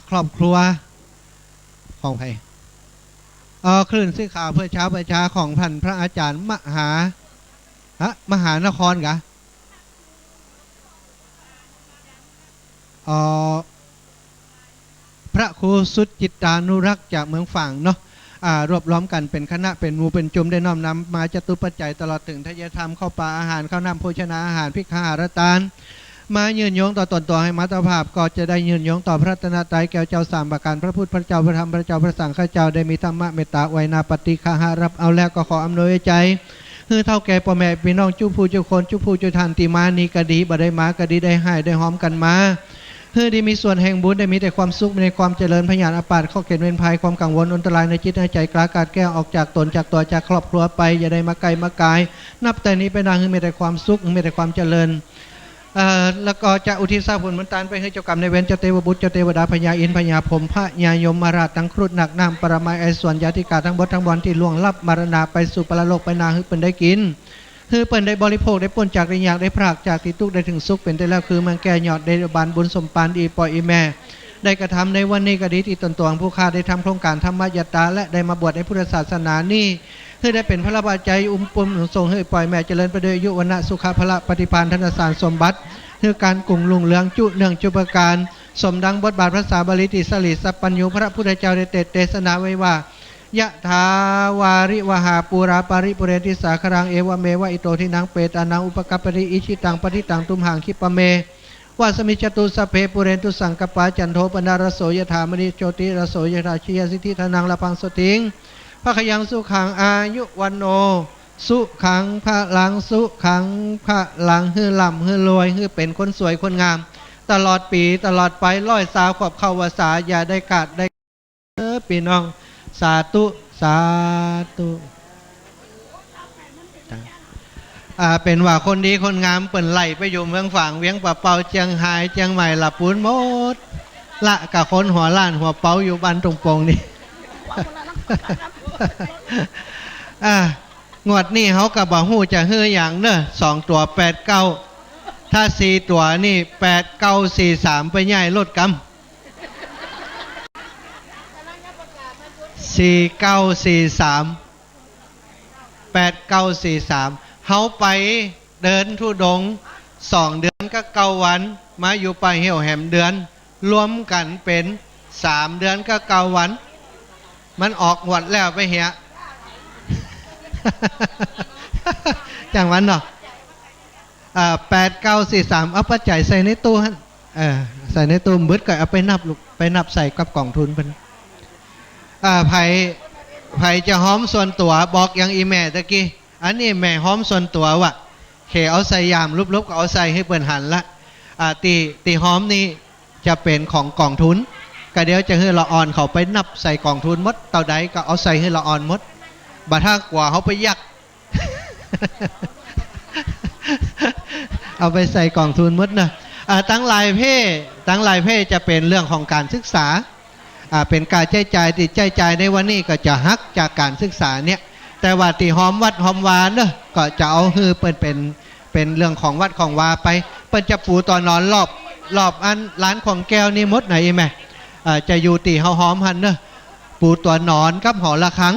Speaker 12: ครอบครัวของใครคลื่นสื่อข่าวเพื่อเช้าประชาของท่านพระอาจารย์มหานครกะพระครูสุจิตานุรักษ์จากเมืองฝางเนาะรวบล้อมกันเป็นคณะเป็นหมู่เป็นจุมได้น้อมนำมาจตุปัจจัยตลอดถึงทายธรรมเข้าป่าอาหารข้าวน้ำโภชนาอาหารพิกหารตานมายืนยงต่อตนต่อให้มัตภาพก็จะได้ยืนยงต่อพระตนตรัยแก้วเจ้าสามประการพระพุทธพระเจ้าพระธรรมพระเจ้าพระสังฆเจ้าได้มีธรรมะเมตตาไวนาปฏิฆาหารับเอาแล้วก็ขออำนวยใจคือเท่าแก่พ่อแม่พี่น้องจุผู้เจ้าคนจุผู้เจ้าทานติมานีกะดีบ่ได้มากะดีได้ให้ได้หอมกันมาเพื่อได้มีส่วนแห่งบุญได้มีแต่ความสุขในความเจริญพยานอปาดข้อเข็นเว้นภัยความกังวลอันตรายในจิตในใจกล้ากาดแก้วออกจากตนจากตัวจากครอบครัวไปอย่าได้มาไกลมากายนับแต่นี้ไปนานคือมีแต่ความสุขมีแต่ความเจริญแล้วก็จะอุทิศผลมันตานไปให้เจ้ากรรมในเวรเจ้าเทวบุตรเจ้าเทวดาพญาอินทร์พญาพรหมพระญายมมาราชทั้งครุฑหนักน้ำปรมัยไอส่วนญาติกาทั้งบดทั้งบอลที่ล่วงลับมรณาไปสู่ปรโลกไปนาคือเป็นได้กินคือเปิ่นได้บริโภคได้ป้นจากได้อยากได้พรากจากที่ทุกข์ได้ถึงสุขเป็นได้แล้วคือมันแก่หยอดได้บานบุญสมปานอีปอยอีแม่ได้กระทำในวันนี้ก็ดีที่ตนตัวของผู้ฆ่าได้ทำโครงการธรรมยตาและได้มาบวชในพุทธศาสนานี่เพื่อได้เป็นพระบาใจปุ่มทรงให้ปล่อยแม่เจริญไปด้วยอายุวรรณะสุขภละปฏิภาณธนสารสมบัติเพื่อการกุ่งลุงเลืองจุเนื่องจุปการสมดังบทบาทพระสาบาลิติสลิสัพปัญญูพระพุทธเจ้าได้เทศนาไว้ว่ายะถาวาริวหาปูราปาริปุเรติสาครังเอวเมวะอิโตทินังเปตานังอุปกัปปริอิชิตังปฏิตังตุมหังคิปเมวาสมิจตุสเพปุเรนตุสังกปาจันโทปนารโสยถามณิโชติรโสยถาชิยสิทธิธนังละพังสติงพระขยังสุขังอายุวันโนสุขังพระลังสุขังพระลังฮือลำฮือรวยฮือเป็นคนสวยคนงามต ตลอดปีตลอดไปร้อยสาวขวบเข้าวาสาอย่าได้ขาดได้พี่น้องสาธุสาธุเป็นว่าคนดีคนงามเปิ่นไหลไปอยู่เมืองฝั่งเวียงป่าเปาเจียงไฮ้เจียงใหม่หลับปูนหมดละกับคนหัวล้านหัวเปาอยู่บ้านตรงปงนี่ งวดนี่เขากับบ่หูจะเฮืออย่างเนอะ2 ตัว 8 9ถ้า4 ตัวนี่8 9 4 3ไปใหญ่ลดกำ4 9 4 3 8 9 4 3เขาไปเดินทุดง2 เดือนก็9 วันมาอยู่ไปเหี่ยวแหมเดือนรวมกันเป็น3 เดือนก็9 วันมันออกหวดแล้วไปเหี่ย จังวันเนาะ8 9 4 3เอาปัจจัยใส่ในตู้ฮะใส่ในตู้บึดก็เอาไปนับลูกไปนับใส่กับกล่องทุนเป็นไผ่จะหอมส่วนตัวบอกอย่างอีแม่ตะกี้อันนี้แม่หอมส่วนตัวว่ะเขเอาใส่ยามลุบๆก็เอาใส่ให้เปิ่นหันละตีหอมนี่จะเป็นของกล่องทุนก็เดี๋ยวจะให้ละอ่อนเขาไปนับใส่กล่องทุนมดเต่าใดก็เอาใส่ให้ละอ่อนมดบัดถ้ากว่าเขาไปยัก เอาไปใส่กล่องทุนมดนะตั้งลายเพ่จะเป็นเรื่องของการศึกษาเป็นการใช้จ่ายติดใช้จ่ายในวันนี้ก็จะฮักจากการศึกษาเนี่ยแต่ว่าตีหอมวัดหอมวาเนอะก็จะเอาฮือเป็นเรื่องของวัดของวาไปเปิ้นจะปูตอนนอนรอบอันร้านของแก้วนี่มดไหนแม่จะอยู่ตีเฮาหอมหันเนอะปูตัวนอนกับหอละครั้ง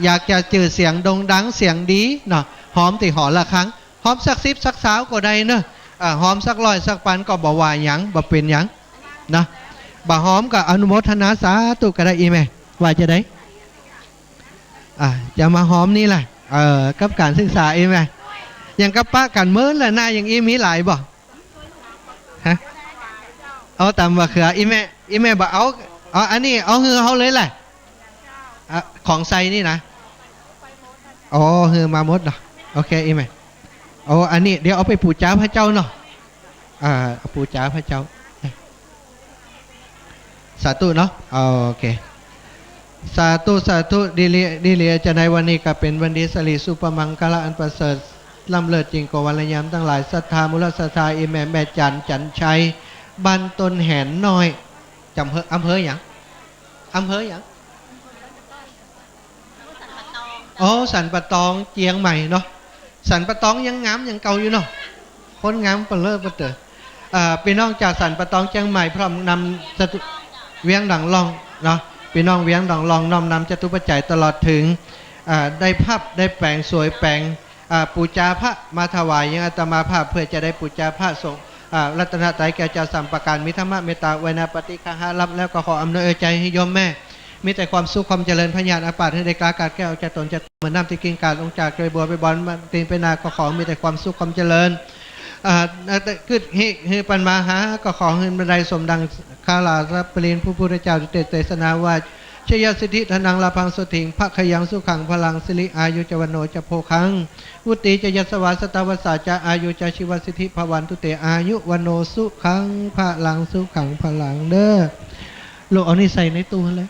Speaker 12: อยากจะจื่อเสียงดงดังเสียงดีเนาะหอมตีหอละครั้งหอมสัก10สัก20ก็ได้เนอะหอมสัก100สักพันก็บ่ว่าหยังบ่เป็นหยังนะบ่หอมก็อนุโมทนาสาธุก็ได้อีแม่ว่าจะได้จะมาหอมนี่แหละกับการศึกษาอีแม่อย่างกับป้ากันเมินแหละหน้าอย่างอีมีหลายบ่ฮะเอาตามว่าเขืออีแม่บ่เอาอันนี้เอาฮือเฮาเลยแหละของใส่นี่นะอ๋อฮือมาหมดเนาะโอเคอีแม่อันนี้เดี๋ยวเอาไปปูจ้าพระเจ้าเนาะเอาปูจ้าพระเจ้าสาธุเนาะโอเคสาธุดีเลียจะในวันนี้ก็เป็นวันดีสลีสุปมังคละอันประเสริฐล้ำเลิศจริงกว่าวันละยามทั้งหลายศรัทธามุลศรัทธาอีแม่จันชัยบ้านต้นแหนน้อยจำอำเภออย่างสันปะตองเจียงใหม่เนาะสันปะตองยังงามยังเก่าอยู่เนาะคนงามเปเลิศเปเตอพี่น้องจากสันปะตองเจียงใหม่พร้อมนำเวียงดังลองเนาะพี่น้องเวียงดังลองน้อมนำจตุปัจจัยตลอดถึงได้ภาพได้แปลงสวยแปลงปูจาพระมาถวายยังอาตมาภาพเพื่อจะได้ปูจาพระสงฆ์รัตนตรัยแก่เจ้าสัมปการมิธรรมเมตตาเวนาปฏิฆาหารับแล้วก็ขออำนวยใจให้โยมแม่มีแต่ความสุขความเจริญพญานอาปาให้ได้กล้ากาดแก้วจะตนจะเหมือนน้ำที่กินกาดลงจากโดยบัวไปบอลมาตีนไปนาก็ขอมีแต่ความสุขความเจริญขึ้นให้ปัญมาหาก็ขอเงินบันไดสมดังคาลาสัพปรินผู้พุทธเจ้าเตสนาว่าชยสิทธิธนังลาพังสุถิงพระขยังสุขังพลังสิริอายุจวันโนจะโพคังวุติจะยัสวาสตาวสาจะอายุจะชีวสิทธิภวันตุเตอายุวันโนสุขังพลังสุขังพลังเด้อลูกเอานี่ใส่ในตู้เลย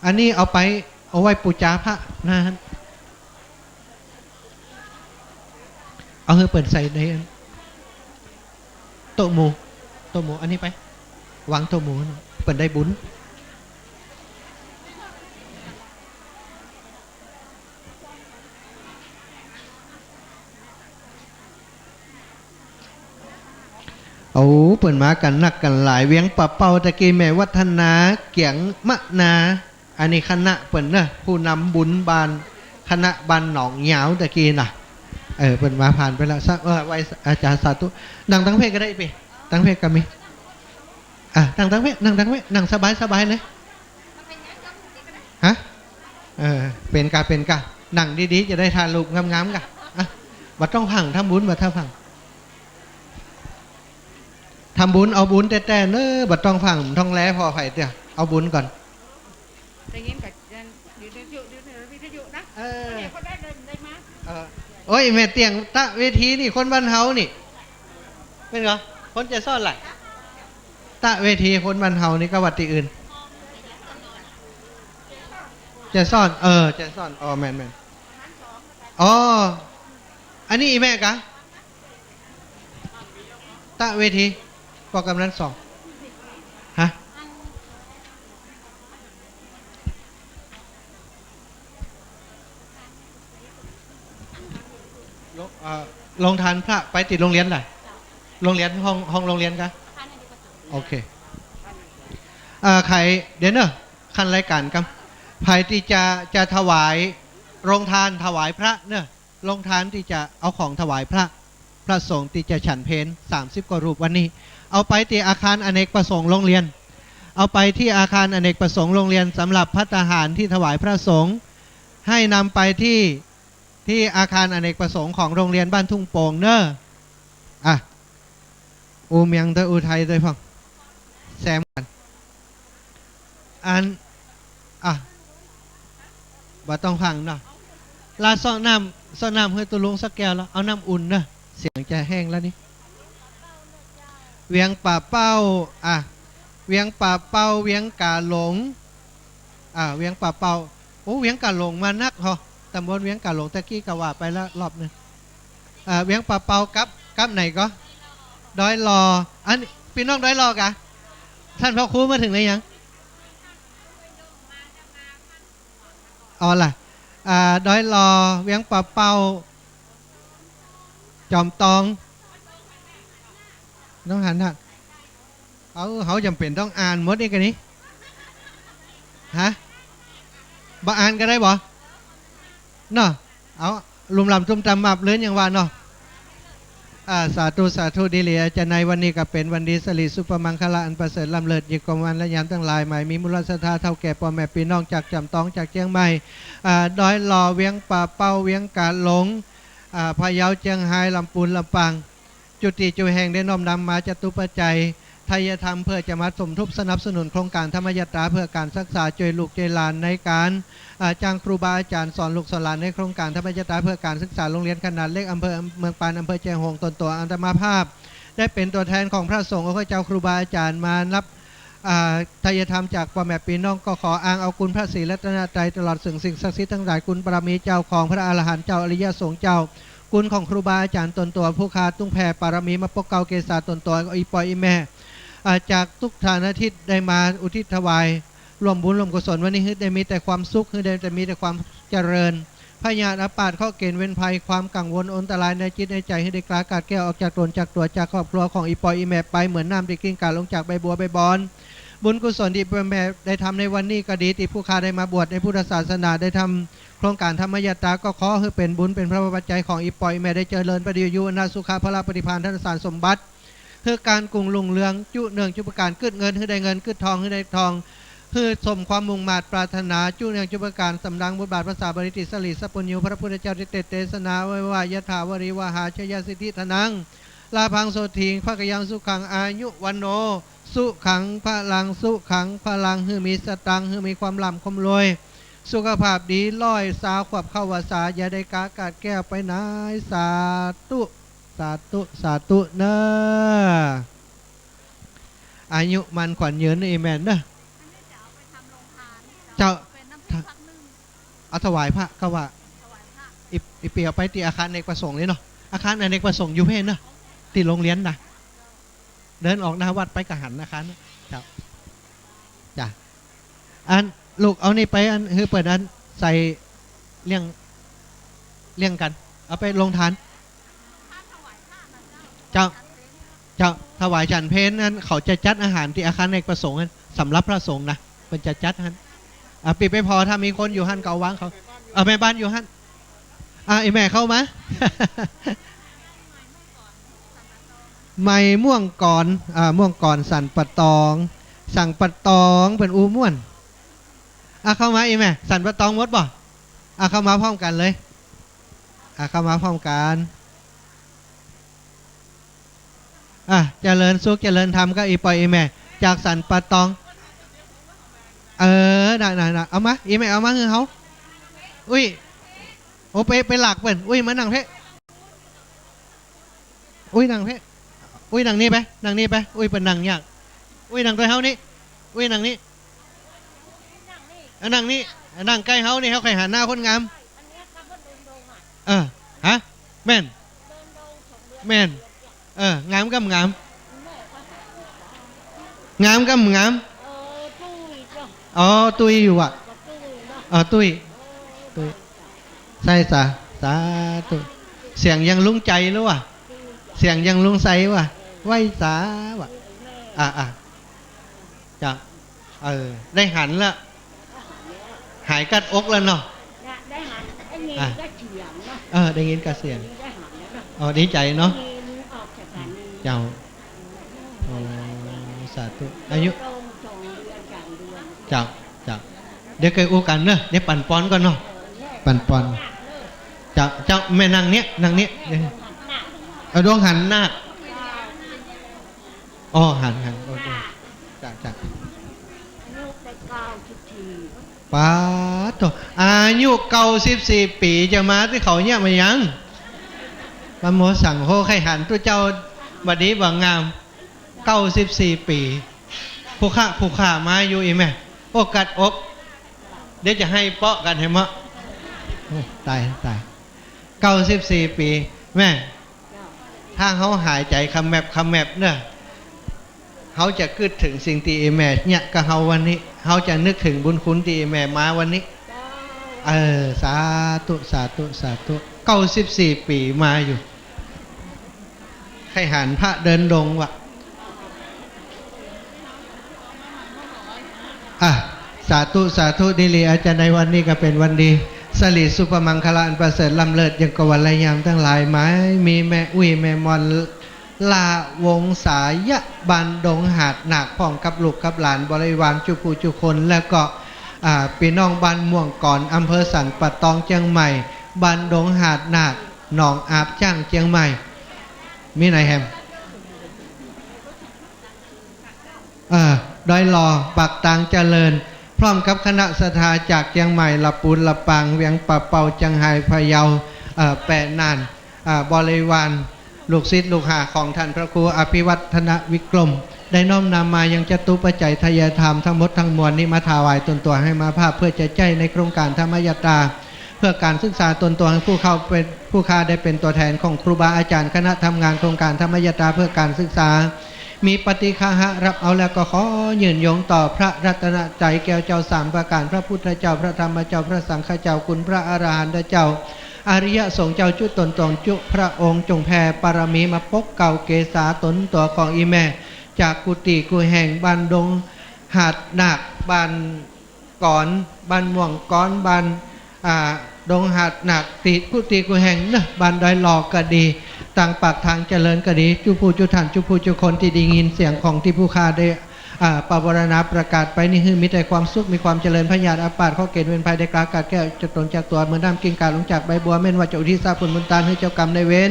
Speaker 12: อันนี้เอาไปเอาไว้ปูจาพระนะฮะเอาเฮือเปิดใส่ในโต๊ะหมูอันนี้ไปวางโต๊ะหมูเปิดได้บุญเปิดมากันนักกันหลายเวียงปะเป่าตะกี้แม่วัฒนาเกียงมะนาอันนี้คณะเปิดนะผู้นำบุญบานคณะบันหนองเหยาวตะกี้น่ะเปิดมาผ่านไปแล้วไว้อาจารย์สาธุนั่งตั้งเพศก็ได้ไปตั้งเพศก็มีนั่งตั้งเพศนั่งสบายเลยฮะเป็นกะนั่งดีๆจะได้ทานลูกงามๆกะบัดต้องพังทำบุญบัดถ้าพังทำบุญเอาบุญแต่เนอะบัดต้องฟังต้องแล้พอไผ่เดี๋ยวเอาบุญก่อนได้ยินกับวิทยุนะคนได้มาโอ้ยแม่เตียงตะเวทีนี่คนบ้านเฮานี่เป็นเหรอคนจะซ่อนไหล ตะเวทีคนบันเฮานี่ก็วัดที่อื่นจะซ่อนจะซ่อนอ๋อแม่นอ๋ออันนี้อีแม่กะตะเวทีปอกำนัน2ฮะลงทานพระไปติดโรงเรียนไหนโรงเรียนห้องโรงเรียนกะโอเคใครเดี๋ยวเนอะขั้นรายการกันใครที่จะถวายโรงทานถวายพระเนอะโรงทานที่จะเอาของถวายพระสงฆ์ที่จะฉันเพล30 กว่ารูปวันนี้เอาไปที่อาคารอเนกประสงค์โรงเรียนเอาไปที่อาคารอเนกประสงค์โรงเรียนสำหรับภัตตาหารที่ถวายพระสงฆ์ให้นำไปที่อาคารอเนกประสงค์ของโรงเรียนบ้านทุ่งโป่งเนอะอูเมียงเตออูไทยด้วยพ่อแซมกันอันบ่ต้องพังเนาะลาซ่อน้ำให้ตุลุงสักแก้วแล้วเอาน้ำอุ่นเนอะเสียงจะแห้งแล้วนี่เวียงป่าเป้าเวียงป่าเป้าเวียงกาหลงเวียงป่าเป้าโอ้เวียงกาหลงมานักเหรอตำบลเวียงกาหลงตะกี้กะว่าไปแล้วรอบนึงเวียงป่าเป้ากับไหนก็ดอยรออันพี่น้องดอยรอกะท่านพระครูมาถึงไหนยังอ๋อล่ะดอยรอเวียงป่าเป้าจอมตองน้องหันฮะเขาจำเป็นต้องอ่านหมดนี่กันนี้ฮะบ่อ่านก็ได้บ่เนาะเอาลุมลำจุ่มจำมับเลื่อนอย่างว่าเนาะสาธุดีเหลียจะในวันนี้ก็เป็นวันดีสลิสุปมังคละอันประเสริฐล้ำเลิศยิ่งกว่าวันและยามทั้งหลายหมายมีมูลศรัทธาเท่าแก่พ่อแม่พี่น้องจากจำต้องจากเชียงใหม่ดอยหล่อเวียงป่าเป้าเวียงกาหลงพะเยาเชียงไฮ้ลำปูนลำปางจุติจุแห่งได้น้อมนำมาจตุปัจจัยไทยธรรมเพื่อจะมาสมทบสนับสนุนโครงการธรรมยตราเพื่อการศึกษาช่วยลูกช่วยหลานในการจ้างครูบาอาจารย์สอนลูกสอนหลานในโครงการธรรมยตราเพื่อการศึกษาโรงเรียนขนาดเล็กอำเภอเมืองปานอำเภอแจงหงตนตัวอัตมาภาพได้เป็นตัวแทนของพระสงฆ์พระเจ้าครูบาอาจารย์มานับไทยธรรมจากพ่อแม่พี่น้องก็ขออ้างเอาคุณพระศรีรัตนตรัยตลอดสิ่งศักดิ์สิทธิ์ทั้งหลายคุณบารมีเจ้าของพระอรหันต์เจ้าอริยสงฆ์เจ้าคุณของครูบาอาจารย์ตนตัวผู้คาตุ้งแผ่ปารมีมาปกเกาเกษาตนตัวอีปอยอีแม่จากทุกฐานอาทิตย์ได้มาอุทิศถวายรวมบุญรวมกุศลวันนี้ได้มีแต่ความสุขได้มีแต่ความเจริญพญาอปาดข้อเกณฑ์เว้นภัยความกังวลอันตรายในจิตในใจให้ได้กล้ากาดแก้วออกจากตนจากตัวจากครอบครัวของอีปอยอีแม่ไปเหมือนน้ำที่กิ้งก่าลงจากใบบัวใบบอนบุญกุศลที่แม่ได้ทำในวันนี้ก็ดีที่ผู้ค้าได้มาบวชในพุทธศาสนาได้ทำโครงการธรรมยตราก็ขอให้เป็นบุญเป็นพระปัจจัยของอีปอยแม่ได้เจริญประดิยุนาสุขาพระปฏิภาณธนสารสมบัติเพื่อการกรุงลุงเรืองจุเนืองจุประการขึ้นเงินให้ได้เงินขึ้นทองให้ได้ทองเพื่อสมความมุ่งมา่ปรารถนาจุเนืองจุประการสำดังบุญบาทภาษาบริติสลิสัพพุญญูพระพุทธเจ้าเตสนาไว้ว่ายะถาวริวหาชยสิทธิธนังลาพังโสถิงพระกยังสุขังอายุวันโนสุขังพลังสุขังพลังคือมีสตังคือมีความล่ำความรวยสุขภาพดีร้อยสาวขวบเข้าวาสาอย่าได้กากาดแก้วไปไหนสาธุเนอะอายุมันขวัญยืนเอเมนเนอะเจ้าเอาถวายพระก็ว่าอีเปียไปที่อาคารอเนกประสงค์เลยเนาะอาคารอเนกประสงค์อยู่เพนเนอะที่โรงเรียนนะเดินออกหน้าวัดไปกระหันอาคารจ้ะอันลูกเอานี่ไปอันคือเปิดอันใส่เลี้ยงกันเอาไปลงทานเจ้าถวายฉันเพลนั้นเขาจะจัดอาหารที่อาคารอเนกประสงค์สำหรับพระสงฆ์นะมันจะจัดฮันปิดไปพอถ้ามีคนอยู่ฮันเกาวางเขาแม่บ้านอยู่ฮันไอแม่เข้ามา ไม่ม่วงก่อนม่วงก่อนสั่นปะตองสั่งปะตองเป็นอูม่วนเข้ามาอีแม่สั่นปะตองมดบ่เข้ามาพร้อมกันเลยเข้ามาพร้อมกันเจริญสุขเจริญธรรมก็อีปอยอีแม่จากสั่นปะตองได้เอามาอีแม่เอามาคือเขาอุ้ยโอไปหลักเปิ่นอุ้ยมานั่งเพะอุ้ยนั่งเพะอุ้ยนั่งนี่ไปอุ้ยเป็นนั่งยาก อุ้ยนั่งตัวเฮานี่อุ้ยนั่งนี่นั่งนี่นั่งใกล้เฮานี่เฮาใครหันหน้าคนงามฮะแม่นงามกับงามงามกับงามอ๋อตุยอยู่อ่ะตุยใช่สาตุเสียงยังลุงใจหรือวะเสียงยังลุงใสวะไหวสาวะจะได้หันละหายกัดอกแล้วเนาะได้หันได้ยินก็เสียงเนาะได้ยินก็เสียงดีใจเนาะเจ้าสาธุอายุเจ้าเดี๋ยวเคยอู้กันเนอะเดี๋ยวปั่นปอนก่อนเนาะปั่นปอนเจ้าแม่นางเนี้ยดวงหันนาคหันโอเคจ้าป้าตัวอายุ94 ปีจะมาที่เขาเนี่ยมายังพระโมสั่งโหใครหันตัวเจ้าบัดนี้บางงาม94 ปีผู้ข้ามาอยู่อีแม่โอกัดอกเดี๋ยวจะให้เปาะกันให้มะตาย94 ปีแม่ถ้าเขาหายใจคำแมบเนี่ยเขาจะคิดถึงสิ่งที่แม่เนี่ยกับเขาวันนี้เขาจะนึกถึงบุญคุณที่แม่มาวันนี้สาธุ94 ปีมาอยู่ใครหันพระเดินดงวะสาธุดีลีอาจารย์ในวันนี้ก็เป็นวันดีสลีสุปมังคลาอันประเสริฐล้ำเลิศยังกวัลยามทั้งหลายไม้มีแม่อุ้ยแม่มอนลาวงสายะบันดงหาดหนักพ่องกับลูกกับหลานบริวารจุผู้จุคนแล้วก็พี่น้องบ้านม่วงก่อนอำเภอสันปะตองเชียงใหม่บันดงหาดหนักหนองอาบจ้างเชียงใหม่มีไหนแฮมดอยหล่อปักตางเจริญพร้อมกับคณะสถาจากเชียงใหม่ละปูนละปางเวียงปะเปาจังไห้พะเยาแปะนานบริวารลูกศิษย์ลูกหาของท่านพระครูอภิวัฒนวิกรมได้น้อมนำมายังจตุปัจจัยทายธรรมทั้งหมดทั้งมวลนี้มาถวายตนตัวให้มาภาพเพื่อจะใจในโครงการธรรมยตราเพื่อการศึกษาตนตัวให้ผู้เข้าเป็นผู้ค้าได้เป็นตัวแทนของครูบาอาจารย์คณะทำงานโครงการธรรมยตราเพื่อการศึกษามีปฏิฆาหะรับเอาแล้วก็ขอยืนยงต่อพระรัตนใจแก้วเจ้า3ประการพระพุทธเจ้าพระธรรมเจ้าพระสังฆเจ้าคุณพระอรหันต์เจ้าอริยสงฆ์เจ้าจุตนตรงจุพระองค์จงแผ่ปารมีมาปกเก่าเกษาตนตัวของอีแม่จากกุฏิกุแห่งบ้านดงหาดหนักบ้านก่อนบ้านม่วงก้อนบ้านดงหาดหนักติกุฏิกุแห่งนะบ้านดอยหลอกก็ดีต่างปากทางเจริญก็ดีจุผู้จุท่านจุผู้จุคนที่ได้ยินเสียงของที่ผู้ค้าได้ปวารณาประกาศไปนี่คือมีแต่ความสุขมีความเจริญพญาอาปาดข้อเกณฑ์เว้นภัยได้กลากาดแก้วจะตนจากตัวเหมือนน้ำกิ่งกาลงจากใบบัวเม่นว่าจะอุทิศผลบุญตาให้เจ้ากรรมในเว้น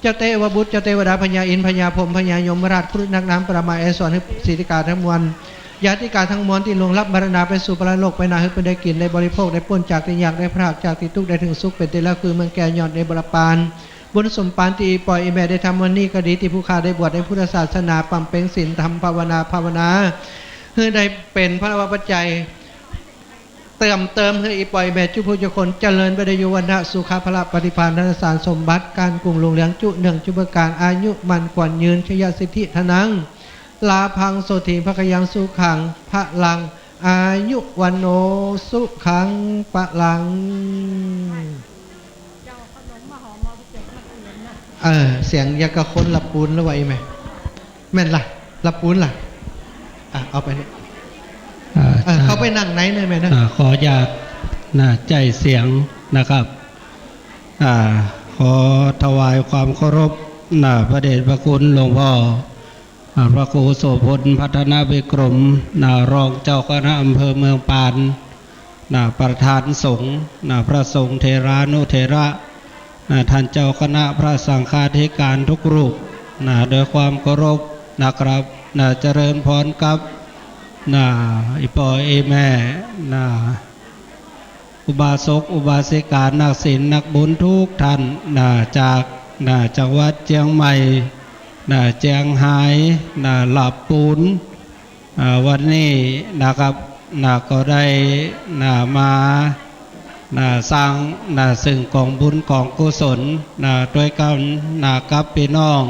Speaker 12: เจ้าเทวบุตรเจ้าเทวดาพญาอินทร์พญาพรหมพญายมราชครุฑนักน้ำประมาเอสอนให้ศิริกาทั้งมวลญาติกาทั้งมวลที่ลงรับมรณาไปสู่ปรโลกไปนาให้เป็นได้กินได้บริโภคได้พ้นจากที่ยากได้พรากจากที่ทุกข์ได้ถึงสุขเป็นที่ละคือเมืองแก่ยอดในบรปานบุญสมปานที่ปล่อยแม่ได้ทำวันนี้ก็ดีที่ผู้ข้าได้บวชในพุทธศาสนาปั๊มเพ็งศีลธรรมภาวนาเพื่อได้เป็นพระวปัจจัยเติมให้อีปล่อยแม่จุผู้จุคนเจริญไปได้ยุวนะสุขภละปฏิภาณธนสารสมบัติการกรุงลุงเลี้ยงจุเนื่องจุบการอายุมันกว่ายืนชยสิทธิทนังลาพังโสถีภคยังสุขังพระลังอายุวันโนสุขังปะลังเสียงยากระคนละปูนแล้วไว้ไหมแม่นล่ะละปูนล่ะเอาไปเลยเขาไปนั่งไหนเลยไหมนะ
Speaker 14: ขออยากใจเสียงนะครับขอถวายความเคารพพระเดชพระคุณหลวงพ่อพระครูโสพลพัฒนาวิกรมรองเจ้าคณะอำเภอเมืองปานประธานสงฆ์พระสงฆ์เทรานุเทระท่านเจ้าคณะพระสังฆาธิการทุกรูปโดยความเคารพนะครับเจริญพรกับอีปอยแม่อุบาสกอุบาสิกานักศีลนักบุญทุกท่านจากจังหวัดเชียงใหม่เจียงไฮ้หลับปูน วันนี้นะครับก็ได้มาสร้างซึ่งกองบุญกองกุศลด้วยกันกับพี่น้อง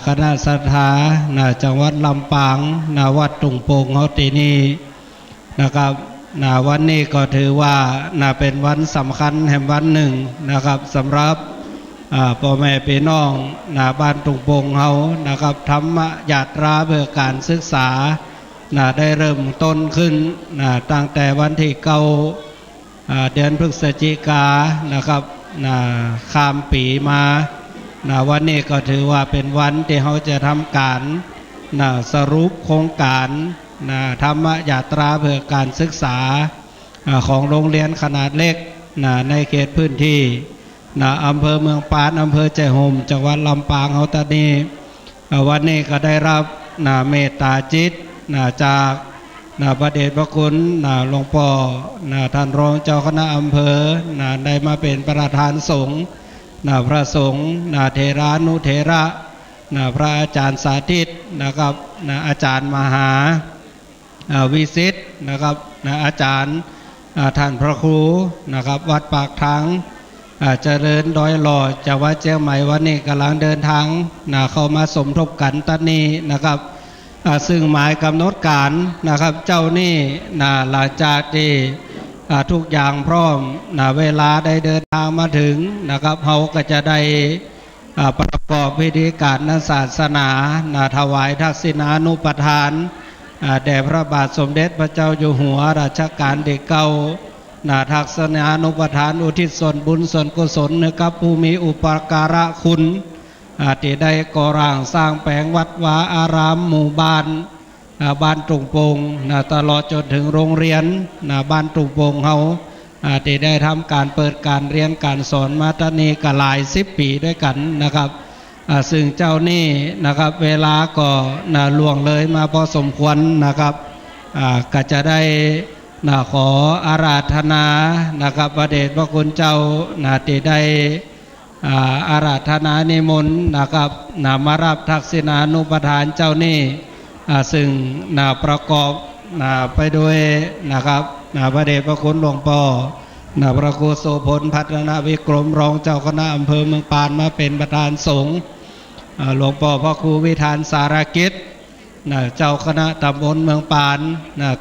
Speaker 14: คณะศรัทธาจังหวัดลำปางวัดตุงโป่งเฮาที่นี่นะครับวันนี้ก็ถือว่าเป็นวันสำคัญแห่งวันหนึ่งนะครับสำหรับพ่อแม่พี่น้องบ้านตุงโป่งเฮานะครับธรรมยาตราเพื่อการศึกษาได้เริ่มต้นขึ้นตั้งแต่วันที่9 เดือนพฤศจิกายนนะครับข้ามปีมาวันนี้ก็ถือว่าเป็นวันที่เขาจะทำการสรุปโครงการธรรมยาตราเพื่อการศึกษาของโรงเรียนขนาดเล็กในเขตพื้นที่อำเภอเมืองปานอำเภอใจโฮมจังหวัดลำปางเฮาตอนนี้วันนี้ก็ได้รับเมตตาจิตจากพระเดชพระคุณหลวงพ่อท่านรองเจ้าคณะอำเภอได้มาเป็นประธานสงฆ์พระสงฆ์เทรานุเทระพระอาจารย์สาธิตนะครับอาจารย์มหาวิสิทธิ์นะครับอาจารย์ท่านพระครูนะครับวัดปากทางเจริญดอยหล่อจังหวัดเชียงใหม่วันนี้กำลังเดินทางเข้ามาสมทบกันตอนนี้นะครับซึ่งหมายกำหนดการนะครับเจ้านี่หลังจากที่ทุกอย่างพร้อมเวลาได้เดินทางมาถึงนะครับเขาก็จะได้ประกอบพิธีการศาสนาถวายทักษิณานุปทานแด่พระบาทสมเด็จพระเจ้าอยู่หัวรัชกาลที่9ทักษิณานุปทานอุทิศส่วนบุญส่วนกุศลให้กับผู้มีอุปการะคุณที่ได้ก่อร่างสร้างแปลงวัดวาอารามหมู่บ้านบ้านตุงโป่งตลอดจนถึงโรงเรียนบ้านตุงโป่งเฮาที่ได้ทำการเปิดการเรียนการสอนมาตอนนี้ก็หลาย10 ปีด้วยกันนะครับซึ่งเจ้านี่นะครับเวลาก็ล่วงเลยมาพอสมควรนะครับก็จะได้ขออาราธนานะครับพระเดชพระคุณเจ้าที่ได้อาราธนานิมนต์นะครับมารับทักษิณานุปทานเจ้านี่ซึ่งประกอบไปด้วยนะครับพระเดชพระคุณหลวงพ่อพระครูโสพลพัฒนาวิกรมรองเจ้าคณะอำเภอเมืองปานมาเป็นประธานสงฆ์หลวงพ่อพระครูวิธานสารกิจเจ้าคณะตำบลเมืองปาน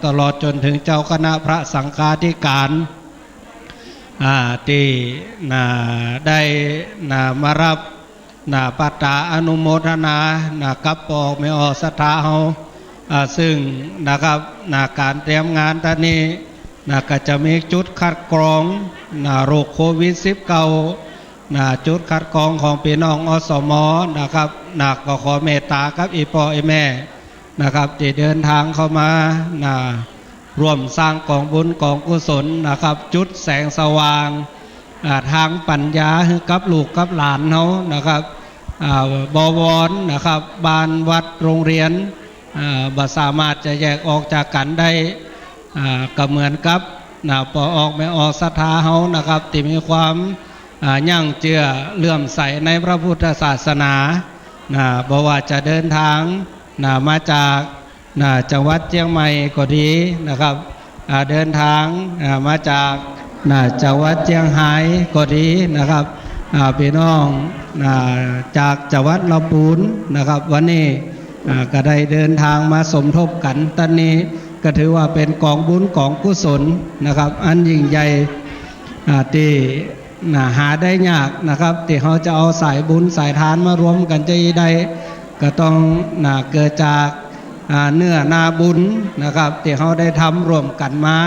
Speaker 14: ตลอดจนถึงเจ้าคณะพระสังฆาธิการที่ได้มารับปัตตาอนุโมทนากับปอกไม่ออกศรัทธาเฮาซึ่งนะครับการเตรียมงานตอนนี้ก็จะมีจุดคัดกรองโรคโควิด -19 จุดคัดกรองของพี่น้องอสมนะครับก็ขอเมตตากับอีพ่ออีแม่นะครับที่เดินทางเข้ามาร่วมสร้างกองบุญกองกุศลนะครับจุดแสงสว่างทางปัญญาให้กับลูกกับหลานเขานะครับบวรนะครับบ้านวัดโรงเรียนบ่สามารถจะแยกออกจากกันได้ก็เหมือนกับปออกไม่ออกศรัทธาเขานะครับที่มีความยั่งเจือเลื่อมใสในพระพุทธศาสนาบอกว่าจะเดินทางมาจากจังหวัดเชียงใหม่ก็ดีนะครับเดินทางมาจากจังหวัดเชียงรายก็ดีนะครับพี่น้องจากจังหวัดลำพูนนะครับวันนี้ก็ได้เดินทางมาสมทบกันตอนนี้ก็ถือว่าเป็นกองบุญกองกุศลนะครับอันยิ่งใหญ่ที่หาได้ยากนะครับที่เขาจะเอาสายบุญสายทานมารวมกันจะได้ก็ต้องเกิดจากเนื้อนาบุญนะครับที่เขาได้ทำรวมกันมา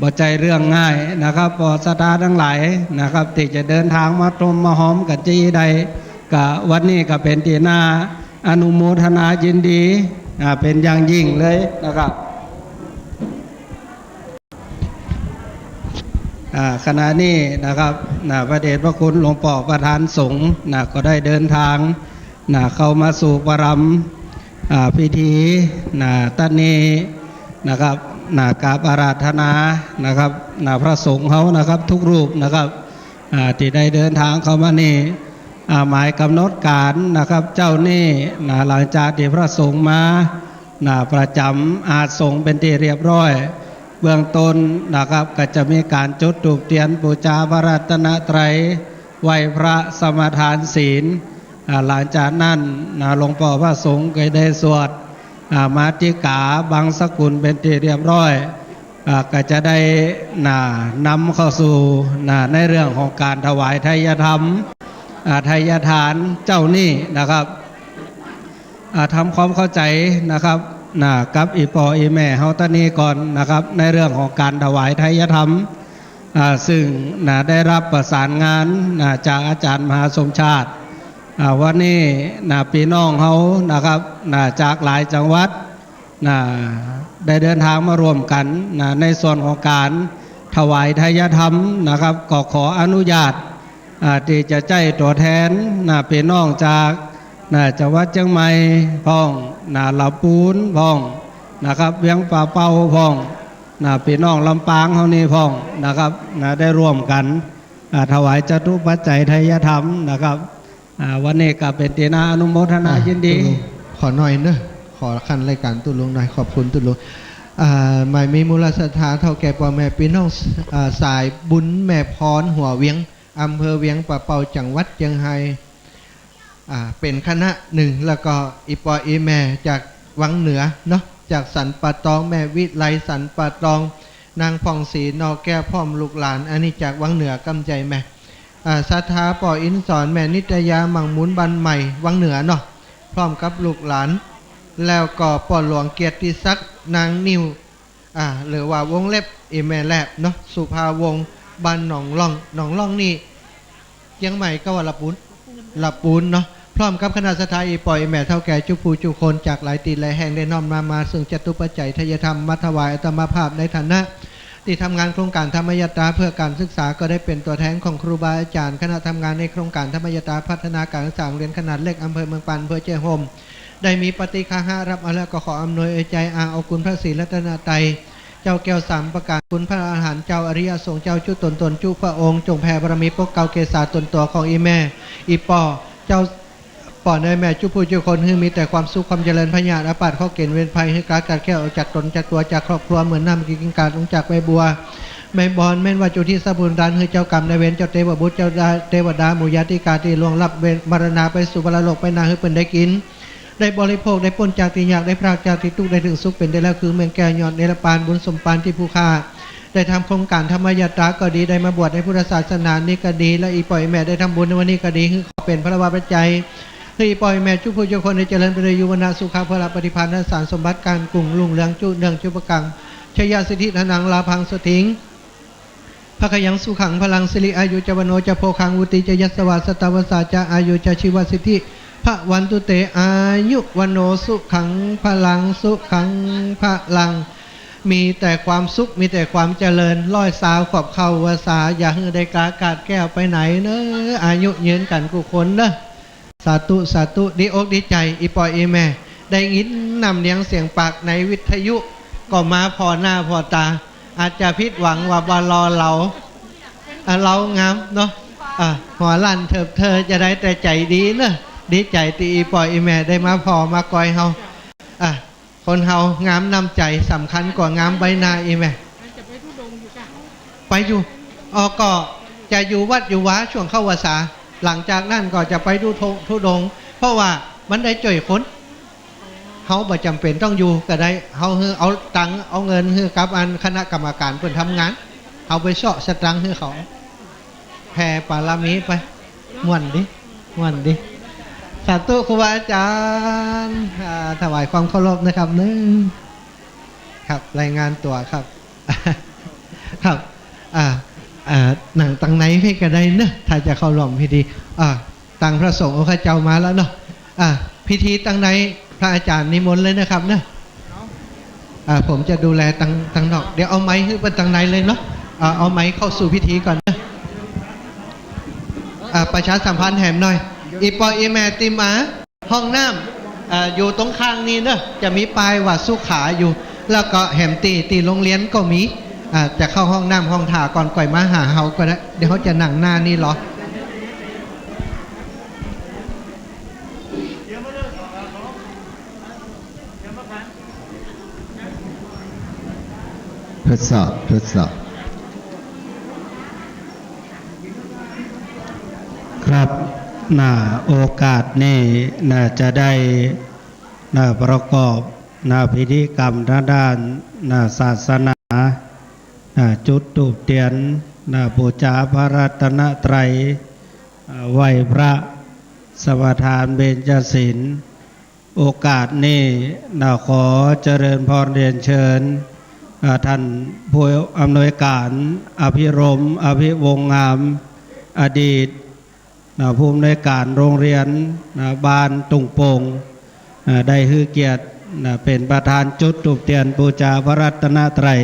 Speaker 14: บ่ใจเรื่องง่ายนะครับพอศรัทธาทั้งหลายนะครับที่จะเดินทางมาตรมมาหอมกันจะได้ก็วันนี้ก็เป็นที่น่าอนุโมทนายินดีเป็นอย่างยิ่งเลยนะครับขณะนี้นะครับพระเดชพระคุณหลวงพ่อประธานสงฆ์ก็ได้เดินทางเข้ามาสู่ปรำพิธีตอนนี้นะครับกราบอาราธนานะครับพระสงฆ์เขานะครับทุกรูปนะครับที่ได้เดินทางเข้ามานี่หมายกำหนดการนะครับเจ้านี่หลังจากที่พระสงฆ์มา ประจำอาสงฆ์เป็นที่เรียบร้อยเบื้องต้นนะครับก็จะมีการจุดธูปเทียนบูชาพระรัตนตรัยไหว้พระสมาทานศีลหลังจากนั้นหลวงพ่อพระสงฆ์ก็ได้สวดมาติกาบังสกุลเป็นที่เรียบร้อยก็จะได้นำเข้าสู่ในเรื่องของการถวายทายธรรมทายทานเจ้านี่นะครับทำความเข้าใจนะครับกับอีปออีแม่เฮาตานีก่อนนะครับในเรื่องของการถวายทายธรรมซึ่งได้รับประสานงานจากอาจารย์มหาสมชาติวันนี้พี่น้องเฮานะครับจากหลายจังหวัดได้เดินทางมารวมกันในส่วนของการถวายทายธรรมนะครับก็ขออนุญาตที่จะใจตัวแทนพี่น้องจากจังหวัดเชียงใหม่พ้องลำพูนพ้องนะครับเวียงป่าเป้าพ้องพี่น้องลำปางเฮานี่พ้องนะครับได้ร่วมกันถวายจตุปัจจัยทายธรรมนะครับวันนี้ก็เป็นตีนาอนุโมทนายินดี
Speaker 12: ขอหน่อยเนอะขอขั้นรายการตุลุงหน่อยขอบคุณตุลุงหมายมีมูลศรัทธาเท่าแก่พ่อแม่พี่น้องสายบุญแม่พรหัวเวียงอำเภอเวียงป่าเป่าจังหวัดเชียงไฮ้เป็นคณะหนึ่งแล้วก็อีปออีแม่จากวังเหนือเนาะจากสันป่าตองแม่วิไลสันป่าตองนางผ่องศรีนอแก้วพ่อมลูกหลานอันนี้จากวังเหนือกำใจแม่ศรัทธาปออินสอนแม่นิตยามังมุนบันใหม่วังเหนือเนาะพร้อมกับลูกหลานแล้วก็ปอหลวงเกียรติศักดิ์นางนิวหรือว่าวงเล็บอีแม่แลบเนาะสุภาวงศ์บ้านหนองล่องนี่ยังใหม่ก็ว่าละปูนเนาะพร้อมกับคณะสถาอีปอยแม่เท่าแก่จุปูจุคนจากหลายตีหลายแห่งได้น้อมมาซึ่งจตุปัจจัยทายธรรมมัถวายอัตมาภาพในฐานะที่ทำงานโครงการธรรมยตราเพื่อการศึกษาก็ได้เป็นตัวแทนของครูบาอาจารย์คณะทำงานในโครงการธรรมยตราพัฒนาการศึกษาโรงเรียนขนาดเล็กอำเภอเมืองปันอำเภอเจ้าโฮมได้มีปฏิฆาหารับเอาแล้วก็ขออำนวยใจเอาคุณพระศรีรัตนตรัยเจ้าแก้วสามประการคุณพระอาหารเจ้าอริยสงฆ์เจ้าจุตนจุพระองค์จงแผ่บารมีปกเกาเกศาตนตัวของอีแม่อีปอเจ้าปอเนยแม่จุผู้จุคนให้มีแต่ความสุขความเจริญพญาอาปาดข้อเกณฑ์เวรภัยให้การกัดแก้วจากตนจากตัวจากครอบครัวเหมือนน้ำกินการลงจากใบบัวใบบอนแม่นว่าจุที่สะบุญดันให้เจ้ากรรมในเวรเจ้าเทวบุตรเจ้าเทวดาหมู่ญาติกาที่ล่วงลับเวรมรณาไปสู่ปรโลกไปนาให้เปิ้นได้กินได้บริโภคได้พ้นจากที่ยากได้พรากจากที่ทุกข์ได้ถึงสุขเป็นได้แล้วคือเมืองแก่ยอดเนรปานบุญสมปานที่ผู้ฆ่าได้ทำโครงการธรรมยตราก็ดีได้มาบวชในพุทธศาสนานี่ก็ดีและอีปล่อยแม่ได้ทำบุญในวันนี้ก็ดีคือขอเป็นพระวาปัจจัยคืออีปล่อยแม่จุผู้จุคนในเจริญไปเลยยุวนาสุขาพระปฏิภาณสารสมบัติการกลุ่มลุงเรืองจุเนืองจุปกังชยาสิทธิธนังลาพังสถิงพระขยังสุขังพลังสิริอายุจวโนจะโพคังอุติจะยัสวาสตาวสาจะอายุจะชีวสิทธิพระวันตุเตอายุวันโนสุขังพลังสุขังพลังมีแต่ความสุขมีแต่ความเจริญร้อยสาวขอบเข้าวาสาอย่าให้ได้กากาดแก้วไปไหนเนอะอายุยืนกันกุคนเนอะสาธุสาธุดีอกดีใจอีปอยอีแม่ได้ยินนำเนียงเสียงปากในวิทยุก็มาพอหน้าพอตาอาจจะผิดหวังว่าบารอเรางามเนาะหัวลั่นเธอจะได้แต่ใจดีเนอะดีใจตีอีปอยอีแม่ได้มาพอมากอยเฮาคนเฮางามนำใจสำคัญกว่างามใบหน้าอีแม่ไปอยู่ก็จะอยู่วัดอยู่ว้าช่วงเข้าวาสาหลังจากนั้นก็จะไปดูทุดงเพราะว่ามันได้จ่อยคนเฮาบ่จำเป็นต้องอยู่ก็ได้เฮาเอาตังเอาเงินให้กับอันคณะกรรมการเพิ่นทำงานเอาไปเสาะสตังค์ให้เขาแผ่ปารามีไปม่วนดิสาธุครูบาอาจารย์ถวายความเคารพนะครับนึงครับรายงานตัวครับครับหนังตังไหนให้ก็ได้เนอะถ้าจะเข้าร่วมพิธีตังพระสงฆ์องค์ข้าเจ้ามาแล้วเนาะพิธีตังไหนพระอาจารย์นิมนต์เลยนะครับเนอะผมจะดูแลตังนอกเดี๋ยวเอาไม้ให้เป็นตังไหนเลยเนาะเอาไม้เข้าสู่พิธีก่อนนะประชาสัมพันธ์แหมหน่อยอีปออีแม่ติมาห้องน้ำอยู่ตรงข้างนี้เนอะจะมีป้ายว่าสุขาอยู่แล้วก็แหมตีโรงเรียนก็มีจะเข้าห้องน้ำห้องถ่าก่อนก่อยมาหาเฮาก็ได้เดี๋ยวเขาจะนั่งหน้านี่หรอ
Speaker 15: ทดสอบทดสอบ
Speaker 14: ครับโอกาสนี้จะได้ประกอบพิธีกรรมทางด้านศาสนาจุดธูปเทียนบูชาพระรัตนตรัยไหว้พระสมทานเบญจศีลโอกาสนี้ขอเจริญพรเรียนเชิญท่านผู้อำนวยการอภิรมย์อภิวงศ์งามอดีตผู้อำนวยการโรงเรียนบ้านตุงโป่งได้ให้เกียรติเป็นประธานจุดธูปเทียนบูชาพระรัตนตรัย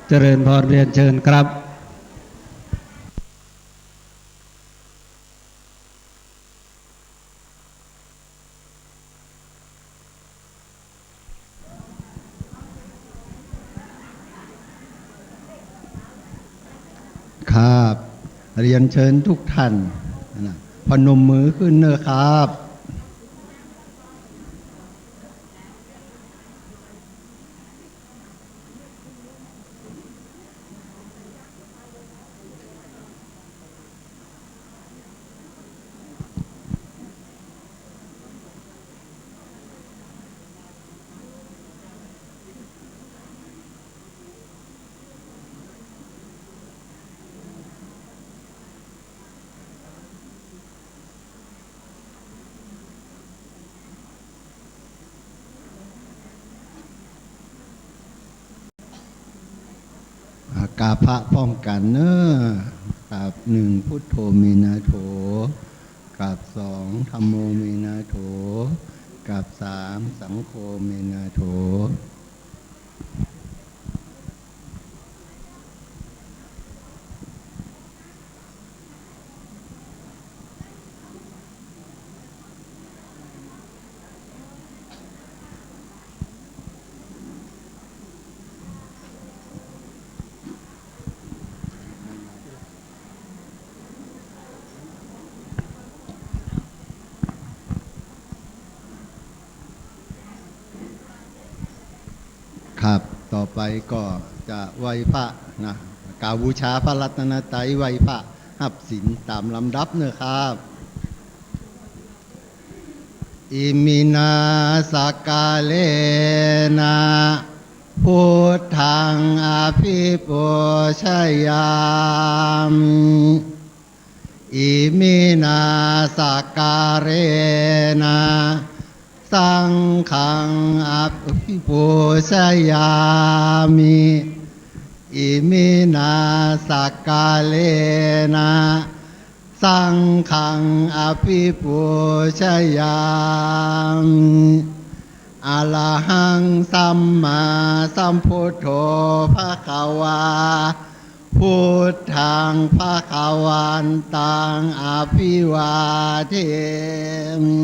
Speaker 14: เจริญพรเรียนเชิญครับ
Speaker 15: ครับเรียนเชิญทุกท่านพนมมือขึ้นเนอะครับกาพระพร้อมกันเนอะกับหนึ่งพุทโธเมนะโถกับสองธัมโมเมนะโถกับสามสังโฆเมนะโถครับต่อไปก็จะไหว้พระกราบบูชาพระรัตนตรัยไหว้พระหับศีลตามลำดับเนอะครับอิมินาสกาเลนะพุทธังอภิปูชยามิอิมินาสกาเรนะสังฆังอภิปูชยามิอิมินาสกาเลนะสังฆังอภิปูชยามิอะระหังสัมมาสัมพุทโธภควาพุทธังภควันตังอภิวาเทมิ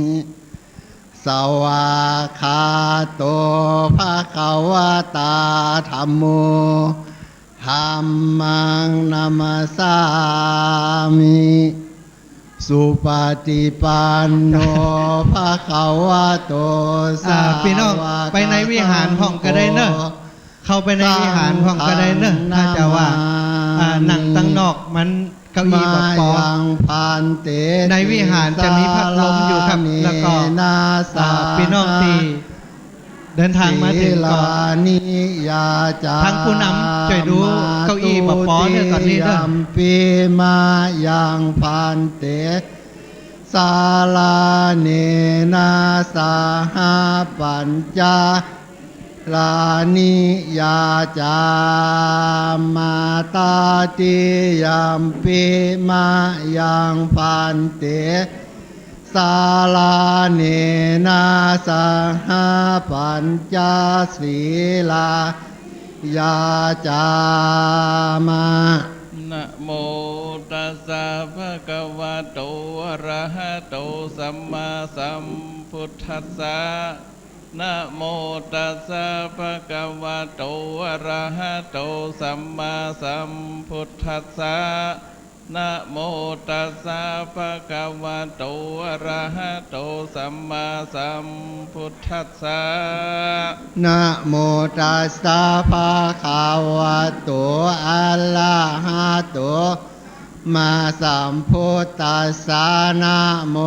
Speaker 15: สวากขาโตภควตาธัมโมธัมมังนัมสสามิสุปฏิปันโนภควโตสาวก
Speaker 12: พี่น้องไปในวิหารห้องก็ได้เนอะเข้าไปในวิหารห้องก็ได้เนอะถ้าจะว่านั่งตั้งนอกมันเก้าอี้แบบปอในวิหารจะมีพัดลมอยู่ครับแล้วก็พี่น้องที่เดินทางมาถึงก่อนทางผู้นำช่วยดูเก้าอี้แบบปอเนี่ยก่อนนี้เด้อ
Speaker 15: ปีมายังพันเตสาลาเนนาสาหาปัญจาลานิยาจามาตาติยัมปิมายังพันเตสาลาเนนาสหปัญจศีลายาจามา
Speaker 16: นะโมตัสสะภะคะวะโตอะระหะโตสัมมาสัมพุทธัสสะนะโมตัสสะภะคะวะโตอะระหะโตสัมมาสัมพุทธัสสะ นะโมตัสสะภะคะวะโตอะระหะโตสัมมาสัมพุทธัสสะ
Speaker 15: นะโมตัสสะภะคะวะโตอะระหะโตมาสัมพุทธัสสะนะโม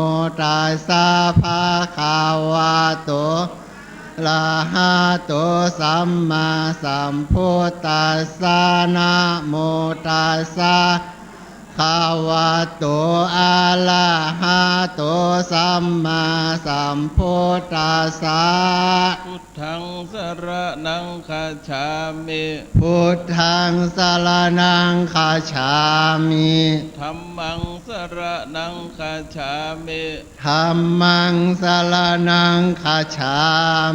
Speaker 15: ตัสสะภะคะวะโตอะระหะโตสัมมาสัมพุทธัสสะนะโมตัสสะภะคะวะโตอะระหะโตสัมมาสัมพุทธัสสะ
Speaker 16: พุทธังสรณังคัจฉามิ
Speaker 15: พุทธังสรณังคัจฉามิ
Speaker 16: ธัมมังสรณังคัจฉามิ
Speaker 15: ธัมมังสรณังคัจฉา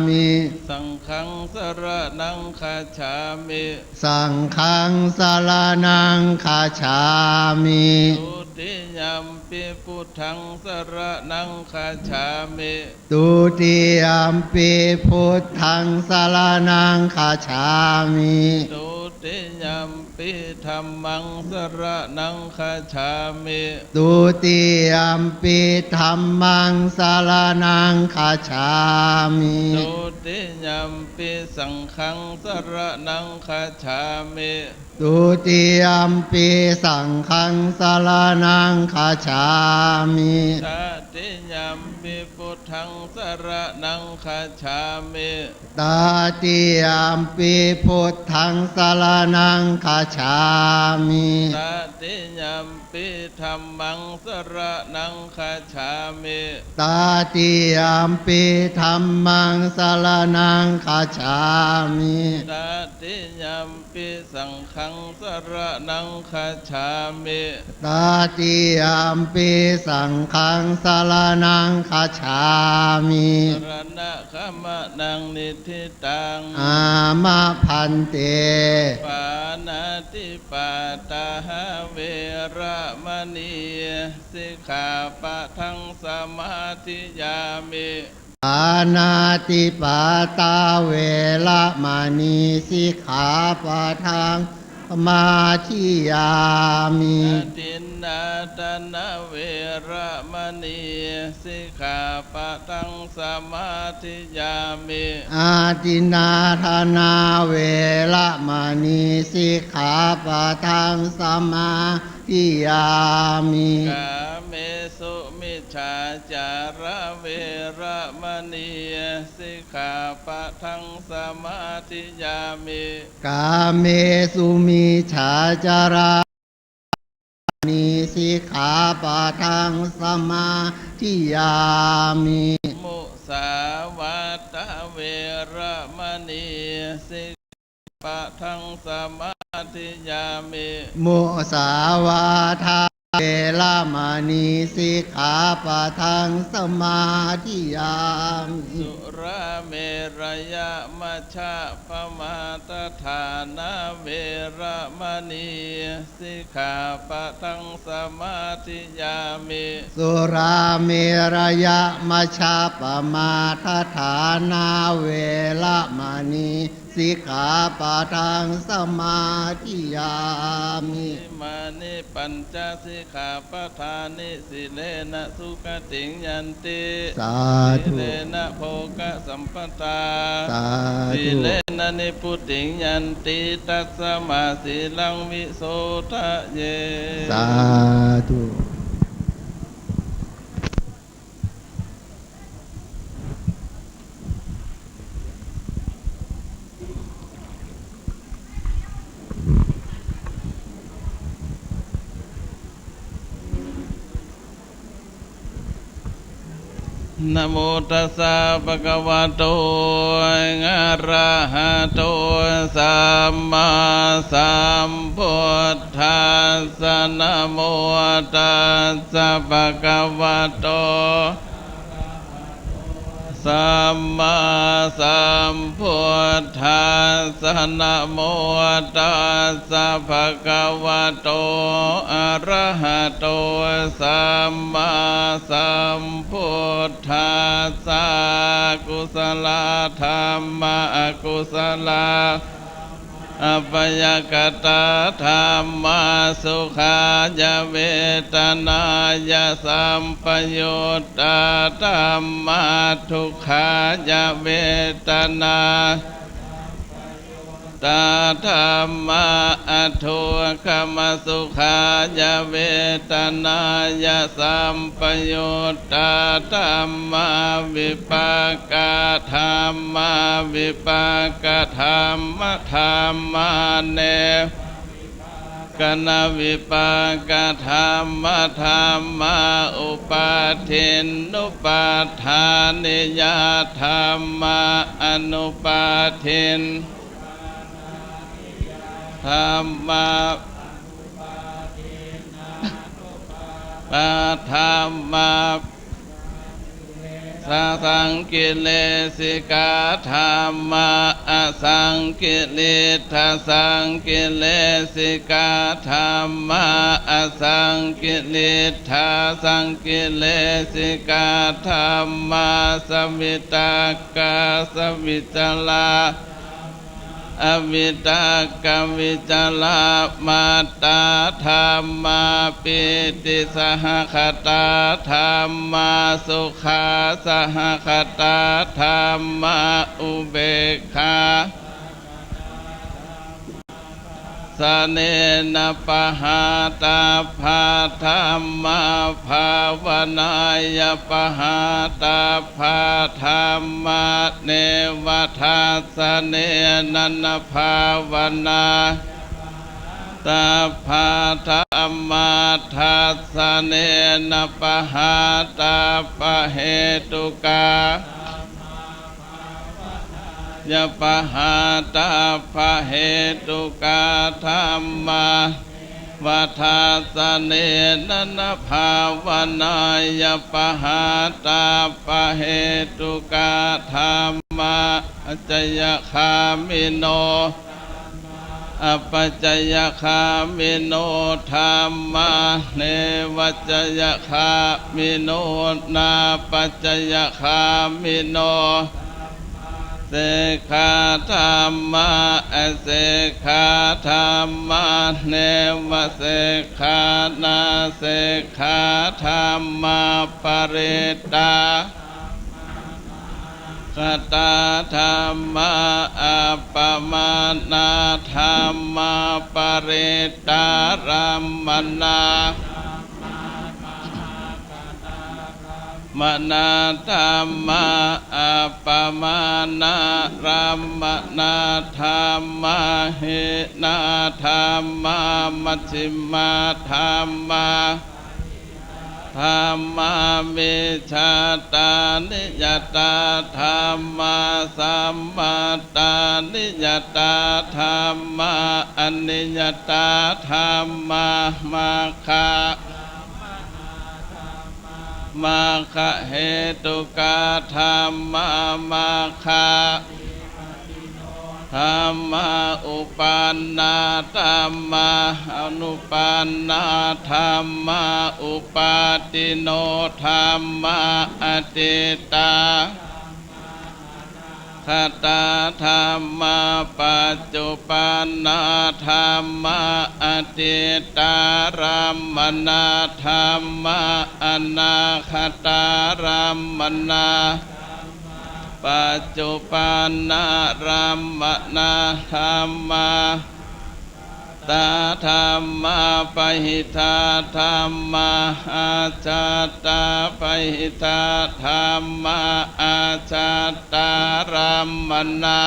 Speaker 15: มิ
Speaker 16: สังฆังสรณังคัจฉามิ
Speaker 15: สังฆังสรณังคัจฉามิ
Speaker 16: ทุติยัมปิพุทธังสรณังคัจฉามิ
Speaker 15: ตุติยัมปิพุทธังสรณังคัจฉามิ
Speaker 16: ทุติยัมปิธัมมังสรณังคัจฉามิ
Speaker 15: ตุติยัมปิธัมมังสรณังคัจฉามิ
Speaker 16: ทุติยัมปิสังฆังสรณังคัจฉามิ
Speaker 15: ตุติยัมปิสังฆังสรณังคัจฉามิ
Speaker 16: ตติยัมปิพุทธังสรณังคัจฉามิ
Speaker 15: ตาติยัมปิพุทธังสรณังคัจฉามิ
Speaker 16: ตติยัมปิธัมมังสรณังคัจฉามิ
Speaker 15: ตาติยัมปิธัมมังสรณังคัจฉามิ
Speaker 16: ตติยัมปิสังฆังสรณังคัจฉามิ
Speaker 15: ตาติยัมปิสังฆังสรณังคัจฉามิ
Speaker 16: สรณะขมะนังนิทิตัง
Speaker 15: อามะพันเต
Speaker 16: ปานาติปาตาหะเวระมณีสิกขาปะทังสมาธิยามิ
Speaker 15: ปานาติปาตาเวระมณีสิกขาปะทังสมาธิยามิ
Speaker 16: ตินนาตนะเวระมณีสิกขาปะทังสมาธิยามิ
Speaker 15: อาทินาธนาเวระมณีสิกขาปะทังสมาธิยามิ
Speaker 16: กาเมสุมิจฉาจาระเวระมณีสิกขาปะทังสมาธิยามิ
Speaker 15: กาเมสุมิจฉาจารานิสิกขาปะทังสมาธิยามิ
Speaker 16: มุสาวาตาเวระมณีสิกขาปะทังสมาธิยามิ
Speaker 15: มุสาวาทาเวระมณีสิกขาปะทังสมาธิยามิ
Speaker 16: สุราเมรยะมัชฌะปมาตฐานาเวระมณีสิกขาปะทังสมาธิยามิ
Speaker 15: สุราเมรยะมัชฌะปมาทฐานาเวระมณีสิกขาปะทังสมาธิยามิ
Speaker 16: มานิปัญจสิกขาปทานิสิเลนะสุขติงยันติ
Speaker 15: สาธุ
Speaker 16: สิเลนะโภคสัมปตา
Speaker 15: สา
Speaker 16: สิ
Speaker 15: ธุ
Speaker 16: เลนะนิพุติงยันติตัสสมาสิลังวิโสทะเย
Speaker 15: สาธุ
Speaker 16: นะโมตัสสะภะคะวะโตอะระหะโตสัมมาสัมพุทธัสสะนะโมตัสสะภะคะวะโตสัมมาสัมพุทธัสสะนะโมตัสสะภะคะวะโตอะระหะโตสัมมาสัมพุทธัสสะกุศลธรรมะอกุศลธ อัปยกตาธรรมาสุขายเวทนายสัมปยุตตาธรรมาทุกขายเวทนาตาธรรมาอทุกขมสุขายเวทนายสัมปยุตตาธรรมาวิปากธรรมาวิปากธรรมธรรมาเนกนวิปากธรรมธรรมาอุปาทินุปาทานิยธรรมาอนุปาทินธรรมาปะธรรมาสังกิเลสิกาธรรมาอสังกิเลสสังกิเลสิกาธรรมาอสังกิเลสสังกิเลสิกาธรรมาสมิตากาสมิจลาอวิตากวิจลามาตาธรรมาปิติสหคตาธรรมาสุขาสหคตาธรรมาอุเบกขาสเนนะปะหาตาภาธรรมาภาวนายปะหาตาภาธรรมาเนวทัสสเนนันภาวนาตาภาธรรมาทัสสเนนะปะหาตาปะเหตุกายะปะหาตาภะเหตุกาธรรมาวัฏาสเนนันภาวนายะปะหาตาภะเหตุกาธรรมาอัจจยคามิโนอัปปัจจยคามิโนธรรมาเนวัจจยคามิโนนาปัจจยคามิโนเสขาธรรมาเสขาธรรมาเนวเสขานาเสขาธรรมาปริตตาคตาธรรมาอัปปมานาธรรมาปริตตารัมมนามนาธรรมาอัปปมานารัมมนาธรรมาหินาธรรมามัชฌิมาธรรมาธรรมาวิชาตานิยตาธรรมาสัมมาตานิยตาธรรมาอนิยตาธรรมามาคะมาคะเหตุกาธรรมามาคะธรรมาอุปันนาธรรมาอนุปันนาธรรมาอุปาติโนธรรมาอติตาคตาธรรมาปัจจุปันนาธรรมาอติตารัมมนาธรรมาอนาคตารัมมนาปัจจุปันนารัมมนาธรรมาตาธรรมาปหิทาธรรมาอาจาตาปหิทาธรรมาอาจาตารัมมนา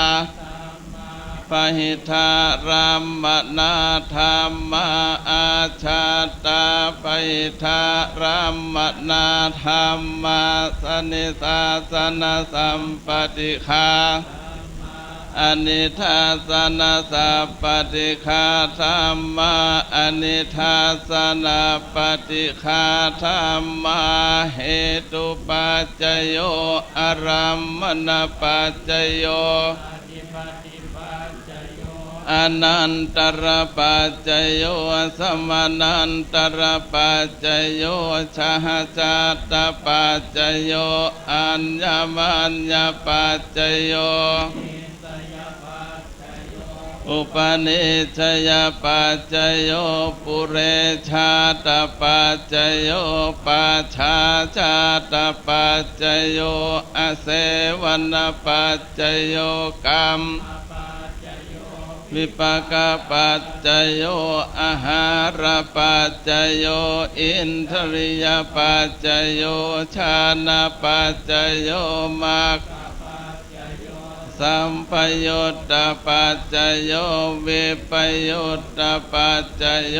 Speaker 16: ปหิทารัมมนาธรรมาอาจาตาปหิทารัมมนาธรรมาสนิสาสนสัมปติฆาอนิทัสสนะสัพปติฆาธรรมาอนิทัสสนะปฏิฆาธรรมาเหตุปัจจโยอารัมมณปัจจโยอนันตรปัจจโยสมานันตรปัจจโยชาจาตปัจจโยอัญญมัญญปัจจโย อุปนิชยปัจจโยปุเรชาตปัจจโยปัจฉาชาตปัจจโยอเสวนปัจจโยกรรมวิปากปัจจโยอาหารปัจจโยอินทริยปัจจโยชานะปัจจโยมรรคสัมปยุตตปัจจโยวิปยุตตปัจจโย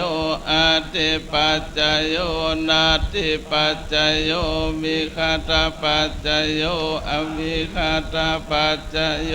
Speaker 16: อาติปัจจโยนาติปัจจโยมิคตปัจจโยอมิคตปัจจโย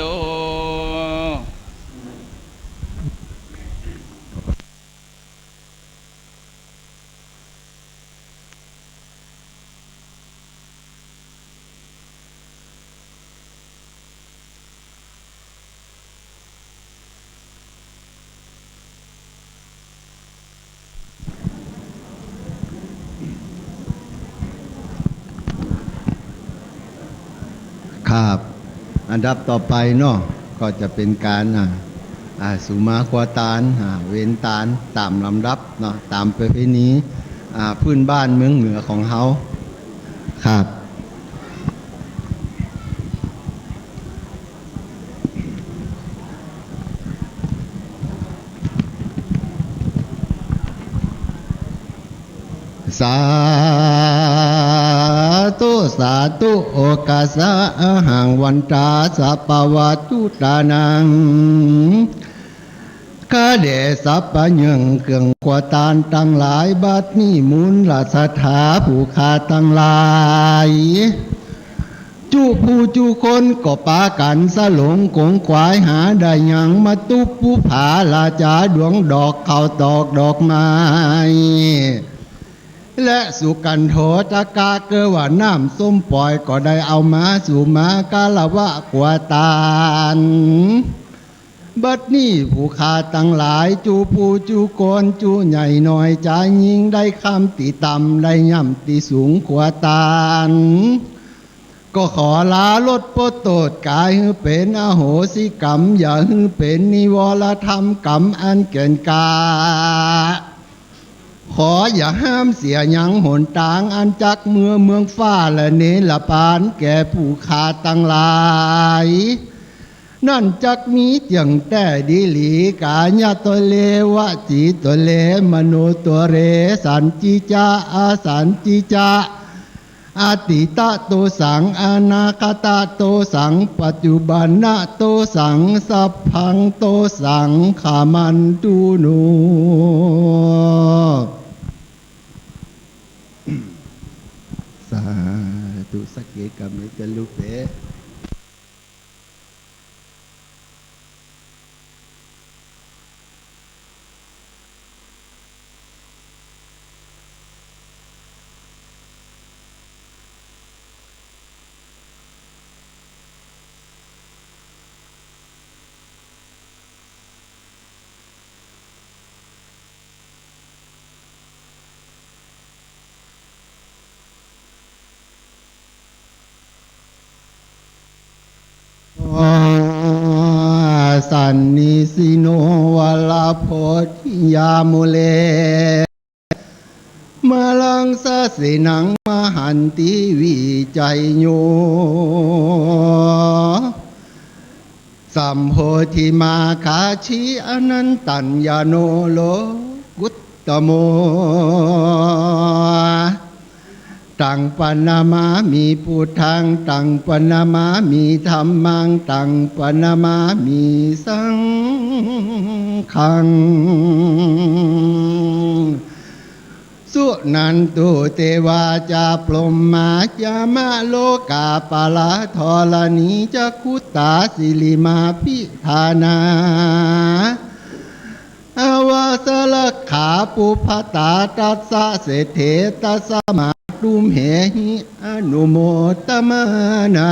Speaker 15: ครับอันดับต่อไปเนาะก็จะเป็นการสุมาควาตานเว้นตานตามลำดับเนาะตามประเพณีพื้นบ้านเมืองเหนือของเขาครับสาธุโอกาสะหังวันตาสัพพวัตุตานังกะเดสัพพยังเครื่องขวตานตั้งหลายบัดนี้มูลราชถาผู้ขาตั้งหลายจุผู้จุคนก็ปากันสลงกงควายหาได้ยังมาตุผู้ผาลาจาดวงดอกเขาตอกดอกไม้และสุกันโถตะกาเกว่าน้ำส้มปล่อยก็ได้เอามาสู่มากาละวะกวาตานบัดนี้ผู้ขาตั้งหลายจูผู้จูโกนจูใหญ่หน่อยใจยิงได้คำติต่ำได้ย่ำติสูงกวาตานก็ขอลาลดโปโตดกายให้เป็นอโหสิกรรมอย่าให้เป็นนิวรธรรมกรรมอันเกินกาขออย่าห้ามเสียยังหนต่างอันจักเมืองฟ้าและเนรปานแก่ผู้ขาตั้งหลายนั่นจักมีเจียงแต่ดีหลีกาญาตัวเลวะจีตัวเลมโนตัวเรสันจิจาอาสันจิจาอาติตะโตสังอนาคตะโตสังปัจจุบันนะโตสังสัพพังโตสังขามันตุโนสาธุสักเกกรรมจะลุเปสันนิสิโนวลาโพธิยามุเลมาลังสะสินังมหันติวิจัยโยสัมโพธิมาคาชิอนันตัญญาโนโลกุตตโมตังปนามามีพุทธังตังปนามามีธรรมังตังปนามามีสังฆังสุนันตุเทวาจาพรหมาจามะโลกาปาลาธรณีจักขุตาสิลิมาพิธานาอวาสลขาปุพตาตัสสะเสเถตัสสะมาตุมเหหิอนุโมตมานา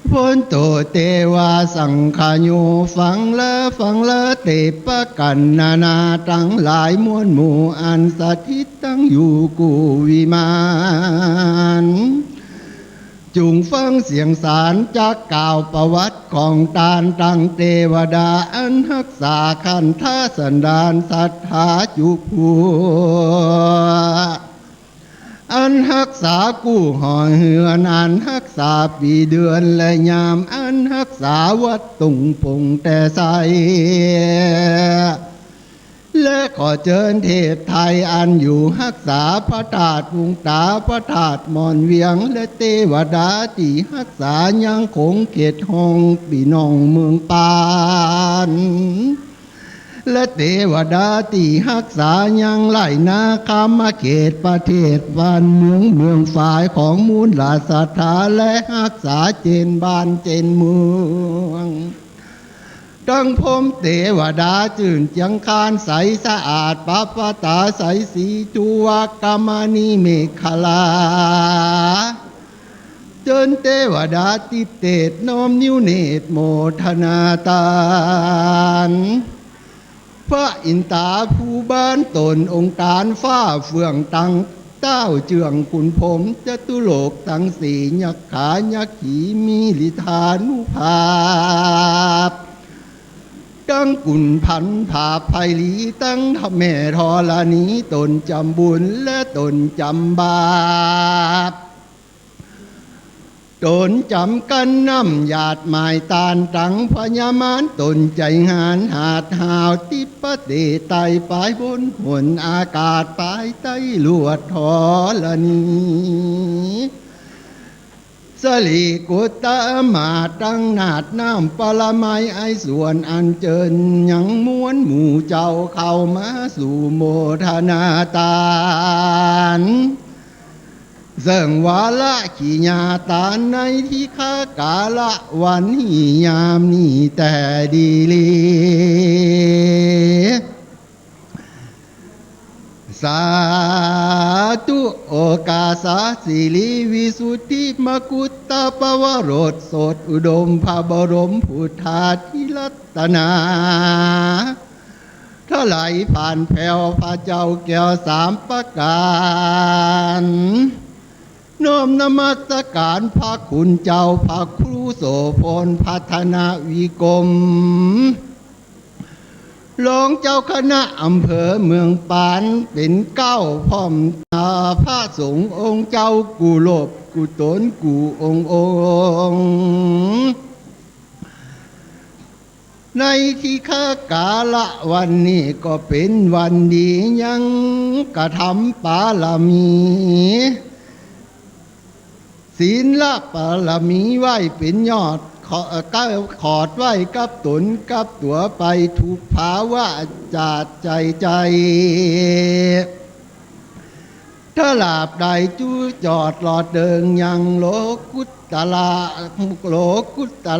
Speaker 15: พ้นโตเทวาสังขโยฟังละเตปะกันนาทั้งหลายมวลหมู่อันสถิตตั้งอยู่กูวิมาน จุงฟังเสียงสารจากกล่าวประวัติของตาลตังเทวดาอันรักษาขันธสันดานศรัทธาจุภูอันรักษากู้ห่อเหือนอันรักษาปีเดือนและยามอันรักษาวัดตุงปงแต่ใสและขอเชิญเทพไทยอันอยู่รักษาพระธาตุวงตาพระธาตุมอนเวียงและเทวดาที่รักษายังคงเขตห้องปีน้องเมืองปานและเทวดาที่รักษายังไหลนาคามาเขตประเทศบ้านเมืองฝ่ายของมูลราชธาและรักษาเจนบ้านเจนเมืองดังพรมเทวดาจื่นจังคานใสสะอาดปัปตาใสสีจุวกามานีเมฆลาเจิญเทวดาติเตตน้อมนิ้วเนตรโมทนาตานพระอินตาผู้บ้านตนองค์การฟ้าเฟื่องตังเต้าเจืองขุนผมจตุโลกตังสียักขายักขีมีลิธานุภาพดังกุนพันผาไพลีตั้งทำแม่ธรณีตนจำบุญและตนจำบาปตนจำกันน้ำหยาดหมายตานตังพญามารตนใจหานหาดหาวติปเตไตปลายบนหนอากาศปลายใต้ลวดธรณีสลีกุตะมาตั้งนาดน้ำปลาไมไอส่วนอันเจิญยังม้วนหมู่เจ้าเข้ามาสู่โมทนาตานเสิ่งวาละขีญาตานในที่ข้ากาละวันหิยามนี้แต่ดีลีสาธุโอกาสาสิริวิสุทธิมกุตตะปวโรสสดอุดมพระบรมพุทธาธิรัตนาถลายผ่านแผ่วพระเจ้าแก้วสามประการน้อมนมัสการพระคุณเจ้าพระครูโสพลพัฒนาวิกรมรองเจ้าคณะอำเภอเมืองปานเป็นเก้าพร้อมพระสงฆ์องค์เจ้ากูโลบกูตนกูองค์ในที่ข้ากาละวันนี้ก็เป็นวันดียังกระทำปาลามีศีลละปาลามีไหวเป็นยอดขอดไว้กับตนกับตัวไปทุกภาวะจาดใจถ้าลาบใดจูจอดหลอดเดิงยังโลกุตต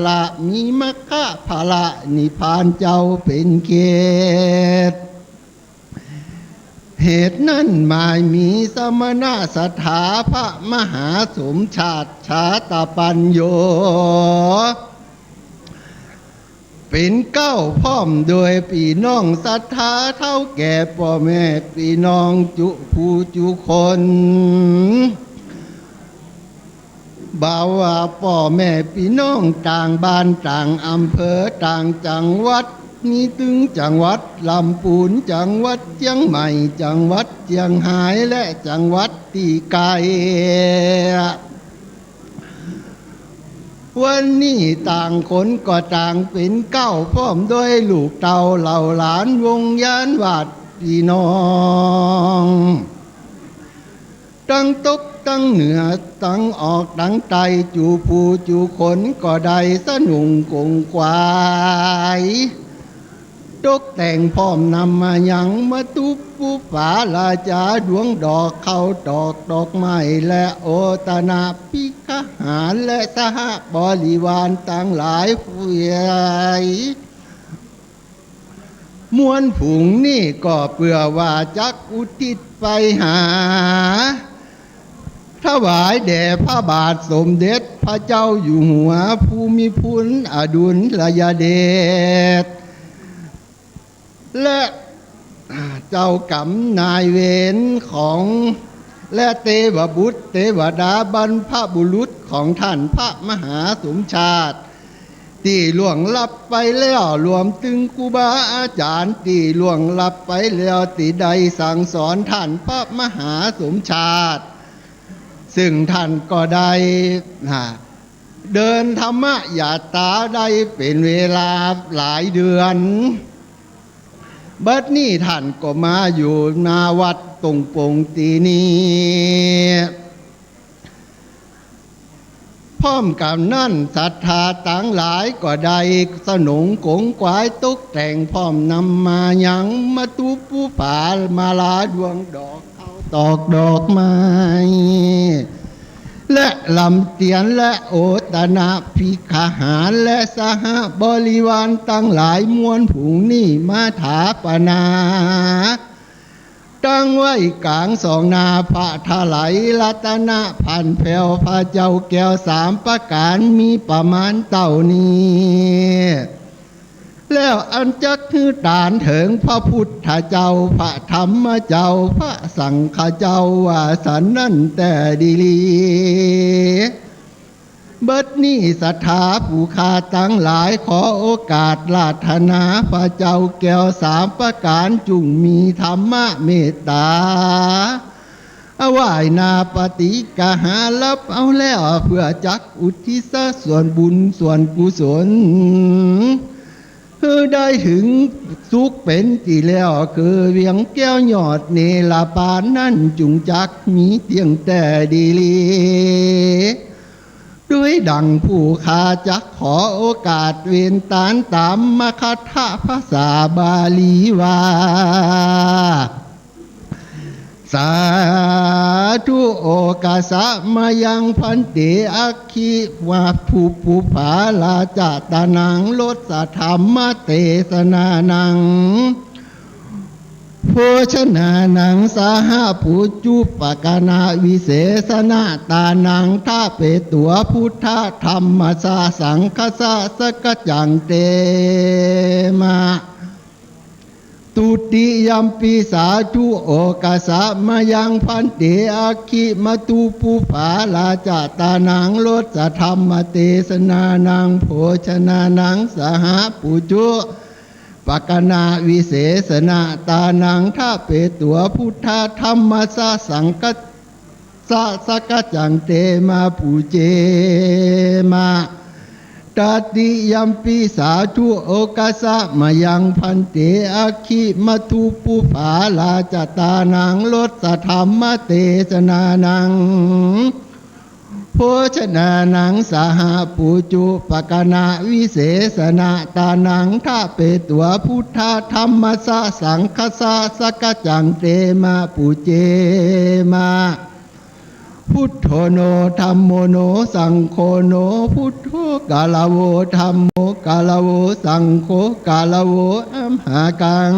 Speaker 15: ละมีมัคคะภาละนิพพานเจ้าเป็นเกศเหตุนั้นหมายมีสมณะสถาพระมหาสมชาติชาตปัญโยเป็นเก้าพร้อมโดยพี่น้องศรัทธาเท่าแก่พ่อแม่พี่น้องจุผู้จุคนบ่าวว่าพ่อแม่พี่น้องต่างบ้านต่างอำเภอต่างจังหวัดนี่ถึงจังหวัดลำพูนจังหวัดเชียงใหม่จังหวัดเชียงรายและจังหวัดที่ไกลวันนี้ต่างคนก็ต่างเป็นเก้าพร้อมด้วยลูกเต่าเหล่าหลานวงยานวัดพี่น้องตั้งตกตั้งเหนือตั้งออกตั้งไตจูผู้จูคนก็ได้สนุงกงควายตกแต่งพร้อมนำมายังมาตุบปูฝาลาจาดวงดอกเข้าดอกไม้และโอตนาปิกหารและสหบริวารต่างหลายผู้ใหญ่มวลผุงนี่ก็เพื่อว่าจักอุทิศไปหาถวายแด่พระบาทสมเด็จพระเจ้าอยู่หัวภูมิพลอดุลยเดชและเจ้ากรรมนายเวรของ และเทวบุตรเทวดาบรรพบุรุษของท่านพระมหาสมชาติที่ล่วงลับไปแล้วรวมถึงครูบาอาจารย์ที่ล่วงลับไปแล้วที่ใดสั่งสอนท่านพระมหาสมชาติซึ่งท่านก็ได้เดินธรรมยาตราได้เป็นเวลาหลายเดือนบัดนี้ท่านก็มาอยู่นาวัดตรงปงตีนี้พร้อมกับนั่นศรัทธาต่างหลายก็ได้สนงกงกวายตกแต่งพร้อมนำมายังมาตุปูผามาลาดวงดอกเขาตอกดอกไม้และลำเตียนและโอตนะภิกขหารและสหบริวารตั้งหลายมวลผุงนี่มาถาปนาตั้งไว้กลางสองนาพระถลายรัตนะพันแผ่วพระเจ้าแก้วสามประการมีประมาณเต่านี้แล้วอันจักคือตานถึงพระพุทธเจ้าพระธรรมเจ้าพระสังฆเจ้าว่าสันนั่นแต่ดีลีเบิดนี้ศรัทธาผู้ข้าตั้งหลายขอโอกาสราธนาพระเจ้าแก้วสามประการจุงมีธรรมะเมตตาเอาไหว้นาปฏิกหารับเอาแล้วเพื่อจักอุทิศส่วนบุญส่วนกุศลได้ถึงสุขเป็นที่แล้วคือเวียงแก้วยอดเนลาปานนั่นจุงจักมีเตียงแต่ดีลีด้วยดังผู้ข้าจักขอโอกาสเวนตานตามมาคาถาภาษาบาลีว่าสาธุโอกาสะมายังพันเตอัคคิวาภูผาลาจตานังลดสธรรมเตสนานังโภชนานังสาหาภูจุปกานาวิเศษนาตานังท่าเปตัวพุทธธรรมสาสังคสะสกจังเตมาตุติยัมปิสาธุโอกาสะมายังพันเตอัคคิมาตุปุภาลาจตานังลดสธรรมเตสนานังโภชนานังสหปุจุปกนาวิเศษนาตานังท่าเปตัวพุทธธรรมสาสังกัสสะสกจังเตมาปูเจมาตติยัมปิสาธุโอกาสะมายังพันเตอัคคิมัทุปุภาลาจตานังลดสธรรมเตสนานังโภชนานังสหปุจุปกนาวิเศษนาตานังท่าเปตัวพุทธธรรมสาสังคสะสกจังเตมาปุเจมาพุทโธโนธัมโมโนสังโฆโนพุทโธกาลโวธัมโมกาลโวสังโฆกาลโวอัมหากัง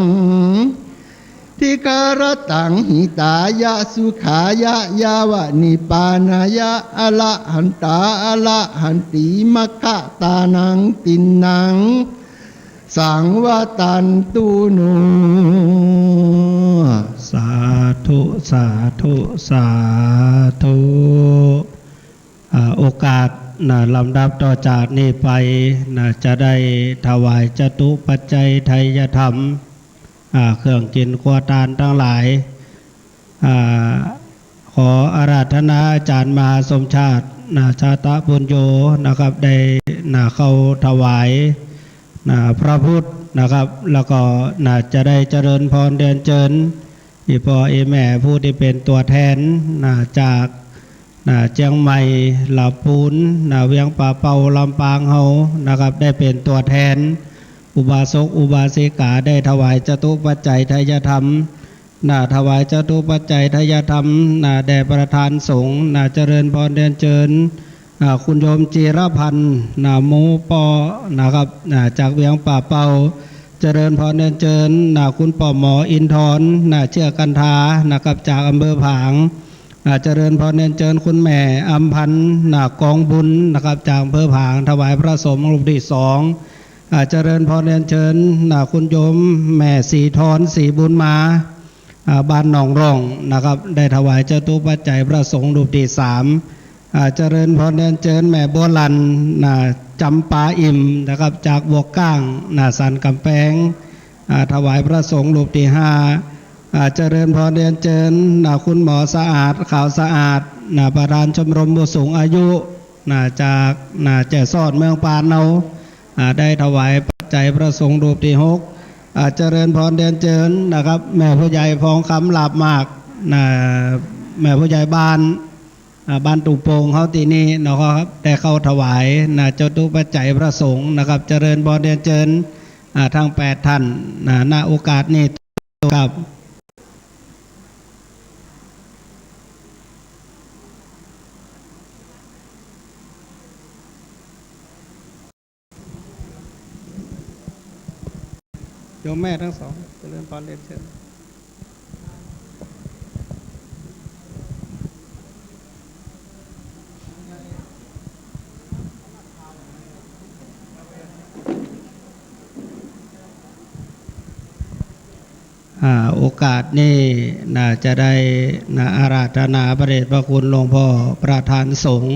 Speaker 15: ทิการตังหิตายะสุขายะยาวะนิปานายะอะละหันตาอะละหันติมัคคะตานังตินนังสังวตันตุโน
Speaker 14: สาธุสาธุสาธุโอกาสลำดับต่อจากนี้ไปจะได้ถวายจตุปัจจัยไทยธรรมเครื่องกินครัวตานทั้งหลายขออาราธนาอาจารย์มหาสมชาติชาตะปุญโญนะครับได้เข้าถวายพระพุทธนะครับแล้วก็จะได้เจริญพรเดือนเจิญอีพ่อแม่ผู้ที่เป็นตัวแทนจากเชียงใหม่ลำพูนเวียงป่าเป่าลำปางเฮานะครับได้เป็นตัวแทนอุบาสกอุบาสิกาได้ถวายจตุปัจจัยไทยธรรมถวายจตุปัจจัยไทยธรรมแด่ประธานสงฆ์เจริญพรเดือนเจิญคุณโยมจีรพันธ์หมูปอนะครับจากเวียงป่าเป่าเจริญพรเดือนเจิญคุณป่อหมออินทรเชื่อกันทานะครับจากอำเภอผางเจริญพรเดือนเจิญคุณแม่อัมพันธ์กองบุญนะครับจากอำเภอผางถวายพระสมรูปที่สองเจริญพรเดือนเจิญคุณโยมแม่สีทรสีบุญมา บ้านหนองร่องนะครับได้ถวายเจตุปัจจัยพระสงฆ์รูปที่3เจริญพรเดินเจิญแม่บัวลันจำปาอิ่มนะครับจากบวกก้างสันกำแพงถวายพระสงฆ์รูปที่5เจริญพรเดินเจิญคุณหมอสะอาดข่าวสะอาดประธานชมรมผู้สูงอายุจากแจ่ซอดเมืองปานเนาได้ถวายปัจจัยพระสงฆ์รูปที่6เจริญพรเดินเจิญนะครับแม่ผู้ใหญ่ฟองคำหลาบมากแม่ผู้ใหญ่บ้านตุ่มโป่งเขาตีนี้นะครับแต่เขาถวายเจตุปัจจัยพระสงฆ์นะครับเจริญพรเดินเจิญทั้ง8ท่านณโอกาสนี้ครับโยมแม่ทั้งสองเจริญพรเรียนเชิญโอกาสนี้จะได้อาราธนาพระเดชพระคุณหลวงพ่อประธานสงฆ์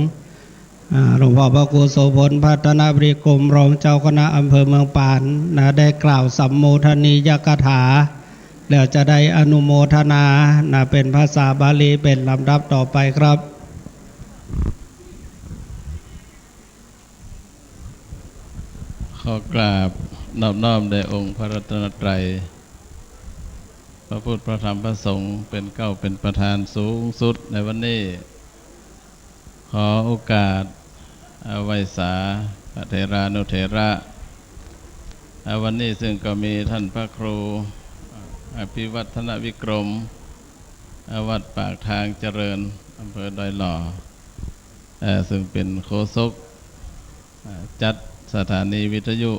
Speaker 14: หลวงพ่อพระครูโสพลพัฒนาบริกรมรองเจ้าคณะอำเภอเมืองปานได้กล่าวสัมโมทนียกถาแล้วจะได้อนุโมทนาเป็นภาษาบาลีเป็นลำดับต่อไปครับ
Speaker 16: ขอกราบนอบน้อมแด่องค์พระรัตนตรัยพระพุทธพระธรรมพระสงฆ์เป็นเก้าเป็นประธานสูงสุดในวันนี้ขอโอกาสไหว้สาพระเถรานุเถระวันนี้ซึ่งก็มีท่านพระครูอภิวัฒนวิกรมวัดปากทางเจริญอำเภอดอยหล่อซึ่งเป็นโฆษกจัดสถานีวิทยุ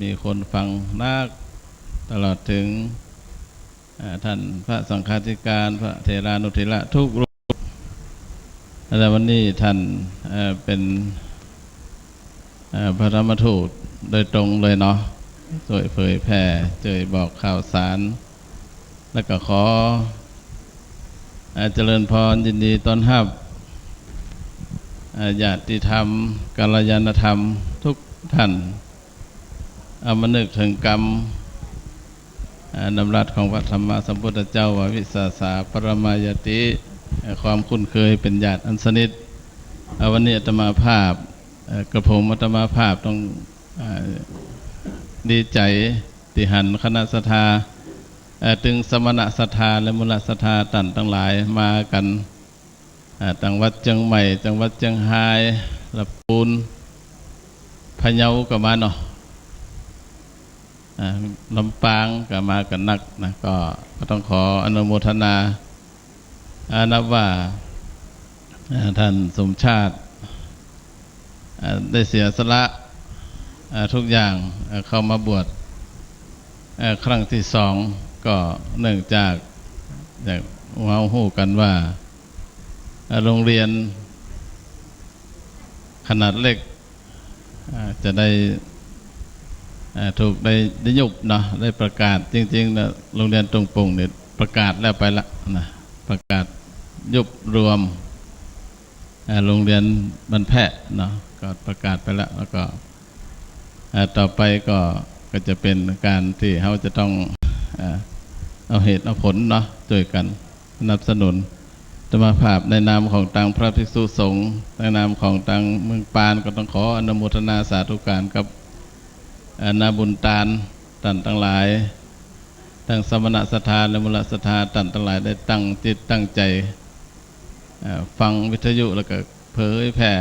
Speaker 16: มีคนฟังนักตลอดถึงท่านพระสังฆาธิการพระเถรานุเถระทุกรูปแต่วันนี้ท่านเป็นพระธรรมทูตโดยตรงเลยเนาะช่วยเผยแผ่ช่วยบอกข่าวสารแล้วก็ขอเจริญพรยินดีต้อนรับญาติธรรมกัลยาณธรรมทุกท่านเอามานึกถึงกรรมดำรัสของพระธรรมสัมพุทธเจ้าว่าวิสาสาปรมายติความคุ้นเคยเป็นญาติอันสนิทวันนี้อาตมาภาพกระผมอาตมาภาพต้องดีใจที่หันคณะศรัทธาถึงสมณศรัทธาและมูลศรัทธาต่างทั้งหลายมากันจังหวัดเชียงใหม่จังหวัดเชียงรายลำพูนพะเยาก็มาเนาะลำปางก็มากันนักนะก็ต้องขออนุโมทนานับว่าท่านสมชาติได้เสียสละทุกอย่างเข้ามาบวชครั้งที่2ก็เนื่องจากเราหู้กันว่าโรงเรียนขนาดเล็กจะได้ถูกได้ยุบเนาะได้ประกาศจริงๆนะโรงเรียนตรงปุ่งเนี่ยประกาศแล้วไปละนะประกาศยุบรวมโรงเรียนบรรแพะเนาะก็ประกาศไปแล้วแล้วก็ต่อไปก็จะเป็นการที่เขาจะต้องเอาเหตุเอาผลเนาะช่วยกันสนับสนุนธรรมภาพในนามของตังพระภิกษุสงฆ์ในนามของตังเมืองปานก็ต้องขออนุโมทนาสาธุการกับนาบุญตาลท่านทั้งหลายทั้งสมณศรัทธาและมูลศรัทธาท่านทั้งหลายได้ตั้งจิตตั้งใจฟังวิทยุแล้วก็เผยแผ่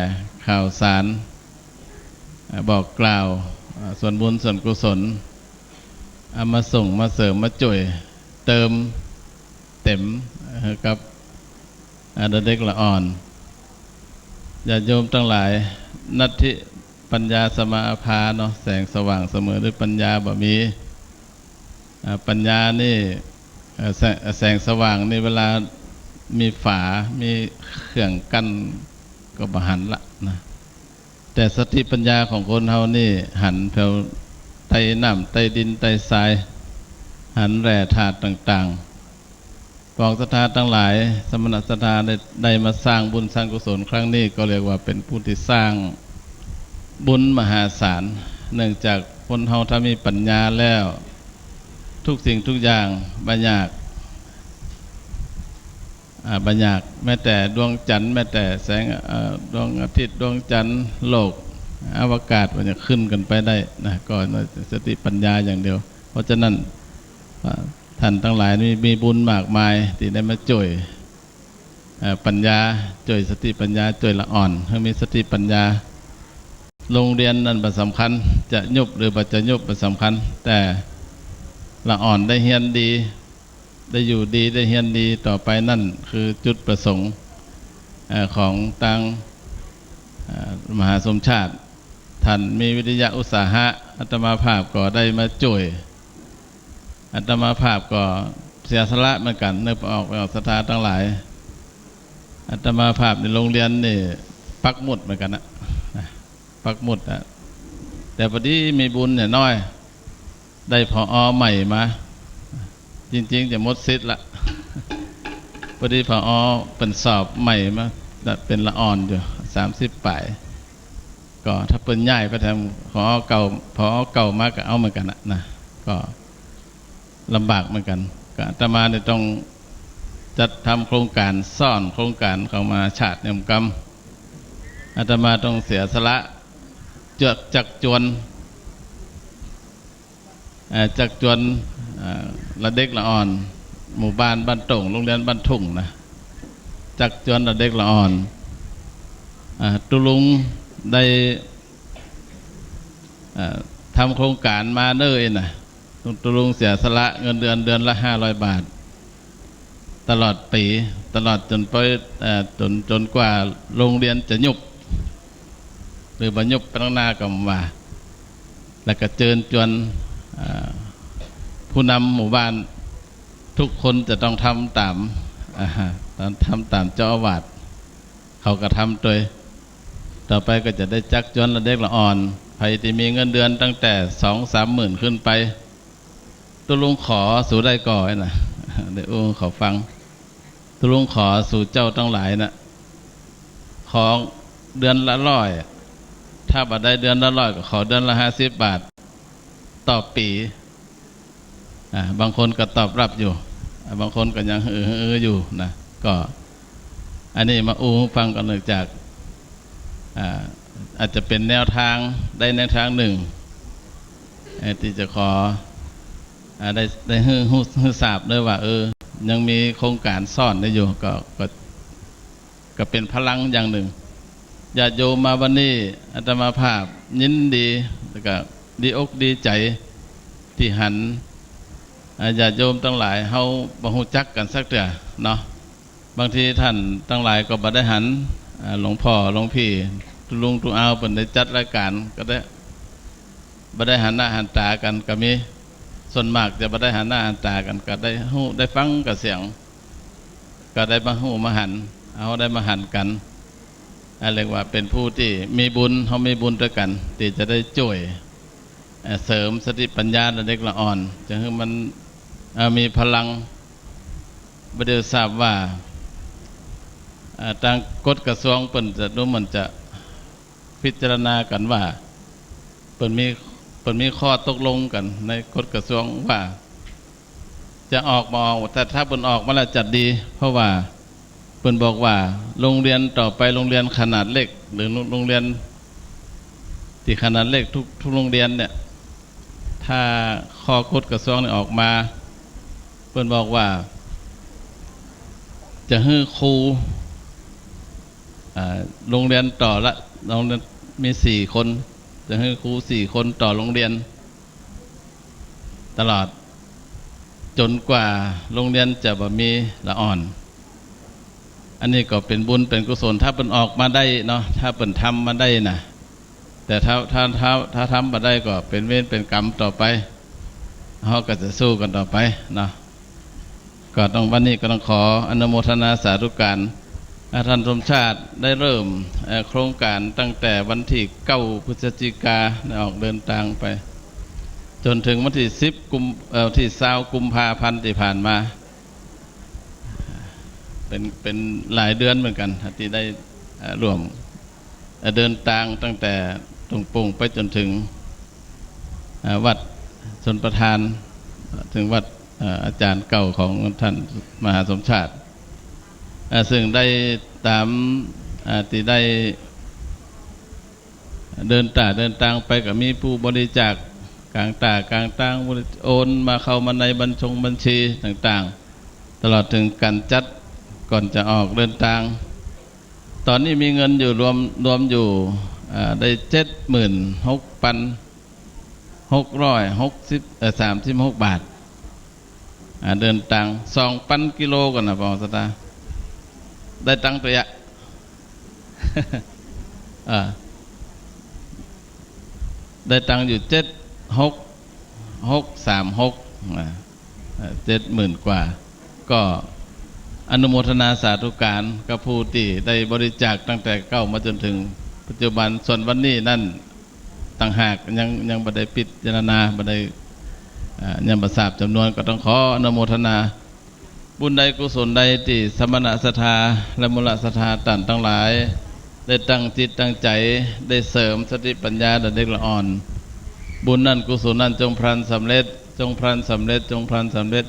Speaker 16: ข่าวสารบอกกล่าวส่วนบุญส่วนกุศลเอามาส่งมาเสริมมาจ่วยเติมเต็มกับเด็กละอ่อนญาติโยมทั้งหลายนัตถิปัญญาสมาภาเนาะแสงสว่างเสมอด้วยปัญญาบ่มีปัญญานี่แสงสว่างนี่เวลามีฝามีเครื่องกั้นก็บ่หันละนะแต่สติปัญญาของคนเฮานี่หันแผ่วไต่น้ำไต่ดินไต่ทราย หันแร่ธาตุต่างๆกองศรัทธาทั้งหลายสมณศรัทธาได้มาสร้างบุญสร้างกุศลครั้งนี้ก็เรียกว่าเป็นผู้ที่สร้างบุญมหาศาลเนื่องจากคนเฮาถ้ามีปัญญาแล้วทุกสิ่งทุกอย่างบัญญัติแม้แต่ดวงจันทร์แม้แต่แสงดวงอาทิตย์ดวงจันทร์โลกอวกาศมันจะขึ้นกันไปได้นะก็สติปัญญาอย่างเดียวเพราะฉะนั้นท่านทั้งหลายมีบุญมากมายที่ได้มาช่วยปัญญาช่วยสติปัญญาช่วยละอ่อนให้มีสติปัญญาโรงเรียนนั้นเป็นสำคัญจะยุบหรือบ่จะยุบเป็นสำคัญแต่ละอ่อนได้เฮียนดีได้อยู่ดีได้เฮียนดีต่อไปนั่นคือจุดประสงค์ของตังมหาสมชาติท่านมีวิทยาอุตสาหะอาตมาภาพก็ได้มาช่วยอาตมาภาพก็เสียสละเหมือนกันเนื่องออกศรัทธาทั้งหลายอาตมาภาพในโรงเรียนนี่ปักหมุดเหมือนกันนะปักหมุดนะแต่พอดีมีบุญเนี่ยน้อยได้ผอ.ใหม่มาจริงๆจะหมดสิทธิ์ละพอดีผอ.เป็นสอบใหม่มาเป็นละอ่อนอยู่30 ปลายก็ถ้าเป็นใหญ่ไปทำผอ.เก่ามาก็เอาเหมือนกันนะก็ลำบากเหมือนกันก็อาตมาเนี่ยต้องจัดทำโครงการซ่อนโครงการเข้ามาฉาดเนิมกรรมอาตมาต้องเสียสละจักจวนละเด็กละอ่อนหมู่บ้านบ้านตงโรงเรียนบ้านทุ่งนะจักจวนละเด็กละอ่อนตุลุงได้ทำโครงการมาเนิ่นนะตุลุงเสียสละเงินเดือนละ500 บาทตลอดปีตลอดจนไปจนกว่าโรงเรียนจะยุบหรือบรรยุบไปข้างหน้าก็มาแล้วก็เชิญชวนผู้นำหมู่บ้านทุกคนจะต้องทำตามเจ้าอาวาสเขาก็ทำโดยต่อไปก็จะได้จักจวนละเด็กละอ่อนใครที่มีเงินเดือนตั้งแต่ 2-3 หมื่นขึ้นไปตุลุงขอสู่ได้ก่อนนะเดี๋ยวเขาฟังตุลุงขอสู่เจ้าทั้งหลายนะของเดือนละ100ถ้าบัดได้เดือนละ100ก็ขอเดือนละ50 บาทต่อปีบางคนก็ตอบรับอยู่บางคนก็ยังอยู่นะก็อันนี้มาฟังกันเนื่องจากอาจจะเป็นแนวทางได้แนวทางหนึ่งที่จะขอได้ฮือทราบด้วยว่ายังมีโครงการซ่อนได้อยู่ก็เป็นพลังอย่างหนึ่งญาติโยมมาวันนี้อาตมาภาพยินดีแล้วก็ดีอกดีใจที่หันญาติโยมทั้งหลายเฮาบ่ฮู้จักกันสักเทื่อเนาะบางทีท่านทั้งหลายก็บ่ได้หันหลวงพ่อหลวงพี่ลุงตุเอาเพิ่นได้จัดรายการก็ได้บ่ได้หันหน้าหันตากันก็มีส่วนมากจะบ่ได้หันหน้าหันตากันก็ได้ฮู้ได้ฟังกับเสียงก็ได้มาฮู้มาหันเอาได้มาหันกันเรียกว่าเป็นผู้ที่มีบุญเฮามีบุญด้วยกันที่จะได้ช่วยเสริมสติปัญญาเด็กละอ่อนจะให้มันมีพลังบ่ได้ทราบว่าทางกฎกระทรวงเปิ้นจะดูมันจะพิจารณากันว่าเปิ้นมีข้อตกลงกันในกฎกระทรวงว่าจะออกมาแต่ถ้าเปิ้นออกมาแล้วจัดดีเพราะว่าเปิ้นบอกว่าโรงเรียนต่อไปโรงเรียนขนาดเล็กหรือโรงเรียนที่ขนาดเล็กทุกโรงเรียนเนี่ยถ้าข้อกฎกระทรวงนี่ออกมาเปิ้นบอกว่าจะให้ครูโรงเรียนต่อละโรงเรียนมี4 คนจะให้ครู4 คนต่อโรงเรียนตลอดจนกว่าโรงเรียนจะบ่มีละอ่อนอันนี้ก็เป็นบุญเป็นกุศลถ้าเปิ้นออกมาได้เนาะถ้าเปิ้นทำมาได้นะแต่ถ้าทำมาได้ก็เป็นเวรเป็นกรรมต่อไปเขาก็จะสู้กันต่อไปเนาะก็ต้องวันนี้ก็ต้องขออนุโมทนาสาธุการท่านสมชาติได้เริ่มโครงการตั้งแต่วันที่9 พฤศจิกายนออกเดินทางไป จนถึงวันที่20 กุมภาพันธ์ที่ผ่านมาเป็นหลายเดือนเหมือนกันที่ได้ร่วมเดินทางตั้งแต่ตรงปุ่งไปจนถึงวัดชนประทานถึงวัดอาจารย์เก่าของท่านมหาสมชาติซึ่งได้ตามที่ได้เดินทางไปก็มีผู้บริจาคกลางต่างโอนมาเข้ามาในบัญชีต่างๆตลอดถึงการจัดก่อนจะออกเดินทางตอนนี้มีเงินอยู่รวมอยู่ได้76,636 บาทเดินทาง2,000 กิโลกันนะปองสตาได้ตังตัวya ได้ตังอยู่76,636 70,000 กว่าก็อนุโมทนาสาธุการกับผู้ที่ได้บริจาคตั้งแต่เก้ามาจนถึงปัจจุบันส่วนวันนี้นั่นต่างหากยังบ่ได้พิจารณาบ่ได้ยังบ่ทราบจำนวนก็ต้องขออนุโมทนาบุญใดกุศลใดที่สมณศรัทธาและมูลศรัทธาต่างทั้งหลายได้ตั้งจิตตั้งใจได้เสริมสติปัญญาเด็กละอ่อนบุญนั้นกุศลนั้นจงพลันสำเร็จ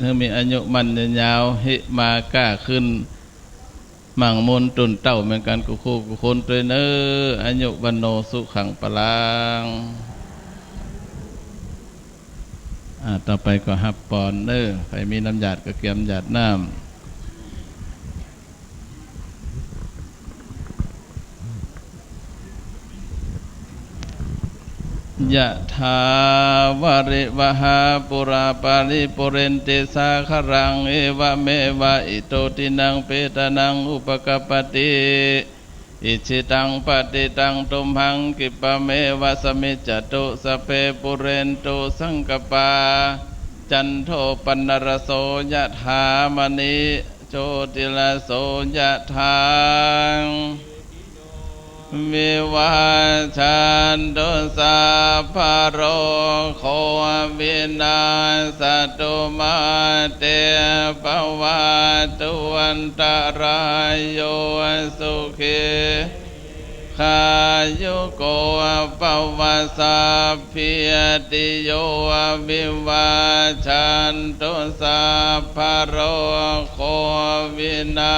Speaker 16: ให้มีอายุมั่นยืนยาวหิมาก้าขึ้นมั่งมนตุนเต้าเหมือนกันกุคนตัวเนออายุวันโนสุขังปลังต่อไปก็ฮับปอนเนอใครมีน้ำหยาดก็เกี่ยมหยาดน้ำยะถาวะริวหาปุราปาริปุเรนติสาครังเอวะเมวะอิโตตินังเปตานังอุปกัปปติอิชิตังปฏิตังตุมหังกิปะเมวะสมิจจตุสเปปุเรนตุสังกปาจันโทปนรโสยะถามณิโชติลโสยะถาวิวัชชันตุสัพพะโรโควินาศตุมาเตภวัตุวันตรายโยสุขีขายุโกภวสัพพิติโยวิวัชชันตุสัพพะโรโควินา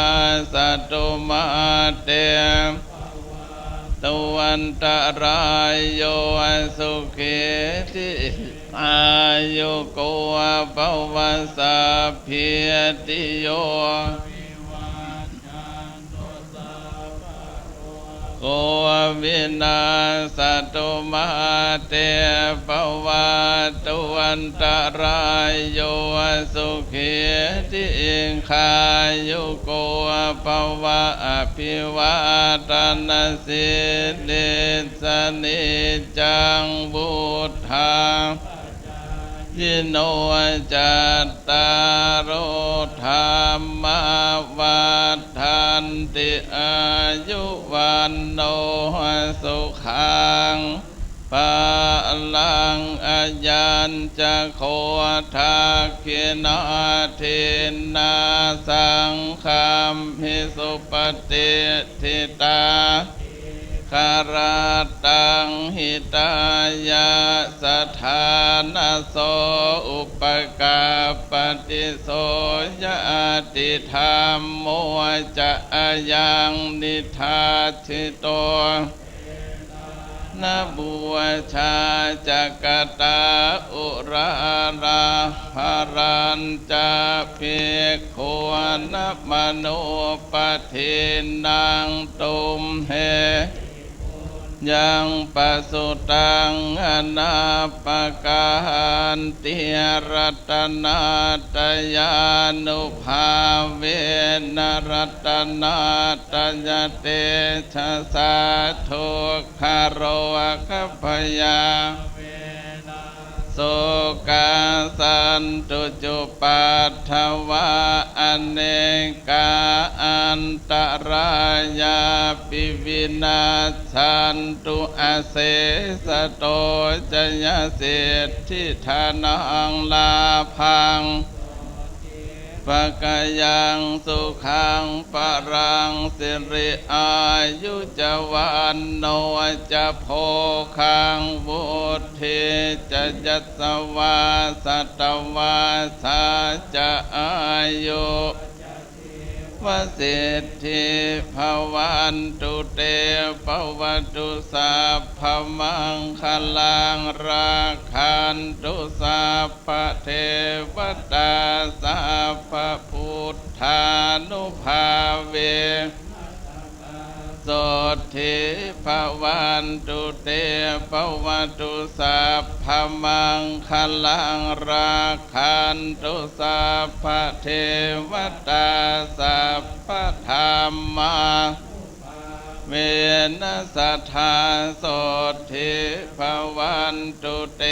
Speaker 16: ศตุมาเตตวันตรายโยสุขีติอายุโกภวสัพพิติโยโกวินาศตุมาเตภวัตุวันตรายโยสุขีติขายุโกภวะอภิวาทนาสิริสนิจังบุตธายิโนจัตตารโอธรรมวัฏันติอายุวันโนสุขังปะลังอายัญจะโคทักขินาทินาสังคัมหิสุปฏิทิตาคาราตังหิตายาสถานะโสอุปกาปฏิโสยติธรรมโมจะยังนิทัสสิโตนะบัวชาจักตาอุราราภารัญจะเพียกขวนมโนปทินังตุมเหยังปัสสุตังอนาปการติรัตนาตยานุภาเวนรัตนาตยเตชะสาทุกขโรคัพพยาส โสกาสันตุจุปัฏฐวะอเนกาอันตรายาปิวินาชันตุอาเสสโตจยเสทธิธานังลาพังปะกายังสุขังปะรังสิริอายุจวันโนจะโพคังวุฒิจะยัสสวาสัตวาสาจะอายุวสิทธิภวันตุเตภวตุสัพพมังคลังราคันตุสัพพเทวตาสัพพพุทธานุภาเวโสทิภวันตุเตภวตุสัพพมังคลังราคันตุสัพพเทวตาสัพพธรรมาเวนัสสัทธาโสทิภวันตุเต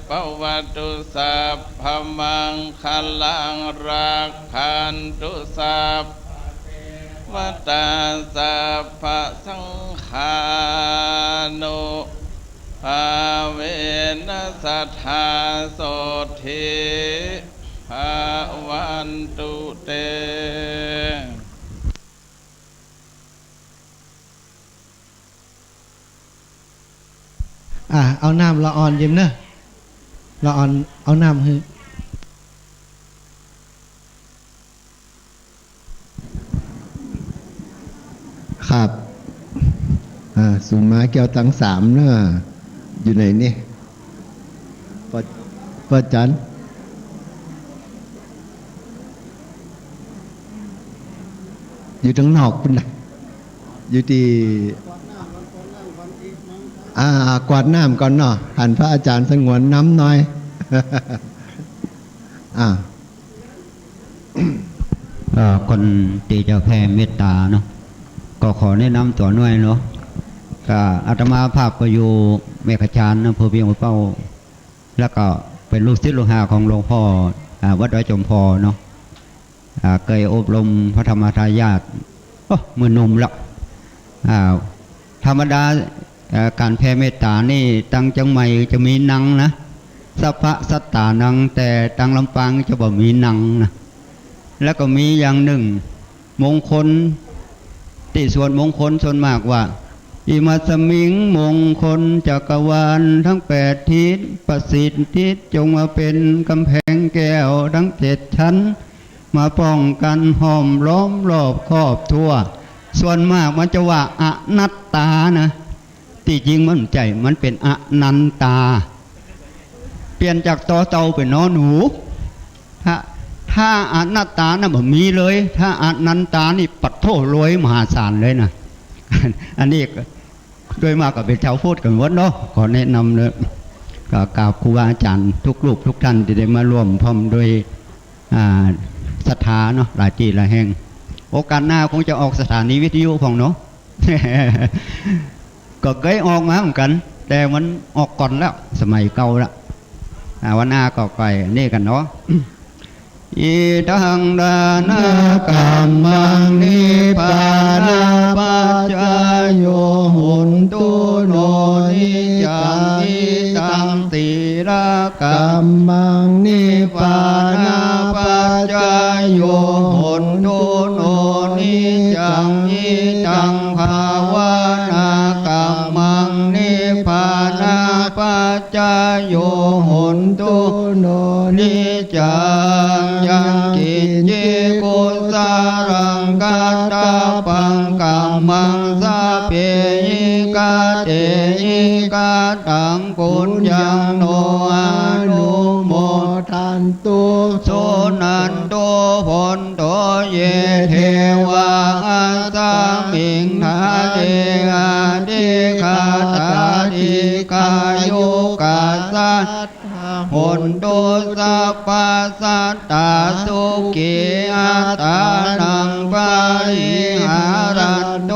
Speaker 16: ภวตุสัพพมังคลังราคันตุสัพวัตตาสัพพสังฆานุภาเวนัสสัทธาโสทิภวันตุเต
Speaker 12: เอาน้ำละอ่อนยิ้มเนอะละอ่อนเอาน้ำให้
Speaker 15: ครับสุมาแก้วตังสามเนอะอยู่ไหนนี่ป้าจันอยู่ทั้งนอกคุณนะอยู่ที่กวาดน้ำก่อนเนาะหันพระอาจารย์สงวนน้ำหน่อย
Speaker 17: คนตีจะแผ่เมตตาเนาะก็ขอแนะนำตัวหน่อยเนาะก็อาตมาภาพก็อยู่เมฆจารย์อำเภอเวียงหัวเป้าแล้วก็เป็นลูกศิษย์ลูกหาของหลวงพ่อวัดดอยจอมพอเนาะเคยอบรมพระธรรมทายาทมือหนุ่มละธรรมดาการแผ่เมตตานี่ตั้งจังใหม่จะมีนังนะสัพพะสัตตานังแต่ตั้งลำปางจะบอกมีนังนะแล้วก็มีอย่างหนึ่งมงคลที่ส่วนมงคลส่วนมากว่าอิมัสมิงมงคลจักรวาลทั้ง8ทิศประสิทธิจงมาเป็นกำแพงแก้วทั้ง7ชั้นมาป้องกันห้อมล้อมรอบครอบทั่วส่วนมากมันจะว่าอนัตตานะที่จริงมันใจมันเป็นอนันตาเปลี่ยนจากตอเตาเป็นนอหนูถ้าอนัตตานะแบบมีเลยถ้าอนันตานี่ปัดโทษรวยมหาศาลเลยนะ อันนี้โดยมากก็เป็นชาวพูดกันวัดเนาะขอแนะนำเลยก็กราบครูบาอาจารย์ทุกรูปทุกท่านที่ได้มาร่วมพร้อมโดยศรัทธาเนาะหลายที่หลายแห่งโอกาสหน้าคงจะออกสถานีวิทยุของเนาะ ก็เคยออกมาเหมือนกันแต่มันออกก่อนแล้วสมัยเก่าแล้ววันหน้าก็ไปนี่กันเนาะ อิทังดานากรรมังนิพพานาปัจจายโยหุนตุโนนิจังอิตังติระกรรมังนิพพานาปัจจายโยหุนตุโนนิจังอิตังภาวนากรรมังนิพพานาปัจจายโยหุนตุโนนิจังยังกิจเยกุสารังกัตตาปังกัมมังสะเพยิกาเตยิกาตังปุญญังโนอนุโมทันตุโสนันโตผลโตเยเทวาอัสสมิงทาเตอาดิคาตาดิกายุกาสัตผลโตสัพพสัตตาสุขีอัตตานังปาริหารันโต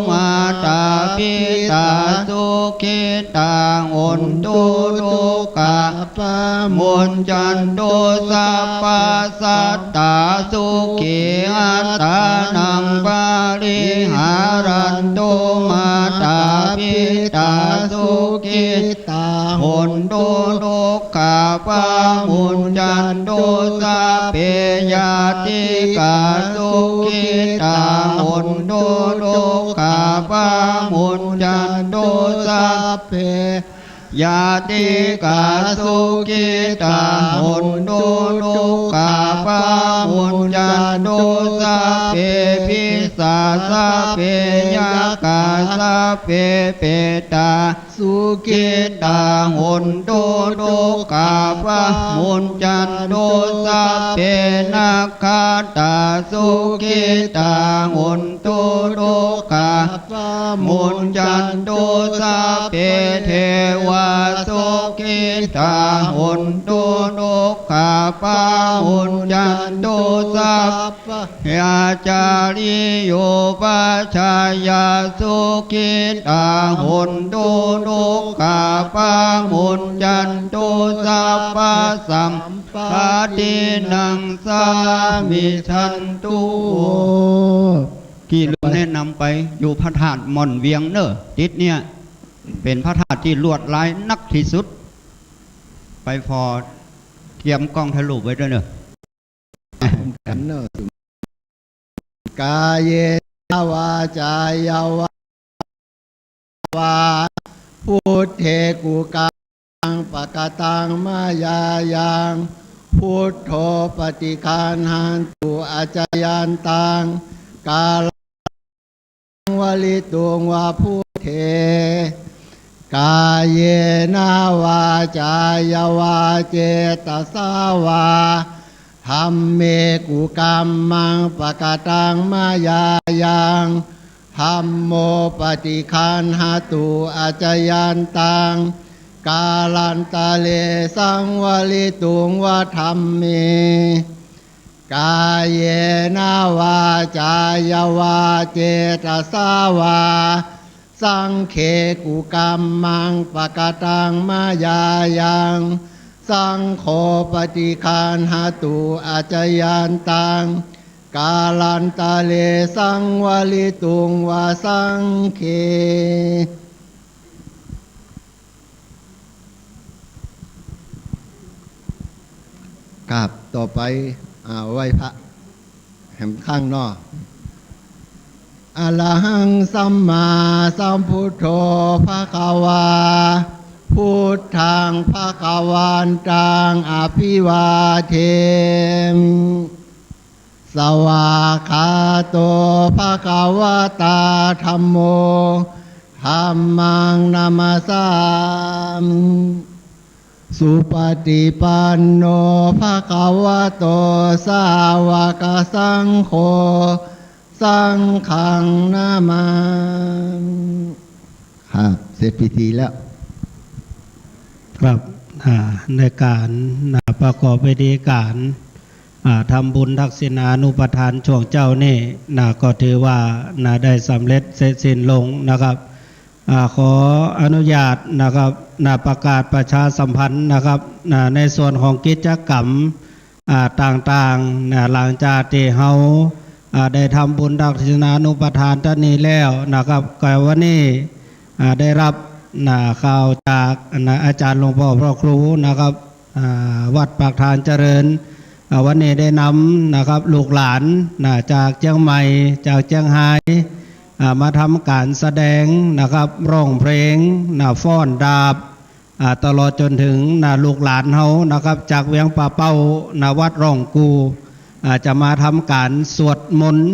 Speaker 17: มาตาปิตาสุขิตาอนตุทุกขา
Speaker 15: ปะมุนจันโตสัพพสัตตาสุขีอัตตานังปาริหารันโตมาตาปิตาสุขิตาหนโตโลกาปะมุนจันโตสัพเพยาติกาสุขิตาหนโตโลกาปะมุนจันโตสัพเพยาติกาสุขิตาหนโตโลกาปะมุนจันโตสัพเพพิสาสัพเพยากาสัพเพเปตาสุขิตาหนโตโลกาปะมุนจันโตสัพเพนาคาตาสุขิตาหนโตโลกาปะมุนจันโตสัพเพเทวาสุขิตาหนโตโลกาปะมุนจันโตสัพเพอาจาริโยปัชฌายาสุขิตาหนโตโลกาปะมุนจันโตสัพพสัมปตินังสามิชันตุที่ลืมแนะนำไปอยู่พระธาตุม่อนเวียงเนอะติดเนี่ยเป็นพระธาตุที่ลวดลายนักที่สุดไปพอเตรียมกล้องถ่ายรูปไว้ด้วยเนอะกันเนอะกายเยวาจายาวาพุทเทกุกังปะกตังมายายังพุทโธปฏิคันหันตุอาจายันตังกาลังวลิตุงวาพุทเทกายเยนาวาจายาวาเจตสาวาธัมเมกุกัมมังปะกตังมายายังธัมโมปฏิคันหตุอาจยันตังกาลันตะเลสังวลิตุงวะธัมเมกายเยนาวาจายาวาเจตสาวาสังเขกุกัมมังปะกตังมายายังสังโฆปฏิคันหตุอาจยันตังกาลันตะเลสังวลิตุงวาสังเขกราบต่อไปไหว้พระแห่งข้างนอกอะระหังสัมมาสัมพุทโธภควาพุทธังภควันตังอภิวาเทมิสวากขาโตภควตาธัมโมธัมมังนามัสสามิสุปฏิปันโนภควโตสาวกสังโฆสังฆังนามาครับเสร็จพิธีแล้ว
Speaker 14: ครับในการประกอบพิธีการทำบุญทักษิณานุปทานช่วงเจ้านี่ก็ถือว่าได้สำเร็จเสร็จสิ้นลงนะครับขออนุญาตนะครับประกาศประชาสัมพันธ์นะครับในส่วนของกิจกรรมต่างๆหลังจากที่เฮาได้ทำบุญทักษิณานุปทานท่านนี้แล้วนะครับก็วันนี้ได้รับข่าวจากอาจารย์หลวงพ่อพระครูนะครับวัดปากทานเจริญวันนี้ได้นำนะครับลูกหลานจากเชียงใหม่จากเชียงรายมาทำการแสดงนะครับร้องเพลงฟ้อนดาบตลอดจนถึงลูกหลานเฮานะครับจากเวียงป่าเป้าวัดร่องกูจะมาทำการสวดมนต์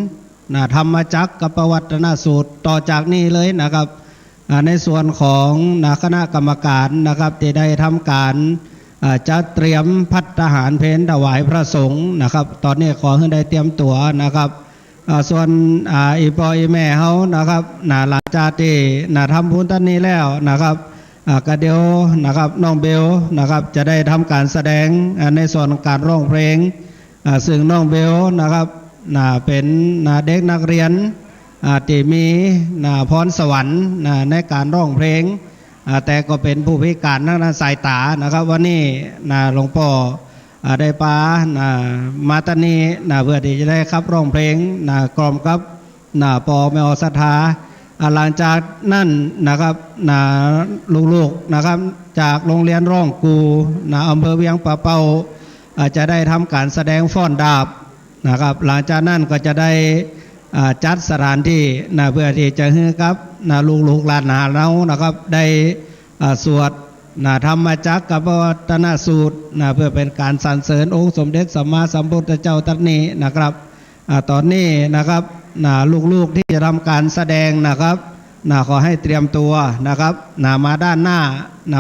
Speaker 14: ธรรมจักรกับปวัตนสูตรต่อจากนี้เลยนะครับในส่วนของคณะกรรมการนะครับที่ได้ทำการจะเตรียมภัตตาหารเพลถวายพระสงฆ์นะครับตอนนี้ขอให้ได้เตรียมตัวนะครับส่วนอีปออีแม่เฮานะครับหลังจากที่ทำบุญท่านนี้แล้วนะครับก็เดียวนะครับน้องเบลนะครับจะได้ทำการแสดงในส่วนการร้องเพลงซึ่งน้องเบลนะครับเป็นเด็กนักเรียนที่มีพรสวรรค์ในการร้องเพลง แต่ก็เป็นผู้พิการทางด้านสายตานะครับวันนี้หลวงพ่อได้ปามาตานีเพื่อที่จะได้ครับร้องเพลงกล่อมกับปอแมวศรัทธาหลังจากนั้นนะครับลูกๆนะครับจากโรงเรียนร่องกูอำเภอเวียงป่าเป้าจะได้ทำการแสดงฟ้อนดาบนะครับหลังจากนั้นก็จะได้จัดสถานที่เพื่อที่จะให้ครับลูกหลานเรานะครับได้สวดธรรมจักรกับวัตนสูตรเพื่อเป็นการสรรเสริญองค์สมเด็จสัมมาสัมพุทธเจ้าตรัสนี้นะครับตอนนี้นะครับลูกๆที่จะทำการแสดงนะครับขอให้เตรียมตัวนะครับมาด้านหน้า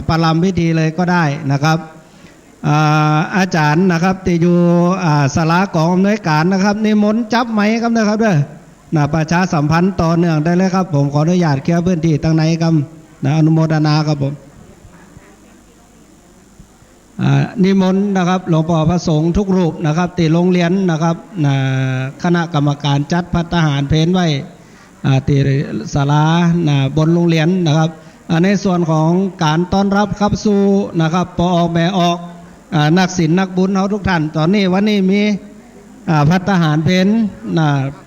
Speaker 14: ประลำพิธีเลยก็ได้นะครับอาจารย์นะครับที่อยู่ศาลากองอำนวยการนะครับนิมนต์จับไหมครับนะครับเด้อประชาสัมพันธ์ต่อเนื่องได้เลยครับผมขออนุญาตเคลียร์พื้นที่ตั้งไหนครับอนุโมทนาครับผมนิมนต์นะครับหลวงพ่อพระสงฆ์ทุกรูปนะครับที่โรงเรียนนะครับคณะกรรมการจัดภัตตาหารเพลไว้ที่ศาลาบนโรงเรียนนะครับในส่วนของการต้อนรับครับสู่นะครับปอแม่ออกนักศิลป์นักบุญเขาทุกท่านตอนนี้วันนี้มีภัตตาหารเพล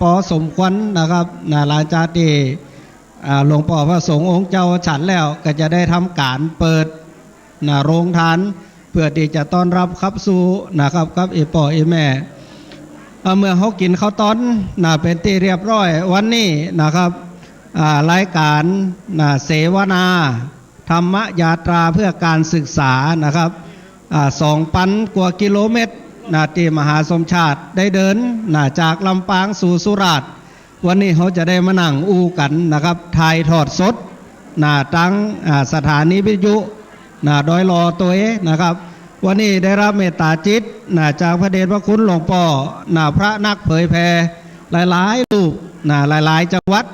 Speaker 14: ปอสมควรนะครับหลังจากที่หลวงพ่อพระสงฆ์องค์เจ้าฉันแล้วก็จะได้ทำการเปิดโรงทานเพื่อที่จะต้อนรับครับสู่นะครับกับอีป่ออีแม่เมื่อเขากินข้าวต้นเป็นที่เรียบร้อยวันนี้นะครับรายการเสวนาธรรมยาตราเพื่อการศึกษานะครับ2,000 กว่ากิโลเมตรที่มหาสมชาติได้เดินจากลำปางสู่สุราษฎร์วันนี้เขาจะได้มานั่งอู้กันนะครับถ่ายทอดสดตั้งสถานีวิทยุดอยลอตัวนะครับวันนี้ได้รับเมตตาจิตจากพระเดชพระคุณหลวงพ่อพระนักเผยแผ่หลายๆรูปหลายๆจังหวัด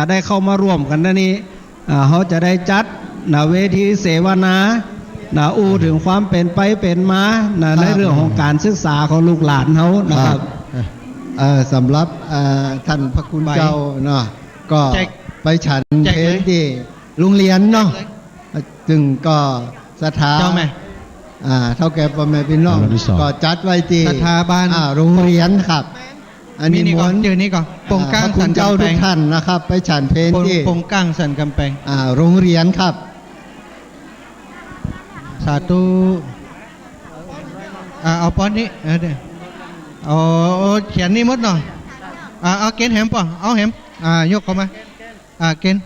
Speaker 14: ได้เข้ามาร่วมกันนี้เขาจะได้จัดเวทีเสวนาอู้ถึงความเป็นไปเป็นมาในเรื่องของการศึกษาของลูกหลานเขานะครับ
Speaker 15: สำหรับท่านพระคุณเจ้าเนาะก็ไปฉันเพลที่โรงเรียนเนาะจึงก็สถาเท่าแก่พ่อแม่พี่น้องก็จัดไว้ที่
Speaker 12: สถาบัน
Speaker 15: โรงเรียนครับอันนี้มนต์
Speaker 12: นี่ก่อนปงก้างสันกำแพง
Speaker 15: เจ้าทุกท่านนะครับไปฉันเพลที่
Speaker 12: ปงก้างสันกำแพง
Speaker 15: โรงเรียนครับ
Speaker 12: สาธุเอาป้อนนี้เดี๋ยวเอาเขียนนี่มดหน่อยเอาเกณฑ์แหมป่ะเอาแหมยกเข้ามาเกณฑ์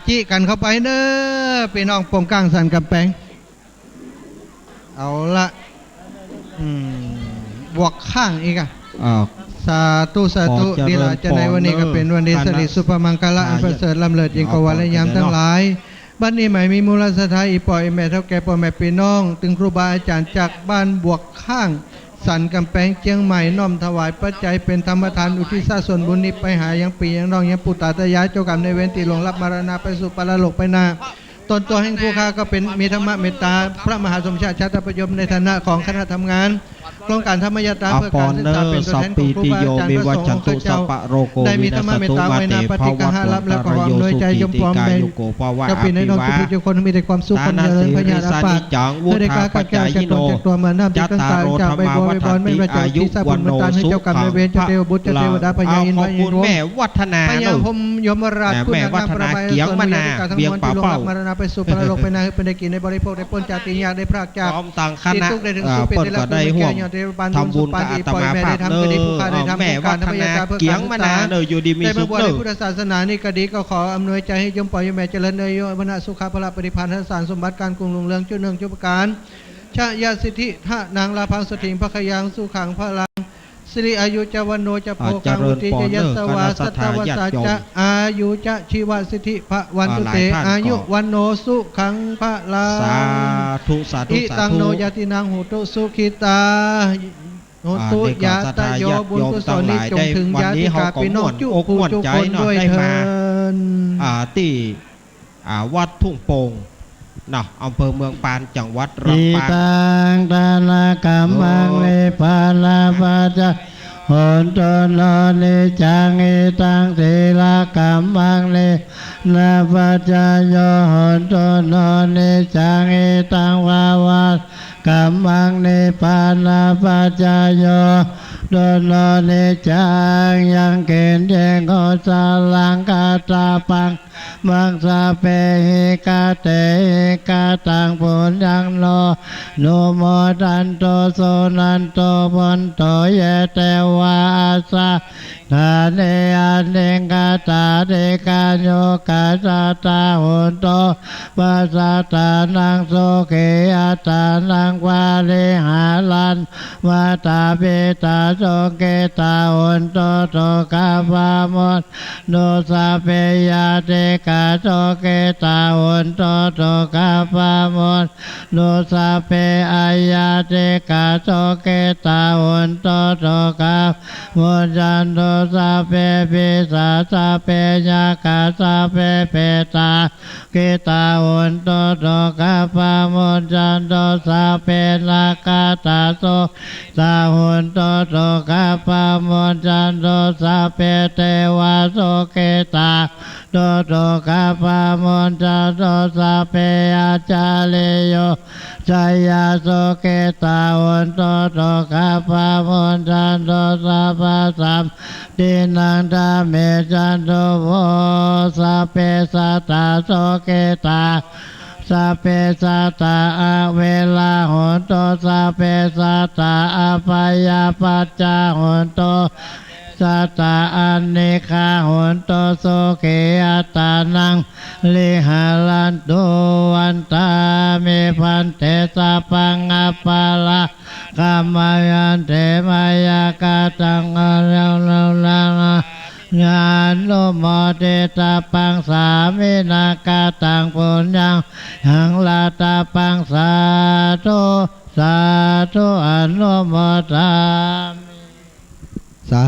Speaker 12: จี้กันเข้าไปเด้อพี่น้องปงก้างสันกำแพงเอาละบวกข้างอีกสาธุสาธุดีละจะในวันนี้ก็เป็นวันดีสิริสุภมังคละอันประเสริฐลำเลิศยิ่งกว่าวันและยามทั้งหลายบ้านนี้ใหม่มีมูลสถานอีปอยแม่เท่าแก่พ่อแม่พี่น้องถึงครูบาอาจารย์จากบ้านบวกข้างสันกำแพงเชียงใหม่น้อมถวายปัจจัยเป็นธรรมทานอุทิศส่วนบุญนี้ไปหายังปียังน้องยังปุตตาตายายเจ้ากรรมในเวรตีหลวงรับมรณะไปสู่ปรโลกไปนาตนตัวแห่งผู้ค้าก็เป็นมีธรรมะเมตตาพระมหาสมชาติชาติประยมในฐานะของคณะทำงานโครงการธรรมยตราเพื่อการศึกษาเป็นตัวแทนของครูบาอาจารย์พระสงฆ์ของเจ้าได้มีธรรมะเมตตาไว้นาปฏิกหารับและขออำนวยใจยมพร้อมแบ่งก็เป็นในน้องทุกคนมีแต่ความสุขความเจริญพญานาคเมื่อได้การกัดแก้จากตัวเหมือนน้ำจิตตั้งตาจากใบบัวใบบอนไม่ประจักษ์ที่ทราบผลมันตานให้เจ้ากรรมในเวรเจ้าเทวบุตรเจ้าเทวดาพญาอินทร์พญาอินทร์แม่วัฒนาพญาพมยมราชคุณนางประบายส่วนมีการทั้งมวลที่ลงรับมรณะไปสู่ปรโลกไปนาเป็นได้กินในบริโภคได้พ้นจากติญาได้พรากจากติดทุกข์ได้ถึงสุขเป็นได้รับได้ห่วงทำบุญกับอาตมาภาพเนอแม่วัฒนาเกียงมนาเนออยู่ดีมีสุขเนอพุทธศาสนานี่ก็ดีก็ขออำนวยใจให้ยมปล่อยยมแม่เจริญเนยโยมณสุขภละปฏิภาณสารสมบัติการกรุงรุ่งเรืองจุเนืองจุปการชะยาสิทธิทะนางลาพังสถิงพระขยังสุขังพระลังสิริอายุจวันโนจะโพกังอุติจยสวาสัตวสาจะอายุจะชีวสิทธิพระวันตุเตอายุวันโนสุขังพระลังสาธุสาธุอิตังโนยตินางหุตุสุขิตาโนตุยาตโยบุญกุศลนี้จงถึงญาติกาพี่น้องจุผู้จุคนด้วยเถิด
Speaker 14: ที่วัดทุ่งโป่งอำเภอเมืองปานจังหวัดลำปาง
Speaker 15: ตังตาลากามังเลปาลาปาจา หนตโนนิจังอิตังศีลกัมมังนินาปัจจโยหนตโนนิจังอิตังวาวากัมมังนิปานาปัจจโยโดโนนิจังยังเกณฑ์เจงโกสาลังกาตาปังมังสาเปหิกาเตหิกาตังปุญญังโนโนโมตันโตโสนันโตพันโตเยเตวาอาสาทาเนอันเนกาตาเดกาโยกาสาตาหุนโตปัสสะตานังโสเกอัตานังวาเลหาลันวาตาเปตาโสเกตาหุนโตโตกาปามนโนสาเปยาเดกาโสเกตาหุนโตโตกาปามนโนสาเปอายาเดกาโสเกตาหุนโตโตกาโมจันโตสาเปปิสาสาเปญากาสาเปเปตาเกตาหุนโตโตกาปามนจันโตสาเปนากาตาโสสาหุนโตโตกาปามนจันโตสาเปเทวาโสเกตาโตโตกาปามนจันโตสาเปอาจาเลโยชายาโสเกตาหุนโตโตกาปามนจันโตสาปะสัมดินังธาเมจันโตโวสาเปสัตตาโสเกตาสาเปสัตตาอาเวลาโหนโตสาเปสัตตาอาปายาปัจจาโหนโตสัตตาอันเนคาโหนโตโสเกอัตตานังลิหาลันโตวันตาเมพันเตสะปังอปาลากามายันเตมายากาตังอเลวเลวลางานโลโมเตตาปังสามินากาตังปุญญังหังลาตาปังสาธุสาธุอนุโมทามิสา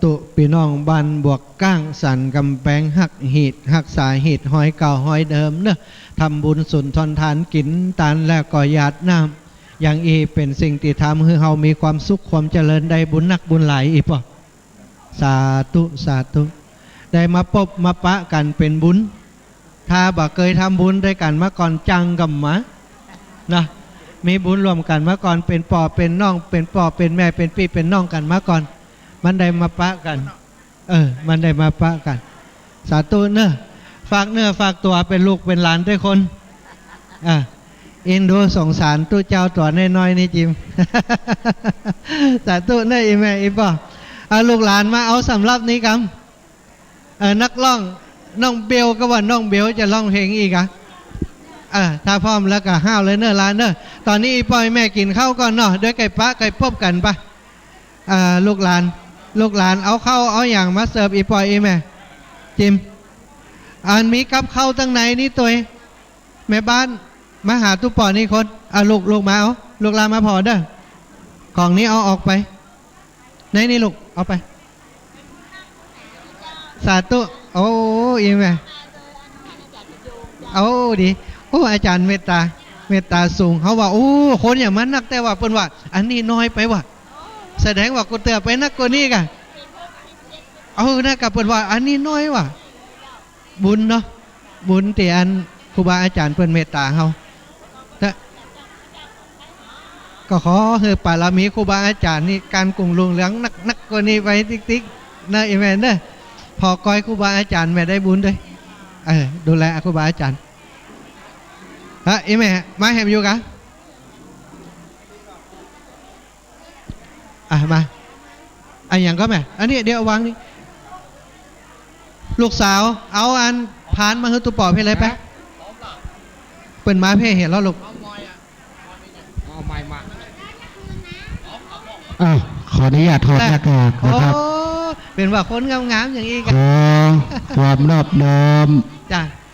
Speaker 15: ธุพี่น้องบ้านบวกก้างสันกำแพงหักหีดหักสาหีดหอยเก่าหอยเดิมเนอะทำบุญสุนทรทานกินตานแล้วก็หยาดน้ำอย่างอีเป็นสิ่งที่ทำให้เฮามีความสุขความเจริญได้บุญนักบุญหลายอีป่ะสาธุสาธุได้มาพบมาปะกันเป็นบุญถ้าบ่เคยทำบุญด้วยกันมาก่อนจังกับหมานะมีบุญรวมกันมาก่อนเป็นป่อเป็นน้องเป็นป่อเป็นแม่เป็นพี่เป็นน้องกันมาก่อนมันได้มาปะกันมันได้มาปะกันสาธุเนอะฝากเนื้อฝากตัวเป็นลูกเป็นหลานด้วยคนเอ็นดูสงสารตู้เจ้าตัวน้อยๆนี่จิม สาธุเนอะอีแม่อีป่อลูกหลานมาเอาสำหรับนี้กันนักร้องน้องเบลก็ว่าน้องเบลจะร้องเพลงอีกถ้าพร้อมแล้วก็ห้าวเลยเนอะหลานเนอะตอนนี้อีปอยแม่กินข้าวก่อนเนาะด้วยไก่ปะไก่พบกันปะลูกหลานเอาข้าวเอาอย่างมาเสิร์ฟอีปอยอีแม่จิมมีกับข้าวตั้งไหนนี่ตัวแม่บ้านมาหาตู้ปอนี่คนลูกมาเอาลูกหลานมาพอเด้อของนี้เอาออกไปไหนนี่ลูกเอาไปสาธุโอ้ยแม่เอาดีโอ้อาจารย์เมตตาสูงเขาว่าโอ้คนอย่างมันนักแต่ว่าเปิ้นว่าอันนี้น้อยไปว่ะแสดงว่ากูเตือไปนักกว่านี้กันนะกับเปิ้นว่าอันนี้น้อยว่ะบุญเนาะบุญที่อันครูบาอาจารย์เปิ้นเมตตาเขาก็ขอให้ปารามีครูบาอาจารย์นี่การกุ่งลุงเหลืองนักกว่านี้ไปติ๊กนะอีแม่เด้อพอก้อยครูบาอาจารย์แม่ได้บุญด้วยดูแลครูบาอาจารย์อีแม่มาแหมอยู่กันมาอย่างก็แม่อันนี้เดี๋ยววางนี่ลูกสาวเอาอันผ่านมาให้ตุปอบให้เลยไปเปิ่นมาเพ่เห็นแล้วลูกขออนุญาตถอดหน้ากากนะครับ
Speaker 12: เป็นว่าคนงามๆอย่างนี้กัน
Speaker 15: ความรอบน้อม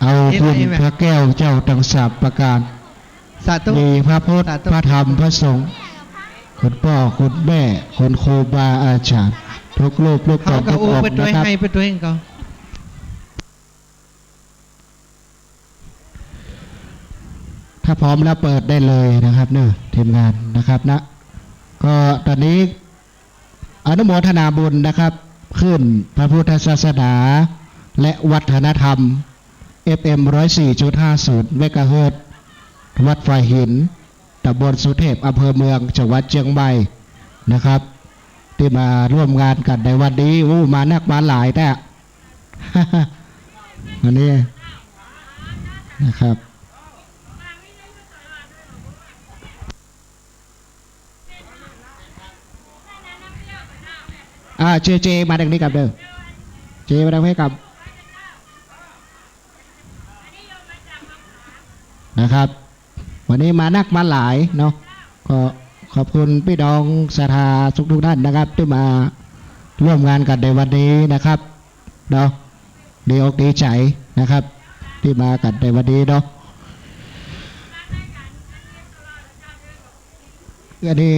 Speaker 15: เอาคุณพระแก้วเจ้าทั้ง3ประการมีพระพุทธพระธรรมพระสงฆ์คุณพ่อคุณแม่คุณครูบาอาจารย์ทุกรูปทุกคนทุกองค์นะครับ
Speaker 12: ไปตัวเองก่อน
Speaker 15: ถ้าพร้อมแล้วเปิดได้เลยนะครับเนอะทีมงานนะครับนะก็ตอนนี้
Speaker 18: อนุโมทนาบุญนะครับขึ้นพระพุทธศาสนาและวัฒนธรรม FM 104.50 เมกะเฮิรตซ์วัดไฟหินตำบลสุเทพอำเภอเมืองจังหวัดเชียงใหม่นะครับที่มาร่วมงานกันในวันนี้มานักมาหลายแต่ วันนี้นะครับเจมาดังนี้กับเด้อเจมาดังให้กับนะครับวันนี้มานักมาหลายเนาะก็ขอบคุณพี่น้องศรัทธาทุกท่านนะครับที่มาร่วมงานกันในวันนี้นะครับเนาะดีอกดีใจนะครับที่มากันในวันนี้เนาะอันนี้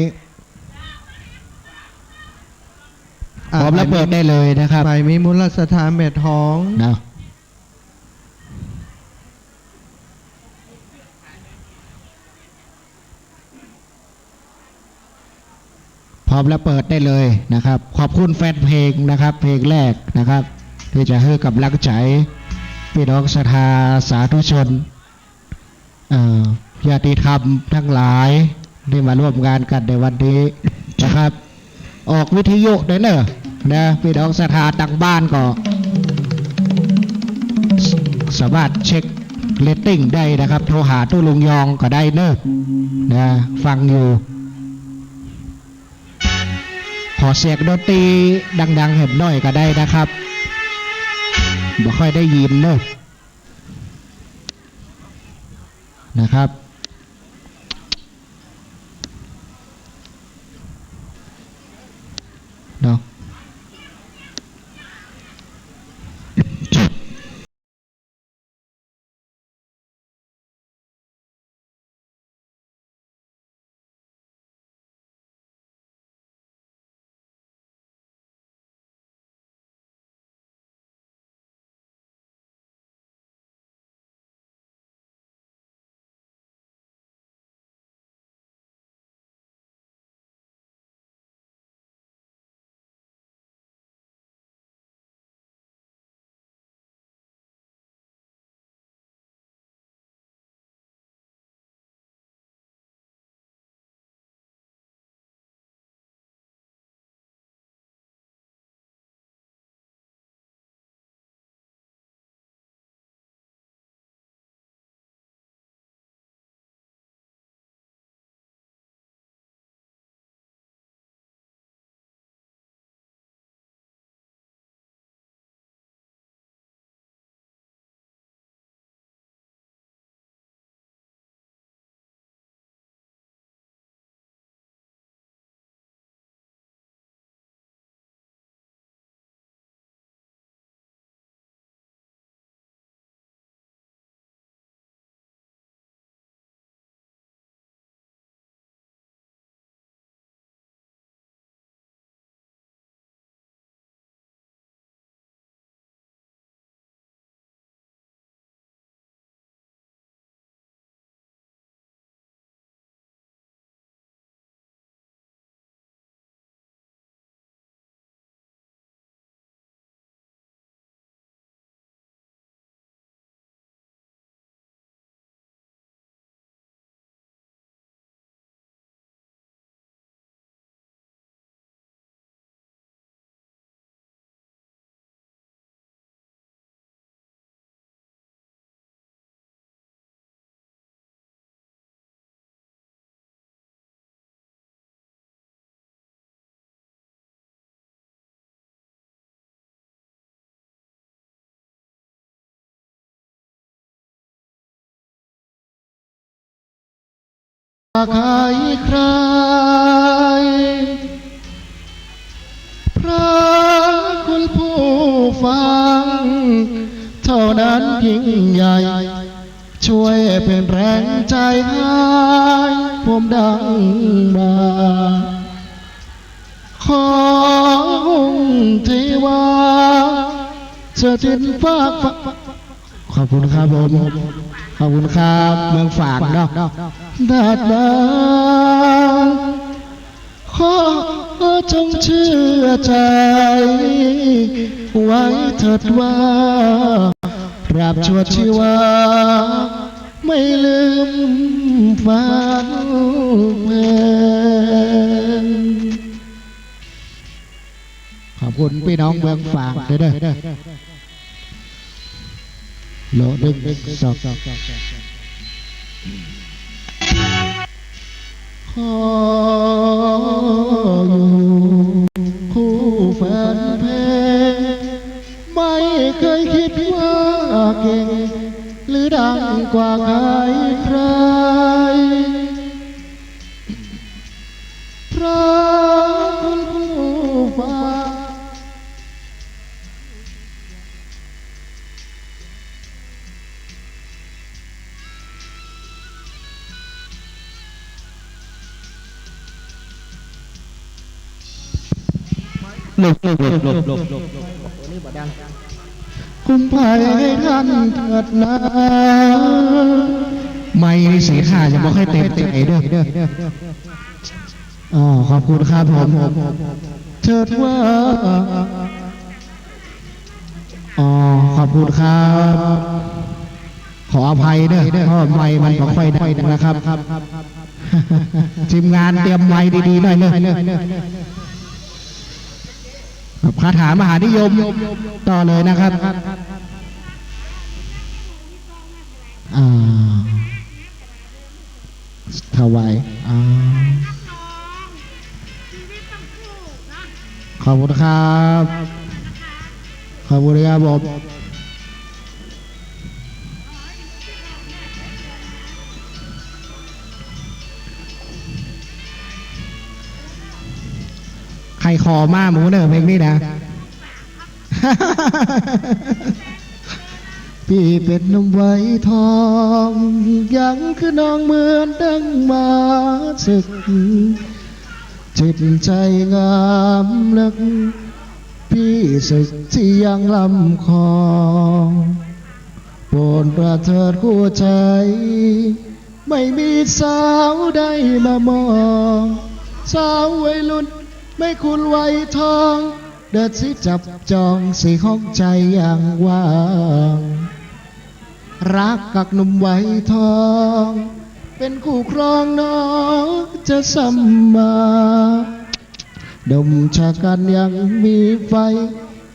Speaker 18: พร้อมแล้วเปิดได้เลยนะครับ
Speaker 12: ไปมีมูลสถานเม็ดทอง
Speaker 18: นะพร้อมแล้วเปิดได้เลยนะครับขอบคุณแฟนเพลงนะครับเพลงแรกนะครับที่จะให้กำลังใจพี่น้องศรัทธาสาธุชนญาติธรรมทั้งหลายที่มาร่วมงานกันในวันนี้นะครับออกวิทยุด้วยเนอะนะพี่น้องศรัทธาต่างบ้านก็สามารถเช็คเรตติ้งได้นะครับโทรหาตู้ลุงยองก็ได้เนอะนะฟังอยู่ขอเสียงดนตรีดังๆเห็นหน่อยก็ได้นะครับบ่ค่อยได้ยินเนอะนะครับเนาะ
Speaker 15: ใครใครพระคุณผู้ฟังเท่านั้นยิ่งใหญ่ช่วยเป็นแรงใจให้ผมดังมาขอเทวาเสถิตฟ้าขอบคุณครับผมขอบคุณครับเมืองฝากเนาะดาดดาขอ
Speaker 18: จงเชื่อใจไว้เถิดว่าตราบชั่วชีวาไม่ลืมฟังเพลงขอบคุณพี่น้องเมืองฝางเด้อโลดึงสอบขออยู่คู่แฟนเพลงไม่เคยคิดว่าเก่งหรือดังกว่าใครเพราะคุณผู้ฟังหลบคุ้มภัยให้ท่านเถิดนะไม่สีขาจะบอกให้เต็มใจเด้ออ๋อขอบคุณครับผมเถิดว่าอ๋อขอบคุณครับขออภัยเด้อเพราะไม้มันไม่ค่อยได้นะครับทีมงานเตรียมไม้ดีๆหน่อยเนอะคาถามหานิยมต่อเลยนะครับถวายขอบคุณครับขอบคุณครับผมใครคอมาหมูเนอะเพลงนี้นะ พี่เป็นนมไว้ทองยังคือน้องเหมือนดังมาศึกจิตใจงามลึกพี่ศึกที่ยังลำคอโปรดประเถิดคู่ใจไม่มีสาวใดมามองสาววัยรุ่นไม่คุณไว้ทองเดิดสิจับจองสีห้องใจอย่างว่างรักกับหนุ่มไว้ทองเป็นคู่ครองน้องจะสัมมาดมชากันยังมีไฟ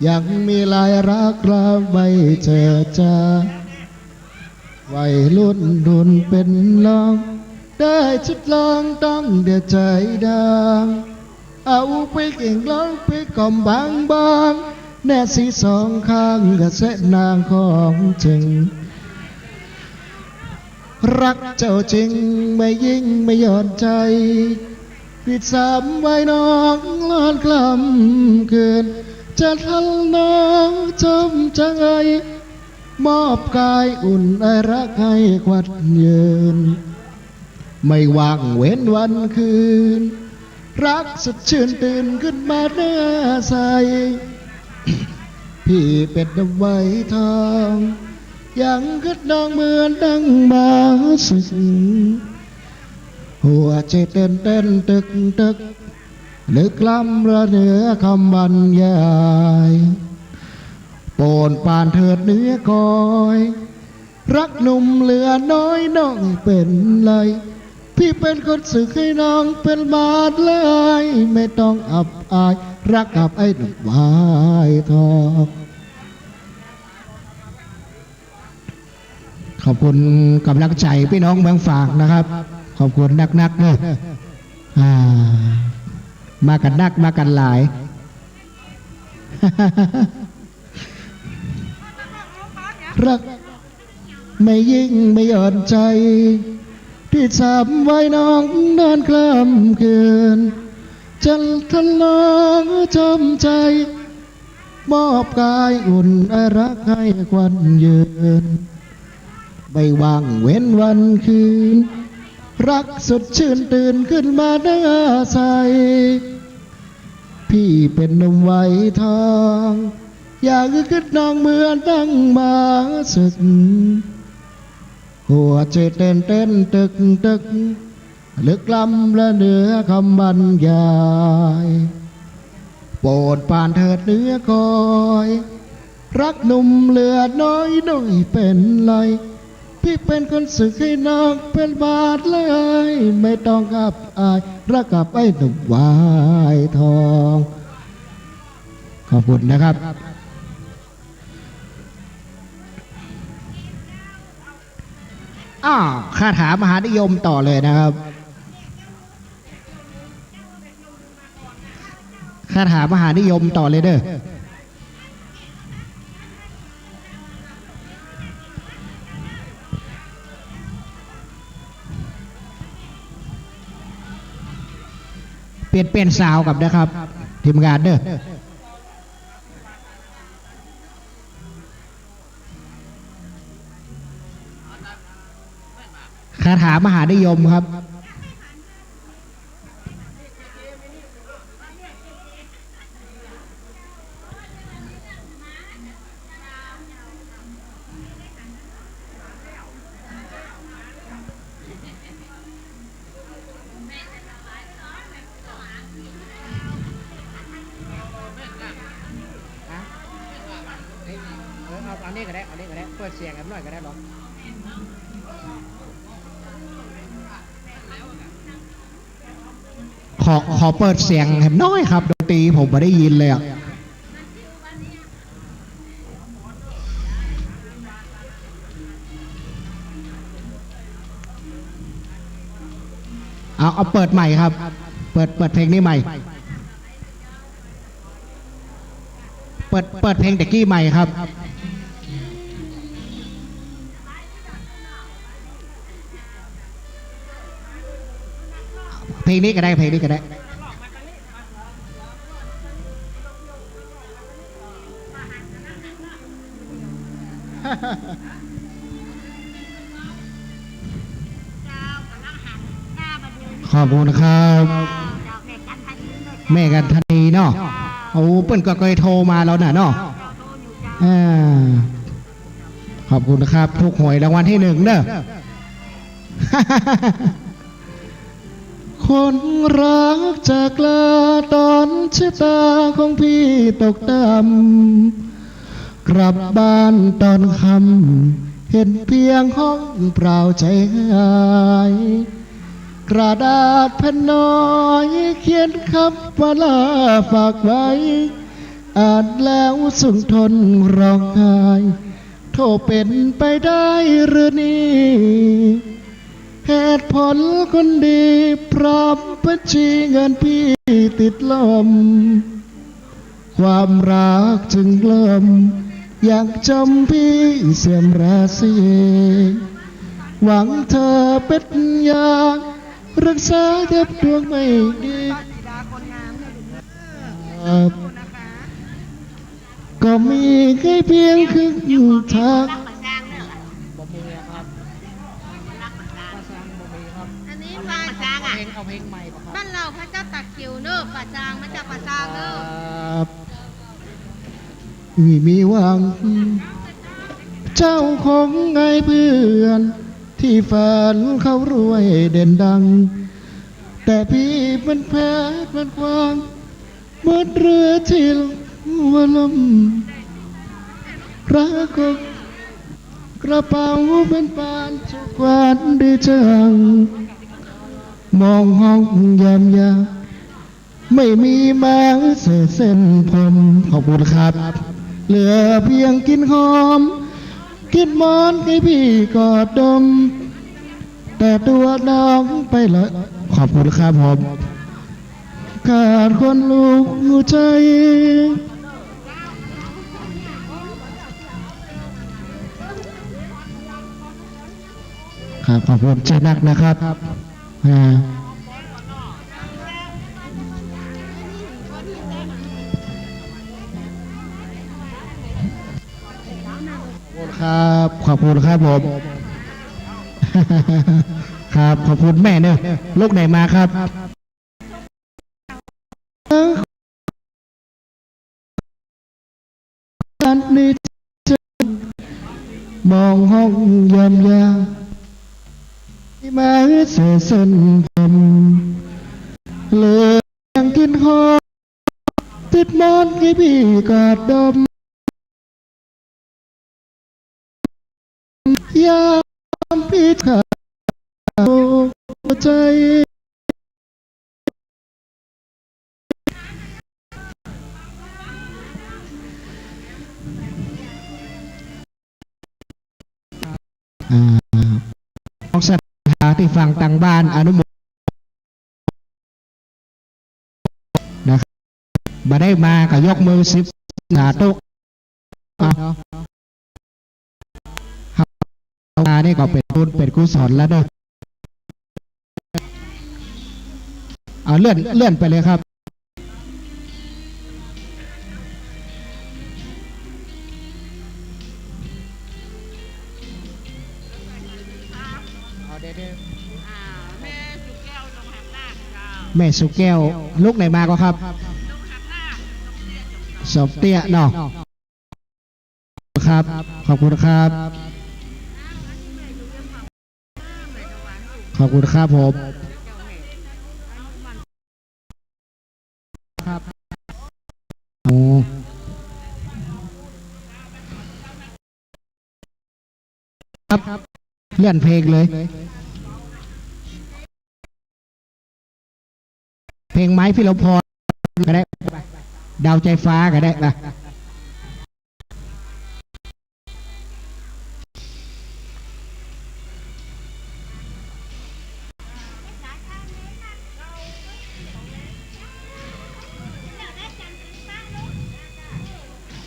Speaker 18: ยังมีลายรักเราไม่เจอจาวัยรุ่นรุนเป็นลองได้ชุดลองต้องเดือดใจดังเอาไปเก่งร้องไปกล่อมบางแน่สีสองข้างกระเสนางของจริงรักเจ้าจริงไม่ยิ่งไม่หย่อนใจปิดสามไว้น้องลอนกล้ำคืนจะทันน้องจำใจมอบกายอุ่นไอรักให้ควัดยืนไม่ว่างเว้นวันคืนรักสดชื่นตื่นขึ้นมาหน้าใสพี่เป็นน้ำไว้ทองยังคิดน้องเหมือนดังมาสึกหัวใจเต้นเต้นตึกตึกลึกล้ำระเหนือคำบรรยายโปนปานเถิดเนื้อคอยรักหนุ่มเหลือน้อยน้องเป็นไรพี่เป็นคนสึกให้น้องเป็นบาดเลยไม่ต้องอับอายรักกับไอ้หนุ่มไว้ทองขอบคุณกำลังใจพี่น้องเมืองฝากนะครับขอบคุณนักๆเลยมากันนักมากันหลาย รักไม่ยิ่งไม่หย่อนใจที่จำไว้น้องนานคล้ำคืนจันทร์น้องจำใจมอบกายอุ่นไอรักให้ควันยืนไม่ว่างเว้นวันคืนรักสดชื่นตื่นขึ้นมาหน้าใสพี่เป็นหนุ่มไว้ทองอยากขึ้นน้องเหมือนตั้งมาสึกหัวใจเต้นเต้นตึกตึก ลึกล้ำและเหนือคำบรรยายโปรดปานเถิดเนื้อคอยรักหนุ่มเหลือน้อยหน่อยเป็นไรพี่เป็นคนสึกให้น้องเป็นบาทเลยไม่ต้องอับอายรักกับไอ้หนุ่มวายทองขอบคุณนะครับคาถามหานิยมต่อเลยนะครับคาถามหานิยมต่อเลยเด้อเปลี่ยนสาวกับนะครับทีมงานเด้อคาถามหานิยมครับเอานี่ก็ได้เปิดเสียงกันหน่อยก็ได้หรอขอเปิดเสียงแหมน้อยครับดนตรีผมไม่ได้ยินเลยอ่ะเอาเปิดใหม่ครับเปิดเพลงนี้ใหม่เปิดเพลงตะกี้ใหม่ครับเพลงนี้ก็ได้ขอบคุณครับแม่กันธนีเนาะโอ้เปิ้นก็เคยโทรมาแล้วน่ะเนาะขอบคุณครับทุกหวยรางวัลที่ 1เด้อคนรักจากลาตอนชะตาของพี่ตกต่ำกลับบ้านตอนค่ำเห็นเพียงห้องเปล่าใจหายกระดาษแผ่นน้อยเขียนคำว่าลาฝากไว้อ่านแล้วสุนทนร้องไห้โทษเป็นไปได้หรือนี่เหตุผลคนดีพร้อมบัญชีเงินพี่ติดลมความรักจึงเริ่มอยากจำพี่เสื่อมราศีหวังเธอเป็นยารักษาเจ็บดวงไม่ดีก็มีแค่เพียงครึ่งทาง
Speaker 13: อันนี้ปลาจางอ่ะบ้านเราพระเจ้าตักคิวเนอะปลาจางมาจากปลาจางเนอะ
Speaker 18: มีหวังเจ้าของไงเพื่อนที่ฝันเขารวยเด่นดังแต่พี่มันแพ้มันควางหมดเรือที่หัวลมรักกระเป๋าเป็นปานทุกวันดีจังมองห้องยามยาไม่มีแม้เศษเส้นผมขอบคุณครับเหลือเพียงกินหอมกินมอนให้พี่กอดดมแต่ตัวน้องไปละขอบคุณครับผมขาดคนลูกหัวใจครับขอบคุณเจนักนะครับครับขอบคุณครับผมครับขอบคุณแม่เนอะลูกไหนมาครับมองห้องยามยาที่มาเสียเส้นผ เหลือยังกินหอมติดมอนให้พี่กอดดมยามพี่ขาดหัวใจของสถานที่ฟังต่างบ้านอนุโมทนะครับมาได้มาก็ยกมือสิบสาธุมานี่ก็เป็นบุญเป็นกุศลแล้วเด้อเอาเลื่อนไปเลยครับแม่สุแก้วลูกไหนมาก็ครับสมเตี้ยเนาะครับขอบคุณครับขอบคุณครับผมครับโอ้ครับเลื่อนเพลงเลยเพลงไม้พิรพรก็ได้ดาวใจฟ้าก็ได้นะ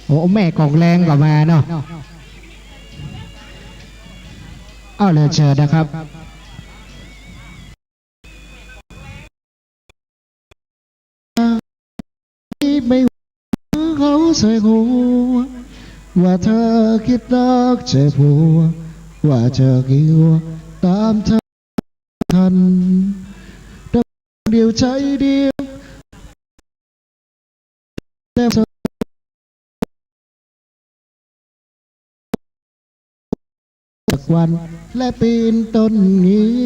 Speaker 18: โอ้แม่กองแรงกว่ามาเนาะเอาเลยเชิญนะครับไม่เขาใส่หัวว่าเธอคิดรักเจ็บหัวว่าเธอกิ้วตามเธอทันเดียวใจเดียวแต่เธอสักวันและปีนต้นนี้